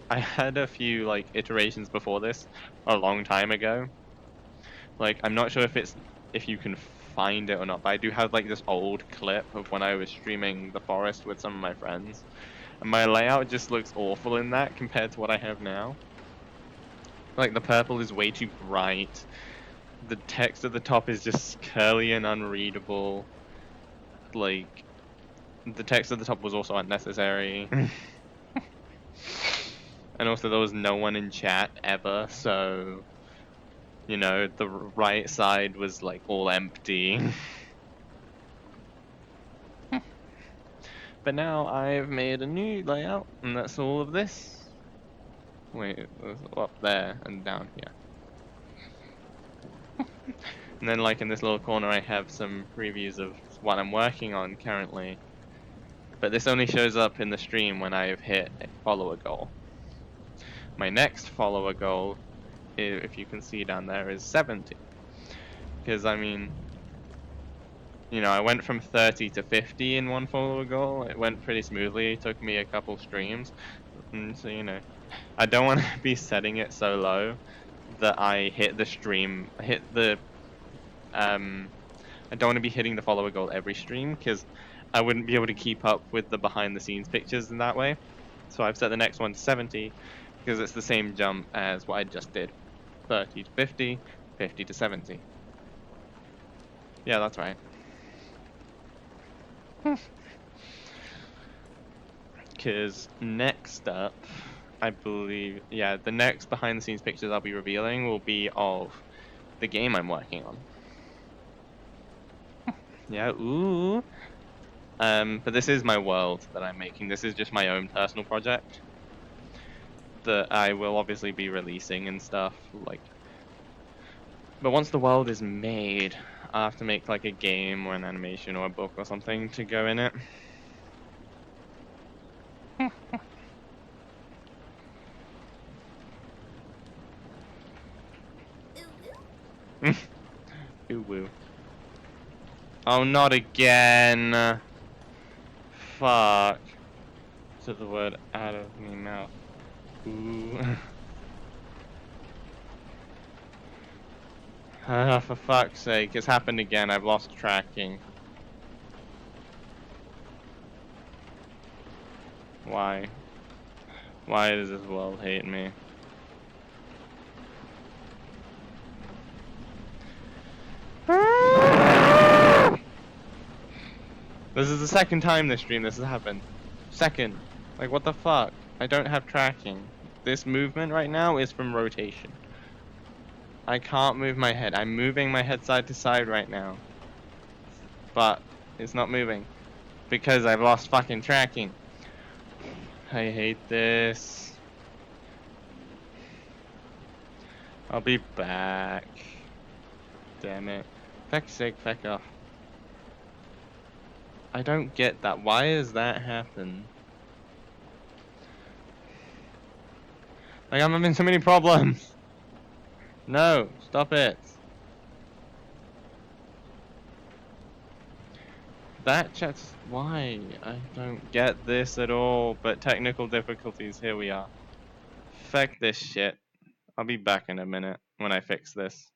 I had a few like iterations before this a long time ago. Like I'm not sure if you can find it or not, but I do have like this old clip of when I was streaming The Forest with some of my friends. And my layout just looks awful in that compared to what I have now. Like the purple is way too bright. The text at the top is just curly and unreadable. Like the text at the top was also unnecessary. And also there was no one in chat ever, so you know, the right side was like all empty. But now I've made a new layout, and that's all of this. Wait, up there and down here. And then like in this little corner I have some previews of what I'm working on currently. But this only shows up in the stream when I've hit a follower goal. My next follower goal, if you can see down there, is 70. Because I mean, you know, I went from 30 to 50 in one follower goal. It went pretty smoothly. It took me a couple streams. And so, you know, I don't want to be setting it so low that I hit the stream, I don't want to be hitting the follower goal every stream because I wouldn't be able to keep up with the behind the scenes pictures in that way. So I've set the next one to 70 because it's the same jump as what I just did. 30 to 50, 50 to 70. Yeah, that's right. Because next up, I believe, yeah, the next behind the scenes pictures I'll be revealing will be of the game I'm working on. Yeah, ooh. But this is my world that I'm making. This is just my own personal project that I will obviously be releasing and stuff. Like, but once the world is made, I have to make like a game or an animation or a book or something to go in it. Ooh woo. Oh, not again. Fuck. Took the word out of me mouth. Ooh. For fuck's sake, it's happened again. I've lost tracking. Why? Why does this world hate me? This is the second time this stream this has happened. Second. Like, what the fuck? I don't have tracking. This movement right now is from rotation. I can't move my head. I'm moving my head side to side right now. But it's not moving. Because I've lost fucking tracking. I hate this. I'll be back. Damn it. Feck's sake, feck off. I don't get that. Why does that happen? Like, I'm having so many problems. No, stop it. That chat's... Why? I don't get this at all. But technical difficulties, here we are. Feck this shit. I'll be back in a minute when I fix this.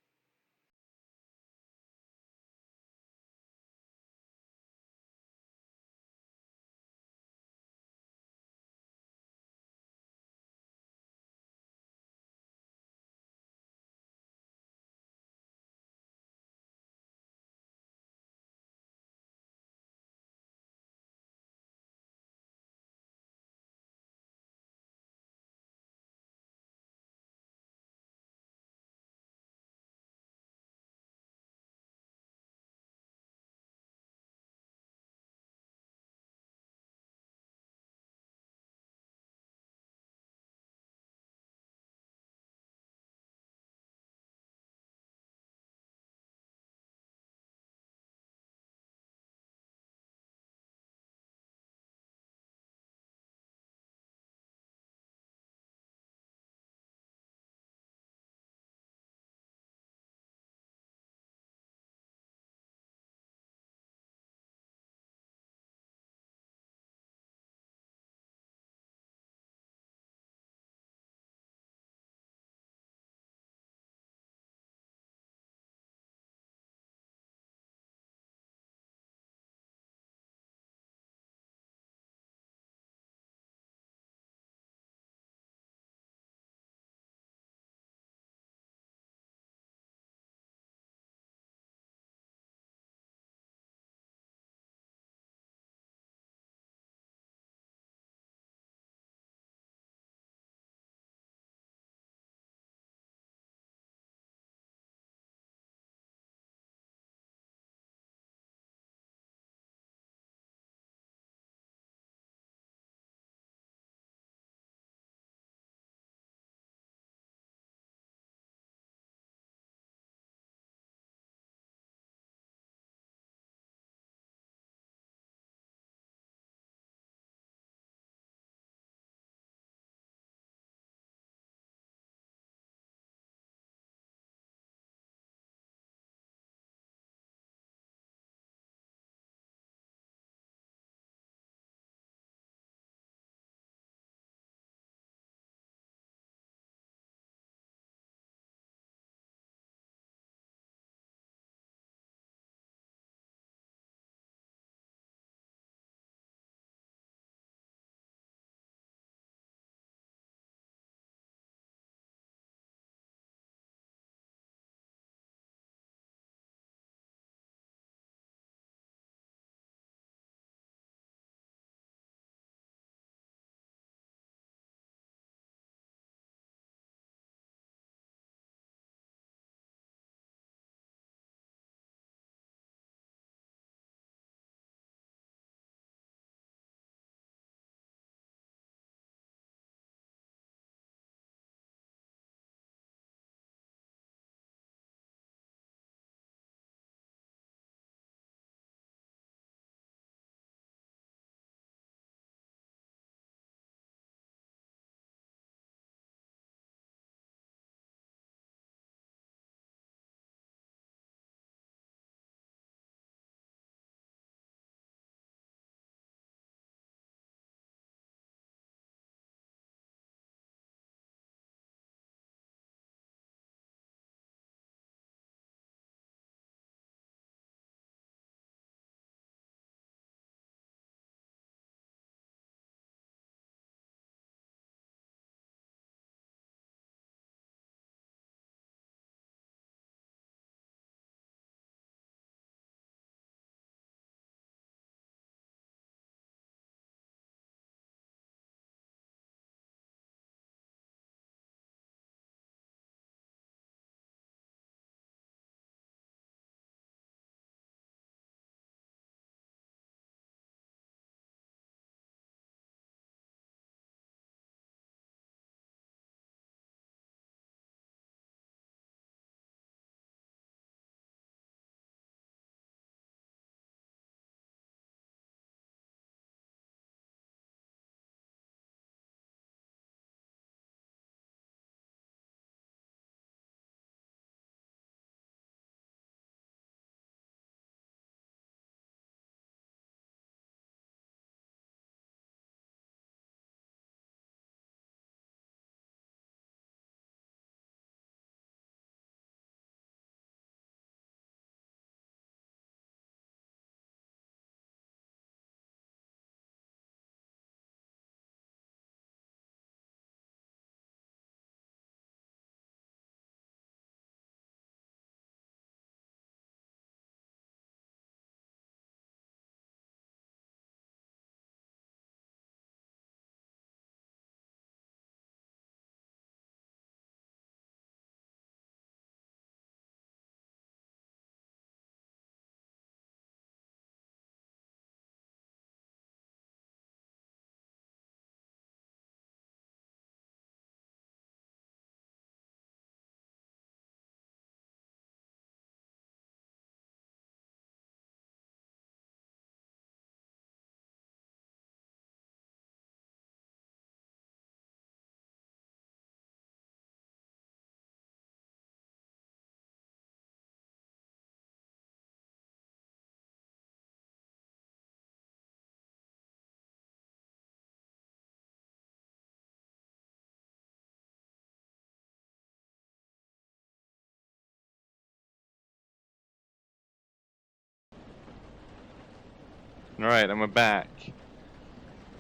Alright, and we're back.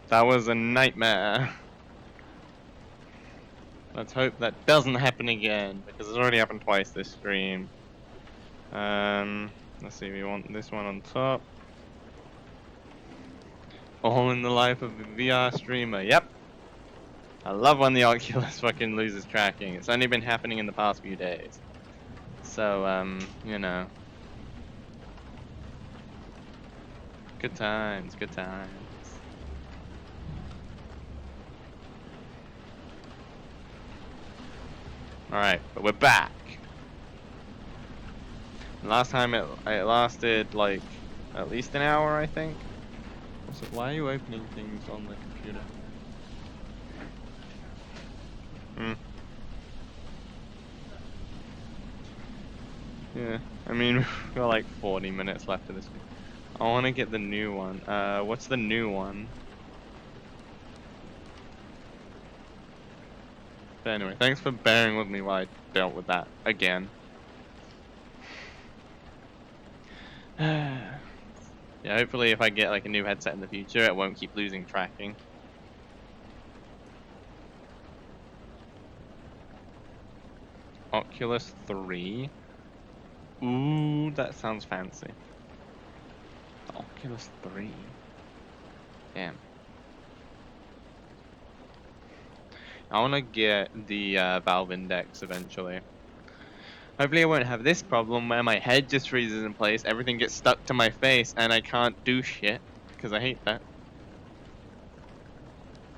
That was a nightmare. Let's hope that doesn't happen again, because it's already happened twice this stream. Let's see, we want this one on top. All in the life of a VR streamer, yep. I love when the Oculus fucking loses tracking. It's only been happening in the past few days. So, you know. Good times, good times. Alright, but we're back. Last time it lasted like at least an hour, I think. Also, why are you opening things on the computer? Yeah, I mean, we've got like 40 minutes left of this week. I want to get the new one. What's the new one? But anyway, thanks for bearing with me while I dealt with that again. Yeah, hopefully if I get like a new headset in the future, it won't keep losing tracking. Oculus 3. Ooh, that sounds fancy. The Oculus 3. Damn. I want to get the Valve Index eventually. Hopefully I won't have this problem where my head just freezes in place, everything gets stuck to my face, and I can't do shit, because I hate that.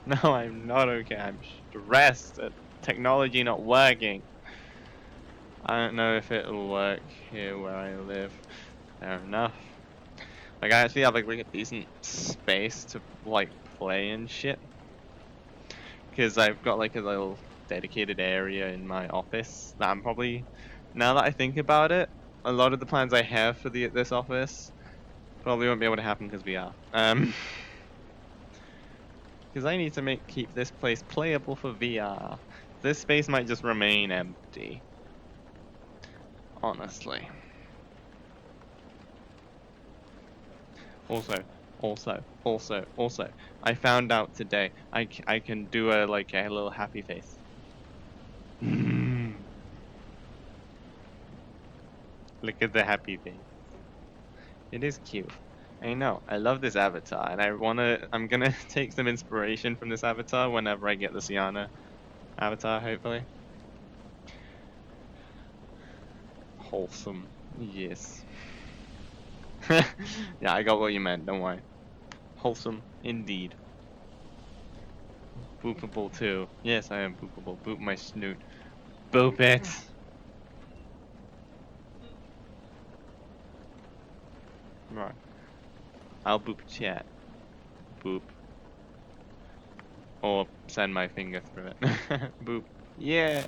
No, I'm not okay. I'm stressed at technology not working. I don't know if it'll work here where I live. Fair enough. Like, I actually have like a decent space to like play and shit. Because I've got like a little dedicated area in my office that I'm probably, now that I think about it, a lot of the plans I have for this office probably won't be able to happen because we are. Because I need to keep this place playable for VR. This space might just remain empty. Honestly. Also, I found out today I can do a little happy face. Look at the happy face. It is cute. I know. I love this avatar, and I'm gonna take some inspiration from this avatar whenever I get the Sienna avatar, hopefully. Wholesome. Yes. Yeah, I got what you meant, don't worry. Wholesome, indeed. Boopable too. Yes, I am boopable. Boop my snoot. Boop it! Right. I'll boop chat. Boop. Or send my finger through it. Boop. Yeah!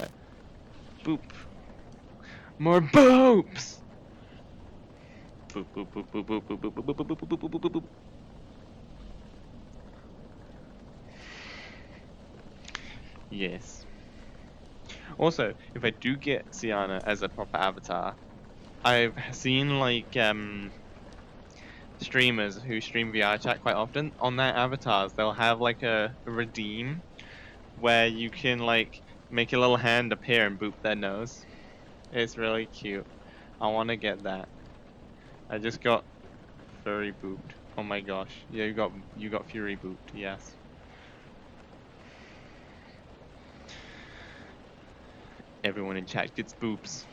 Boop. More boops! Boop boop boop boop boop boop boop boop boop boop boop boop boop boop boop. Yes. Also, if I do get Sienna as a proper avatar, I've seen like streamers who stream VR chat quite often. On their avatars, they'll have like a redeem where you can like make a little hand appear and boop their nose. It's really cute. I want to get that. I just got furry booped. Oh my gosh. Yeah, you got fury booped. Yes. Everyone in chat gets boops.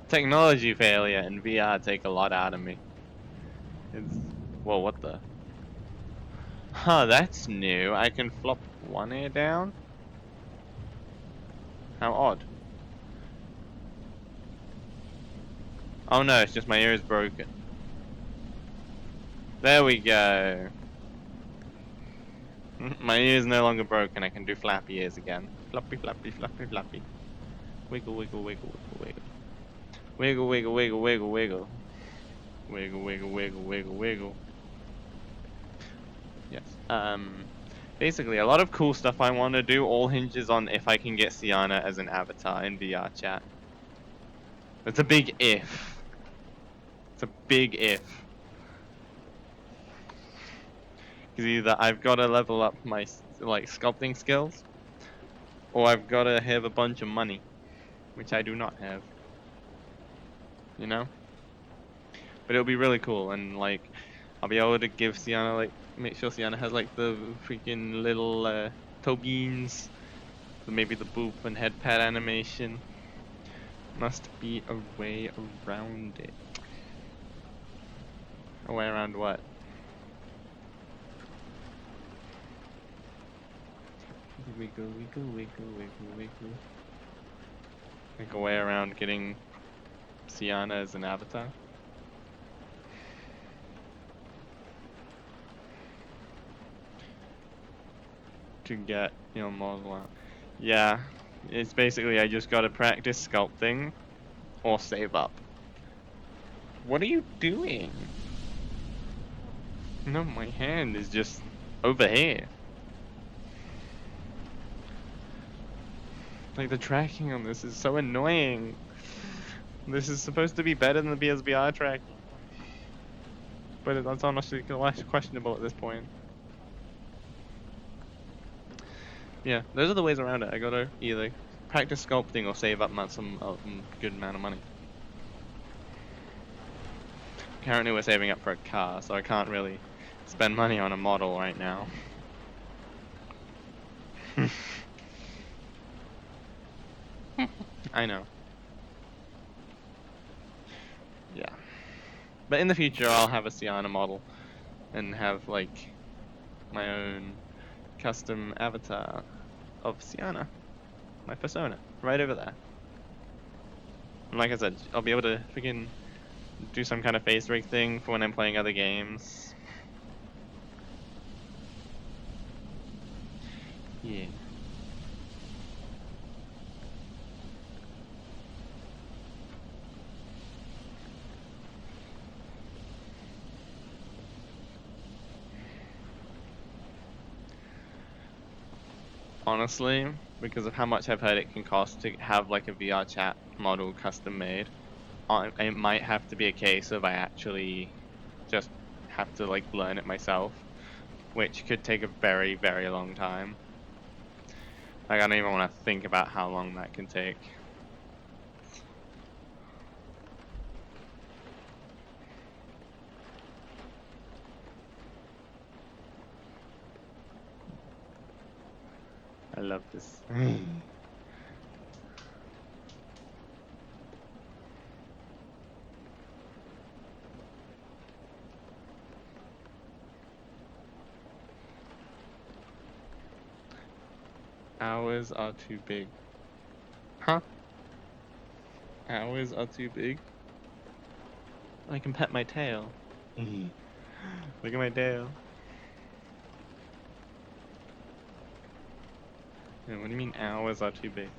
Technology failure and VR take a lot out of me. It's... Whoa, what the? Huh, that's new. I can flop one ear down? How odd. Oh no, it's just my ear is broken. There we go. My ear is no longer broken. I can do flappy ears again. Floppy, flappy, flappy, flappy. Wiggle, wiggle, wiggle, wiggle, wiggle. Wiggle, wiggle, wiggle, wiggle, wiggle. Wiggle, wiggle, wiggle, wiggle, wiggle. Yes. Basically, a lot of cool stuff I want to do all hinges on if I can get Sienna as an avatar in VR chat. It's a big if. It's a big if. Because either I've got to level up my like sculpting skills, or I've got to have a bunch of money, which I do not have. You know? But it'll be really cool, and like I'll be able to give Sienna, like, make sure Sienna has like the freaking little toe beans, maybe the boop and head pad animation. Must be a way around it. A way around what? Wiggle, wiggle, wiggle, wiggle, wiggle. Like a way around getting Sienna as an avatar. To get your model out. Yeah, it's basically I just gotta practice sculpting or save up. What are you doing? No, my hand is just over here. Like, the tracking on this is so annoying. This is supposed to be better than the PSVR tracking. But that's honestly questionable at this point. Yeah, those are the ways around it. I gotta either practice sculpting or save up some good amount of money. Currently we're saving up for a car, so I can't really spend money on a model right now. I know. Yeah. But in the future I'll have a Sienna model and have like my own custom avatar of Sienna. My persona. Right over there. And like I said, I'll be able to freaking do some kind of face rig thing for when I'm playing other games. Yeah. Honestly, because of how much I've heard it can cost to have like a VR chat model custom made, it might have to be a case of I actually just have to like learn it myself, which could take a very, very long time. Like, I don't even want to think about how long that can take. I love this. Hours are too big. Huh? Hours are too big? I can pet my tail. Look at my tail. Yeah, what do you mean hours are too big?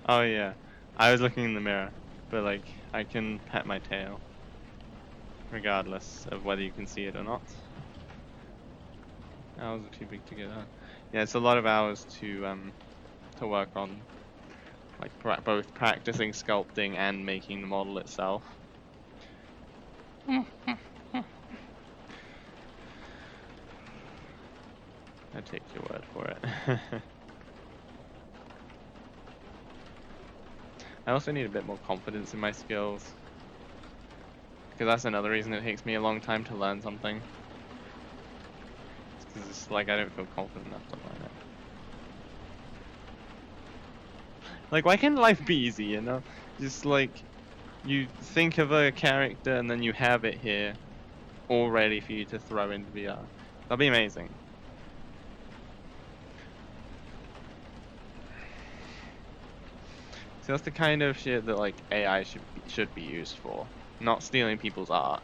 Oh yeah, I was looking in the mirror, but like, I can pet my tail. Regardless of whether you can see it or not. Hours are too big to get on. Yeah, it's a lot of hours to work on, like both practicing sculpting and making the model itself. I take your word for it. I also need a bit more confidence in my skills, because that's another reason it takes me a long time to learn something. Because it's like I don't feel confident enough to learn it. Like, why can't life be easy, you know? Just like, you think of a character and then you have it here, all ready for you to throw into VR. That'd be amazing. So that's the kind of shit that like AI should be used for, not stealing people's art.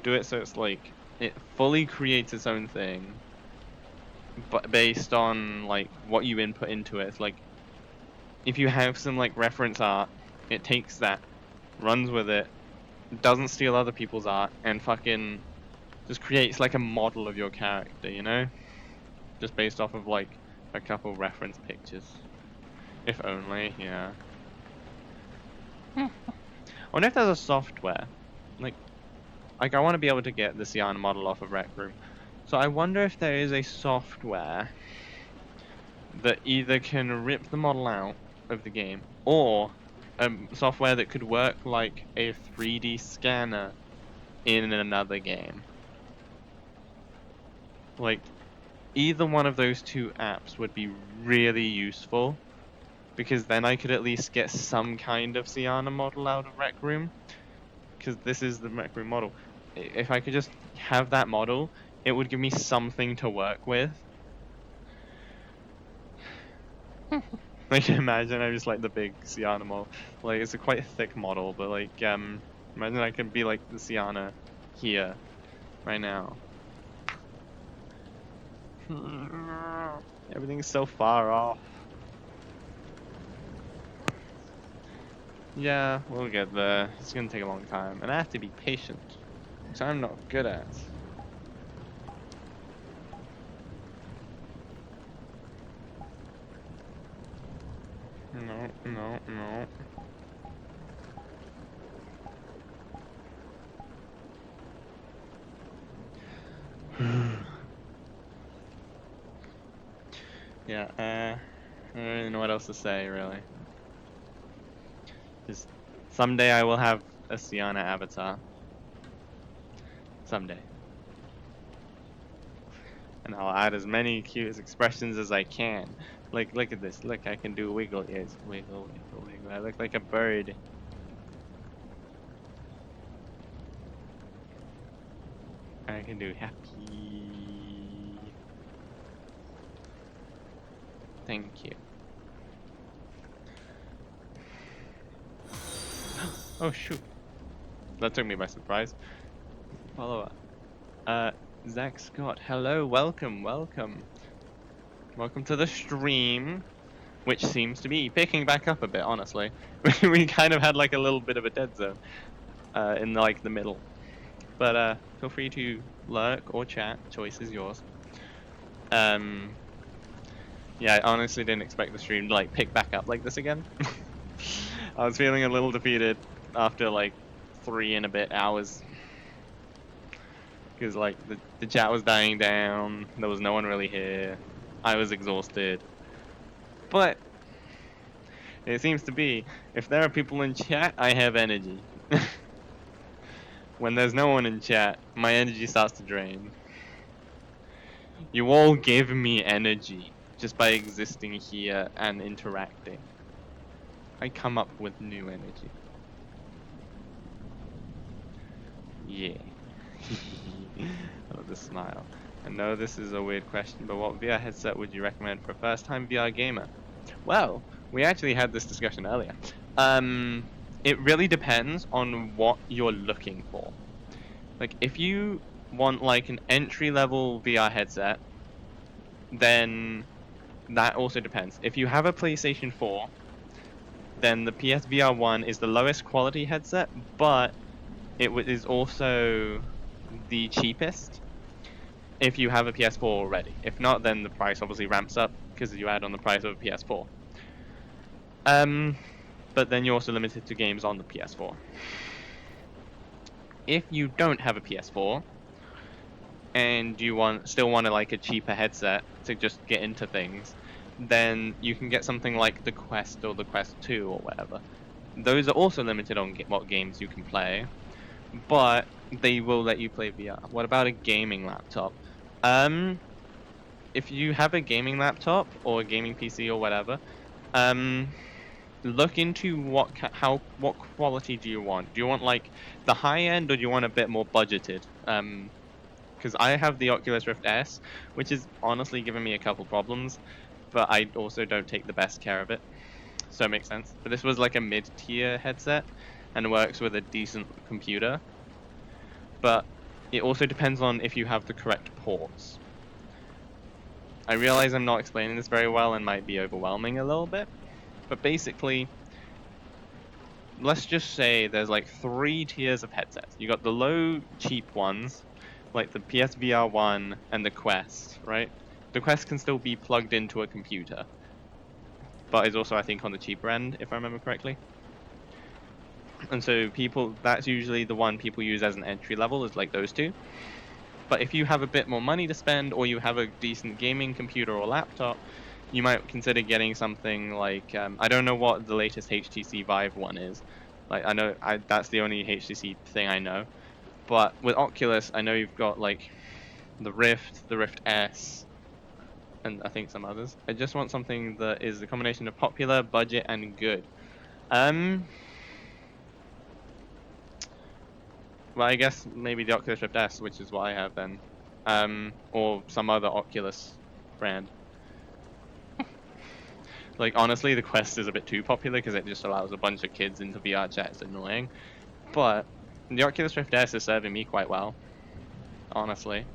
Do it so it's like it fully creates its own thing, but based on like what you input into it. It's like if you have some like reference art, it takes that, runs with it, doesn't steal other people's art, and fucking just creates like a model of your character, you know? just based off of like a couple reference pictures. If only, yeah. I wonder if there's a software, like I want to be able to get the Sienna model off of Rec Room. So I wonder if there is a software that either can rip the model out of the game, or software that could work like a 3D scanner in another game. Like, either one of those two apps would be really useful, because then I could at least get some kind of Sienna model out of Rec Room, because this is the Rec Room model. If I could just have that model, it would give me something to work with. Like, imagine I just like the big Sienna model. Like, it's a quite thick model, but like, imagine I could be like the Sienna here, right now. Everything's so far off. Yeah, we'll get there. It's gonna take a long time, and I have to be patient, which I'm not good at. No, no, no. Yeah, I don't really know what else to say, really. Just someday I will have a Sienna avatar. Someday. And I'll add as many cute expressions as I can. Like, look at this. Look, I can do wiggle ears. Wiggle, wiggle, wiggle. I look like a bird. I can do happy. Thank you. Oh, shoot. That took me by surprise. Follow up. Zach Scott. Hello, welcome, welcome. Welcome to the stream, which seems to be picking back up a bit, honestly. We kind of had like a little bit of a dead zone in like the middle. But feel free to lurk or chat. Choice is yours. Yeah, I honestly didn't expect the stream to like pick back up like this again. I was feeling a little defeated after like 3 and a bit hours. Because like the chat was dying down, there was no one really here. I was exhausted. But it seems to be, if there are people in chat, I have energy. When there's no one in chat, my energy starts to drain. You all give me energy just by existing here and interacting. I come up with new energy. Yeah. Oh, the smile. I know this is a weird question, but what VR headset would you recommend for a first-time VR gamer? Well, we actually had this discussion earlier. It really depends on what you're looking for. Like, if you want like an entry-level VR headset, then that also depends. If you have a PlayStation 4, then the PSVR 1 is the lowest quality headset, but it is also the cheapest if you have a PS4 already. If not, then the price obviously ramps up because you add on the price of a PS4. But then you're also limited to games on the PS4. If you don't have a PS4 and you still want like a cheaper headset to just get into things, then you can get something like the Quest or the Quest 2 or whatever. Those are also limited on what games you can play, but they will let you play VR. What about a gaming laptop? If you have a gaming laptop or a gaming PC or whatever, look into what quality do you want? Do you want like the high end, or do you want a bit more budgeted? Because I have the Oculus Rift S, which is honestly giving me a couple problems, but I also don't take the best care of it, so it makes sense. But this was like a mid-tier headset and works with a decent computer, but it also depends on if you have the correct ports. I realize I'm not explaining this very well and might be overwhelming a little bit, but basically, let's just say there's like 3 tiers of headsets. You got the low, cheap ones, like the PSVR 1 and the Quest, right? the Quest can still be plugged into a computer, but is also, I think, on the cheaper end, if I remember correctly. And so that's usually the one people use as an entry level, is like those two. But if you have a bit more money to spend, or you have a decent gaming computer or laptop, you might consider getting something like, I don't know what the latest HTC Vive one is. Like, I know that's the only HTC thing I know. But with Oculus, I know you've got like the Rift S, and I think some others. I just want something that is a combination of popular, budget, and good. Um, well, I guess maybe the Oculus Rift S, which is what I have then. Or some other Oculus brand. Like, honestly, the Quest is a bit too popular because it just allows a bunch of kids into VR chat. It's annoying. But the Oculus Rift S is serving me quite well, honestly.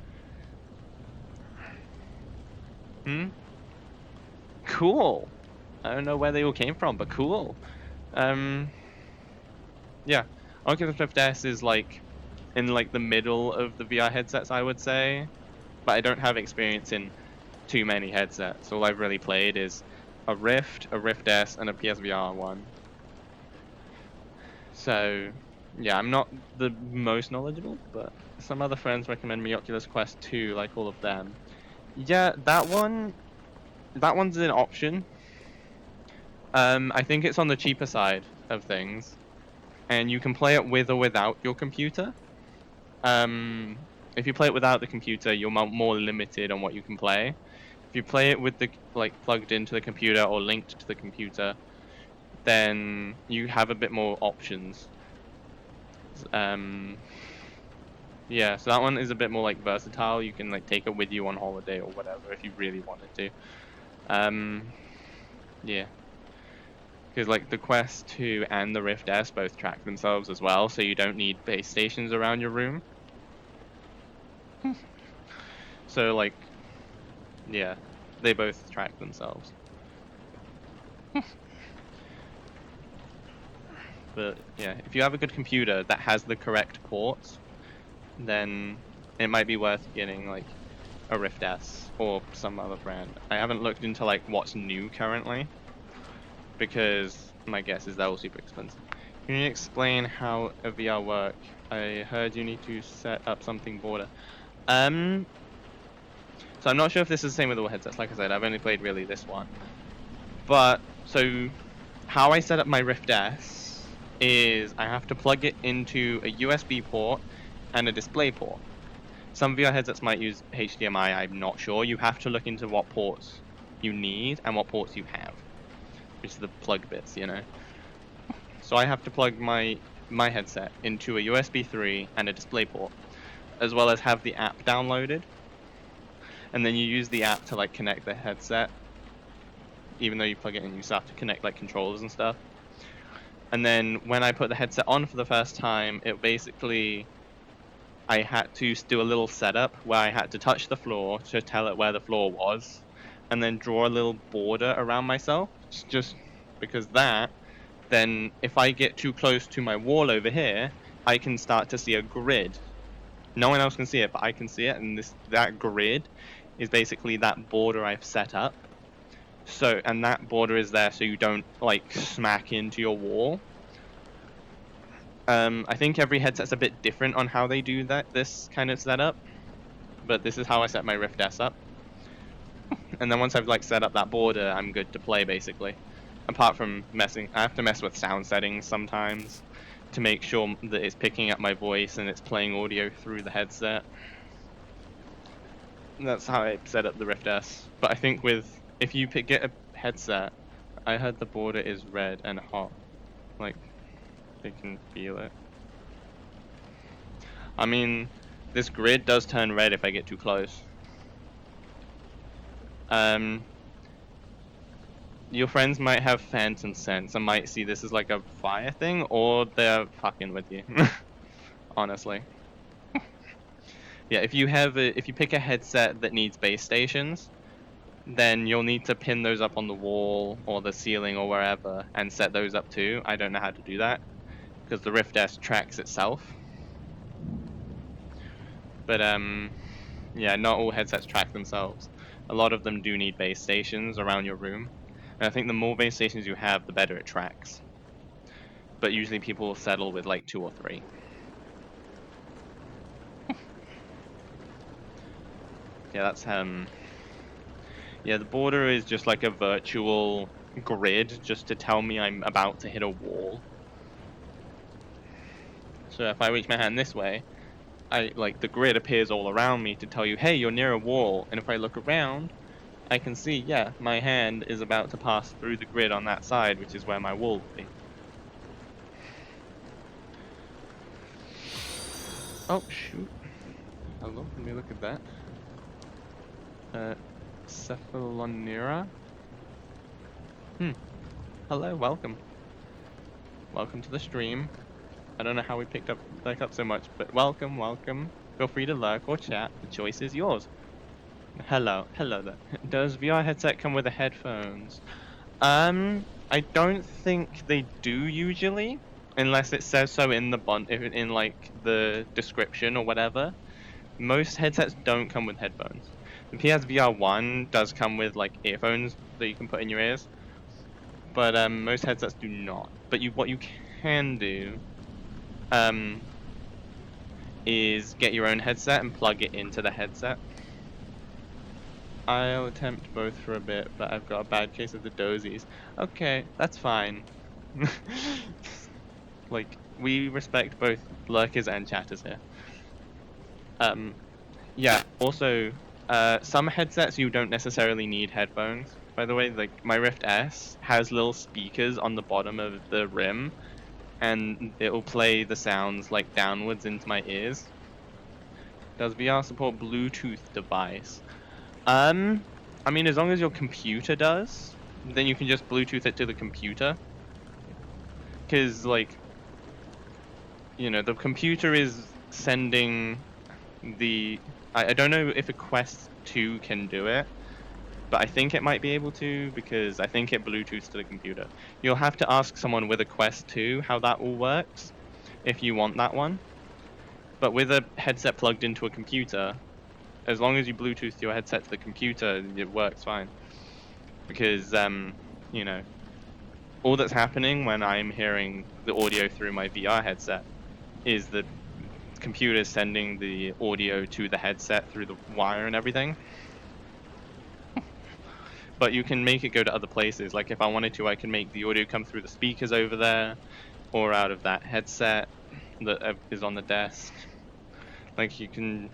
Hmm? Cool. I don't know where they all came from, but cool. Yeah. Oculus Rift S is like in like the middle of the VR headsets, I would say. But I don't have experience in too many headsets. All I've really played is a Rift S, and a PSVR one. So, yeah, I'm not the most knowledgeable, but some other friends recommend me Oculus Quest 2, like all of them. Yeah, that one's an option. I think it's on the cheaper side of things, and you can play it with or without your computer. If you play it without the computer, you're more limited on what you can play. If you play it with the like plugged into the computer or linked to the computer, then you have a bit more options. Um, yeah, so that one is a bit more like versatile. You can like take it with you on holiday or whatever if you really wanted to. Yeah, because like the Quest 2 and the Rift S both track themselves as well, so you don't need base stations around your room. So like, yeah, they both track themselves. But yeah, if you have a good computer that has the correct ports, then it might be worth getting like a Rift S or some other brand. I haven't looked into like what's new currently, because my guess is they're all super expensive. Can you explain how a VR work? I heard you need to set up something border. Um, so I'm not sure if this is the same with all headsets. Like I said, I've only played really this one. But so how I set up my Rift S is I have to plug it into a USB port and a display port. Some VR headsets might use HDMI, I'm not sure. You have to look into what ports you need and what ports you have, which is the plug bits, you know. So I have to plug my headset into a USB 3 and a display port, as well as have the app downloaded. And then you use the app to like connect the headset. Even though you plug it in, you still have to connect like controllers and stuff. And then when I put the headset on for the first time, it basically, I had to do a little setup where I had to touch the floor to tell it where the floor was, and then draw a little border around myself, just because then if I get too close to my wall over here, I can start to see a grid. No one else can see it, but I can see it, and that grid is basically that border I've set up. So, and that border is there so you don't like smack into your wall. I think every headset's a bit different on how they do this kind of setup, but this is how I set my Rift S up. And then once I've like set up that border, I'm good to play basically. Apart from I have to mess with sound settings sometimes to make sure that it's picking up my voice and it's playing audio through the headset. And that's how I set up the Rift S. But I think if you get a headset, I heard the border is red and hot, like they can feel it. I mean, this grid does turn red if I get too close. Your friends might have phantom sense and might see this as like a fire thing, or they're fucking with you. Honestly. Yeah, if you pick a headset that needs base stations, then you'll need to pin those up on the wall or the ceiling or wherever and set those up too. I don't know how to do that because the Rift S tracks itself. But yeah, not all headsets track themselves. a lot of them do need base stations around your room. And I think the more base stations you have, the better it tracks. But usually people will settle with like 2 or 3. Yeah, that's yeah, the border is just like a virtual grid just to tell me I'm about to hit a wall. So if I reach my hand this way, the grid appears all around me to tell you, hey, you're near a wall. And if I look around, I can see, yeah, my hand is about to pass through the grid on that side, which is where my wall will be. Oh, shoot. Hello, let me look at that. Cephalonera? Hello, welcome. Welcome to the stream. I don't know how we picked up so much, but welcome. Feel free to lurk or chat. The choice is yours. Hello there. Does VR headset come with the headphones? I don't think they do usually, unless it says so in the in like the description or whatever. Most headsets don't come with headphones. The PSVR 1 does come with like earphones that you can put in your ears, but most headsets do not. But what you can do is get your own headset and plug it into the headset. I'll attempt both for a bit, but I've got a bad case of the dozies. Okay, that's fine. Like, we respect both lurkers and chatters here. Yeah, also, some headsets you don't necessarily need headphones. By the way, like, my Rift S has little speakers on the bottom of the rim, and it'll play the sounds, like, downwards into my ears. Does VR support Bluetooth device? I mean, as long as your computer does, then you can just Bluetooth it to the computer. Because, like, you know, the computer is sending the... I don't know if a Quest 2 can do it, but I think it might be able to, because I think it Bluetooths to the computer. You'll have to ask someone with a Quest 2 how that all works, if you want that one. But with a headset plugged into a computer, as long as you Bluetooth your headset to the computer, it works fine. Because, you know, all that's happening when I'm hearing the audio through my VR headset is the computer sending the audio to the headset through the wire and everything. But you can make it go to other places. Like if I wanted to, I can make the audio come through the speakers over there, or out of that headset that is on the desk. Like you can,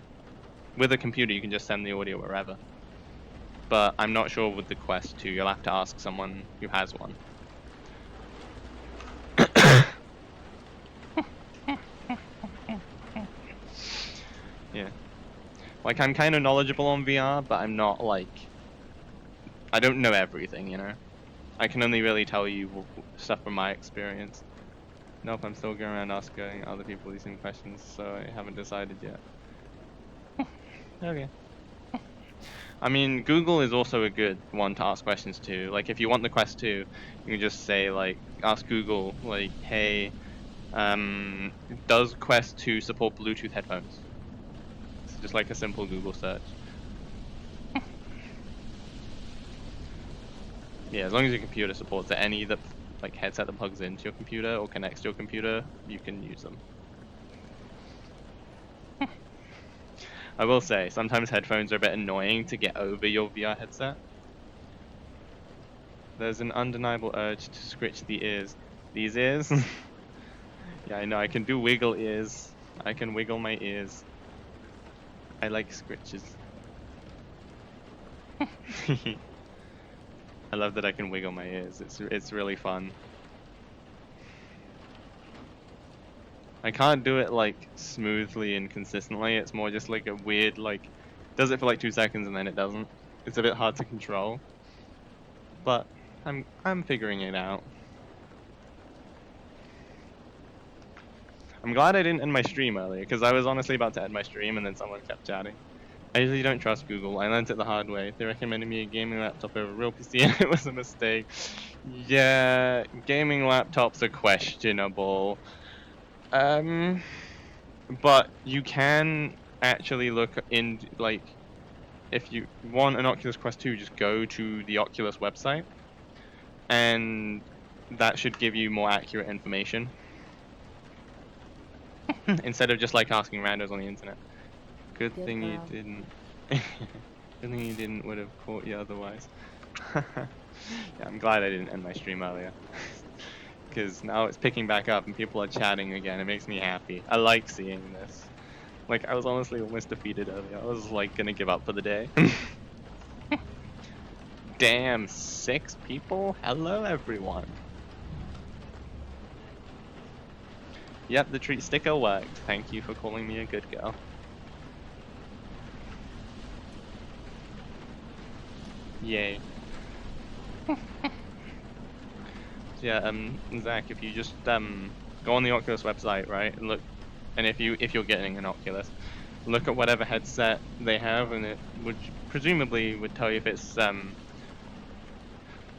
with a computer, you can just send the audio wherever. But I'm not sure with the Quest 2. You'll have to ask someone who has one. Yeah. Like, I'm kind of knowledgeable on VR, but I'm not, like... I don't know everything, you know? I can only really tell you stuff from my experience. Nope, I'm still going around asking other people these same questions, so I haven't decided yet. Okay. I mean, Google is also a good one to ask questions to. Like, if you want the Quest 2, you can just say, like, ask Google, like, hey, does Quest 2 support Bluetooth headphones? It's just like a simple Google search. Yeah, as long as your computer supports it, any that like headset that plugs into your computer or connects to your computer, you can use them. I will say, sometimes headphones are a bit annoying to get over your VR headset. There's an undeniable urge to scritch the ears. These ears? Yeah, I know, I can do wiggle ears. I can wiggle my ears. I like scritches. I love that I can wiggle my ears. It's really fun. I can't do it like smoothly and consistently. It's more just like a weird like does it for like 2 seconds and then it doesn't. It's a bit hard to control. But I'm figuring it out. I'm glad I didn't end my stream earlier because I was honestly about to end my stream and then someone kept chatting. I usually don't trust Google. I learned it the hard way. They recommended me a gaming laptop over a real PC and it was a mistake. Yeah, gaming laptops are questionable. But you can actually look in like if you want an Oculus Quest 2, just go to the Oculus website, and that should give you more accurate information instead of just like asking randos on the internet. Good Good thing you girl. didn't. Good thing you didn't, would have caught you otherwise. Yeah, I'm glad I didn't end my stream earlier. Because now it's picking back up and people are chatting again. It makes me happy. I like seeing this. Like, I was honestly almost defeated earlier. I was like gonna give up for the day. Damn, 6 people? Hello, everyone. Yep, the treat sticker worked. Thank you for calling me a good girl. Yay. So yeah, Zach, if you just go on the Oculus website, right, and look, and if you're getting an Oculus, look at whatever headset they have, and it would presumably would tell you if it's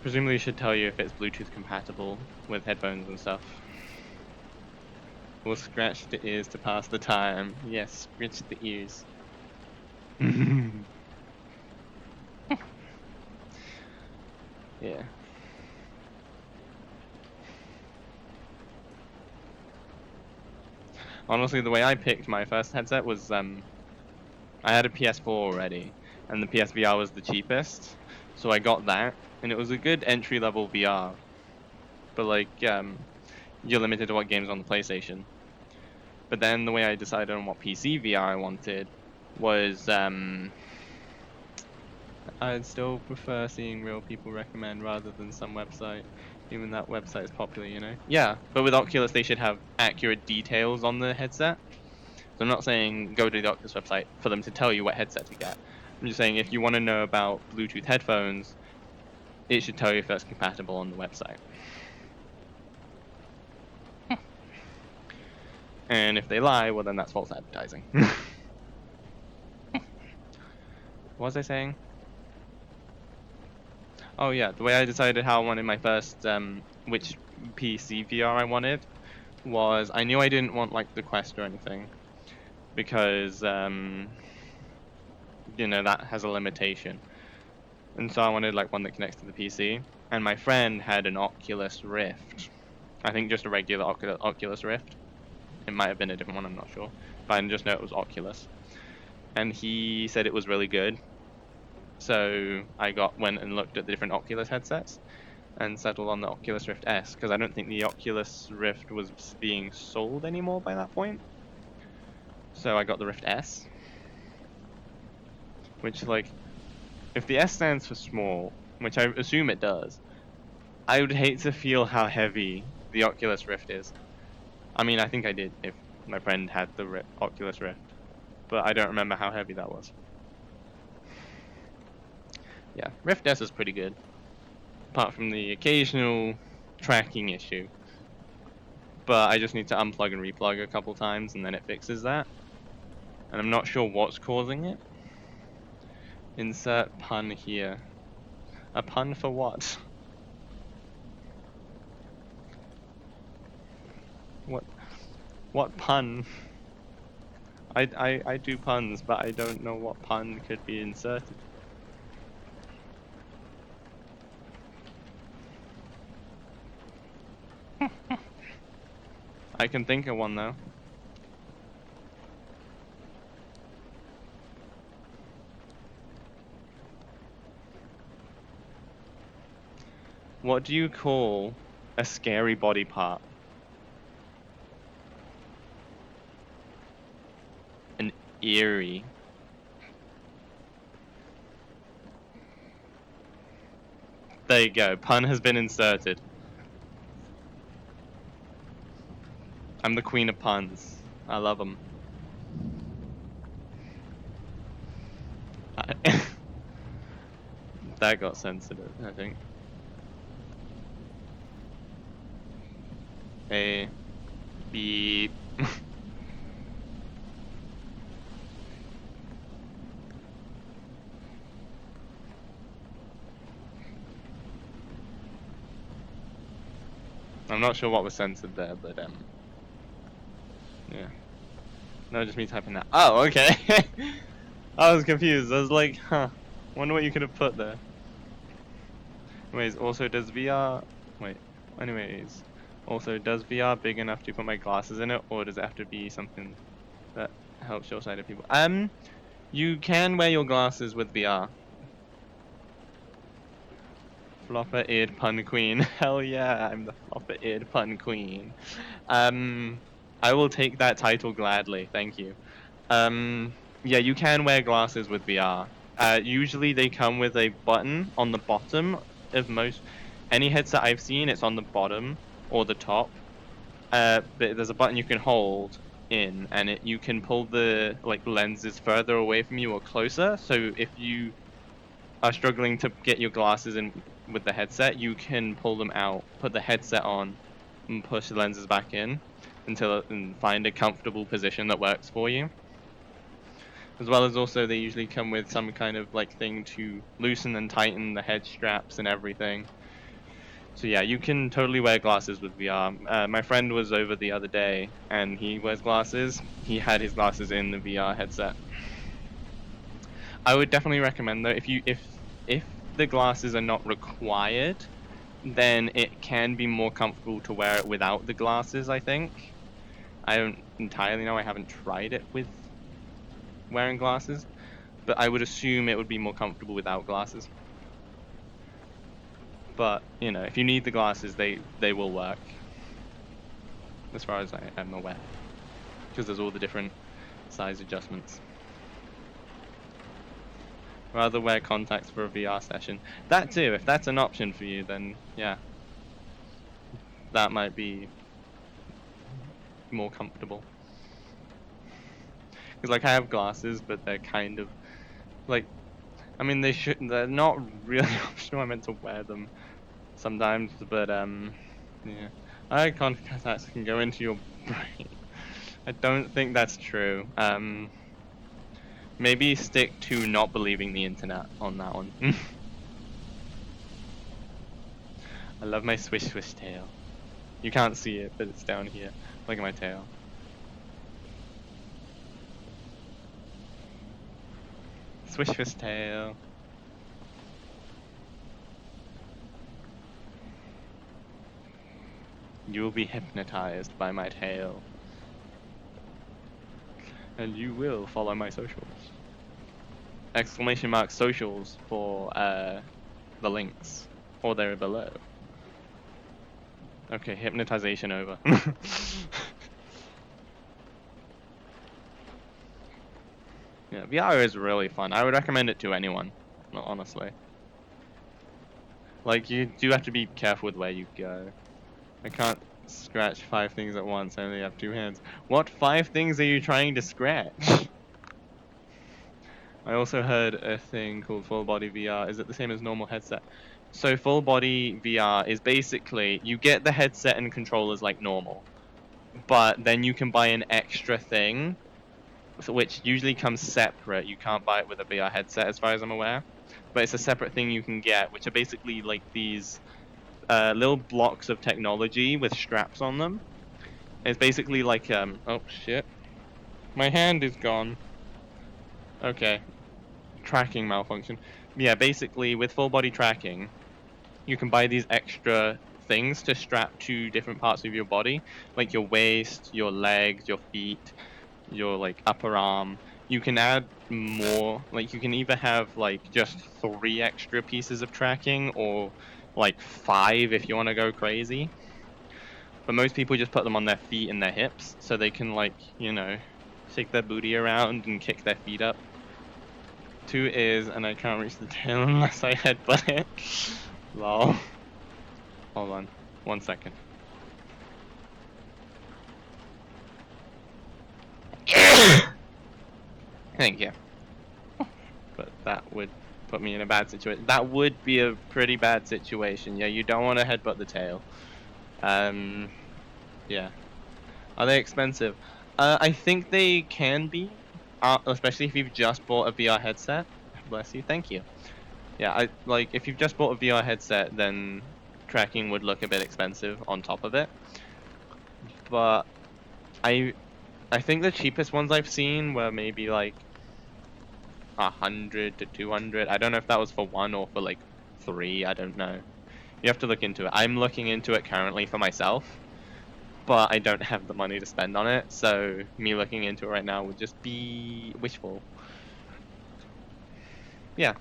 presumably should tell you if it's Bluetooth compatible with headphones and stuff. We'll scratch the ears to pass the time. Yes, scratch the ears. Yeah. Honestly, the way I picked my first headset was I had a PS4 already, and the PSVR was the cheapest, so I got that, and it was a good entry-level VR. But like, you're limited to what games on the PlayStation. But then the way I decided on what PC VR I wanted was I'd still prefer seeing real people recommend rather than some website, even that website is popular, you know? Yeah, but with Oculus they should have accurate details on the headset. So I'm not saying go to the Oculus website for them to tell you what headset to get. I'm just saying if you want to know about Bluetooth headphones, it should tell you if that's compatible on the website. And if they lie, well then that's false advertising. What was I saying? Oh yeah, the way I decided how I wanted my first, which PC VR I wanted, was I knew I didn't want like the Quest or anything, because, you know, that has a limitation. And so I wanted like one that connects to the PC, and my friend had an Oculus Rift. I think just a regular Oculus Rift. It might have been a different one, I'm not sure. But I just know it was Oculus. And he said it was really good. So I went and looked at the different Oculus headsets and settled on the Oculus Rift S, because I don't think the Oculus Rift was being sold anymore by that point. So I got the Rift S, which, like, if the S stands for small, which I assume it does, I would hate to feel how heavy the Oculus Rift is. I mean, I think I did if my friend had the Oculus Rift, but I don't remember how heavy that was. Yeah, Rift S is pretty good, apart from the occasional tracking issue. But I just need to unplug and replug a couple times and then it fixes that. And I'm not sure what's causing it. Insert pun here. A pun for what? What pun? I do puns, but I don't know what pun could be inserted. I can think of one though. What do you call a scary body part? An eerie. There you go. Pun has been inserted. I'm the queen of puns. I love them. That got sensitive, I think. A beep. I'm not sure what was censored there, but yeah. No, just me typing that. Oh, okay. I was confused. I was like, huh. Wonder what you could have put there. Anyways, also does VR... Wait. Anyways, also does VR big enough to put my glasses in it, or does it have to be something that helps short-sighted people? You can wear your glasses with VR. Flopper-eared pun queen. Hell yeah, I'm the flopper-eared pun queen. I will take that title gladly. Thank you. Yeah, you can wear glasses with VR. Usually they come with a button on the bottom of most any headset I've seen. It's on the bottom or the top. But there's a button you can hold in, and you can pull the lenses further away from you or closer. So if you are struggling to get your glasses in with the headset, you can pull them out, put the headset on, and push the lenses back in and find a comfortable position that works for you. As well as also they usually come with some kind of thing to loosen and tighten the head straps and everything. So yeah, you can totally wear glasses with VR. My friend was over the other day and he wears glasses. He had his glasses in the VR headset. I would definitely recommend though, if the glasses are not required, then it can be more comfortable to wear it without the glasses, I think. I don't entirely know. I haven't tried it with wearing glasses, but I would assume it would be more comfortable without glasses. But, if you need the glasses, they will work, as far as I am aware, because there's all the different size adjustments. Rather wear contacts for a VR session. That too, if that's an option for you, then yeah, that might be more comfortable. Because I have glasses, but they're kind of I mean they're not really optional. I meant to wear them sometimes, but yeah. Eye contacts can go into your brain. I don't think that's true. Maybe stick to not believing the internet on that one. I love my swish swish tail. You can't see it, but it's down here. Look at my tail. Swish swish tail. You will be hypnotized by my tail. And you will follow my socials. Exclamation mark socials for the links. Or they're below. Okay, hypnotization over. Yeah, VR is really fun. I would recommend it to anyone, honestly. You do have to be careful with where you go. I can't scratch 5 things at once, I only have 2 hands. What 5 things are you trying to scratch? I also heard a thing called full body VR. Is it the same as normal headset? So full body VR is basically, you get the headset and controllers like normal, but then you can buy an extra thing, which usually comes separate. You can't buy it with a VR headset as far as I'm aware, but it's a separate thing you can get, which are basically these little blocks of technology with straps on them. It's basically oh shit, my hand is gone. Okay, tracking malfunction. Yeah, basically with full body tracking, you can buy these extra things to strap to different parts of your body, like your waist, your legs, your feet, your upper arm. You can add more, you can either have just 3 extra pieces of tracking, or 5 if you want to go crazy. But most people just put them on their feet and their hips, so they can shake their booty around and kick their feet up. 2 is, and I can't reach the tail unless I headbutt it. Lol. Hold on, 1 second. Thank you. But that would put me in a bad situation. That would be a pretty bad situation. Yeah, you don't want to headbutt the tail. Yeah. Are they expensive? I think they can be, especially if you've just bought a VR headset. Bless you. Thank you. Yeah, if you've just bought a VR headset, then tracking would look a bit expensive on top of it. But I think the cheapest ones I've seen were maybe 100 to 200. I don't know if that was for one or for like 3. I don't know. You have to look into it. I'm looking into it currently for myself, but I don't have the money to spend on it. So me looking into it right now would just be wishful. Yeah,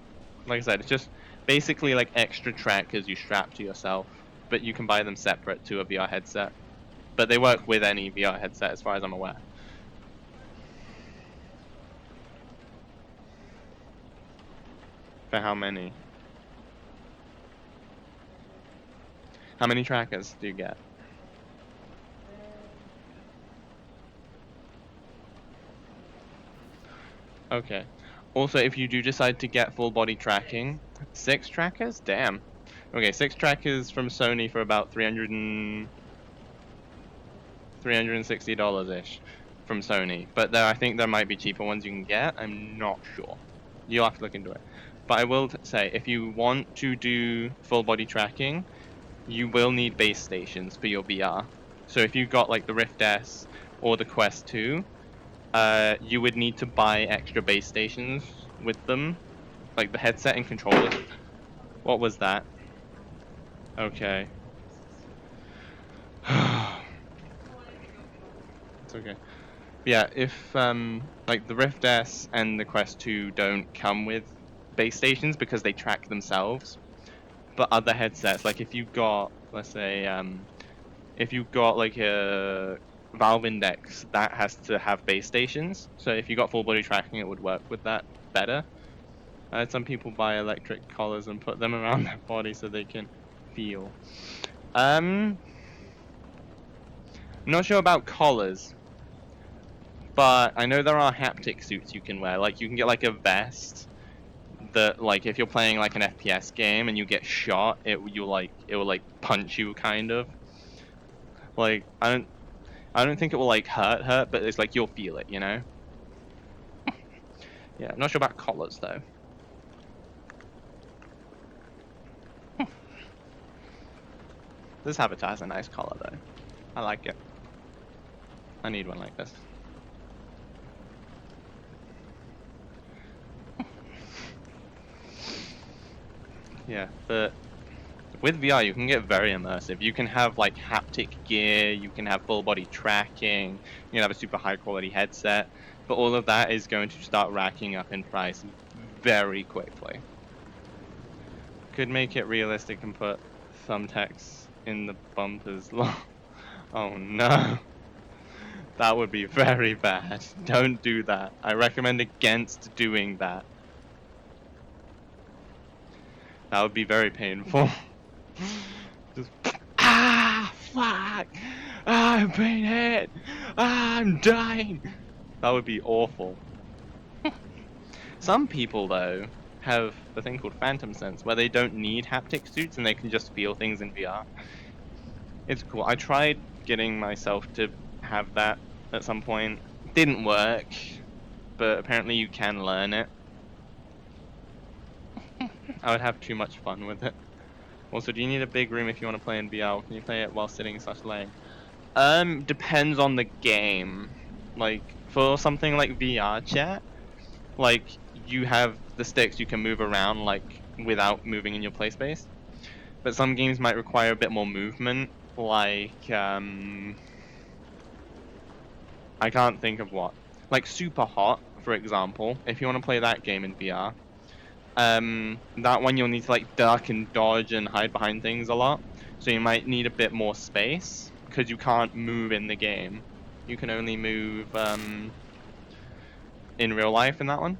like I said, it's just basically like extra trackers you strap to yourself, but you can buy them separate to a VR headset. But they work with any VR headset as far as I'm aware. For how many? How many trackers do you get? Okay. Also, if you do decide to get full body tracking, 6 trackers? Damn. Okay, 6 trackers from Sony for about $360-ish from Sony. But there, I think there might be cheaper ones you can get. I'm not sure. You'll have to look into it. But I will say, if you want to do full body tracking, you will need base stations for your VR. So if you got like the Rift S or the Quest 2, you would need to buy extra base stations with them, like the headset and controllers. What was that? Okay. It's okay. Yeah, if like the Rift S and the Quest 2 don't come with base stations because they track themselves, but other headsets, like if you got, let's say, if you got like a Valve Index, that has to have base stations. So if you got full body tracking, it would work with that better. Some people buy electric collars and put them around their body so they can feel. I'm not sure about collars, but I know there are haptic suits you can wear. Like you can get like a vest that, like, if you're playing like an FPS game and you get shot, it will like punch you kind of. Like I don't think it will like hurt, but it's like you'll feel it, you know? Yeah, I'm not sure about collars though. This Habitat has a nice collar though. I like it. I need one like this. Yeah, but with VR you can get very immersive. You can have like haptic gear, you can have full body tracking, you can have a super high quality headset, but all of that is going to start racking up in price very quickly. Could make it realistic and put thumbtacks in the bumpers. Oh no. That would be very bad. Don't do that. I recommend against doing that. That would be very painful. Just fuck! I'm being hit! I'm dying! That would be awful. Some people, though, have a thing called phantom sense, where they don't need haptic suits and they can just feel things in VR. It's cool. I tried getting myself to have that at some point. Didn't work, but apparently you can learn it. I would have too much fun with it. Also, do you need a big room if you want to play in VR, or can you play it while sitting / laying? Depends on the game. Like, for something like VR chat, like, you have the sticks you can move around, like, without moving in your play space. But some games might require a bit more movement, like, I can't think of what. Like, Super Hot, for example, if you want to play that game in VR, that one you'll need to, like, duck and dodge and hide behind things a lot. So you might need a bit more space, because you can't move in the game. You can only move, in real life in that one.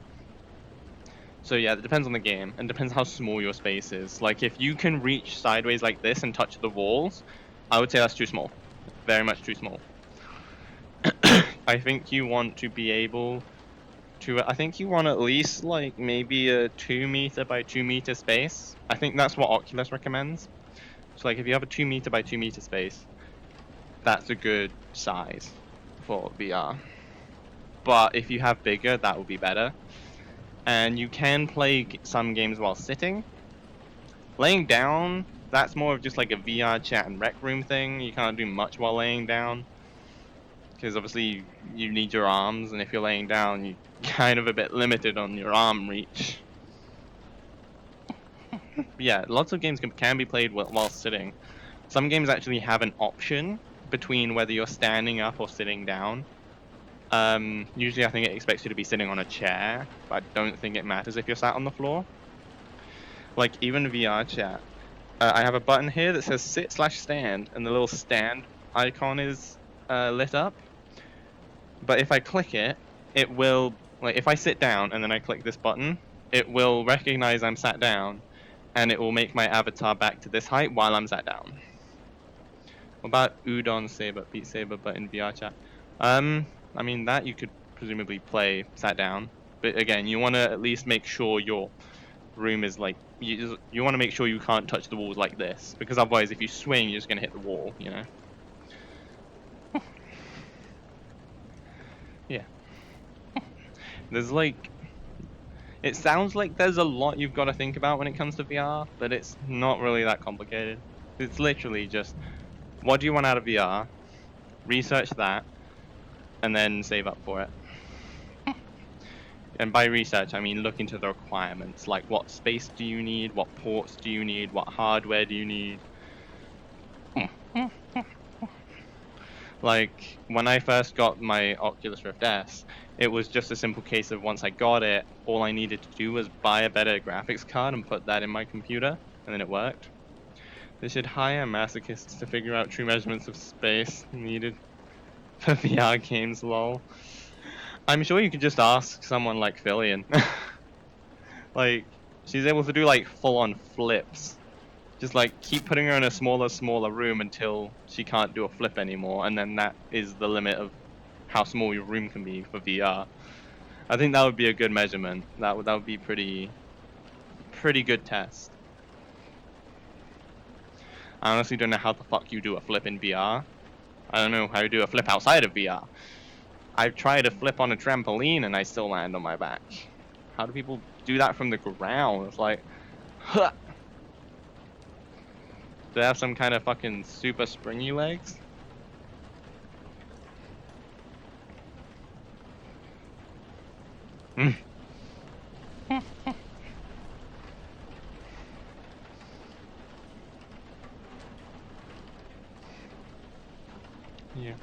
So yeah, it depends on the game, and depends how small your space is. Like, if you can reach sideways like this and touch the walls, I would say that's too small. Very much too small. I think you want to be able to, I think you want at least, like, maybe a 2 meter by 2 meter space. I think that's what Oculus recommends. So, like, if you have a 2 meter by 2 meter space, that's a good size for VR. But if you have bigger, that would be better. And you can play some games while sitting. Laying down, that's more of just like a VR chat and rec room thing. You can't do much while laying down. because obviously you need your arms, and if you're laying down, you're kind of a bit limited on your arm reach. But yeah, lots of games can be played while sitting. Some games actually have an option between whether you're standing up or sitting down. Usually I think it expects you to be sitting on a chair, but I don't think it matters if you're sat on the floor. Like even VR chat, I have a button here that says sit/stand, and the little stand icon is lit up. But if I click it, it will, like if I sit down and then I click this button, it will recognize I'm sat down, and it will make my avatar back to this height while I'm sat down. What about Udon Saber, Beat Saber, but in VR chat? I mean that you could presumably play sat down, but again, you want to at least make sure your room is like you want to make sure you can't touch the walls like this, because otherwise, if you swing, you're just gonna hit the wall, you know. Yeah. There's like, it sounds like there's a lot you've got to think about when it comes to VR, but it's not really that complicated. It's literally just, what do you want out of VR? Research that, and then save up for it. And by research, I mean look into the requirements, like what space do you need, what ports do you need, what hardware do you need. Like, when I first got my Oculus Rift S, it was just a simple case of once I got it, all I needed to do was buy a better graphics card and put that in my computer, and then it worked. They should hire masochists to figure out true measurements of space needed for VR games, lol. I'm sure you could just ask someone like Fillion. Like, she's able to do like full-on flips. Just like keep putting her in a smaller room until she can't do a flip anymore, and then that is the limit of how small your room can be for VR. I think that would be a good measurement. That would be pretty good test. I honestly don't know how the fuck you do a flip in VR. I don't know how you do a flip outside of VR. I've tried a flip on a trampoline and I still land on my back. How do people do that from the ground? It's like, huh. Do they have some kind of fucking super springy legs? Yeah.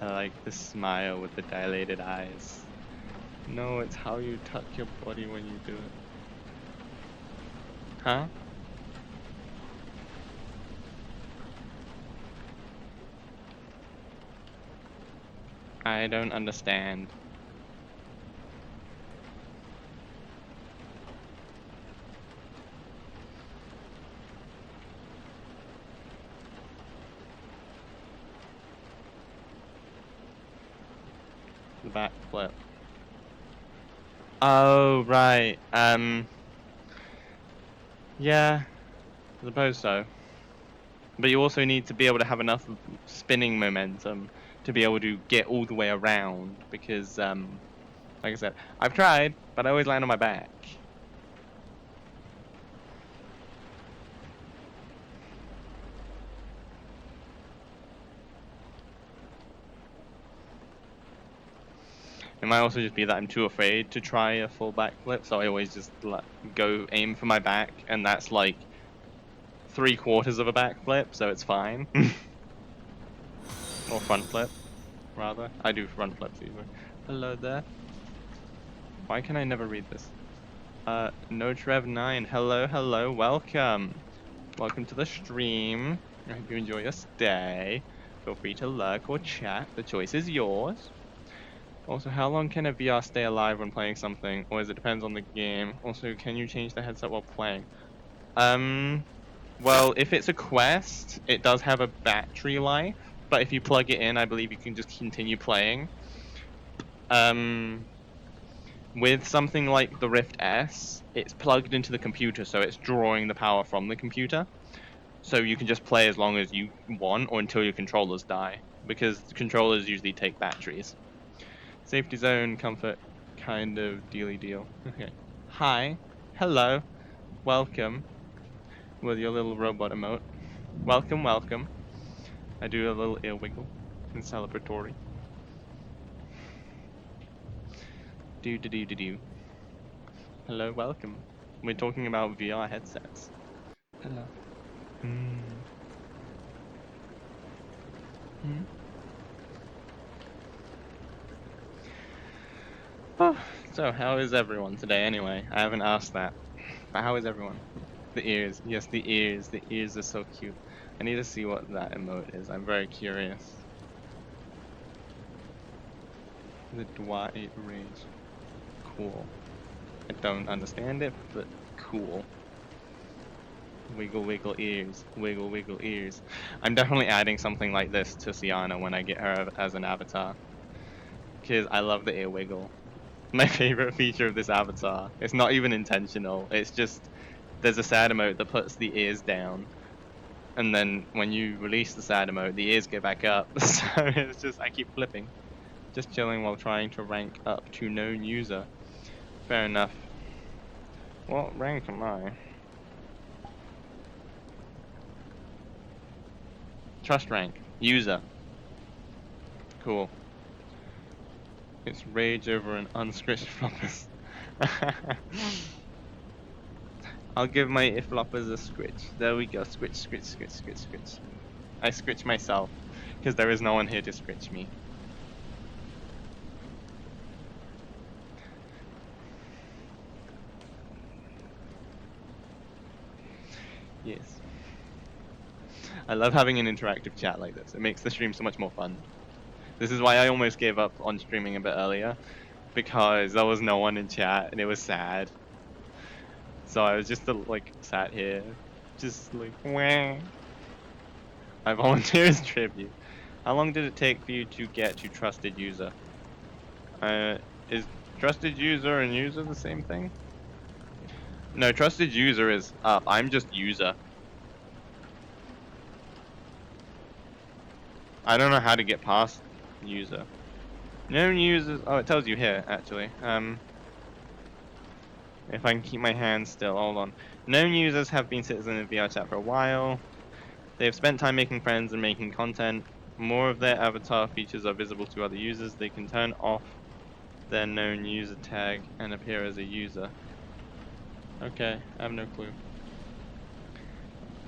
I like the smile with the dilated eyes. No, it's how you tuck your body when you do it. Huh? I don't understand. The back flip. Oh, right. Yeah, I suppose so. But you also need to be able to have enough spinning momentum to be able to get all the way around, because, like I said, I've tried, but I always land on my back. It might also just be that I'm too afraid to try a full backflip, so I always just go aim for my back, and that's like 3/4 of a backflip, so it's fine. Or front flip, rather. I do front flips usually. Hello there. Why can I never read this? No Trev9. Hello, welcome. Welcome to the stream. I hope you enjoy your stay. Feel free to lurk or chat. The choice is yours. Also, how long can a VR stay alive when playing something, or is it depends on the game? Also, can you change the headset while playing? Well, if it's a quest, it does have a battery life, but if you plug it in, I believe you can just continue playing. With something like the Rift S, it's plugged into the computer, so it's drawing the power from the computer. So you can just play as long as you want, or until your controllers die, because the controllers usually take batteries. Safety zone, comfort, kind of dealy deal. Okay. Hi. Hello. Welcome. with your little robot emote. Welcome, welcome. I do a little ear wiggle and celebratory. Do do do do do. Hello, welcome. We're talking about VR headsets. Hello. Hmm. Hmm. Oh, so how is everyone today anyway? I haven't asked that. But how is everyone? The ears. Yes, the ears. The ears are so cute. I need to see what that emote is. I'm very curious. The Dwight Rage. Cool. I don't understand it, but cool. Wiggle wiggle ears. Wiggle wiggle ears. I'm definitely adding something like this to Sienna when I get her as an avatar. Because I love the ear wiggle. My favorite feature of this avatar. It's not even intentional. It's just there's a sad emote that puts the ears down. And then when you release the sad emote, the ears go back up. So it's just, I keep flipping. Just chilling while trying to rank up to known user. Fair enough. What rank am I? Trust rank. User. Cool. It's rage over an unscritched floppers. I'll give my floppers a scritch. There we go. Scritch, scritch, scritch, scritch, scritch. I scritch myself. Because there is no one here to scritch me. Yes. I love having an interactive chat like this. It makes the stream so much more fun. This is why I almost gave up on streaming a bit earlier. Because there was no one in chat and it was sad. So I was just like sat here. Just like, wah. I volunteer as tribute. How long did it take for you to get to trusted user? Is trusted user and user the same thing? No, trusted user is up. I'm just user. I don't know how to get past user. Known users. Oh, it tells you here actually. If I can keep my hands still, hold on. Known users have been citizens in VR chat for a while. They have spent time making friends and making content. More of their avatar features are visible to other users. They can turn off their known user tag and appear as a user. Okay, I have no clue.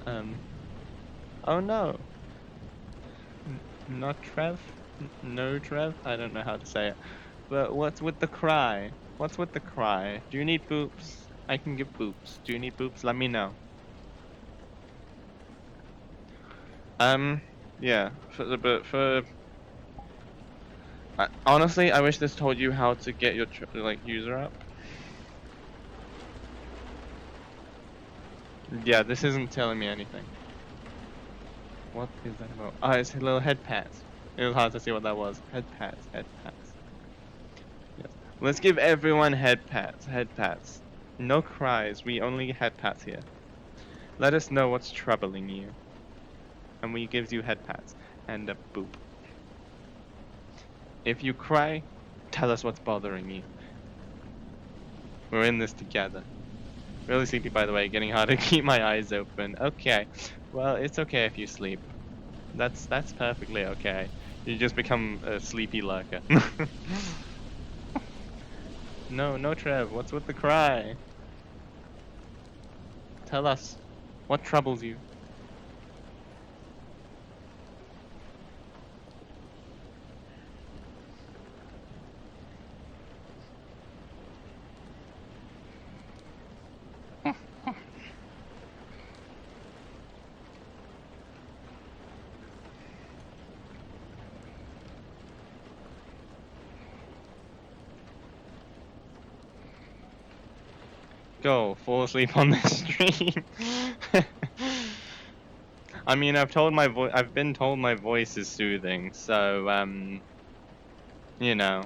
Oh no. Not Trev? No Trev? I don't know how to say it. But what's with the cry? What's with the cry? Do you need boops? I can give boops. Do you need boops? Let me know. Yeah. Honestly, I wish this told you how to get your like user up. Yeah, this isn't telling me anything. What is that about? Oh, it's a little head pats. It was hard to see what that was. Head pats, head pats. Yes. Let's give everyone head pats, head pats. No cries, we only head pats here. Let us know what's troubling you. And we gives you head pats and a boop. If you cry, tell us what's bothering you. We're in this together. Really sleepy, by the way, getting hard to keep my eyes open. Okay, well, it's okay if you sleep. That's perfectly okay. You just become a sleepy lurker. No, Trev, what's with the cry? Tell us, what troubles you? Go, fall asleep on this stream. I mean, I've been told my voice is soothing, so, you know,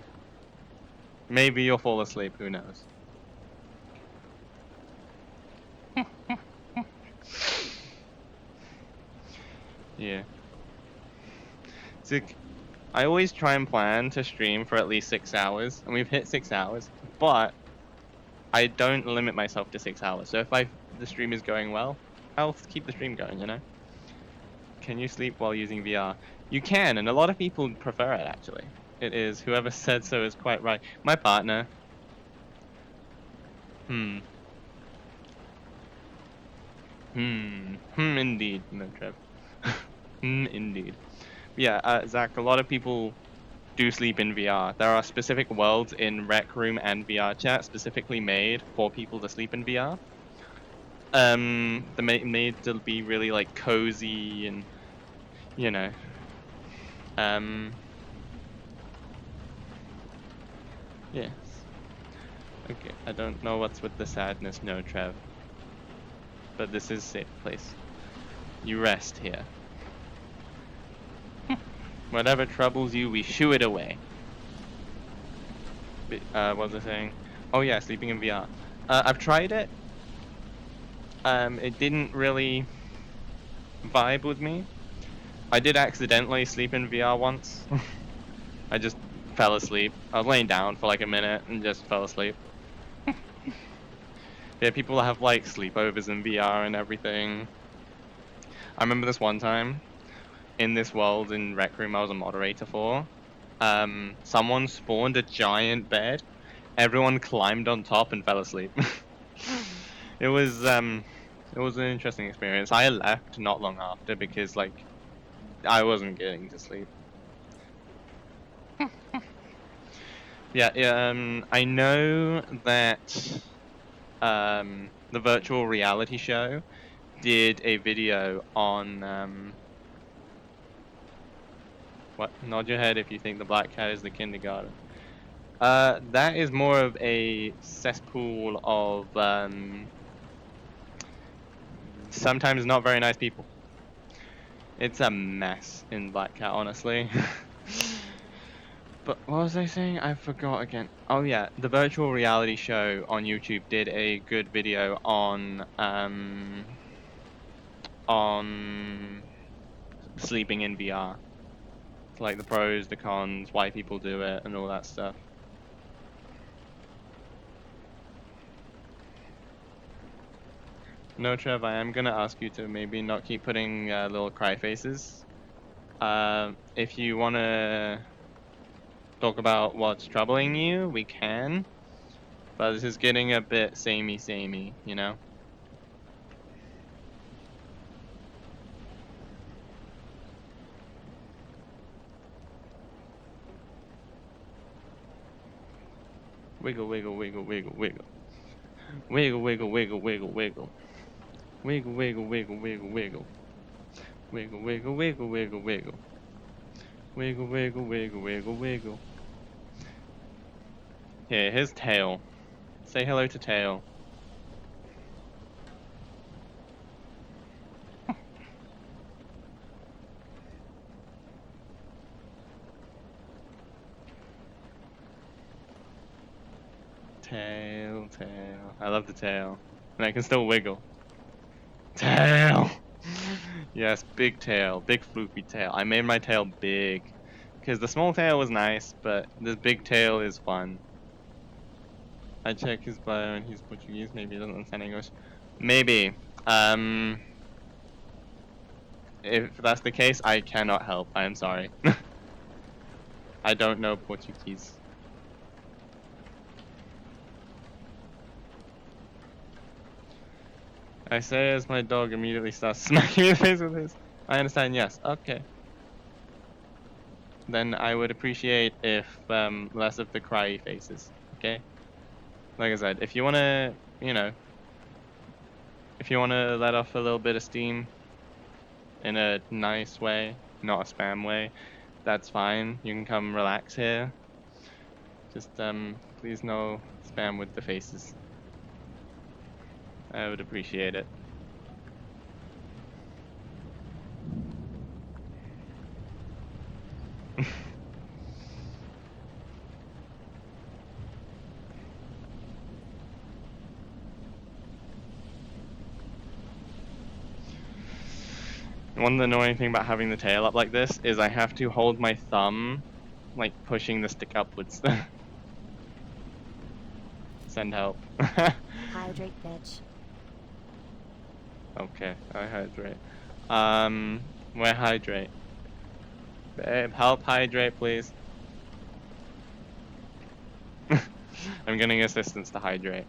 maybe you'll fall asleep, who knows. Yeah. It's I always try and plan to stream for at least 6 hours, and we've hit 6 hours, but I don't limit myself to 6 hours. So if the stream is going well, helps keep the stream going, you know? Can you sleep while using VR? You can, and a lot of people prefer it, actually. It is, whoever said so is quite right. My partner. Indeed. No, Trev. Indeed. Yeah, Zach, a lot of people do sleep in VR. There are specific worlds in Rec Room and VR chat specifically made for people to sleep in VR. They're made to be really, like, cozy and, you know. Yes. Okay, I don't know what's with the sadness, no, Trev. But this is a safe place. You rest here. Whatever troubles you, we shoo it away. What was I saying? Oh yeah, sleeping in VR. I've tried it. It didn't really vibe with me. I did accidentally sleep in VR once. I just fell asleep. I was laying down for like a minute and just fell asleep. Yeah, people have like sleepovers in VR and everything. I remember this one time in this world in Rec Room I was a moderator for. Someone spawned a giant bed. Everyone climbed on top and fell asleep. It was an interesting experience. I left not long after because like I wasn't getting to sleep. Yeah, I know that the virtual reality show did a video on what? Nod your head if you think the black cat is the kindergarten. That is more of a cesspool of sometimes not very nice people. It's a mess in Black Cat, honestly. But what was I saying? I forgot again. Oh yeah, the virtual reality show on YouTube did a good video on sleeping in VR. Like the pros, the cons, why people do it, and all that stuff. No, Trev, I am gonna ask you to maybe not keep putting little cry faces. If you wanna talk about what's troubling you, we can. But this is getting a bit samey, you know? Wiggle, wiggle, wiggle, wiggle, wiggle. Wiggle, wiggle, wiggle, wiggle, wiggle. Wiggle, wiggle, wiggle, wiggle, wiggle. Wiggle, wiggle, wiggle, wiggle, wiggle. Wiggle, wiggle, wiggle, wiggle, wiggle. Here, here's Tail. Say hello to Tail. Tail, tail. I love the tail. And I can still wiggle. Tail! Yes, big tail. Big floopy tail. I made my tail big. Because the small tail was nice, but this big tail is fun. I check his bio and he's Portuguese. Maybe he doesn't understand English. Maybe. If that's the case, I cannot help. I am sorry. I don't know Portuguese. I say as my dog immediately starts smacking me in the face with his. I understand, yes. Okay. Then I would appreciate if less of the cryy faces. Okay? Like I said, if you wanna, you know, if you wanna let off a little bit of steam in a nice way, not a spam way, that's fine. You can come relax here. Just please no spam with the faces. I would appreciate it. One annoying thing about having the tail up like this is I have to hold my thumb, like pushing the stick upwards. Send help. Hydrate, bitch. Okay, I hydrate. Where hydrate? Babe, help hydrate, please. I'm getting assistance to hydrate.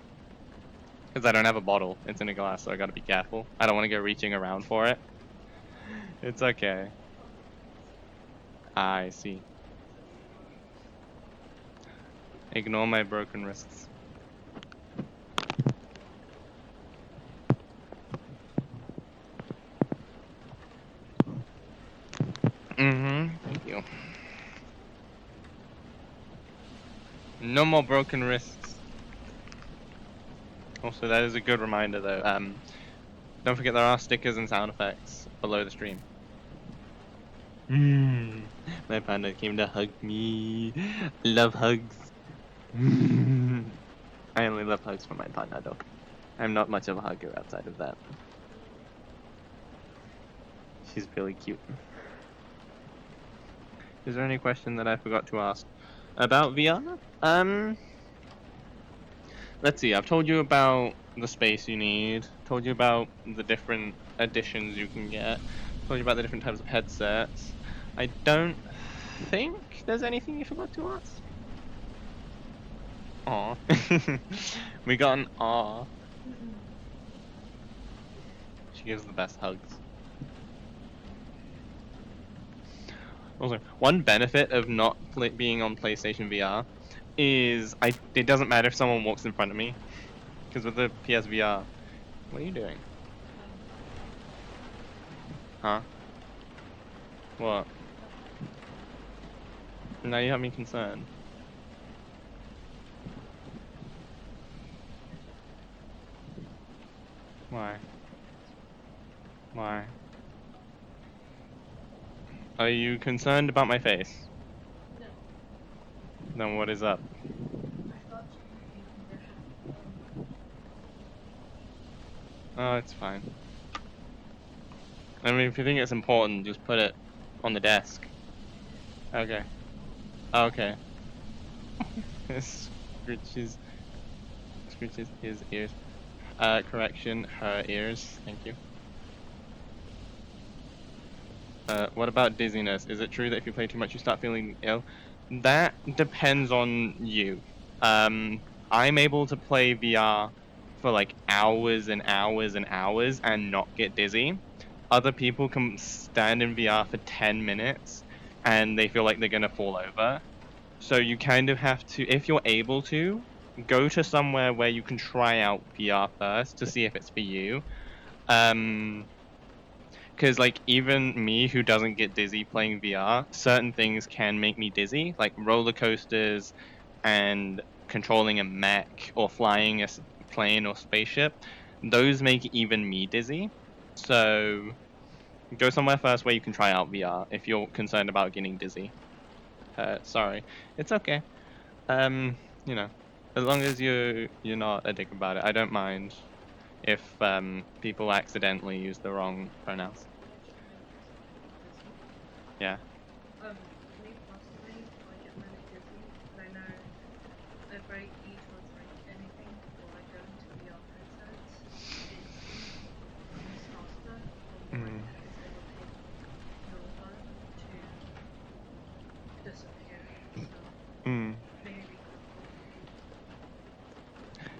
Because I don't have a bottle. It's in a glass, so I gotta be careful. I don't want to go reaching around for it. It's okay. I see. Ignore my broken wrists. Thank you. No more broken wrists. Also, that is a good reminder, though. Don't forget there are stickers and sound effects below the stream. My panda came to hug me. Love hugs. I only love hugs from my panda, though. I'm not much of a hugger outside of that. She's really cute. Is there any question that I forgot to ask about VR? Let's see. I've told you about the space you need. Told you about the different additions you can get. Told you about the different types of headsets. I don't think there's anything you forgot to ask. Aw. We got an aw. She gives the best hugs. Also, one benefit of not being on PlayStation VR is it doesn't matter if someone walks in front of me. Because with the PSVR, what are you doing? Huh? What? Now you have me concerned. Why? Why? Are you concerned about my face? No. Then what is up? I thought you were happy. Oh, it's fine. I mean, if you think it's important, just put it on the desk. Okay. Okay. Screeches. Screeches his ears. Correction, her ears. Thank you. What about dizziness? Is it true that if you play too much, you start feeling ill? That depends on you. I'm able to play VR for like hours and hours and hours and not get dizzy. Other people can stand in VR for 10 minutes and they feel like they're gonna fall over. So you kind of have to, if you're able to, go to somewhere where you can try out VR first to see if it's for you. Because like even me who doesn't get dizzy playing VR, certain things can make me dizzy, like roller coasters and controlling a mech or flying a plane or spaceship. Those make even me dizzy. So go somewhere first where you can try out VR if you're concerned about getting dizzy. Sorry, it's okay. You know, as long as you're not a dick about it, I don't mind if people accidentally use the wrong pronouns. Yeah. Me personally, I get really dizzy, and I know if I eat or drink anything before I go into VR headsets, it moves faster, or more Mm, because it will take longer to disappear. So mm. maybe be careful.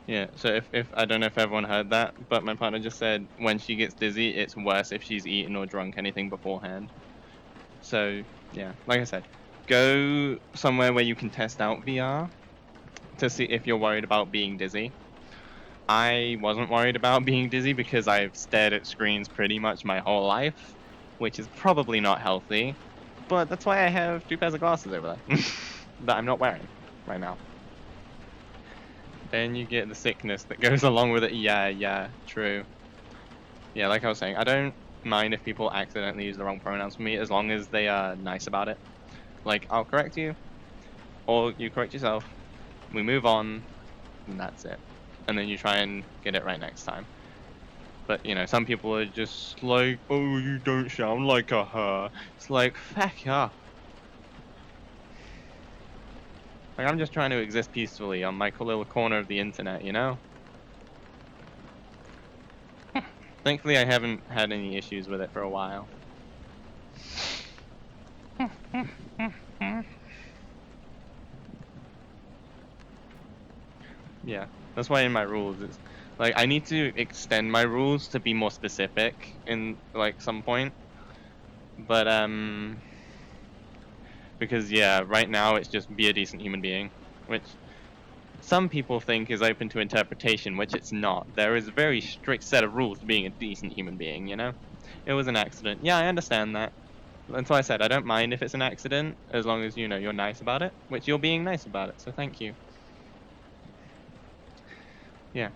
Yeah, so if I don't know if everyone heard that, but my partner just said when she gets dizzy, it's worse if she's eaten or drunk anything beforehand. So yeah, like I said, go somewhere where you can test out VR to see if you're worried about being dizzy. I wasn't worried about being dizzy because I've stared at screens pretty much my whole life, which is probably not healthy. But that's why I have two pairs of glasses over there that I'm not wearing right now. Then you get the sickness that goes along with it. Yeah, true. Yeah, like I was saying, I don't mind if people accidentally use the wrong pronouns for me as long as they are nice about it. Like, I'll correct you, or you correct yourself, we move on, and that's it. And then you try and get it right next time. But, you know, some people are just like, oh, you don't sound like a her. It's like, fuck off. Like, I'm just trying to exist peacefully on my little corner of the internet, you know? Thankfully, I haven't had any issues with it for a while. Yeah, that's why in my rules it's like I need to extend my rules to be more specific in like some point. But because yeah, right now it's just be a decent human being, which some people think is open to interpretation, which it's not. There is a very strict set of rules to being a decent human being, you know? It was an accident. Yeah, I understand that. That's why I said I don't mind if it's an accident, as long as, you know, you're nice about it, which you're being nice about it, so thank you. Yeah.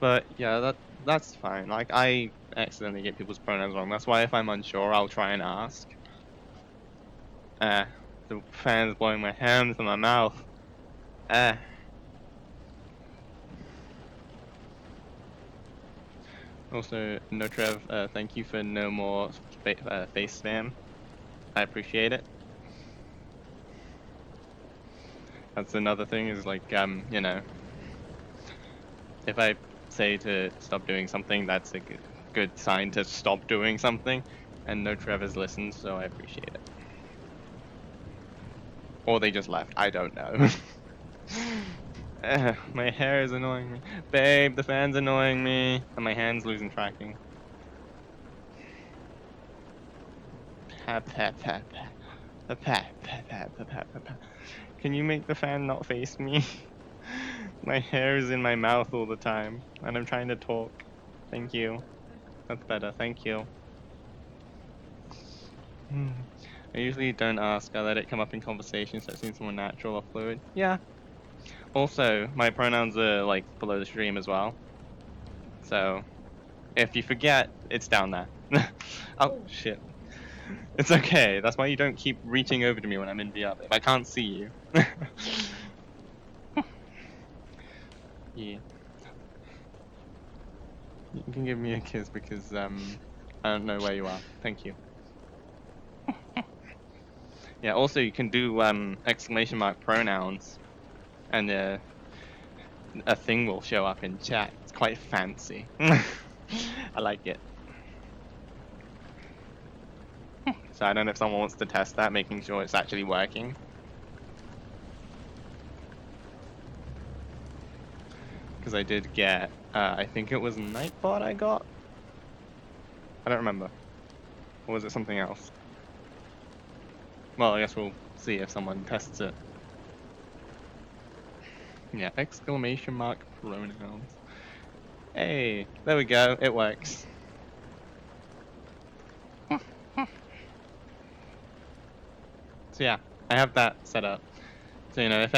But yeah, that's fine. Like, I accidentally get people's pronouns wrong. That's why if I'm unsure, I'll try and ask. The fan's blowing my hands in my mouth. Also, no Trev, thank you for no more face spam. I appreciate it. That's another thing is like, you know, if I say to stop doing something, that's a good sign to stop doing something. And no Trevor's listened, so I appreciate it. Or they just left, I don't know. My hair is annoying me. Babe, the fan's annoying me. And my hand's losing tracking. Can you make the fan not face me? My hair is in my mouth all the time, and I'm trying to talk. Thank you. That's better, thank you. I usually don't ask, I let it come up in conversation so it seems more natural or fluid. Yeah. Also, my pronouns are like below the stream as well. So, if you forget, it's down there. Oh, shit. It's okay, that's why you don't keep reaching over to me when I'm in VR, if I can't see you. Yeah. You can give me a kiss because, I don't know where you are. Thank you. Yeah, also you can do, exclamation mark pronouns, and, a thing will show up in chat. It's quite fancy. I like it. So I don't know if someone wants to test that, making sure it's actually working. Because I did get, I think it was Nightbot I got? I don't remember. Or was it something else? Well, I guess we'll see if someone tests it. Yeah, exclamation mark pronouns. Hey, there we go, it works. So yeah, I have that set up. So, you know, if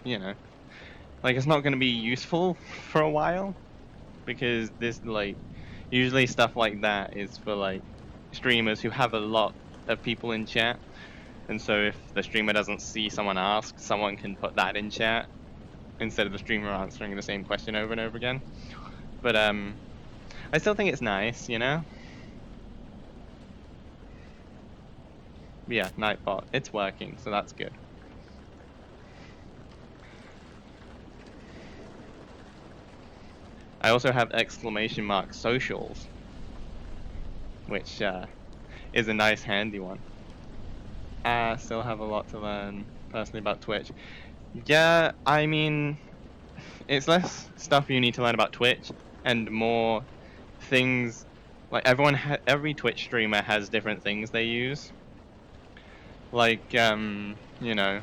you know, like it's not going to be useful for a while, because this, like, usually stuff like that is for, like, streamers who have a lot of people in chat. And so if the streamer doesn't see someone ask, someone can put that in chat instead of the streamer answering the same question over and over again. But, I still think it's nice, you know? Yeah, Nightbot, it's working, so that's good. I also have exclamation mark socials, which is a nice handy one. I still have a lot to learn personally about Twitch. Yeah, I mean, it's less stuff you need to learn about Twitch and more things, like every Twitch streamer has different things they use. Like, you know,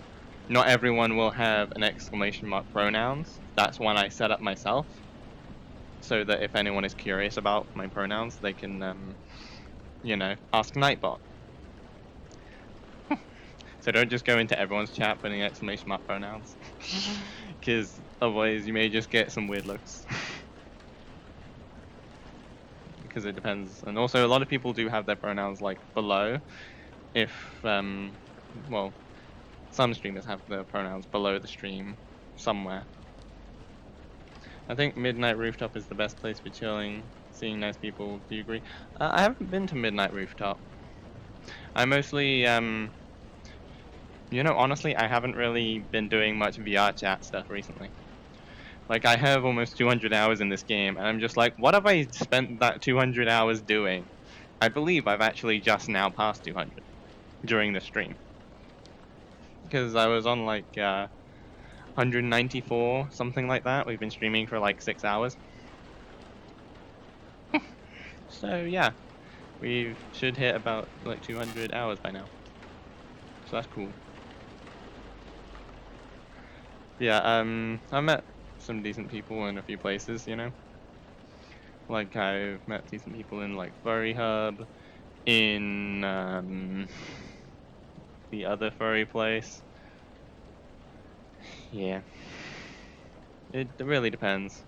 not everyone will have an exclamation mark pronouns. That's one I set up myself, so that if anyone is curious about my pronouns, they can, you know, ask Nightbot. So don't just go into everyone's chat putting exclamation mark pronouns, because otherwise you may just get some weird looks. Because it depends, and also a lot of people do have their pronouns like below. If well, some streamers have their pronouns below the stream somewhere. I think Midnight Rooftop is the best place for chilling, seeing nice people. Do you agree? I haven't been to Midnight Rooftop. I mostly, you know, honestly, I haven't really been doing much VR chat stuff recently. Like, I have almost 200 hours in this game, and I'm just like, what have I spent that 200 hours doing? I believe I've actually just now passed 200 during the stream. Because I was on like 194, something like that. We've been streaming for like 6 hours. So yeah, we should hit about like 200 hours by now. So that's cool. Yeah, I met some decent people in a few places, you know? Like, I've met decent people in like Furry Hub, in the other furry place. Yeah. It really depends.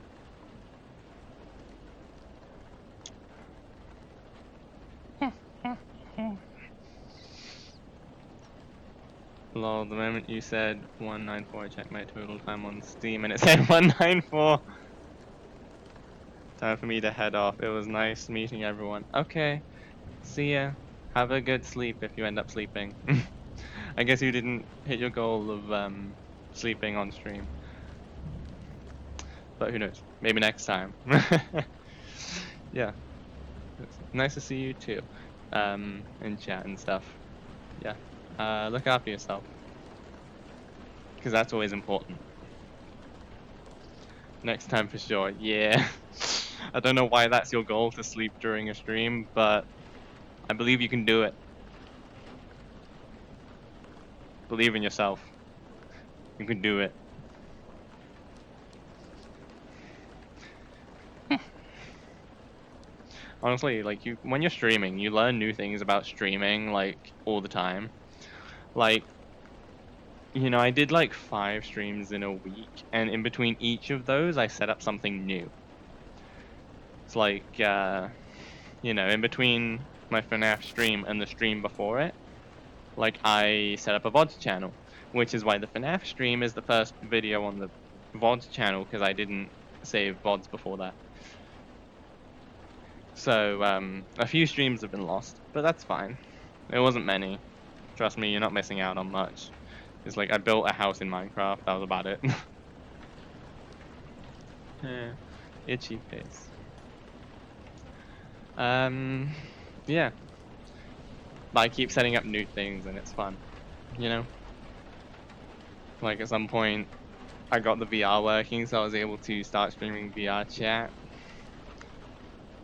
Lol, the moment you said 194, I checked my total time on Steam and it said 194. Time for me to head off. It was nice meeting everyone. Okay, see ya. Have a good sleep if you end up sleeping. I guess you didn't hit your goal of sleeping on stream. But who knows? Maybe next time. Yeah. It's nice to see you too. In chat and stuff. Yeah. Look after yourself. Because that's always important. Next time for sure. Yeah. I don't know why that's your goal to sleep during a stream, but I believe you can do it. Believe in yourself. You can do it. Honestly, like when you're streaming, you learn new things about streaming like all the time. Like, you know, I did like 5 streams in a week, and in between each of those, I set up something new. It's like, you know, in between my FNAF stream and the stream before it, like I set up a VODs channel, which is why the FNAF stream is the first video on the VODs channel, because I didn't save VODs before that. So, a few streams have been lost, but that's fine. It wasn't many. Trust me, you're not missing out on much. It's like I built a house in Minecraft, that was about it. Yeah, itchy face. Yeah. But I keep setting up new things and it's fun, you know? Like at some point, I got the VR working, so I was able to start streaming VR chat.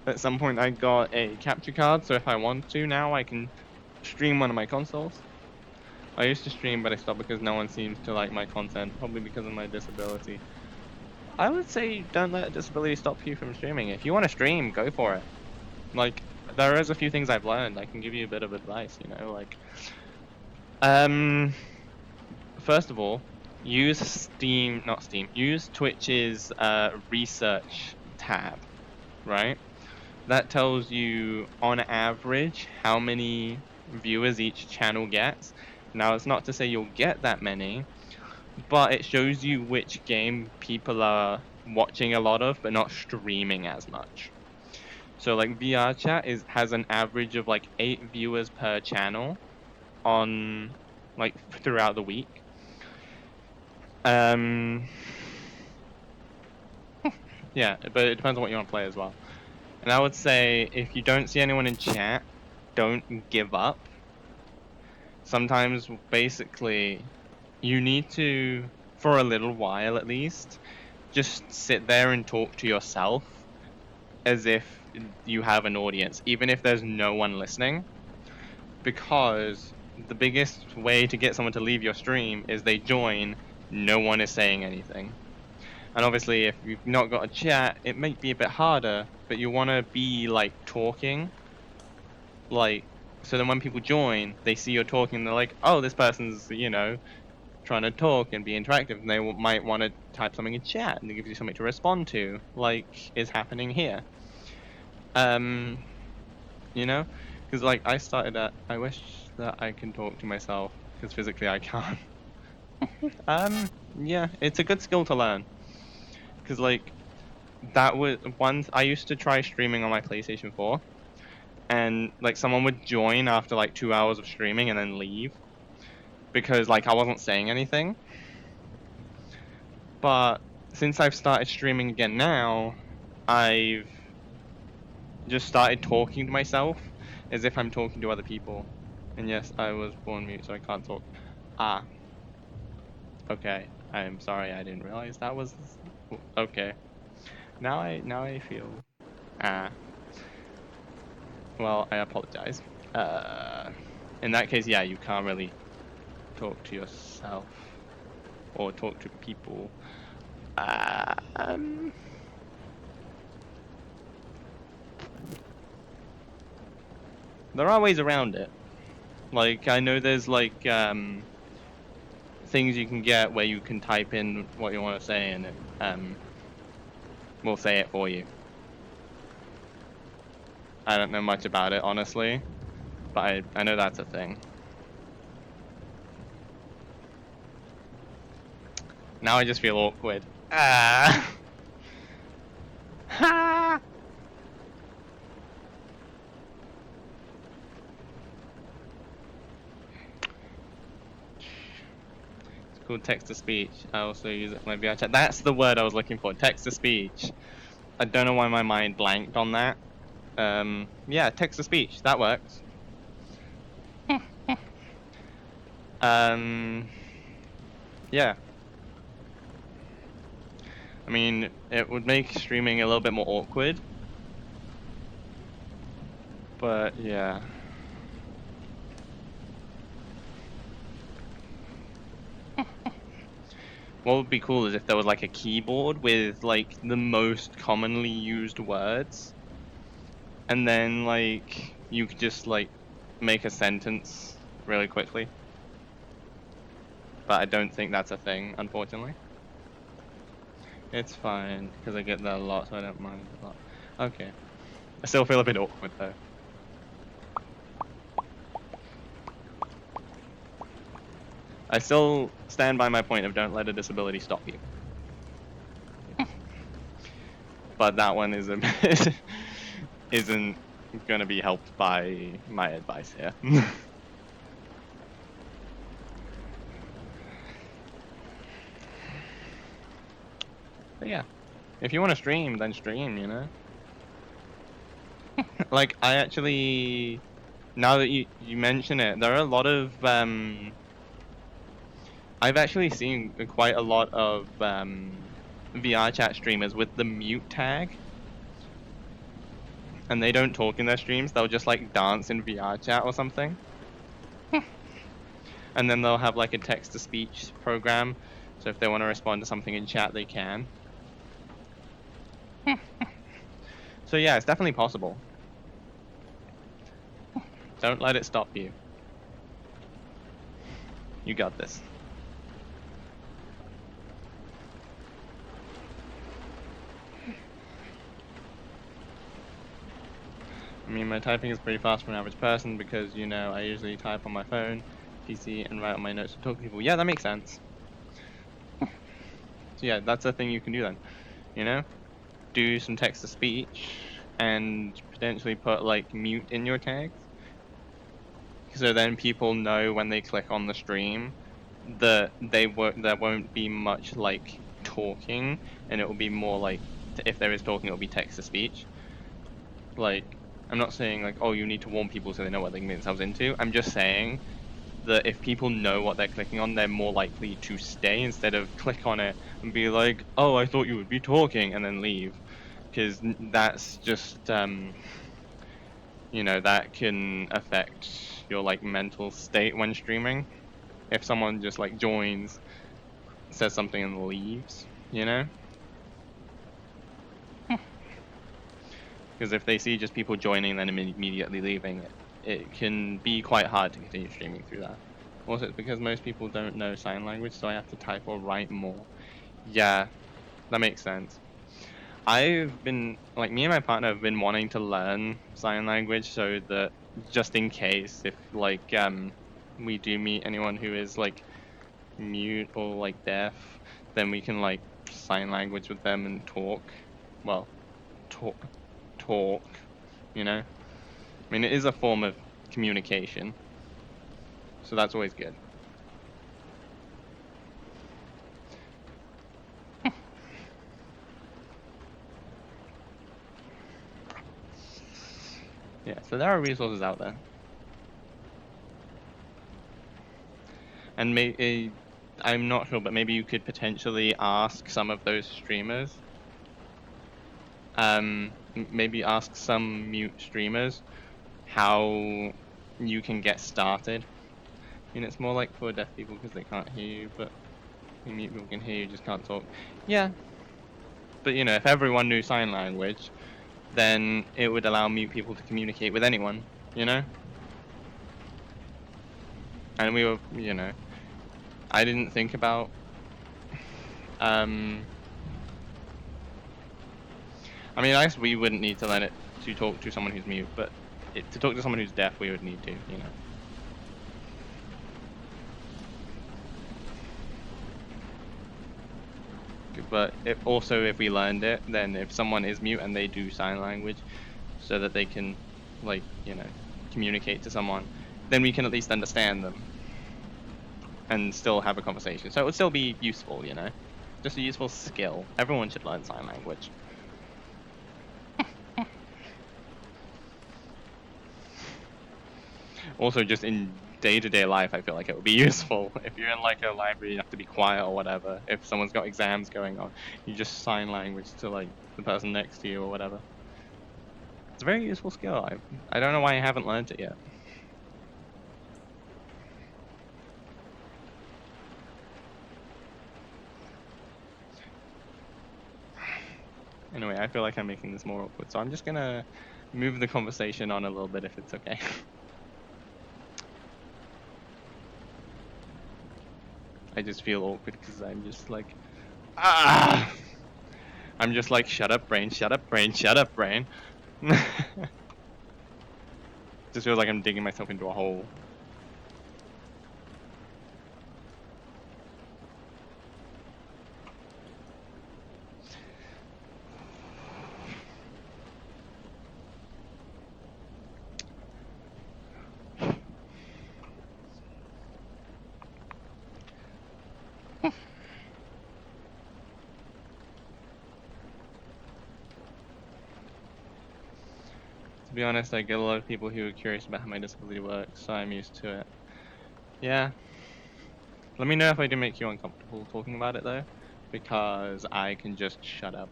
At some point, I got a capture card, so if I want to now, I can stream one of my consoles. I used to stream, but I stopped because no one seems to like my content, probably because of my disability. I would say don't let disability stop you from streaming. If you want to stream, go for it. Like, there is a few things I've learned. I can give you a bit of advice, you know, like, first of all, use use Twitch's research tab, right? That tells you on average how many viewers each channel gets. Now, it's not to say you'll get that many, but it shows you which game people are watching a lot of, but not streaming as much. So like VR chat has an average of like 8 viewers per channel on like throughout the week. Yeah, but it depends on what you want to play as well. And I would say if you don't see anyone in chat, don't give up. Sometimes basically you need to, for a little while at least, just sit there and talk to yourself as if you have an audience, even if there's no one listening. Because the biggest way to get someone to leave your stream is they join, no one is saying anything. And obviously, if you've not got a chat, it might be a bit harder, but you want to be like talking. Like, so then when people join, they see you're talking, they're like, oh, this person's, you know, trying to talk and be interactive, and they might want to type something in chat, and it gives you something to respond to, like is happening here. You know, because like I started at, I wish that I can talk to myself, because physically I can't. Yeah, it's a good skill to learn, because like that was once I used to try streaming on my PlayStation 4, and like someone would join after like 2 hours of streaming and then leave because like I wasn't saying anything. But since I've started streaming again now, I've just started talking to myself as if I'm talking to other people. And yes, I was born mute, so I can't talk. Ah. Okay. I'm sorry, I didn't realize that was okay. Now I feel well, I apologize. In that case, yeah, you can't really talk to yourself or talk to people. There are ways around it. Like, I know there's like things you can get where you can type in what you want to say and it will say it for you. I don't know much about it, honestly, but I know that's a thing. Now I just feel awkward. Ha! It's called text-to-speech. I also use it for my VR chat. That's the word I was looking for, text-to-speech. I don't know why my mind blanked on that. Yeah, text-to-speech, that works. Yeah. I mean, it would make streaming a little bit more awkward. But, yeah. What would be cool is if there was like a keyboard with like the most commonly used words. And then like you could just like make a sentence really quickly. But I don't think that's a thing, unfortunately. It's fine, because I get that a lot, so I don't mind a lot. Okay. I still feel a bit awkward though. I still stand by my point of don't let a disability stop you. But that one is a bit isn't gonna be helped by my advice here. But yeah, if you want to stream, then stream, you know? Like, I actually, now that you mention it, there are a lot of, I've actually seen quite a lot of VR chat streamers with the mute tag. And they don't talk in their streams, they'll just like dance in VR chat or something. And then they'll have like a text-to-speech program, so if they want to respond to something in chat, they can. So yeah, it's definitely possible. Don't let it stop you. You got this. I mean, my typing is pretty fast for an average person because, you know, I usually type on my phone, PC, and write on my notes to talk to people. Yeah, that makes sense. So yeah, that's a thing you can do then, you know? Do some text-to-speech and potentially put like mute in your tags. So then people know when they click on the stream that there won't be much like talking, and it will be more like, if there is talking, it'll be text-to-speech. Like, I'm not saying like, oh, you need to warn people so they know what they can get themselves into. I'm just saying that if people know what they're clicking on, they're more likely to stay instead of click on it and be like, oh, I thought you would be talking, and then leave. Because that's just, you know, that can affect your like mental state when streaming. If someone just like joins, says something and leaves, you know? Because if they see just people joining and then immediately leaving, it can be quite hard to continue streaming through that. Also, it's because most people don't know sign language, so I have to type or write more. Yeah, that makes sense. I've been, like, me and my partner have been wanting to learn sign language so that just in case, if, like, we do meet anyone who is, like, mute or, like, deaf, then we can, like, sign language with them and talk. Well, talk, you know? I mean, it is a form of communication, so that's always good. Yeah, so there are resources out there. And maybe, I'm not sure, but maybe you could potentially ask some of those streamers. Maybe ask some mute streamers how you can get started. I mean, it's more like for deaf people because they can't hear you, but mute people can hear you, just can't talk. Yeah. But you know, if everyone knew sign language, then it would allow mute people to communicate with anyone, you know? And we were, you know, I didn't think about, I mean, I guess we wouldn't need to let it to talk to someone who's mute, but to talk to someone who's deaf, we would need to, you know? But also, if we learned it, then if someone is mute and they do sign language so that they can, like, you know, communicate to someone, then we can at least understand them and still have a conversation. So it would still be useful, you know? Just a useful skill. Everyone should learn sign language. Also, just in day-to-day life, I feel like it would be useful. If you're in like a library, you have to be quiet or whatever. If someone's got exams going on, you just sign language to like the person next to you or whatever. It's a very useful skill. I don't know why I haven't learned it yet. Anyway, I feel like I'm making this more awkward, so I'm just gonna move the conversation on a little bit if it's okay. I just feel awkward because I'm just like, ah! I'm just like, shut up, brain, shut up, brain, shut up, brain. Just feels like I'm digging myself into a hole. To be honest, I get a lot of people who are curious about how my disability works, so I'm used to it. Yeah. Let me know if I do make you uncomfortable talking about it though, because I can just shut up.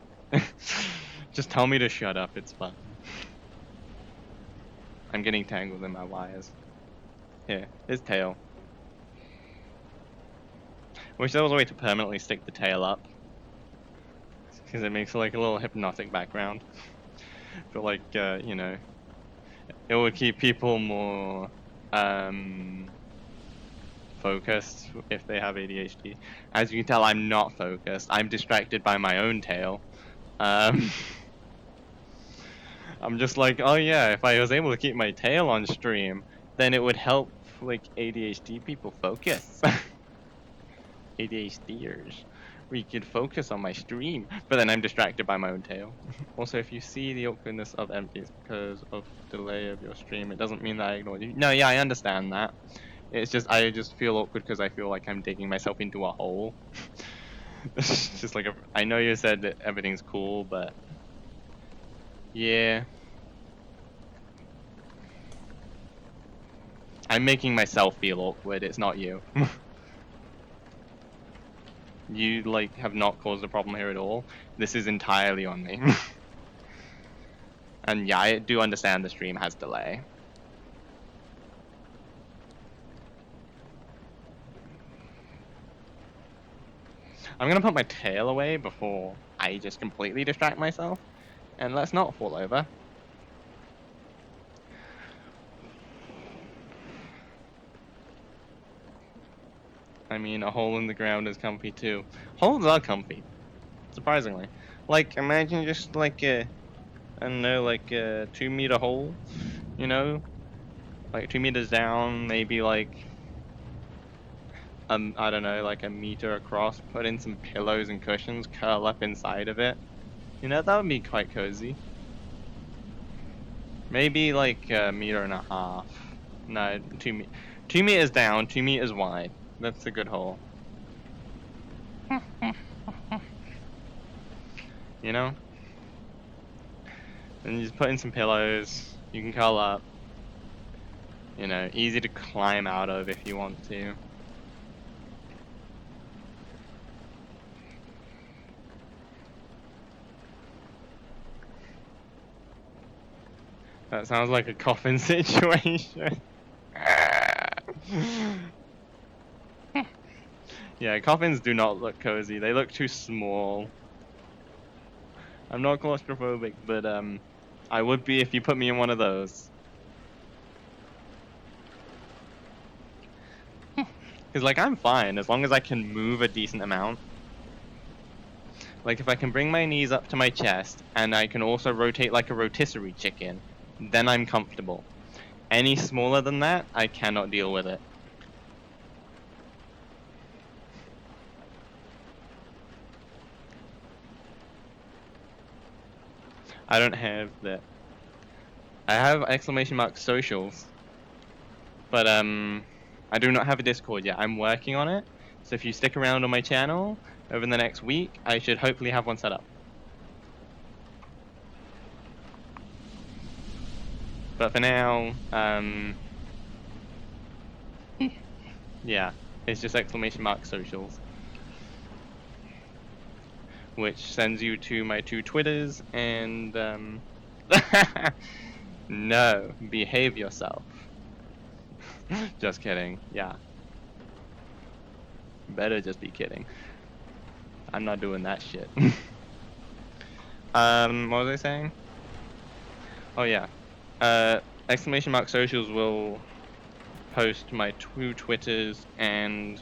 Just tell me to shut up, it's fine. I'm getting tangled in my wires. Here, his tail. Wish there was a way to permanently stick the tail up, because it makes like a little hypnotic background. But like, you know, it would keep people more focused if they have ADHD. As you can tell, I'm not focused. I'm distracted by my own tail. I'm just like, oh yeah, if I was able to keep my tail on stream, then it would help like ADHD people focus. ADHDers. We could focus on my stream, but then I'm distracted by my own tail. Also, if you see the awkwardness of empty, it's because of delay of your stream. It doesn't mean that I ignored you. No, yeah, I understand that. It's just, I just feel awkward because I feel like I'm digging myself into a hole. It's just like, I know you said that everything's cool, but yeah. I'm making myself feel awkward, it's not you. You, like, have not caused a problem here at all. This is entirely on me. And yeah, I do understand the stream has delay. I'm gonna put my tail away before I just completely distract myself. And let's not fall over. I mean, a hole in the ground is comfy too. Holes are comfy, surprisingly. Like, imagine just like a, I don't know, like a 2-meter hole, you know? Like 2 meters down, maybe like, I don't know, like a meter across, put in some pillows and cushions, curl up inside of it. You know, that would be quite cozy. Maybe like a meter and a half. No, 2 meters down, 2 meters wide. That's a good hole. You know? And you just put in some pillows, You can curl up. You know, easy to climb out of if you want to. That sounds like a coffin situation. Yeah, coffins do not look cozy. They look too small. I'm not claustrophobic, but I would be if you put me in one of those. Because, like, I'm fine as long as I can move a decent amount. Like, if I can bring my knees up to my chest and I can also rotate like a rotisserie chicken, then I'm comfortable. Any smaller than that, I cannot deal with it. I don't have that. I have exclamation mark socials, but I do not have a Discord yet. I'm working on it. So if you stick around on my channel over the next week, I should hopefully have one set up. But for now, yeah, it's just exclamation mark socials, which sends you to my 2 Twitters and no, behave yourself. Just kidding. Yeah. Better just be kidding. I'm not doing that shit. What was I saying? Oh yeah. Exclamation mark socials will post my 2 Twitters and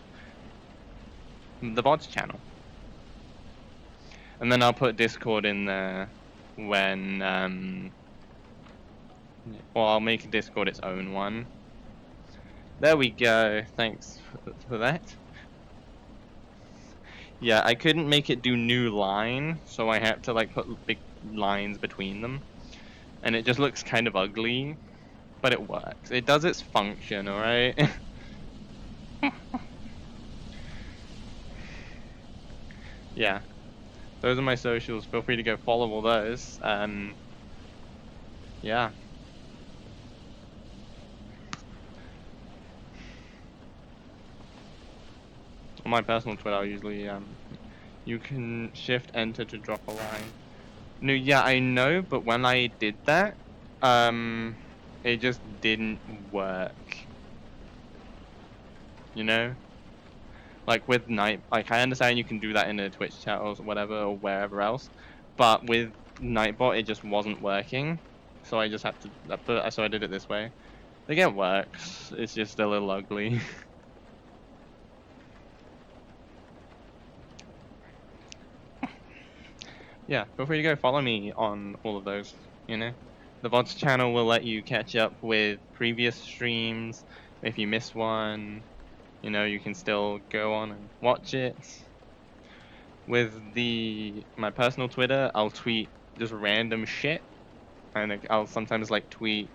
the VODs channel. And then I'll put Discord in there when or I'll make Discord its own one. There we go. Thanks for that. Yeah, I couldn't make it do new line, so I had to like put big lines between them. And it just looks kind of ugly, but it works. It does its function, alright? Yeah. Those are my socials. Feel free to go follow all those. Yeah. On my personal Twitter, I'll usually, you can shift enter to drop a line. No, yeah, I know, but when I did that, it just didn't work. You know? Like with Night, like I understand you can do that in a Twitch chat or whatever or wherever else, but with Nightbot it just wasn't working, so I just had to, so I did it this way. Like it works, it's just a little ugly. Yeah, feel free to go follow me on all of those, you know? The VODs channel will let you catch up with previous streams. If you miss one, you know, you can still go on and watch it. With my personal Twitter, I'll tweet just random shit, and I'll sometimes like tweet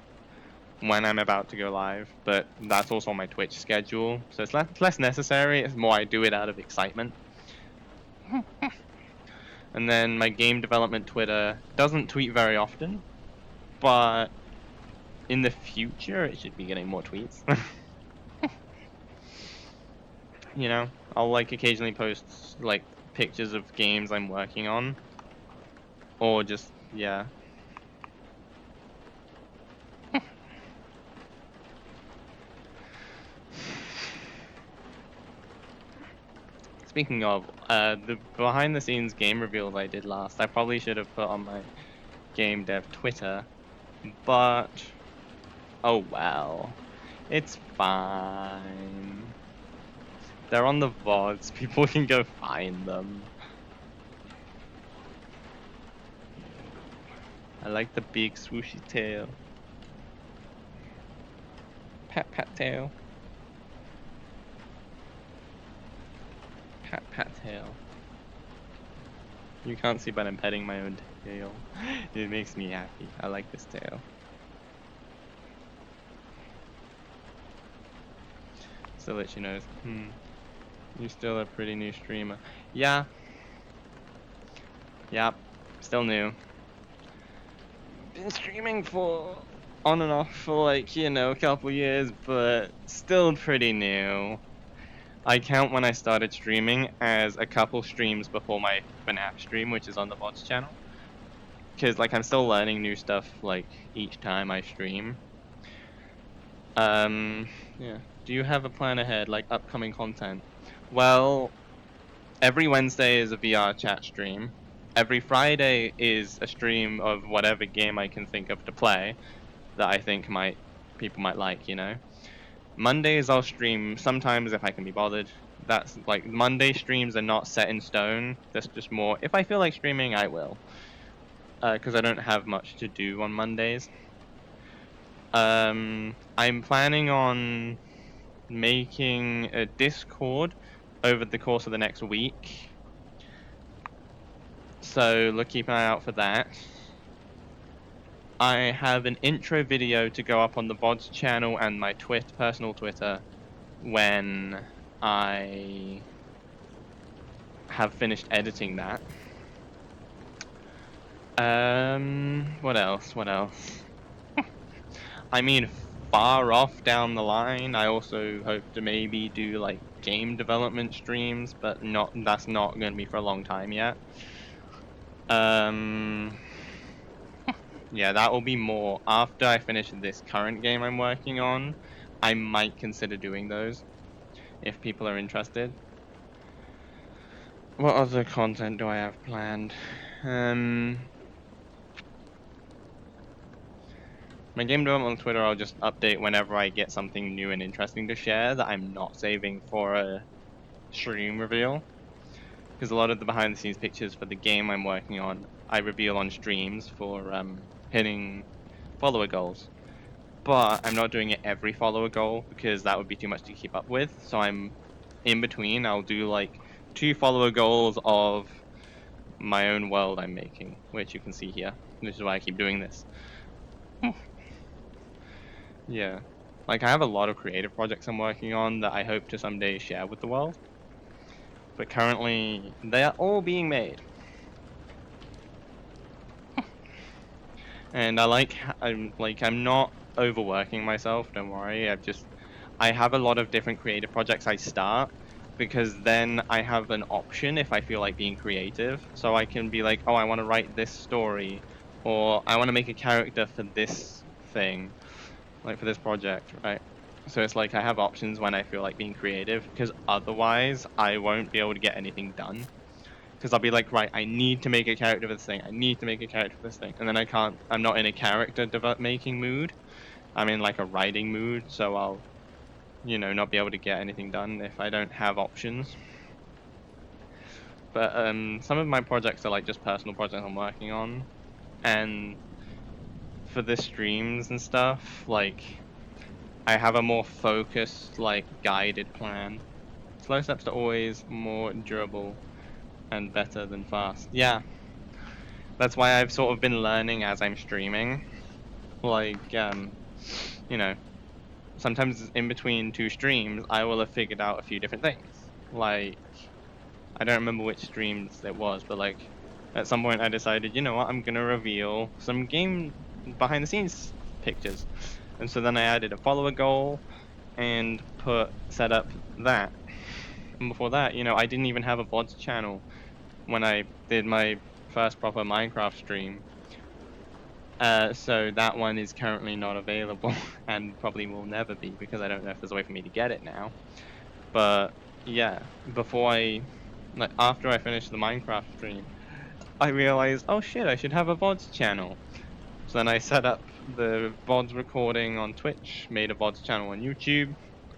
when I'm about to go live, but that's also on my Twitch schedule, so it's less necessary. It's more I do it out of excitement. And then my game development Twitter doesn't tweet very often, but in the future it should be getting more tweets. You know, I'll like occasionally post like pictures of games I'm working on, or just, yeah. Speaking of, the behind the scenes game reveals I did last, I probably should have put on my game dev Twitter, but oh well, it's fine. They're on the VODs, people can go find them. I like the big swooshy tail. Pat pat tail. Pat pat tail. You can't see, but I'm petting my own tail. It makes me happy. I like this tail. So let you know, you're still a pretty new streamer. Yeah. Yep. Still new. Been streaming for on and off for like, you know, a couple years, but still pretty new. I count when I started streaming as a couple streams before my FNAF stream, which is on the VODs channel. Because, like, I'm still learning new stuff, like, each time I stream. Yeah. Do you have a plan ahead, like, upcoming content? Well, every Wednesday is a VR chat stream. Every Friday is a stream of whatever game I can think of to play that I think people might like, you know? Mondays I'll stream sometimes if I can be bothered. That's like Monday streams are not set in stone. That's just more if I feel like streaming, I will. Because I don't have much to do on Mondays. I'm planning on making a Discord over the course of the next week. So keep an eye out for that. I have an intro video to go up on the VODs channel and my personal Twitter when I have finished editing that. What else? What else? I mean, far off down the line, I also hope to maybe do like game development streams, but that's not going to be for a long time yet. Yeah, that will be more after I finish this current game I'm working on. I might consider doing those if people are interested. What other content do I have planned? My game development on Twitter, I'll just update whenever I get something new and interesting to share that I'm not saving for a stream reveal. Because a lot of the behind the scenes pictures for the game I'm working on, I reveal on streams for hitting follower goals. But I'm not doing it every follower goal because that would be too much to keep up with. So I'm in between. I'll do like 2 follower goals of my own world I'm making, which you can see here. Which is why I keep doing this. Yeah. Like, I have a lot of creative projects I'm working on that I hope to someday share with the world. But currently, they are all being made. And I'm not overworking myself, don't worry. I have a lot of different creative projects I start because then I have an option if I feel like being creative. So I can be like, oh, I want to write this story, or I want to make a character for this thing, like for this project, right? So it's like I have options when I feel like being creative, because otherwise I won't be able to get anything done. Because I'll be like, right, I need to make a character for this thing. I need to make a character for this thing, and then I can't. I'm not in a character making mood. I'm in like a writing mood, so I'll, not be able to get anything done if I don't have options. But some of my projects are like just personal projects I'm working on, and for the streams and stuff, like I have a more focused, like, guided plan. Slow steps are always more durable and better than fast. Yeah, that's why I've sort of been learning as I'm streaming. Like, you know, sometimes in between 2 streams, I will have figured out a few different things. Like, I don't remember which streams it was, but like, at some point I decided, you know what, I'm gonna reveal some game behind the scenes pictures. And so then I added a follower goal and set up that. And before that, I didn't even have a VODs channel when I did my first proper Minecraft stream. So that one is currently not available and probably will never be because I don't know if there's a way for me to get it now. But yeah, after I finished the Minecraft stream, I realized, oh shit, I should have a VODs channel. So then I set up the VODs recording on Twitch, made a VODs channel on YouTube,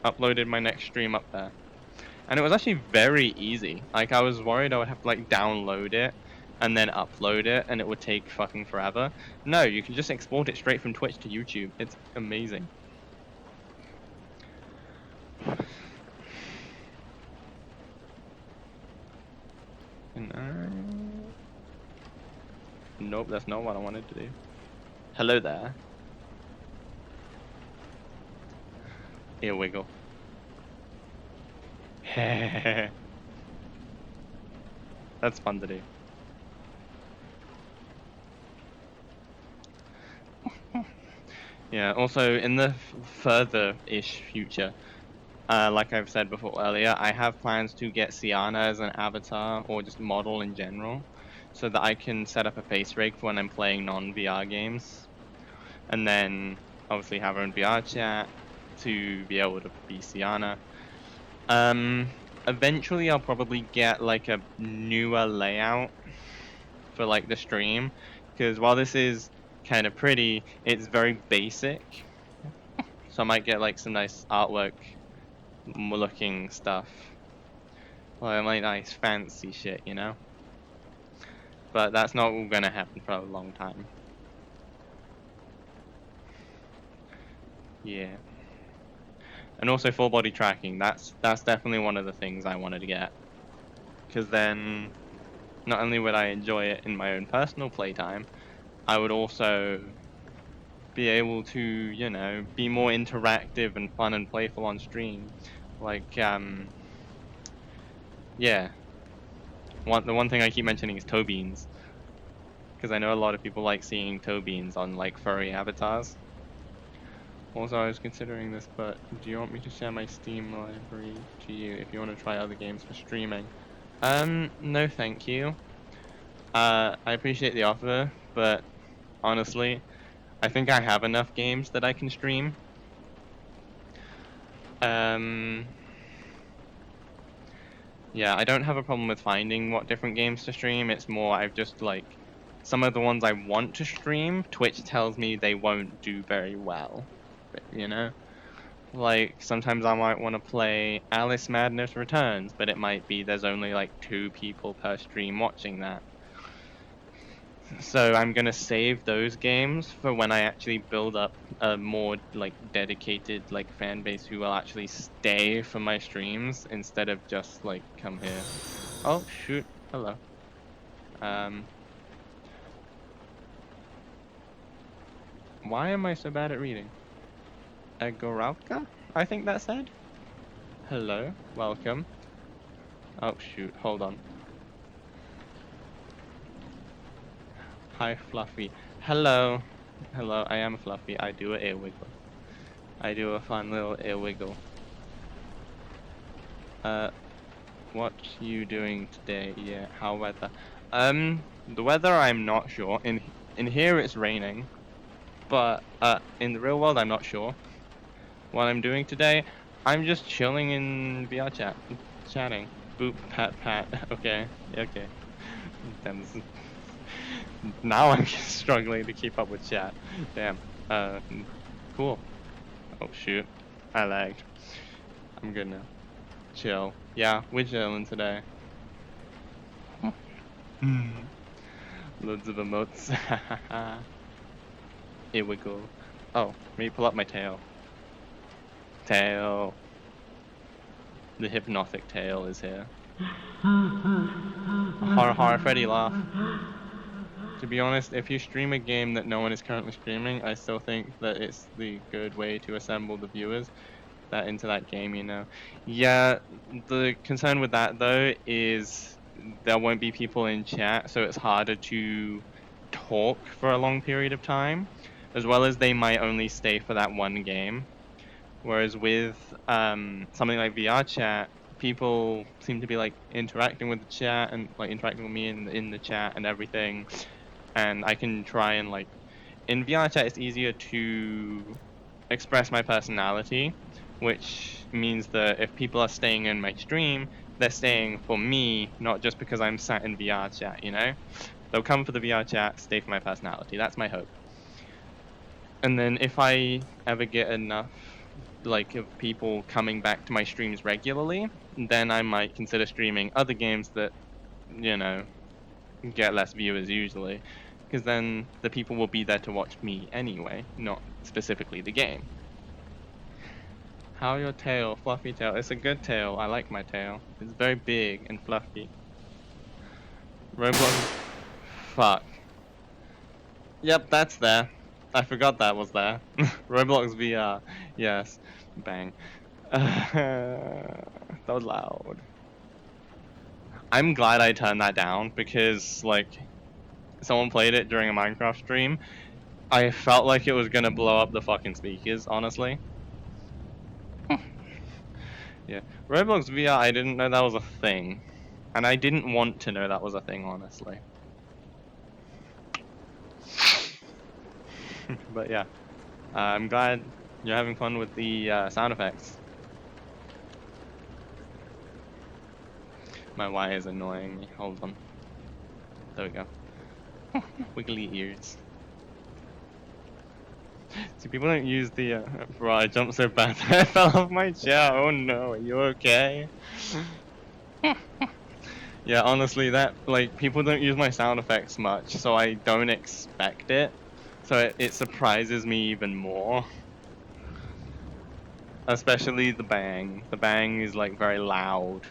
uploaded my next stream up there. And it was actually very easy. Like, I was worried I would have to, like, download it and then upload it and it would take fucking forever. No, you can just export it straight from Twitch to YouTube. It's amazing. Nope, that's not what I wanted to do. Hello there. Ear wiggle. That's fun to do. Yeah. Also, in the further-ish future, like I've said before earlier, I have plans to get Sienna as an avatar or just model in general, so that I can set up a face rig for when I'm playing non-VR games, and then obviously have her own VR chat to be able to be Sienna. Eventually I'll probably get like a newer layout for like the stream, because while this is kind of pretty, it's very basic. So I might get like some nice artwork looking stuff. Like nice fancy shit, you know? But that's not gonna happen for a long time. Yeah. And also full body tracking. That's definitely one of the things I wanted to get. Because then not only would I enjoy it in my own personal playtime, I would also be able to, you know, be more interactive and fun and playful on stream. Like, yeah. The one thing I keep mentioning is toe beans, because I know a lot of people like seeing toe beans on like furry avatars. Also, I was considering this, but do you want me to share my Steam library to you if you want to try other games for streaming? No, thank you. I appreciate the offer, but honestly, I think I have enough games that I can stream. Um, yeah, I don't have a problem with finding what different games to stream. It's more I've just like some of the ones I want to stream, Twitch tells me they won't do very well. But, you know? Like sometimes I might want to play Alice Madness Returns, but it might be there's only like 2 people per stream watching that. So I'm gonna save those games for when I actually build up a more like dedicated like fan base who will actually stay for my streams instead of just like come here. Oh shoot, hello. Um, why am I so bad at reading? Agoralka? I think that said. Hello, welcome. Oh shoot, hold on. Hi, Fluffy. Hello. Hello, I am Fluffy. I do a ear wiggle. I do a fun little ear wiggle. What you doing today? Yeah, how weather? The weather I'm not sure. In here it's raining, but in the real world I'm not sure. What I'm doing today, I'm just chilling in VR chat, chatting. Boop, pat, pat. Okay, okay. Damn, now I'm struggling to keep up with chat. Damn. Cool. Oh shoot, I lagged. I'm good now. Chill. Yeah, we're chilling today. Hmm. Loads of emotes. Here we go. Oh, let me pull up my tail. Tail. The hypnotic tail is here. Har har, Freddy laugh. To be honest, if you stream a game that no one is currently streaming, I still think that it's the good way to assemble the viewers that into that game, you know. Yeah, the concern with that though is there won't be people in chat, so it's harder to talk for a long period of time, as well as they might only stay for that one game. Whereas with something like VR chat, people seem to be like interacting with the chat and like interacting with me in the chat and everything, and I can try and like in VR chat it's easier to express my personality, which means that if people are staying in my stream, they're staying for me, not just because I'm sat in VR chat, you know? They'll come for the VR chat, stay for my personality. That's my hope. And then if I ever get enough like of people coming back to my streams regularly, then I might consider streaming other games that, you know, get less viewers usually, because then the people will be there to watch me anyway, not specifically the game. How your tail, fluffy tail? It's a good tail. I like my tail. It's very big and fluffy. Roblox. Fuck. Yep, that's there. I forgot that was there. Roblox VR. Yes. Bang. So loud. I'm glad I turned that down because like someone played it during a Minecraft stream I felt like it was gonna blow up the fucking speakers, honestly. Yeah. Roblox VR, I didn't know that was a thing. And I didn't want to know that was a thing, honestly. But yeah. I'm glad you're having fun with the sound effects. My Y is annoying me. Hold on. There we go. Wiggly ears. See, people don't use the. Bro, I jumped so bad that I fell off my chair. Oh no, are you okay? Yeah, honestly, that like people don't use my sound effects much, so I don't expect it. So it surprises me even more. Especially the bang. The bang is like very loud.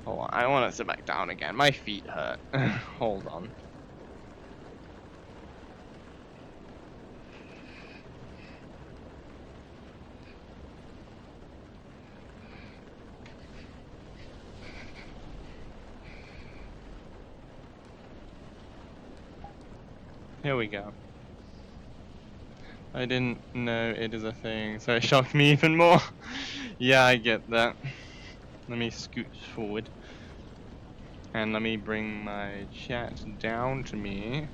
Hold on, I want to sit back down again. My feet hurt. Hold on. Here we go. I didn't know it is a thing, so it shocked me even more. Yeah, I get that. Let me scoot forward. And let me bring my chat down to me.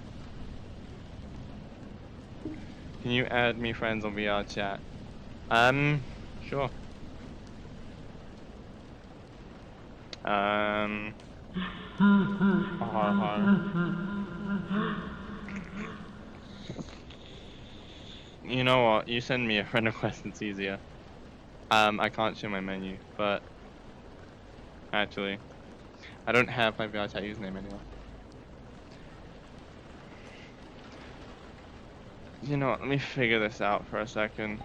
Can you add me friends on VR chat? Sure. Har har. You know what? You send me a friend request, it's easier. I can't show my menu, but actually, I don't have my VR chat username anymore. You know what? Let me figure this out for a second.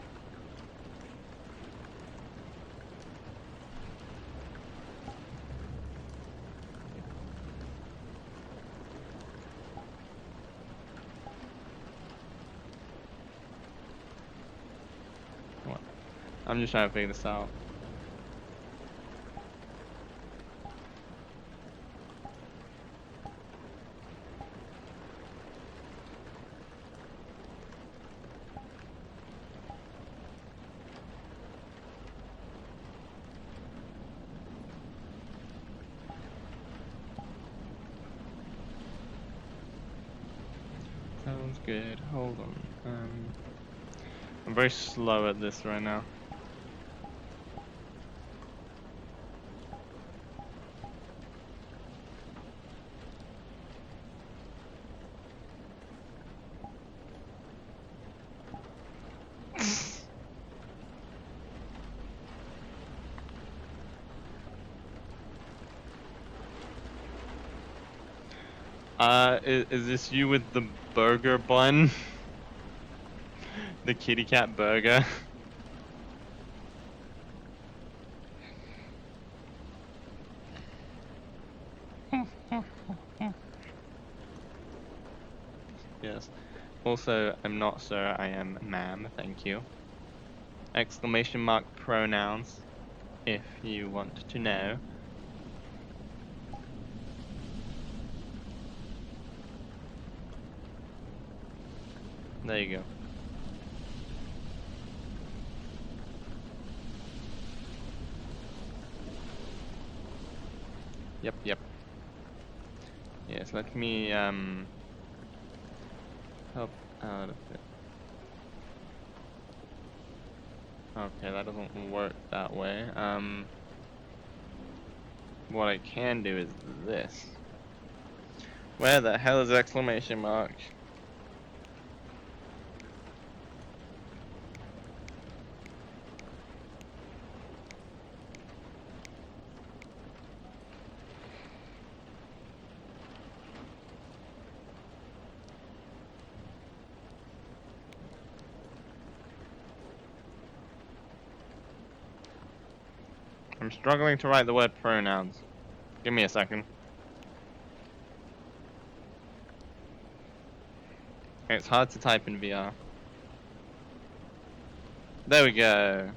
What? I'm just trying to figure this out. Sounds good. Hold on. I'm very slow at this right now. Is this you with the burger bun? The kitty cat burger? Yes. Also, I'm not sir, I am ma'am, thank you. Exclamation mark pronouns, if you want to know. There you go. Yep, yep. Yes, let me help out of it. Okay, that doesn't work that way. What I can do is this. Where the hell is exclamation mark? I'm struggling to write the word pronouns. Give me a second. It's hard to type in VR. There we go.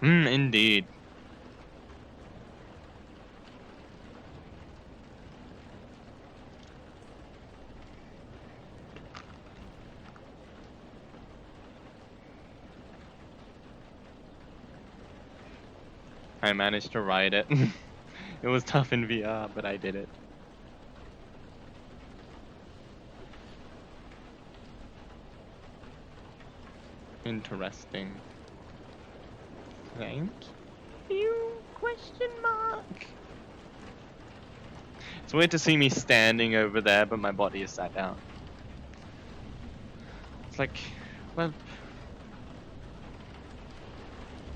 Indeed. I managed to ride it. It was tough in VR, but I did it. Interesting. Thank you? Question mark. It's weird to see me standing over there, but my body is sat down. It's like, well,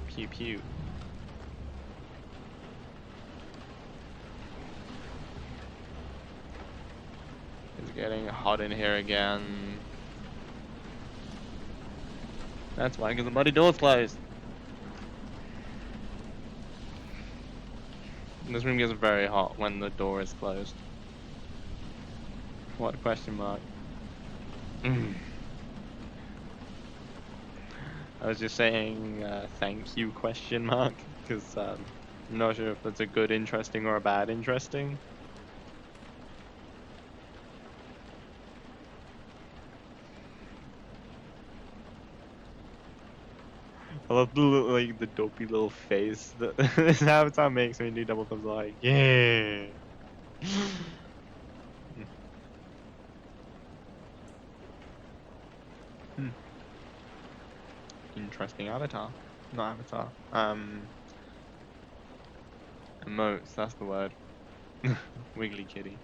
pew pew. It's getting hot in here again. That's why, because the bloody door's closed. This room gets very hot when the door is closed. What question mark? I was just saying thank you question mark because I'm not sure if that's a good interesting or a bad interesting. I love the little, like the dopey little face that this avatar makes when you do double thumbs like yeah. Interesting avatar. Not avatar. Emotes, that's the word. Wiggly kitty.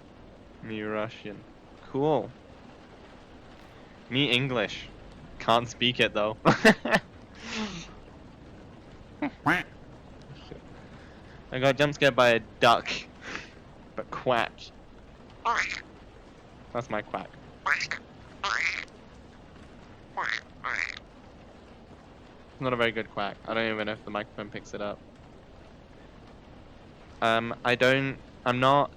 Me Russian. Cool. Me English. Can't speak it though. I got jump scared by a duck. But quack. That's my quack. Not a very good quack. I don't even know if the microphone picks it up. I'm not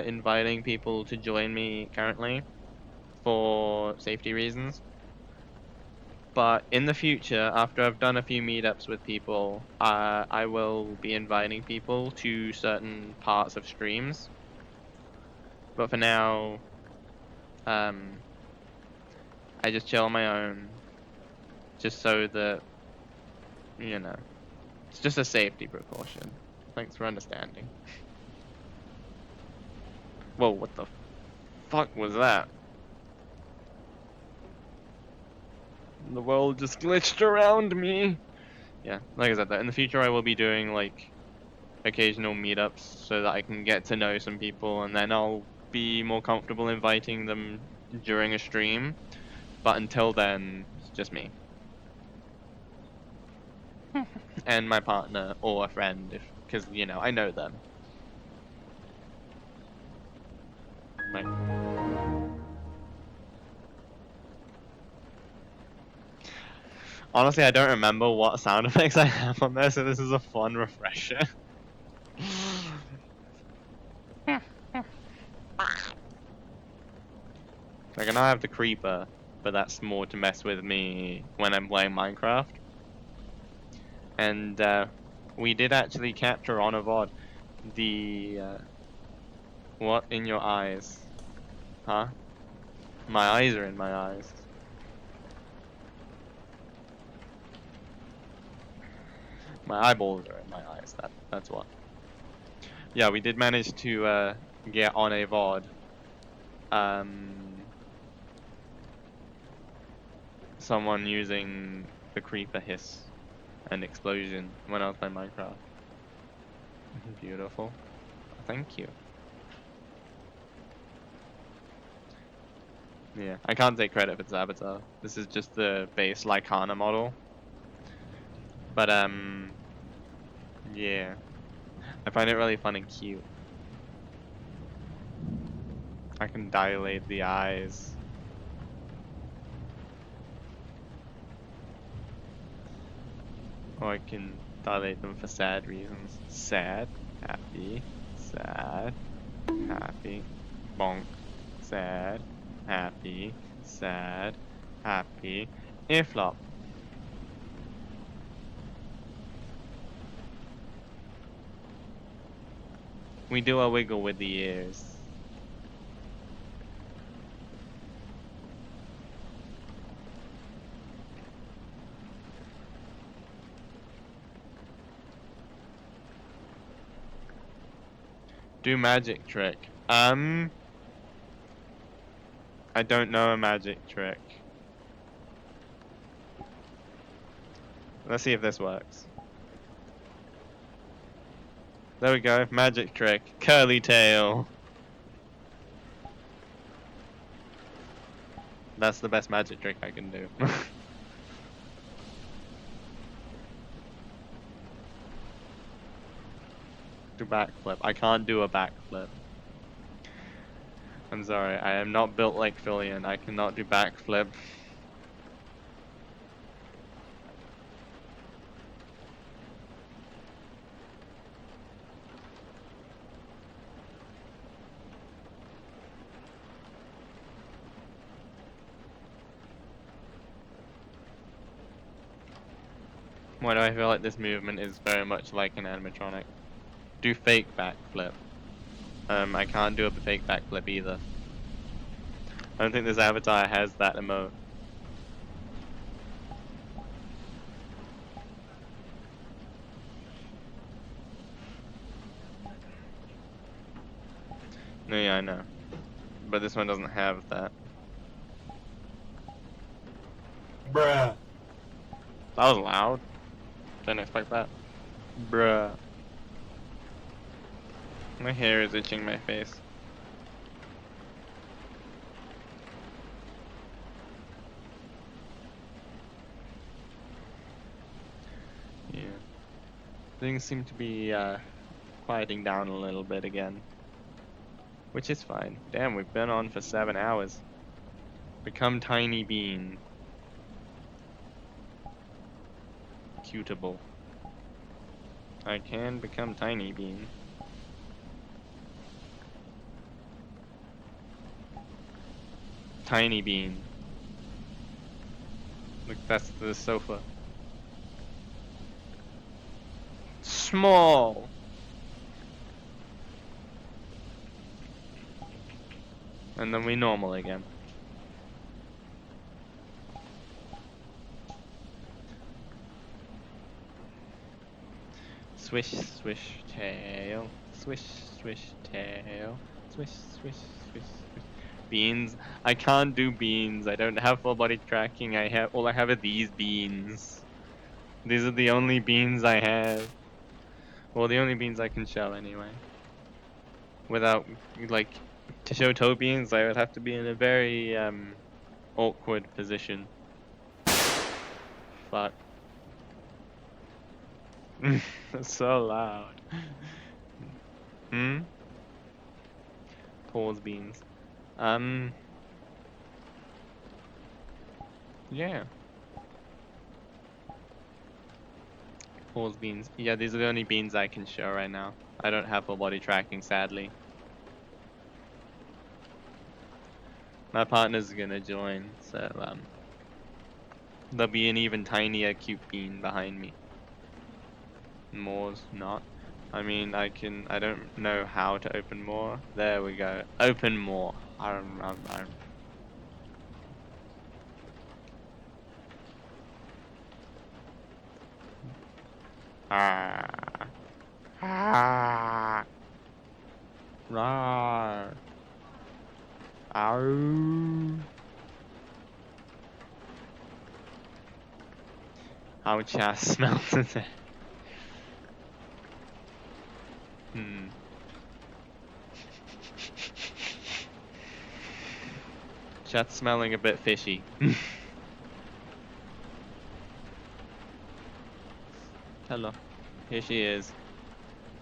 inviting people to join me currently for safety reasons. But in the future, after I've done a few meetups with people, I will be inviting people to certain parts of streams. But for now, I just chill on my own, just so that, you know, it's just a safety precaution. Thanks for understanding. Whoa, what the fuck was that? The world just glitched around me. Yeah, like I said, that in the future I will be doing like occasional meetups so that I can get to know some people, and then I'll be more comfortable inviting them during a stream. But until then, it's just me. And my partner or a friend, because you know I know them. Like, honestly, I don't remember what sound effects I have on there, so this is a fun refresher. Like, I know I have the creeper, but that's more to mess with me when I'm playing Minecraft. And we did actually capture on a VOD the what in your eyes? Huh? My eyes are in my eyes. My eyeballs are in my eyes. That's what. Yeah, we did manage to get on a VOD. Someone using the creeper hiss and explosion when I was playing Minecraft. Beautiful. Thank you. Yeah, I can't take credit for this avatar. This is just the base Lycana model. But yeah. I find it really fun and cute. I can dilate the eyes. Or I can dilate them for sad reasons. Sad, happy, sad, happy, bonk, sad, happy, sad, happy, ear flop. We do a wiggle with the ears. Do magic trick. I don't know a magic trick. Let's see if this works. There we go, magic trick. Curly tail. That's the best magic trick I can do. Do backflip. I can't do a backflip. I'm sorry, I am not built like Fillion. I cannot do backflip. Why do I feel like this movement is very much like an animatronic? Do fake backflip. I can't do a fake backflip either. I don't think this avatar has that emote. No, yeah, I know. But this one doesn't have that. Bruh. That was loud. Didn't expect that. Bruh. My hair is itching my face. Yeah. Things seem to be quieting down a little bit again. Which is fine. Damn, we've been on for 7 hours. Become tiny bean. Cutable. I can become tiny bean. Tiny bean. Look, that's the sofa. Small. And then we normal again. Swish, swish, tail. Swish, swish, tail. Swish, swish, swish, swish. Beans. I can't do beans. I don't have full body tracking. All I have are these beans. These are the only beans I have. Well, the only beans I can show anyway. Without, like, to show toe beans, I would have to be in a very awkward position. Fuck. That's so loud. Hmm? Pause beans. Yeah. Pause beans. Yeah, these are the only beans I can show right now. I don't have full body tracking, sadly. My partner's gonna join, so there'll be an even tinier cute bean behind me. More's not. I mean, I don't know how to open more. There we go. Open more. Ah. Ah. Rawr. Ow. How chat smells today. Hmm. Chat's smelling a bit fishy. Hello. Here she is.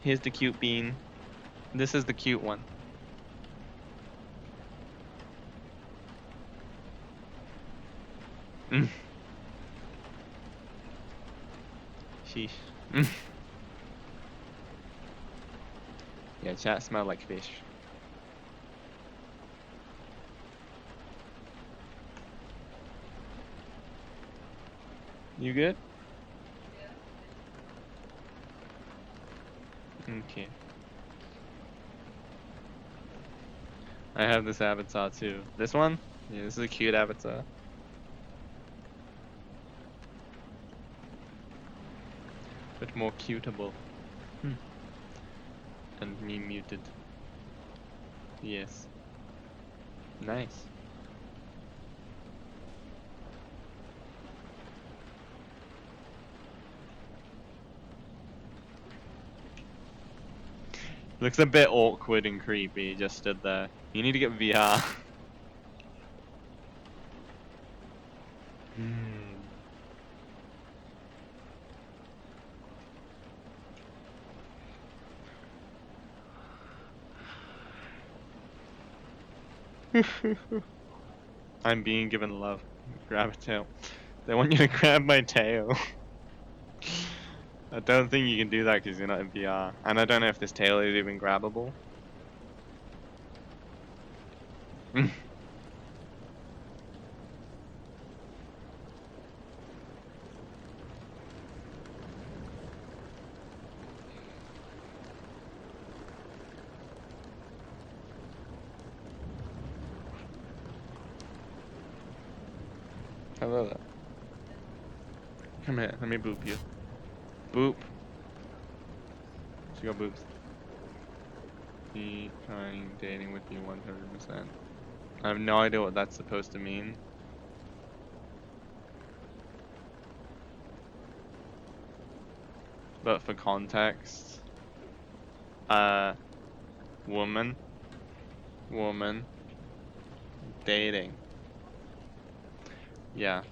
Here's the cute bean. This is the cute one. Mm. Sheesh. Yeah, chat smell like fish. You good? Okay. I have this avatar too. This one? Yeah, this is a cute avatar. But more cutable. And me muted. Yes. Nice. Looks a bit awkward and creepy, just stood there. You need to get VR. I'm being given love. Grab a tail. They want you to grab my tail. I don't think you can do that because you're not in VR. And I don't know if this tail is even grabbable. Hello there. Come here, let me boop you. Boop. She got boobs. Me trying dating with you 100%. I have no idea what that's supposed to mean. But for context, woman, dating. Yeah.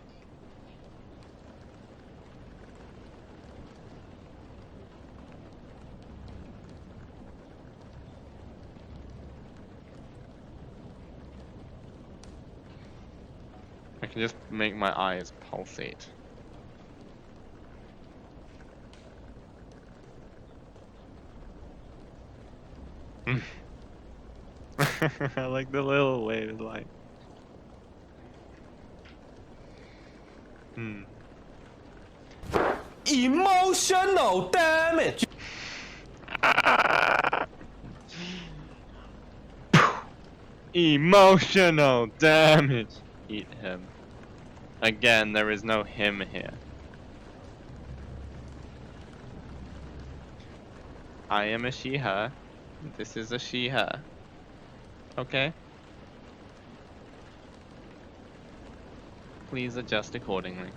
I can just make my eyes pulsate. I like the little waves, like. Emotional damage. Emotional damage. Eat him. Again, there is no him here. I am a she-her. This is a she-her. Okay? Please adjust accordingly.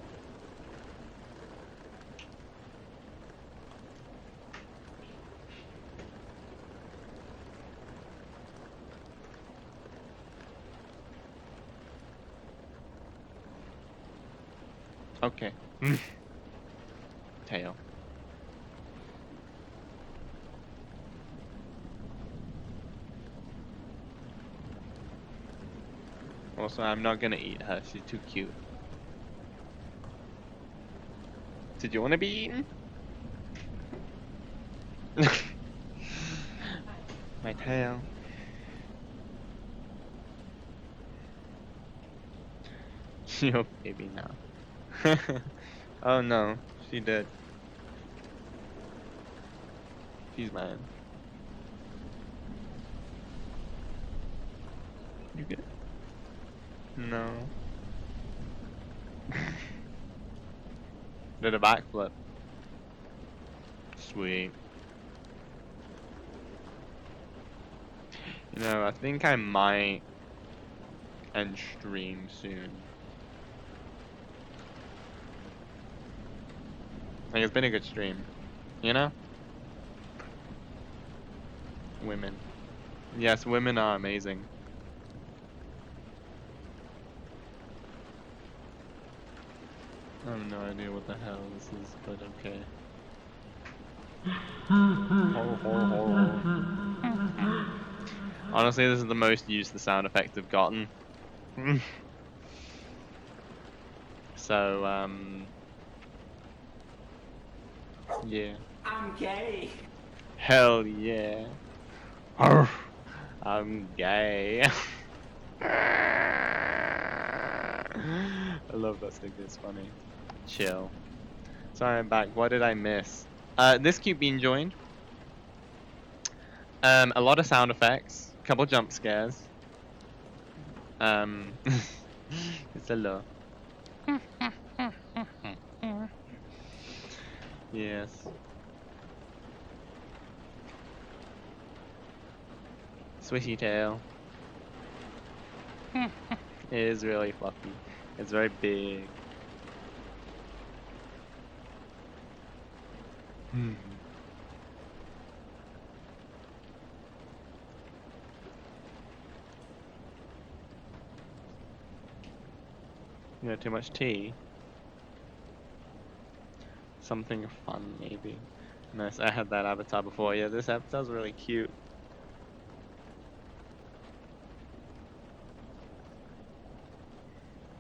Okay. Tail. Also, I'm not gonna eat her. She's too cute. Did you want to be eaten? My tail. Your baby now. Oh no, she did. She's mine. You good? No. Did a backflip. Sweet. You know, I think I might end stream soon. Like, it's been a good stream. You know? Women. Yes, women are amazing. I have no idea what the hell this is, but okay. Honestly, this is the most used the sound effect I've gotten. So, yeah. I'm gay. Hell yeah. Arf, I'm gay. I love that sticker, it's funny. Chill. Sorry, I'm back. What did I miss? This cute being joined. A lot of sound effects. A couple jump scares. It's a lot. Yes. swishy tail. It is really fluffy. It's very big. You know, too much tea. Something fun, maybe. Nice. I had that avatar before. Yeah, this avatar's really cute.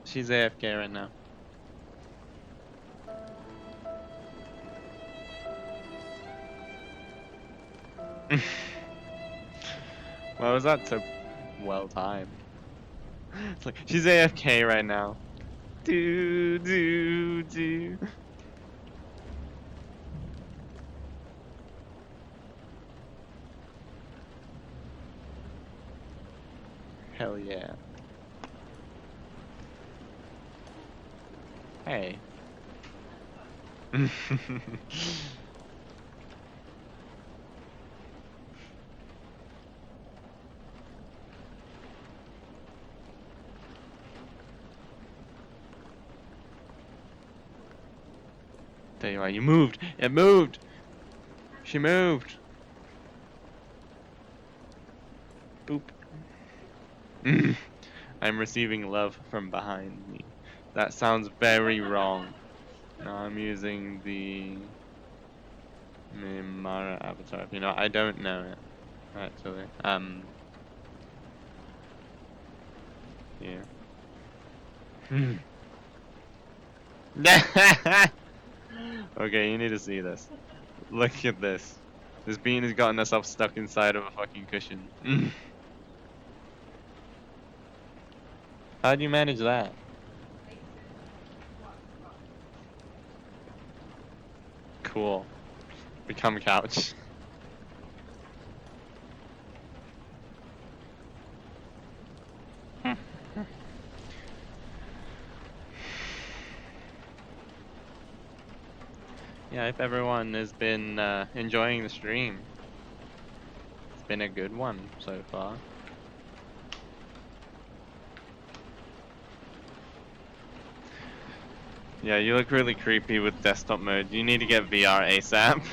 She's AFK right now. Why was that so well timed? It's like she's AFK right now. Do do do. Hell yeah. Hey. Tell you what, you moved. It moved. She moved. Boop. I'm receiving love from behind me. That sounds very wrong. Now I'm using the Mimara avatar. You know, I don't know it actually. Yeah. Okay, you need to see this. Look at this. This bean has gotten herself stuck inside of a fucking cushion. How do you manage that? Cool. Become couch. Yeah, I hope everyone has been enjoying the stream. It's been a good one so far. Yeah, you look really creepy with desktop mode. You need to get VR ASAP.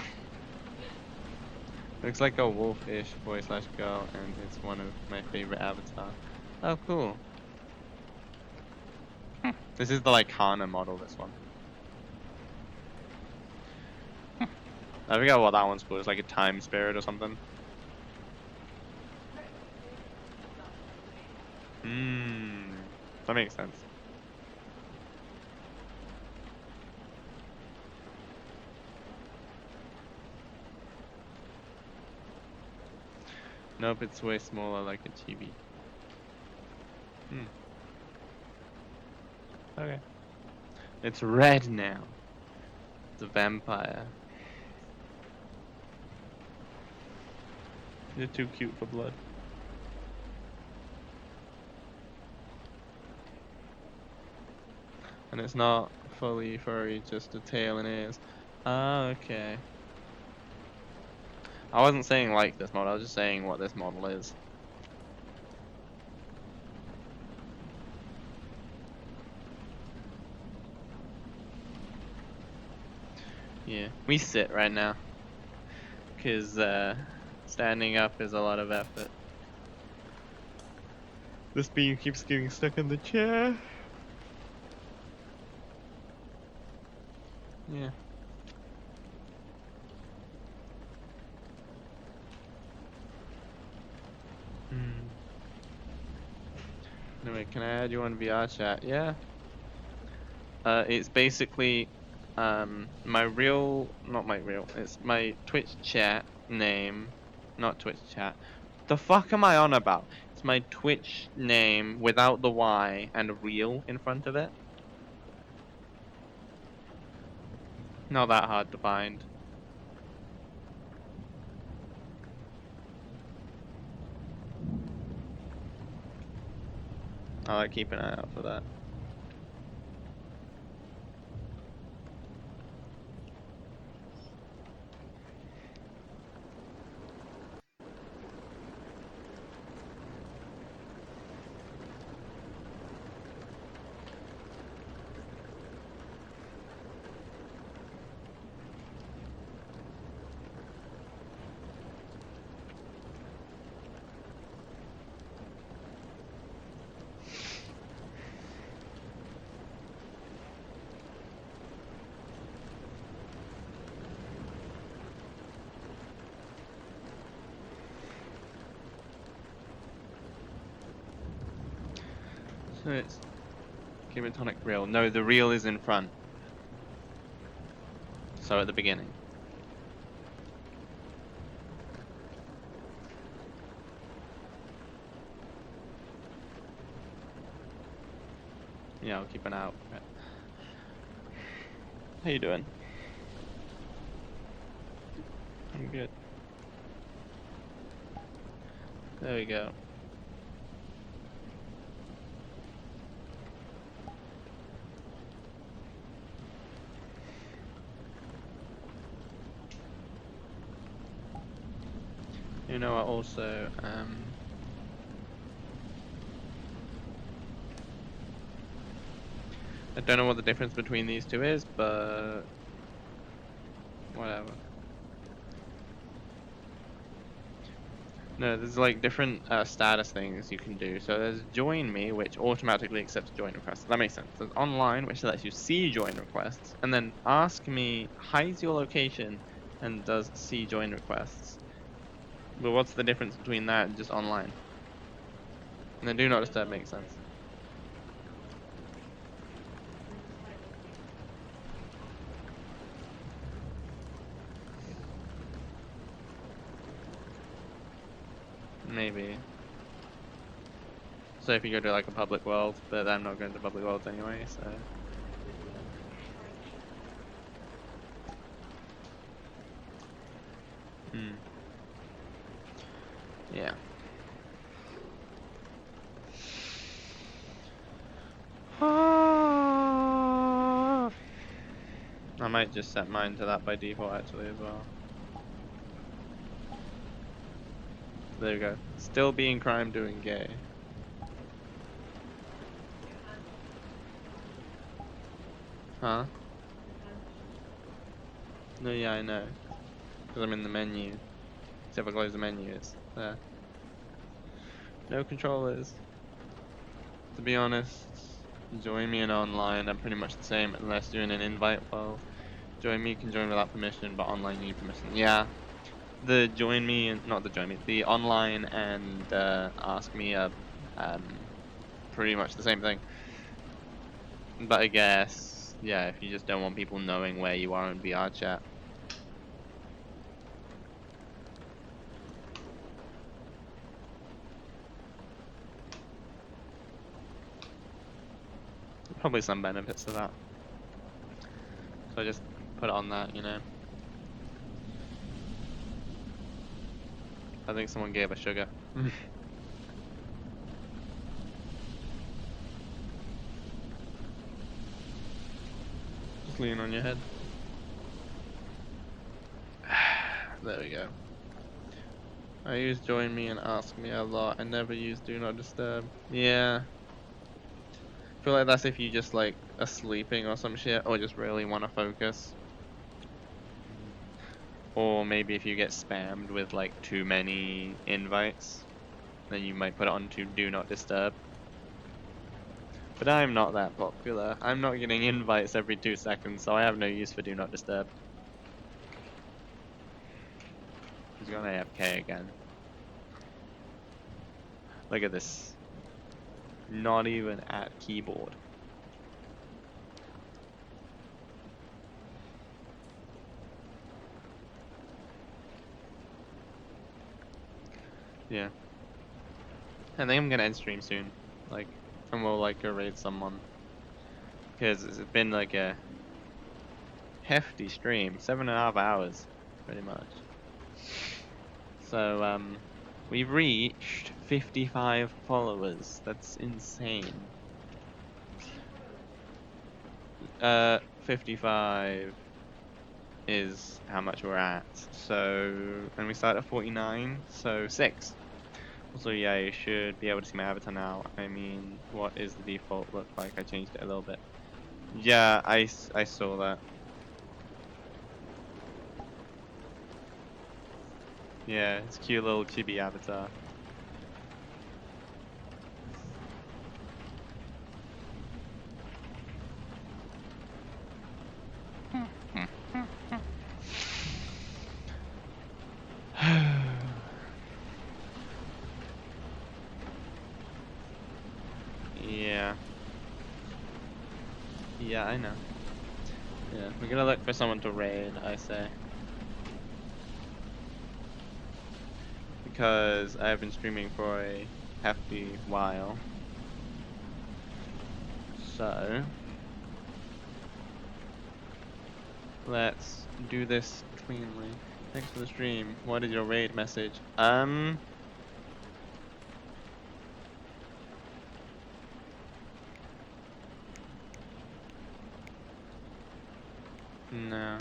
Looks like a wolfish boy/girl, and it's one of my favorite avatars. Oh, cool. This is the like Kana model, this one. I forgot what that one's called. It's like a time spirit or something. That makes sense. Nope, it's way smaller like a chibi. Okay. It's red now. It's a vampire. You're too cute for blood. And it's not fully furry, just a tail and ears. Ah, okay. I wasn't saying like this model, I was just saying what this model is. Yeah, we sit right now. Because standing up is a lot of effort. This bean keeps getting stuck in the chair. Yeah. Anyway, can I add you on VR chat? Yeah. It's basically it's my Twitch chat name, not Twitch chat. The fuck am I on about? It's my Twitch name without the Y and real in front of it. Not that hard to find. I like keep an eye out for that. So it's give it tonic reel. No, the reel is in front. So at the beginning. Yeah, I'll keep an eye out for it. How you doing? I'm good. There we go. You know, I also I don't know what the difference between these two is, but whatever. No, there's like different status things you can do. So there's join me, which automatically accepts join requests. That makes sense. There's online, which lets you see join requests, and then ask me hides your location and does see join requests. But what's the difference between that and just online? And then do not disturb makes sense. Maybe. So if you go to like a public world, but I'm not going to public worlds anyway, so. Hmm. Yeah. I might just set mine to that by default actually as well. There we go. Still being crime, doing gay. Huh? No, yeah, I know. Because I'm in the menu. See if I close the menu, it's there. No controllers. To be honest, join me in online, I'm pretty much the same unless you're in an invite world. Join me can join without permission, but online you need permission. Yeah. The join me and not the join me, the online and ask me are pretty much the same thing. But I guess, yeah, if you just don't want people knowing where you are in VR chat. Probably some benefits to that. So I just put it on that, you know. I think someone gave a sugar. Just lean on your head. There we go. I use join me and ask me a lot. I never use do not disturb. Yeah. I feel like that's if you just like are sleeping or some shit or just really want to focus. Or maybe if you get spammed with like too many invites, then you might put it on to do not disturb. But I'm not that popular. I'm not getting invites every 2 seconds, so I have no use for do not disturb. He's gone AFK again. Look at this. Not even at keyboard. Yeah. I think I'm gonna end stream soon. Like, and we'll like go raid someone. Because it's been like a hefty stream. 7.5 hours, pretty much. So, we've reached 55 followers. That's insane. 55 is how much we're at. So, and we start at 49, so 6. Also, yeah, you should be able to see my avatar now. I mean, what is the default look like? I changed it a little bit. Yeah, I saw that. Yeah, it's a cute little chibi avatar. Yeah. Yeah, I know. Yeah, we're gonna look for someone to raid, I say. Because I've been streaming for a hefty while. So, let's do this cleanly. Thanks for the stream. What is your raid message? No.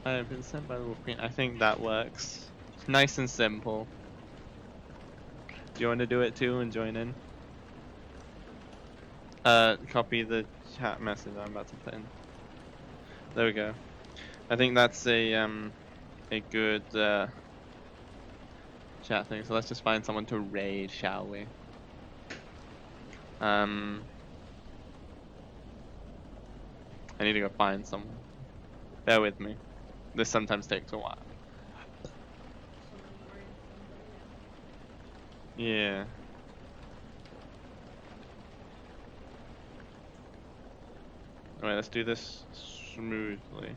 I've been sent by the Wolf Queen. I think that works. Nice and simple. Do you want to do it too and join in? Copy the chat message I'm about to put in. There we go. I think that's a good chat thing. So let's just find someone to raid, shall we? I need to go find someone. Bear with me. This sometimes takes a while. Someone raid somebody. Yeah. Alright, let's do this smoothly.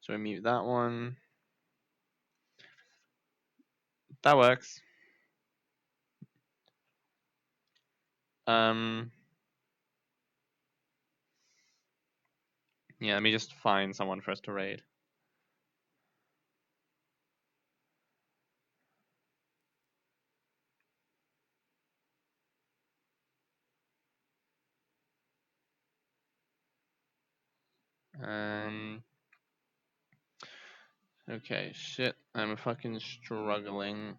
So I mute that one. That works. Yeah, let me just find someone for us to raid. Okay, shit. I'm fucking struggling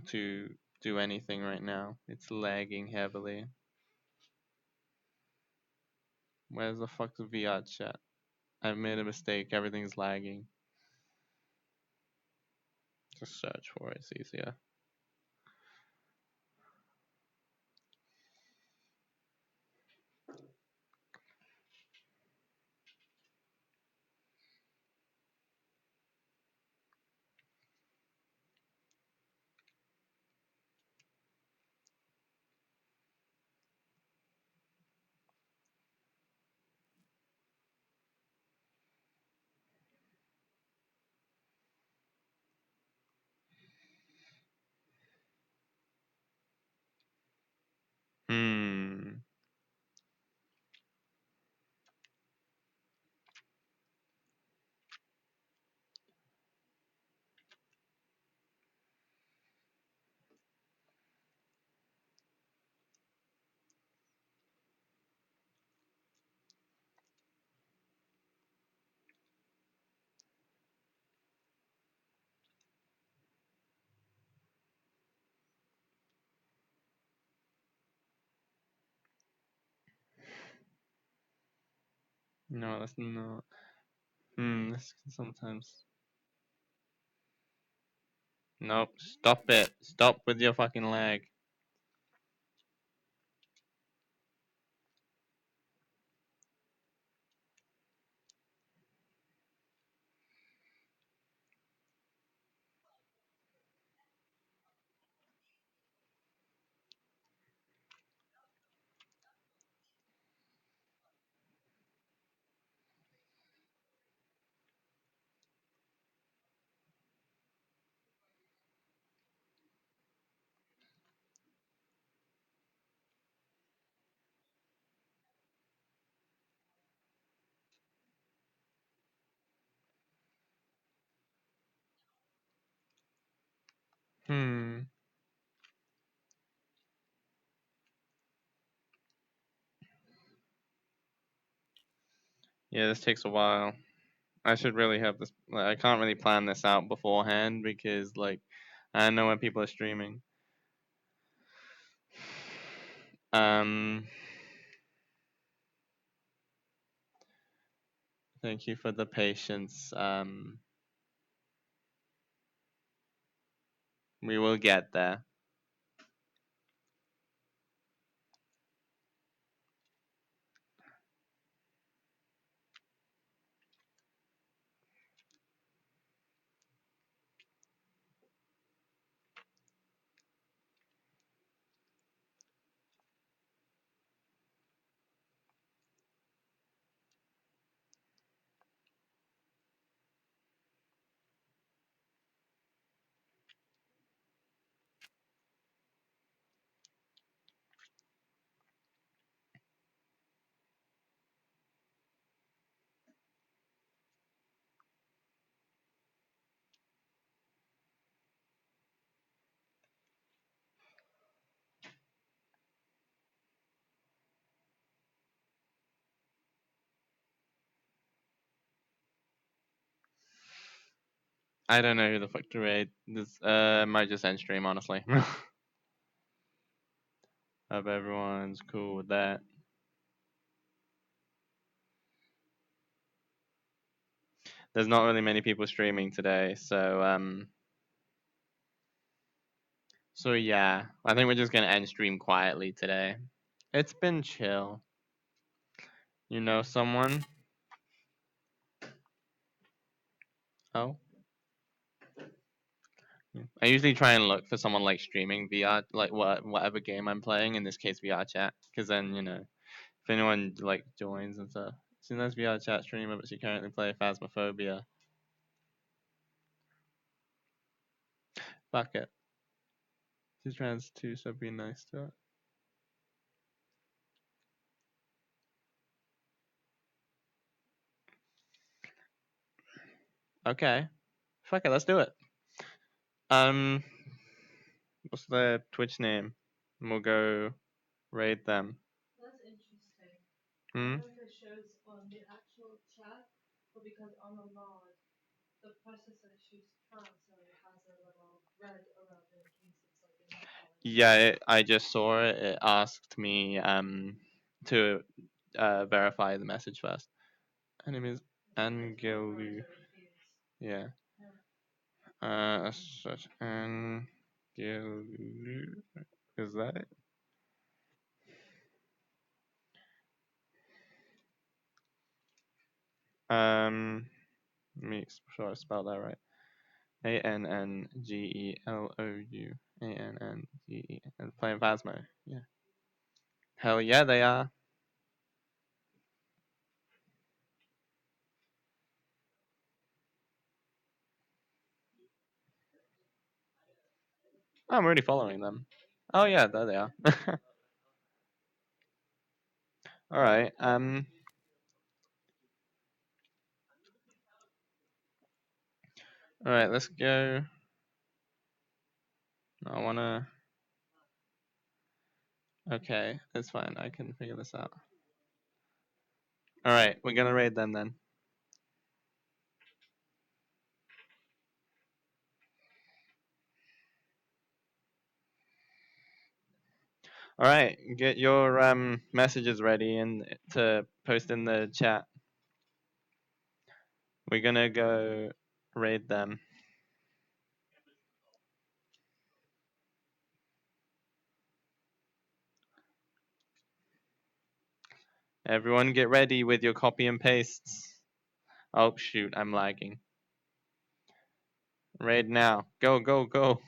to do anything right now. It's lagging heavily. Where's the fuck's the VR chat? I've made a mistake. Everything's lagging. Just search for it. It's easier. Hmm. No, that's not. This can sometimes. Nope. Stop it. Stop with your fucking lag. Hmm. Yeah, this takes a while. I should really have this. Like, I can't really plan this out beforehand because, like, I don't know when people are streaming. Um. Thank you for the patience. We will get there. I don't know who the fuck to raid. This might just end stream, honestly. Hope everyone's cool with that. There's not really many people streaming today, so yeah, I think we're just gonna end stream quietly today. It's been chill. You know someone? Oh. I usually try and look for someone like streaming VR, like whatever game I'm playing. In this case, VR chat, because then if anyone like joins and stuff. See, there's VR chat streamer, but she currently play Phasmophobia. Fuck it. She's trans too, so be nice to her. Okay. Fuck it, let's do it. What's their Twitch name? And we'll go raid them. That's interesting. I Hmm? don't know if it shows on the actual chat, but because on the log, the person says she's trans, so it has a little red around it in case it's like a not. Yeah, I just saw it. It asked me to verify the message first. Her name is Angelu. Yeah. Such Angelu. Is that it? Let me sure I spelled that right. ANNGELOU. ANNGE. And playing Phasmo. Yeah. Hell yeah, they are. Oh, I'm already following them. Oh yeah, there they are. All right. All right. Let's go. I wanna. Okay, it's fine. I can figure this out. All right, we're gonna raid them then. All right, get your messages ready and to post in the chat. We're gonna go raid them. Everyone get ready with your copy and pastes. Oh shoot, I'm lagging. Raid now. Go, go, go.